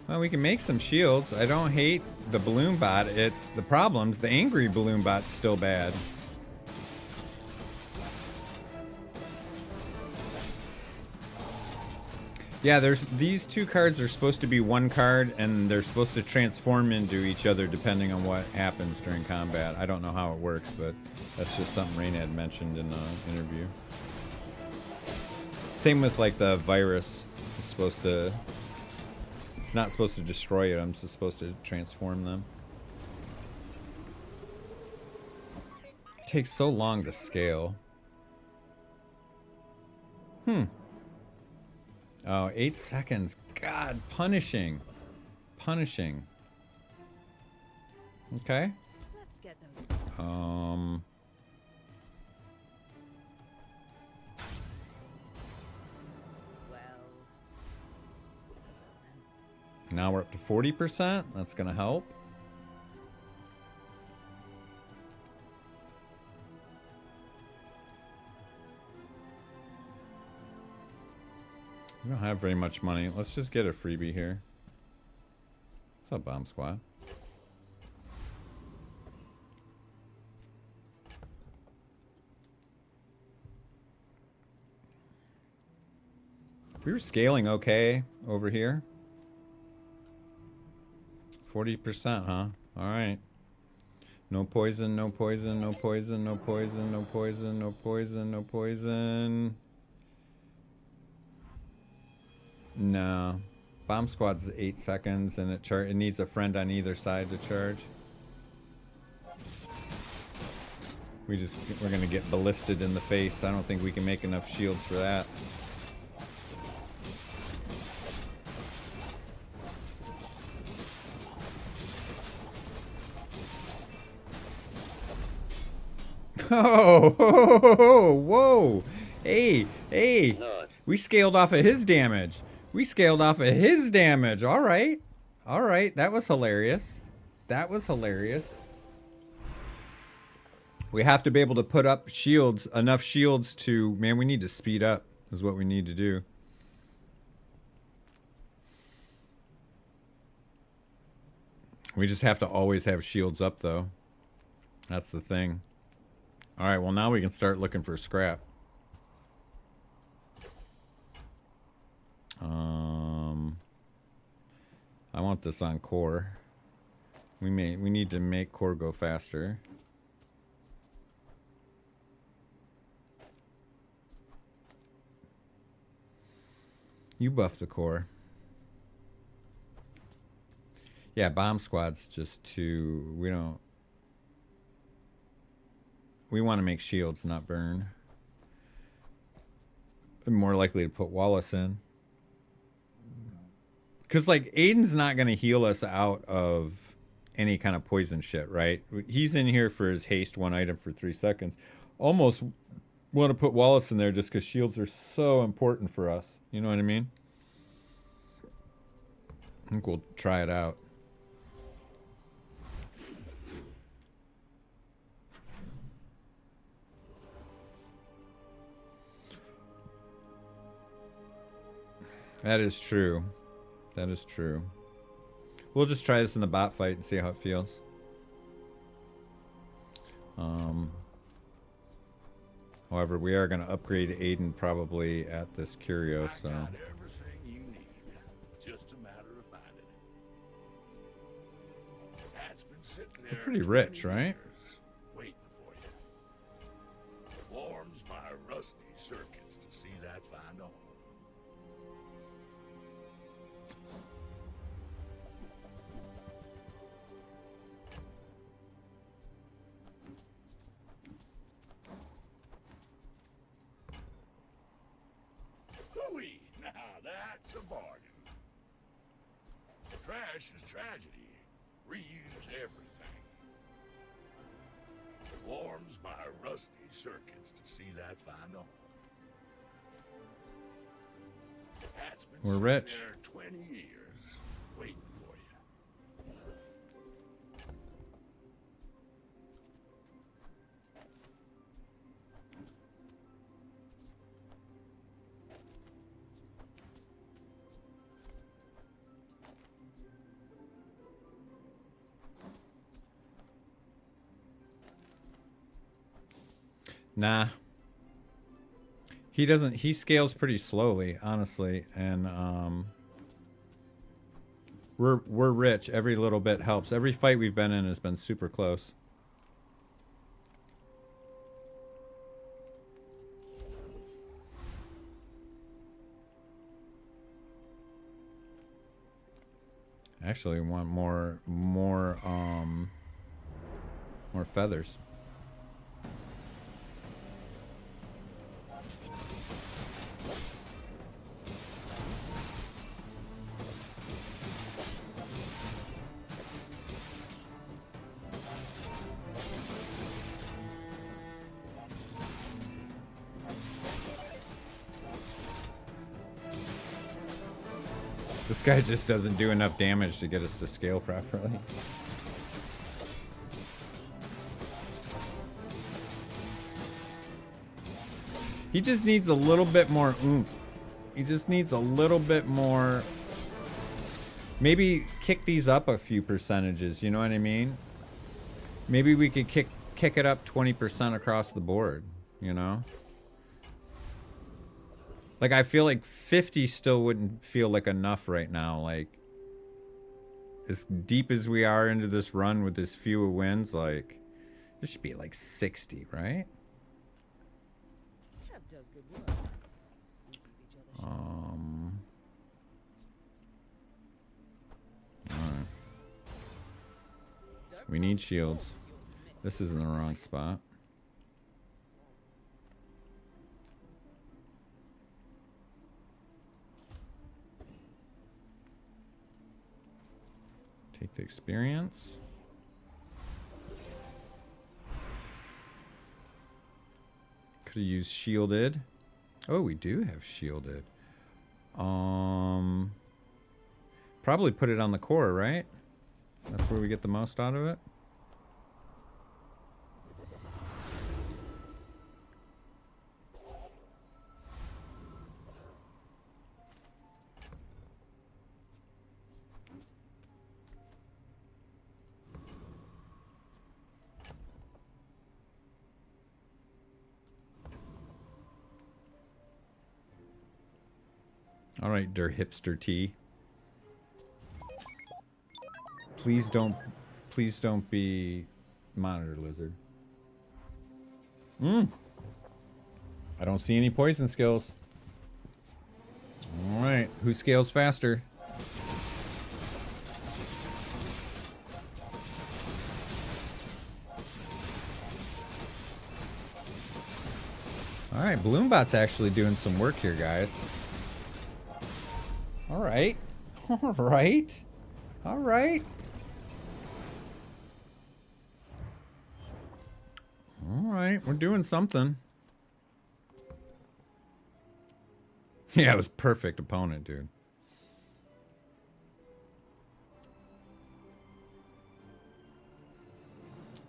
Well, we can make some shields. I don't hate the balloon bot. It's the problem's the angry balloon bot's still bad. Yeah, there's these two cards are supposed to be one card, and they're supposed to transform into each other depending on what happens during combat. I don't know how it works, but that's just something Raina had mentioned in the interview. Same with like the virus. It's supposed to. It's not supposed to destroy items. It's supposed to transform them. It takes so long to scale. Oh, 8 seconds. God, punishing. Punishing. Okay. Let's get those. Now we're up to 40%. That's gonna help. We don't have very much money. Let's just get a freebie here. What's up, Bomb Squad? We were scaling okay over here. 40%, huh? All right. No poison, no poison, no poison, no poison, no poison, no poison, no poison. No. Bomb squad's 8 seconds and it needs a friend on either side to charge. We're gonna get ballisted in the face. I don't think we can make enough shields for that. Oh, whoa. Hey, hey. We scaled off of his damage. We scaled off of his damage. All right. All right. That was hilarious. That was hilarious. We have to be able to put up shields, enough shields to, man, we need to speed up is what we need to do. We just have to always have shields up though. That's the thing. All right, well now we can start looking for scrap. I want this on core. We need to make core go faster. You buff the core. Yeah, bomb squad's just too... We want to make shields, not burn. I'm more likely to put Wallace in. Because, like, Aiden's not going to heal us out of any kind of poison shit, right? He's in here for his haste 1 item for 3 seconds. Almost want to put Wallace in there just because shields are so important for us. You know what I mean? I think we'll try it out. That is true. That is true. We'll just try this in the bot fight and see how it feels. However, we are going to upgrade Aiden probably at this curio, so... I got everything you need. Just a matter of finding it. That's been sitting there. We're pretty rich, right? Waiting for you. Warms my rusty circuits to see that find a home. Hooey! Now that's a bargain. Trash is tragedy. Reuse everything. Warms my rusty circuits to see that find a home. That's been We're sitting rich. there 20 years, waiting for you. Nah. He doesn't, he scales pretty slowly, honestly, and we're rich. Every little bit helps. Every fight we've been in has been super close. Actually, we want more feathers. This guy just doesn't do enough damage to get us to scale properly. He just needs a little bit more oomph. He just needs a little bit more. Maybe kick these up a few percentages, you know what I mean? Maybe we could kick it up 20% across the board, you know? Like, I feel like 50 still wouldn't feel like enough right now. Like, as deep as we are into this run with this few wins, like, there should be like 60, right? Kev does good work. We keep each other Alright. We need shields. This is in the wrong spot. Take the experience. Could have used shielded. Oh, we do have shielded. Probably put it on the core, right? That's where we get the most out of it. All right, Der Hipster T. Please don't be Monitor Lizard. I don't see any poison skills. All right, who scales faster? All right, Bloombot's actually doing some work here, guys. All right. All right. All right. All right, we're doing something. Yeah, it was perfect opponent, dude.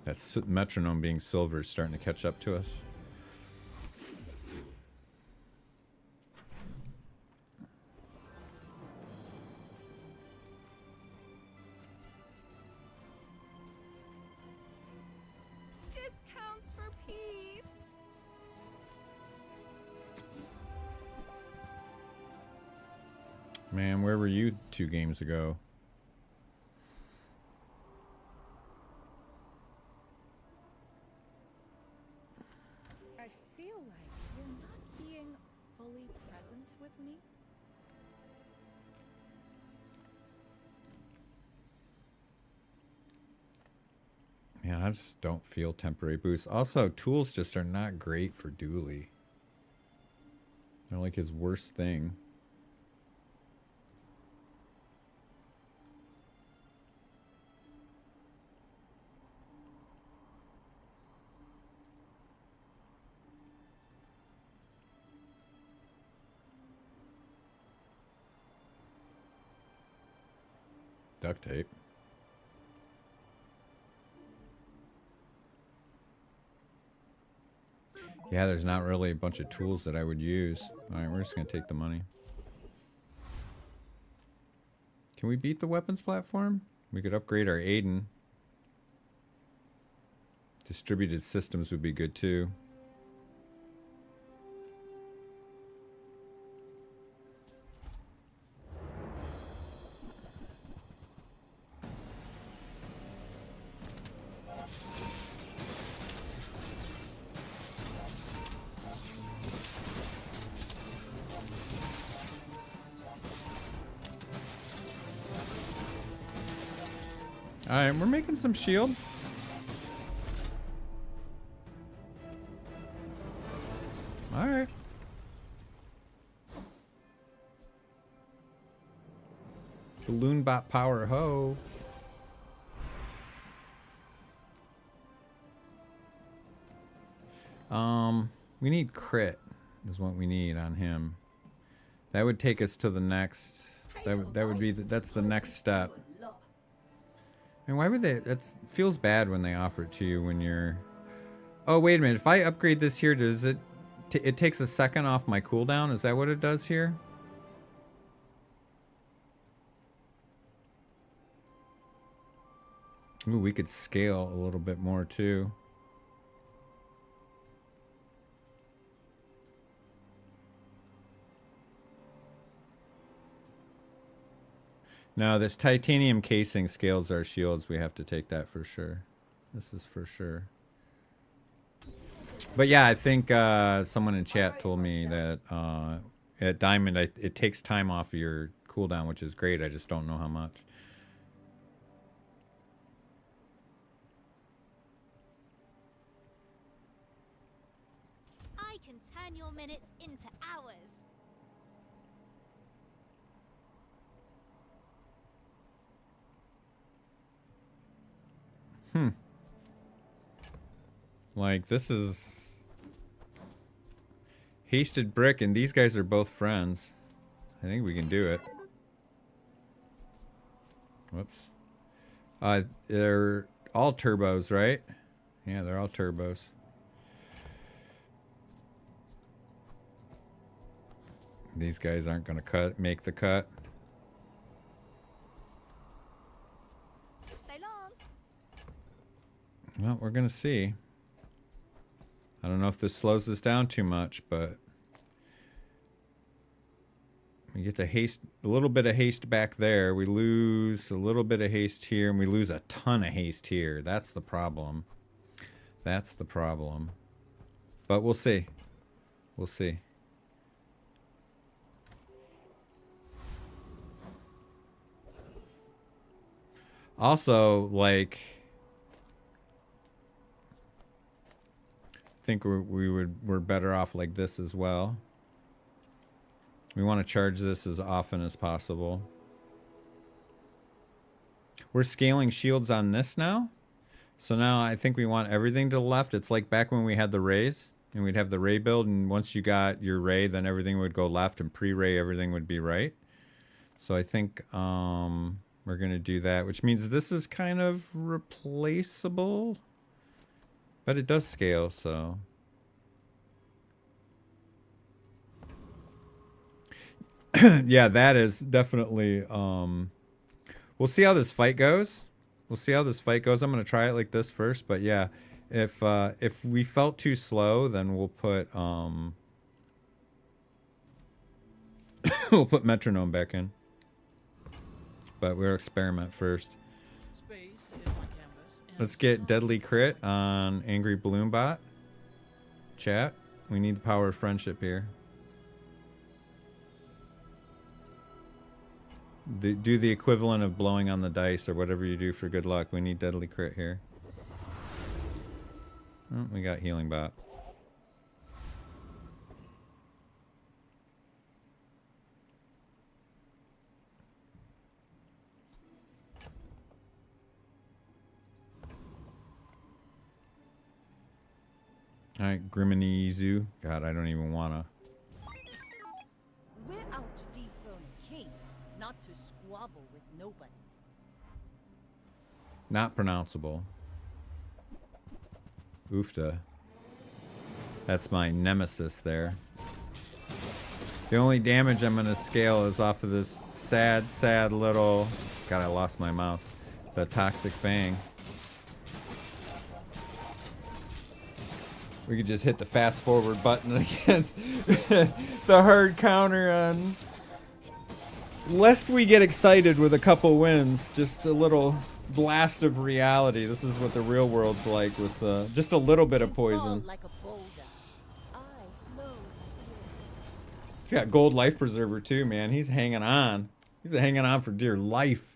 That metronome being silver is starting to catch up to us. Discounts for peace. Man, where were you 2 games ago? I feel like you're not being fully present with me. Man, I just don't feel temporary boosts. Also, tools just are not great for Dooley. They're like his worst thing. Duct tape. Yeah, there's not really a bunch of tools that I would use. Alright, we're just going to take the money. Can we beat the weapons platform? We could upgrade our Aiden. Distributed systems would be good too. Alright, we're making some shield. Alright. Balloon bot power ho. We need crit is what we need on him. That would take us to the next. That would be that's the next step. And why would they? That feels bad when they offer it to you when you're. Oh wait a minute! If I upgrade this here, does it? It takes a second off my cooldown. Is that what it does here? Ooh, we could scale a little bit more too. No, this titanium casing scales our shields. We have to take that for sure. This is for sure. But yeah, I think someone in chat told me that at Diamond, it takes time off of your cooldown, which is great. I just don't know how much. I can turn your minutes into hours. Like, this is Hasted Brick, and these guys are both friends. I think we can do it. Whoops. They're all turbos, right? Yeah, they're all turbos. These guys aren't going to make the cut. Stay long. Well, we're going to see. I don't know if this slows us down too much, but we get to haste, a little bit of haste back there. We lose a little bit of haste here, and we lose a ton of haste here. That's the problem. That's the problem. But we'll see. We'll see. Also, like, I think we're better off like this as well. We want to charge this as often as possible. We're scaling shields on this now. So now I think we want everything to the left. It's like back when we had the rays and we'd have the ray build, and once you got your ray, then everything would go left, and pre-ray everything would be right. So I think we're going to do that, which means this is kind of replaceable. But it does scale, so. Yeah, that is definitely, we'll see how this fight goes. We'll see how this fight goes. I'm going to try it like this first, but yeah, if we felt too slow, then we'll put, we'll put metronome back in. But we'll experiment first. Let's get Deadly Crit on Angry Balloon Bot. Chat, we need the power of friendship here. Do the equivalent of blowing on the dice or whatever you do for good luck. We need Deadly Crit here. Oh, we got Healing Bot. Alright, Griminizu. God, I don't even wanna. We're out to dethrone a king, not to squabble with nobody. Not pronounceable. Oofta. That's my nemesis there. The only damage I'm gonna scale is off of this sad, sad little... God, I lost my mouse. The Toxic Fang. We could just hit the fast forward button against the hard counter on... Lest we get excited with a couple wins, just a little blast of reality. This is what the real world's like with just a little bit of poison. He's got gold life preserver too, man. He's hanging on. He's hanging on for dear life.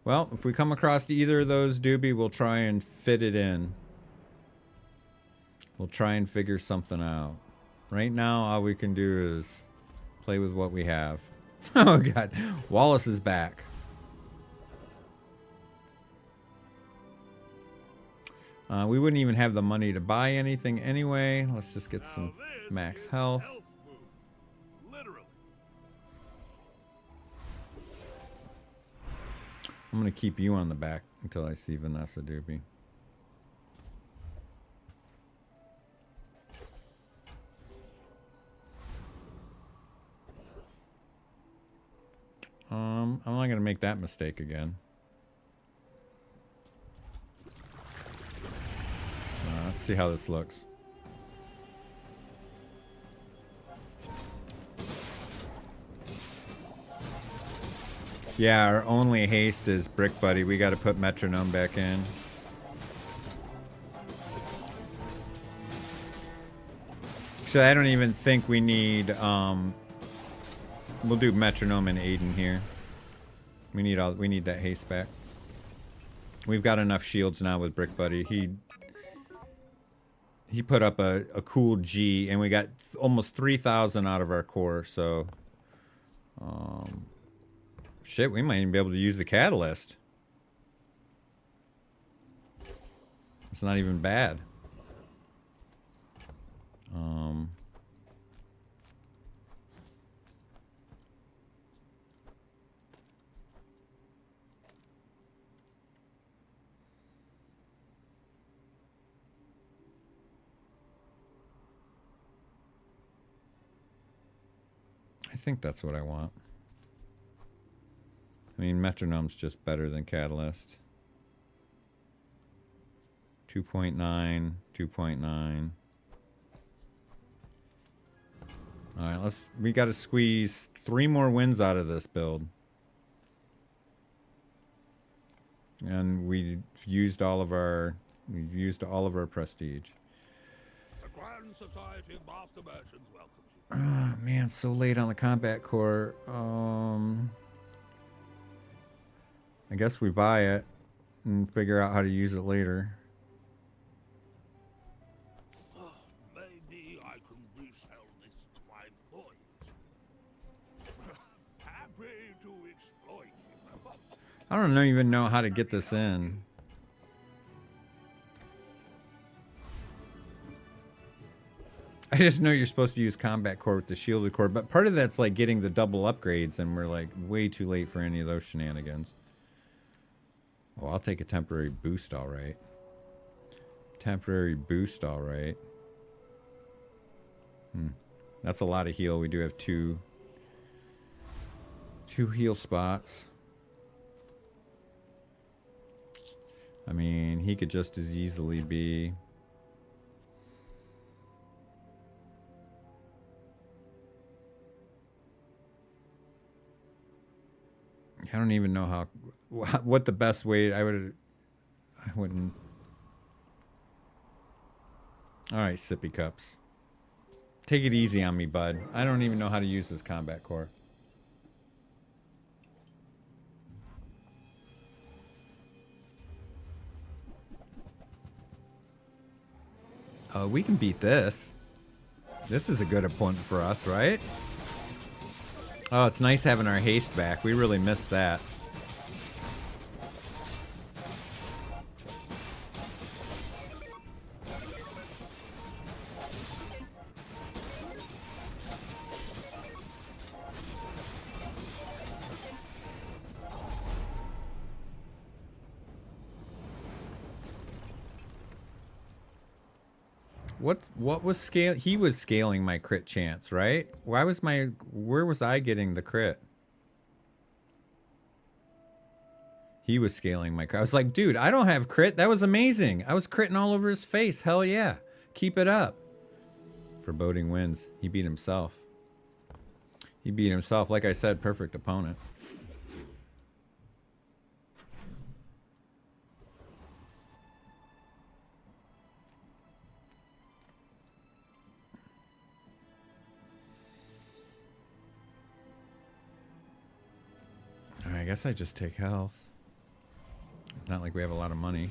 Well, if we come across either of those doobie, we'll try and fit it in. We'll try and figure something out. Right now, all we can do is play with what we have. Oh, God. Wallace is back. We wouldn't even have the money to buy anything anyway. Let's just get some max health. I'm going to keep you on the back until I see Vanessa Doobie. I'm not gonna make that mistake again. Let's see how this looks. Yeah, our only haste is Brick Buddy. We got to put Metronome back in. So I don't even think we need, we'll do Metronome and Aiden here. We need that haste back. We've got enough shields now with Brick Buddy. He put up a cool G, and we got almost 3,000 out of our core, so shit, we might even be able to use the catalyst. It's not even bad. I think that's what I want. I mean, Metronome's just better than Catalyst. 2.9, 2.9. Alright, we gotta squeeze 3 more wins out of this build. And we've used all of our prestige. The Grand Society of Master Merchants welcomes you. Oh, man, so late on the combat core. I guess we buy it and figure out how to use it later. Maybe I can resell this to my boys. Happy to exploit you. I don't even know how to get this in. I just know you're supposed to use combat core with the shielded core, but part of that's like getting the double upgrades, and we're like way too late for any of those shenanigans. Oh, I'll take a temporary boost, all right. Temporary boost, all right. That's a lot of heal. We do have two heal spots. I mean, he could just as easily be... I don't even know what the best way I wouldn't. All right, sippy cups. Take it easy on me, bud. I don't even know how to use this combat core. We can beat this. This is a good opponent for us, right? Oh, it's nice having our haste back. We really missed that. What was scale? He was scaling my crit chance, right? Where was I getting the crit? He was scaling my crit. I was like, dude, I don't have crit. That was amazing. I was critting all over his face. Hell yeah. Keep it up. Foreboding wins. He beat himself. He beat himself. Like I said, perfect opponent. I guess I just take health. Not like we have a lot of money.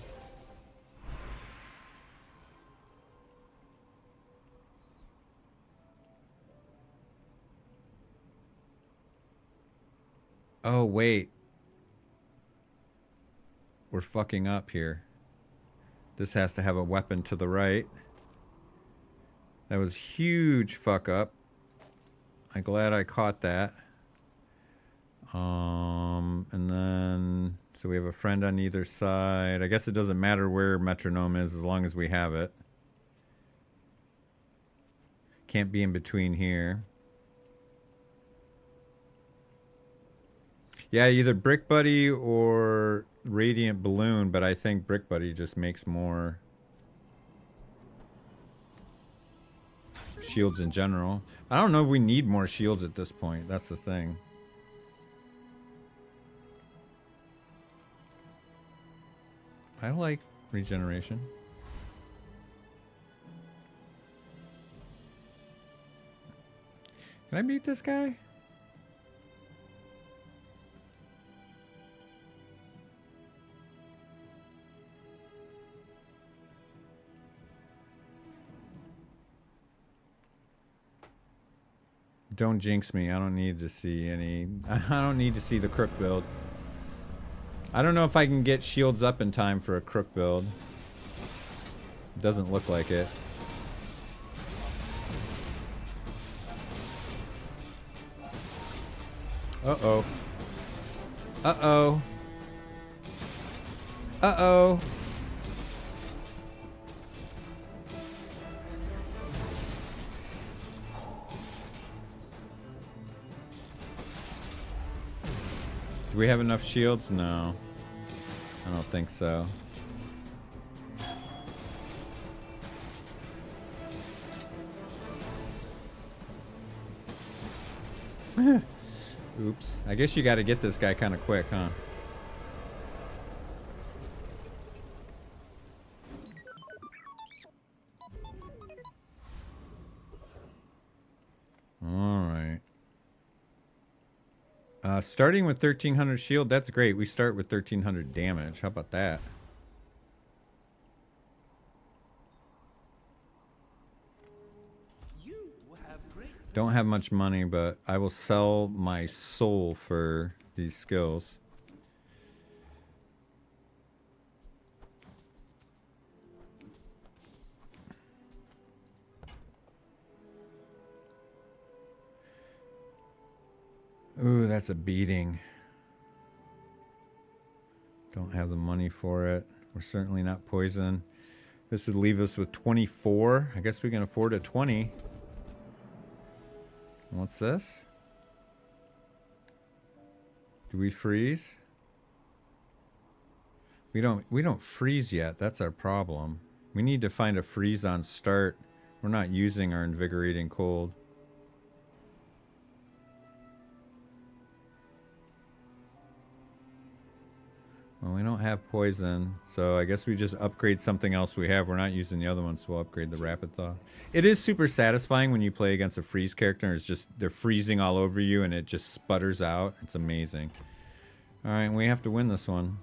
Oh, wait. We're fucking up here. This has to have a weapon to the right. That was huge fuck up. I'm glad I caught that. And then, so we have a friend on either side. I guess it doesn't matter where Metronome is as long as we have it. Can't be in between here. Yeah, either Brick Buddy or Radiant Balloon, but I think Brick Buddy just makes more shields in general. I don't know if we need more shields at this point. That's the thing. I like regeneration. Can I beat this guy? Don't jinx me. I don't need to see any. I don't need to see the crook build. I don't know if I can get shields up in time for a crook build. Doesn't look like it. Uh-oh. Uh-oh. Uh-oh. Do we have enough shields? No. I don't think so. Oops. I guess you got to get this guy kind of quick, huh? All right. Starting with 1300 shield, that's great. We start with 1300 damage. How about that? Don't have much money, but I will sell my soul for these skills. Ooh, that's a beating. Don't have the money for it. We're certainly not poison. This would leave us with 24. I guess we can afford a 20. What's this? Do we freeze? We don't freeze yet. That's our problem. We need to find a freeze on start. We're not using our invigorating cold. Well, we don't have poison, so I guess we just upgrade something else we have. We're not using the other one, so we'll upgrade the rapid thaw. It is super satisfying when you play against a freeze character and it's just, they're freezing all over you and it just sputters out. It's amazing. All right, we have to win this one.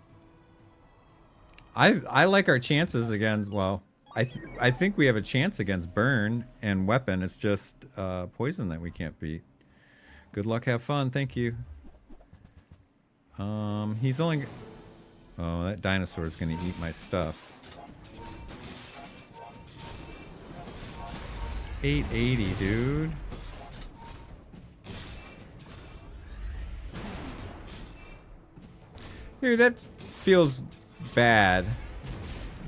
I like our chances against, well, I think we have a chance against burn and weapon. It's just poison that we can't beat. Good luck, have fun, thank you. He's only... Oh, that dinosaur is going to eat my stuff. 880, dude. Dude, that feels bad.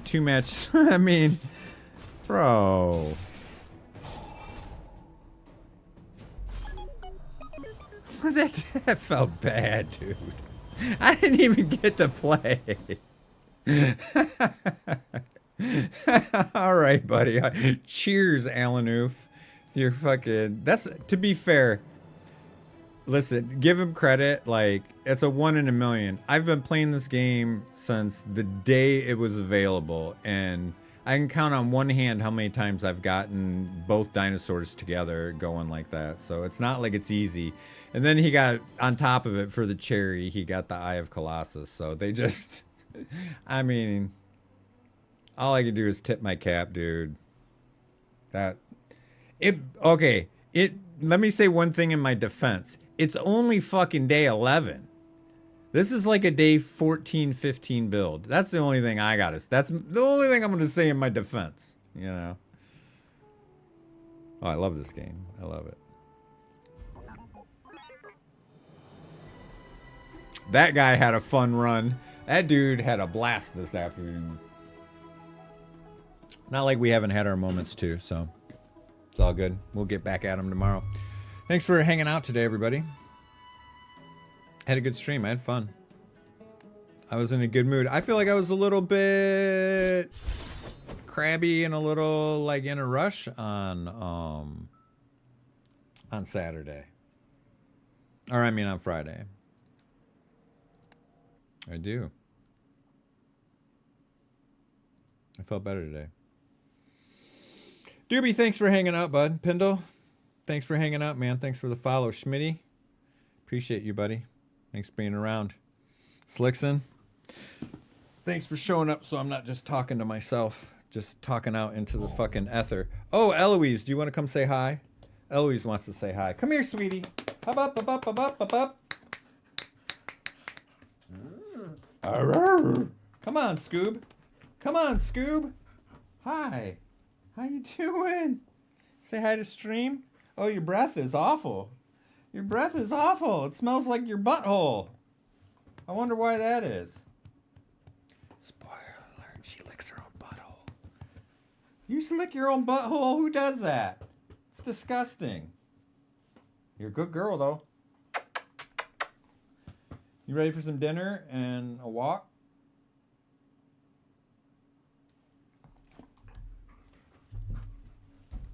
Too much. I mean, bro. That felt bad, dude. I didn't even get to play. All right, buddy. Cheers, Alanoof. You're fucking... That's... To be fair, listen, give him credit. Like, it's a 1 in a million. I've been playing this game since the day it was available, and I can count on one hand how many times I've gotten both dinosaurs together going like that. So it's not like it's easy. And then he got, on top of it, for the cherry, he got the Eye of Colossus. So they just, I mean, all I can do is tip my cap, dude. Let me say one thing in my defense. It's only fucking day 11. This is like a day 14, 15 build. That's the only thing I got. That's the only thing I'm going to say in my defense, you know. Oh, I love this game. I love it. That guy had a fun run. That dude had a blast this afternoon. Not like we haven't had our moments too, so it's all good. We'll get back at him tomorrow. Thanks for hanging out today, everybody. Had a good stream. I had fun. I was in a good mood. I feel like I was a little bit crabby and a little like in a rush on Saturday. Or I mean on Friday. I do. I felt better today. Doobie, thanks for hanging out, bud. Pindle, thanks for hanging out, man. Thanks for the follow. Schmitty, appreciate you, buddy. Thanks for being around. Slickson, thanks for showing up so I'm not just talking to myself, just talking out into the fucking ether. Oh, Eloise, do you want to come say hi? Eloise wants to say hi. Come here, sweetie. Hop up, hop up, hop up, hop up. Come on, Scoob. Come on, Scoob. Hi. How you doing? Say hi to stream. Oh, your breath is awful. Your breath is awful. It smells like your butthole. I wonder why that is. Spoiler alert, she licks her own butthole. You lick your own butthole? Who does that? It's disgusting. You're a good girl, though. You ready for some dinner and a walk?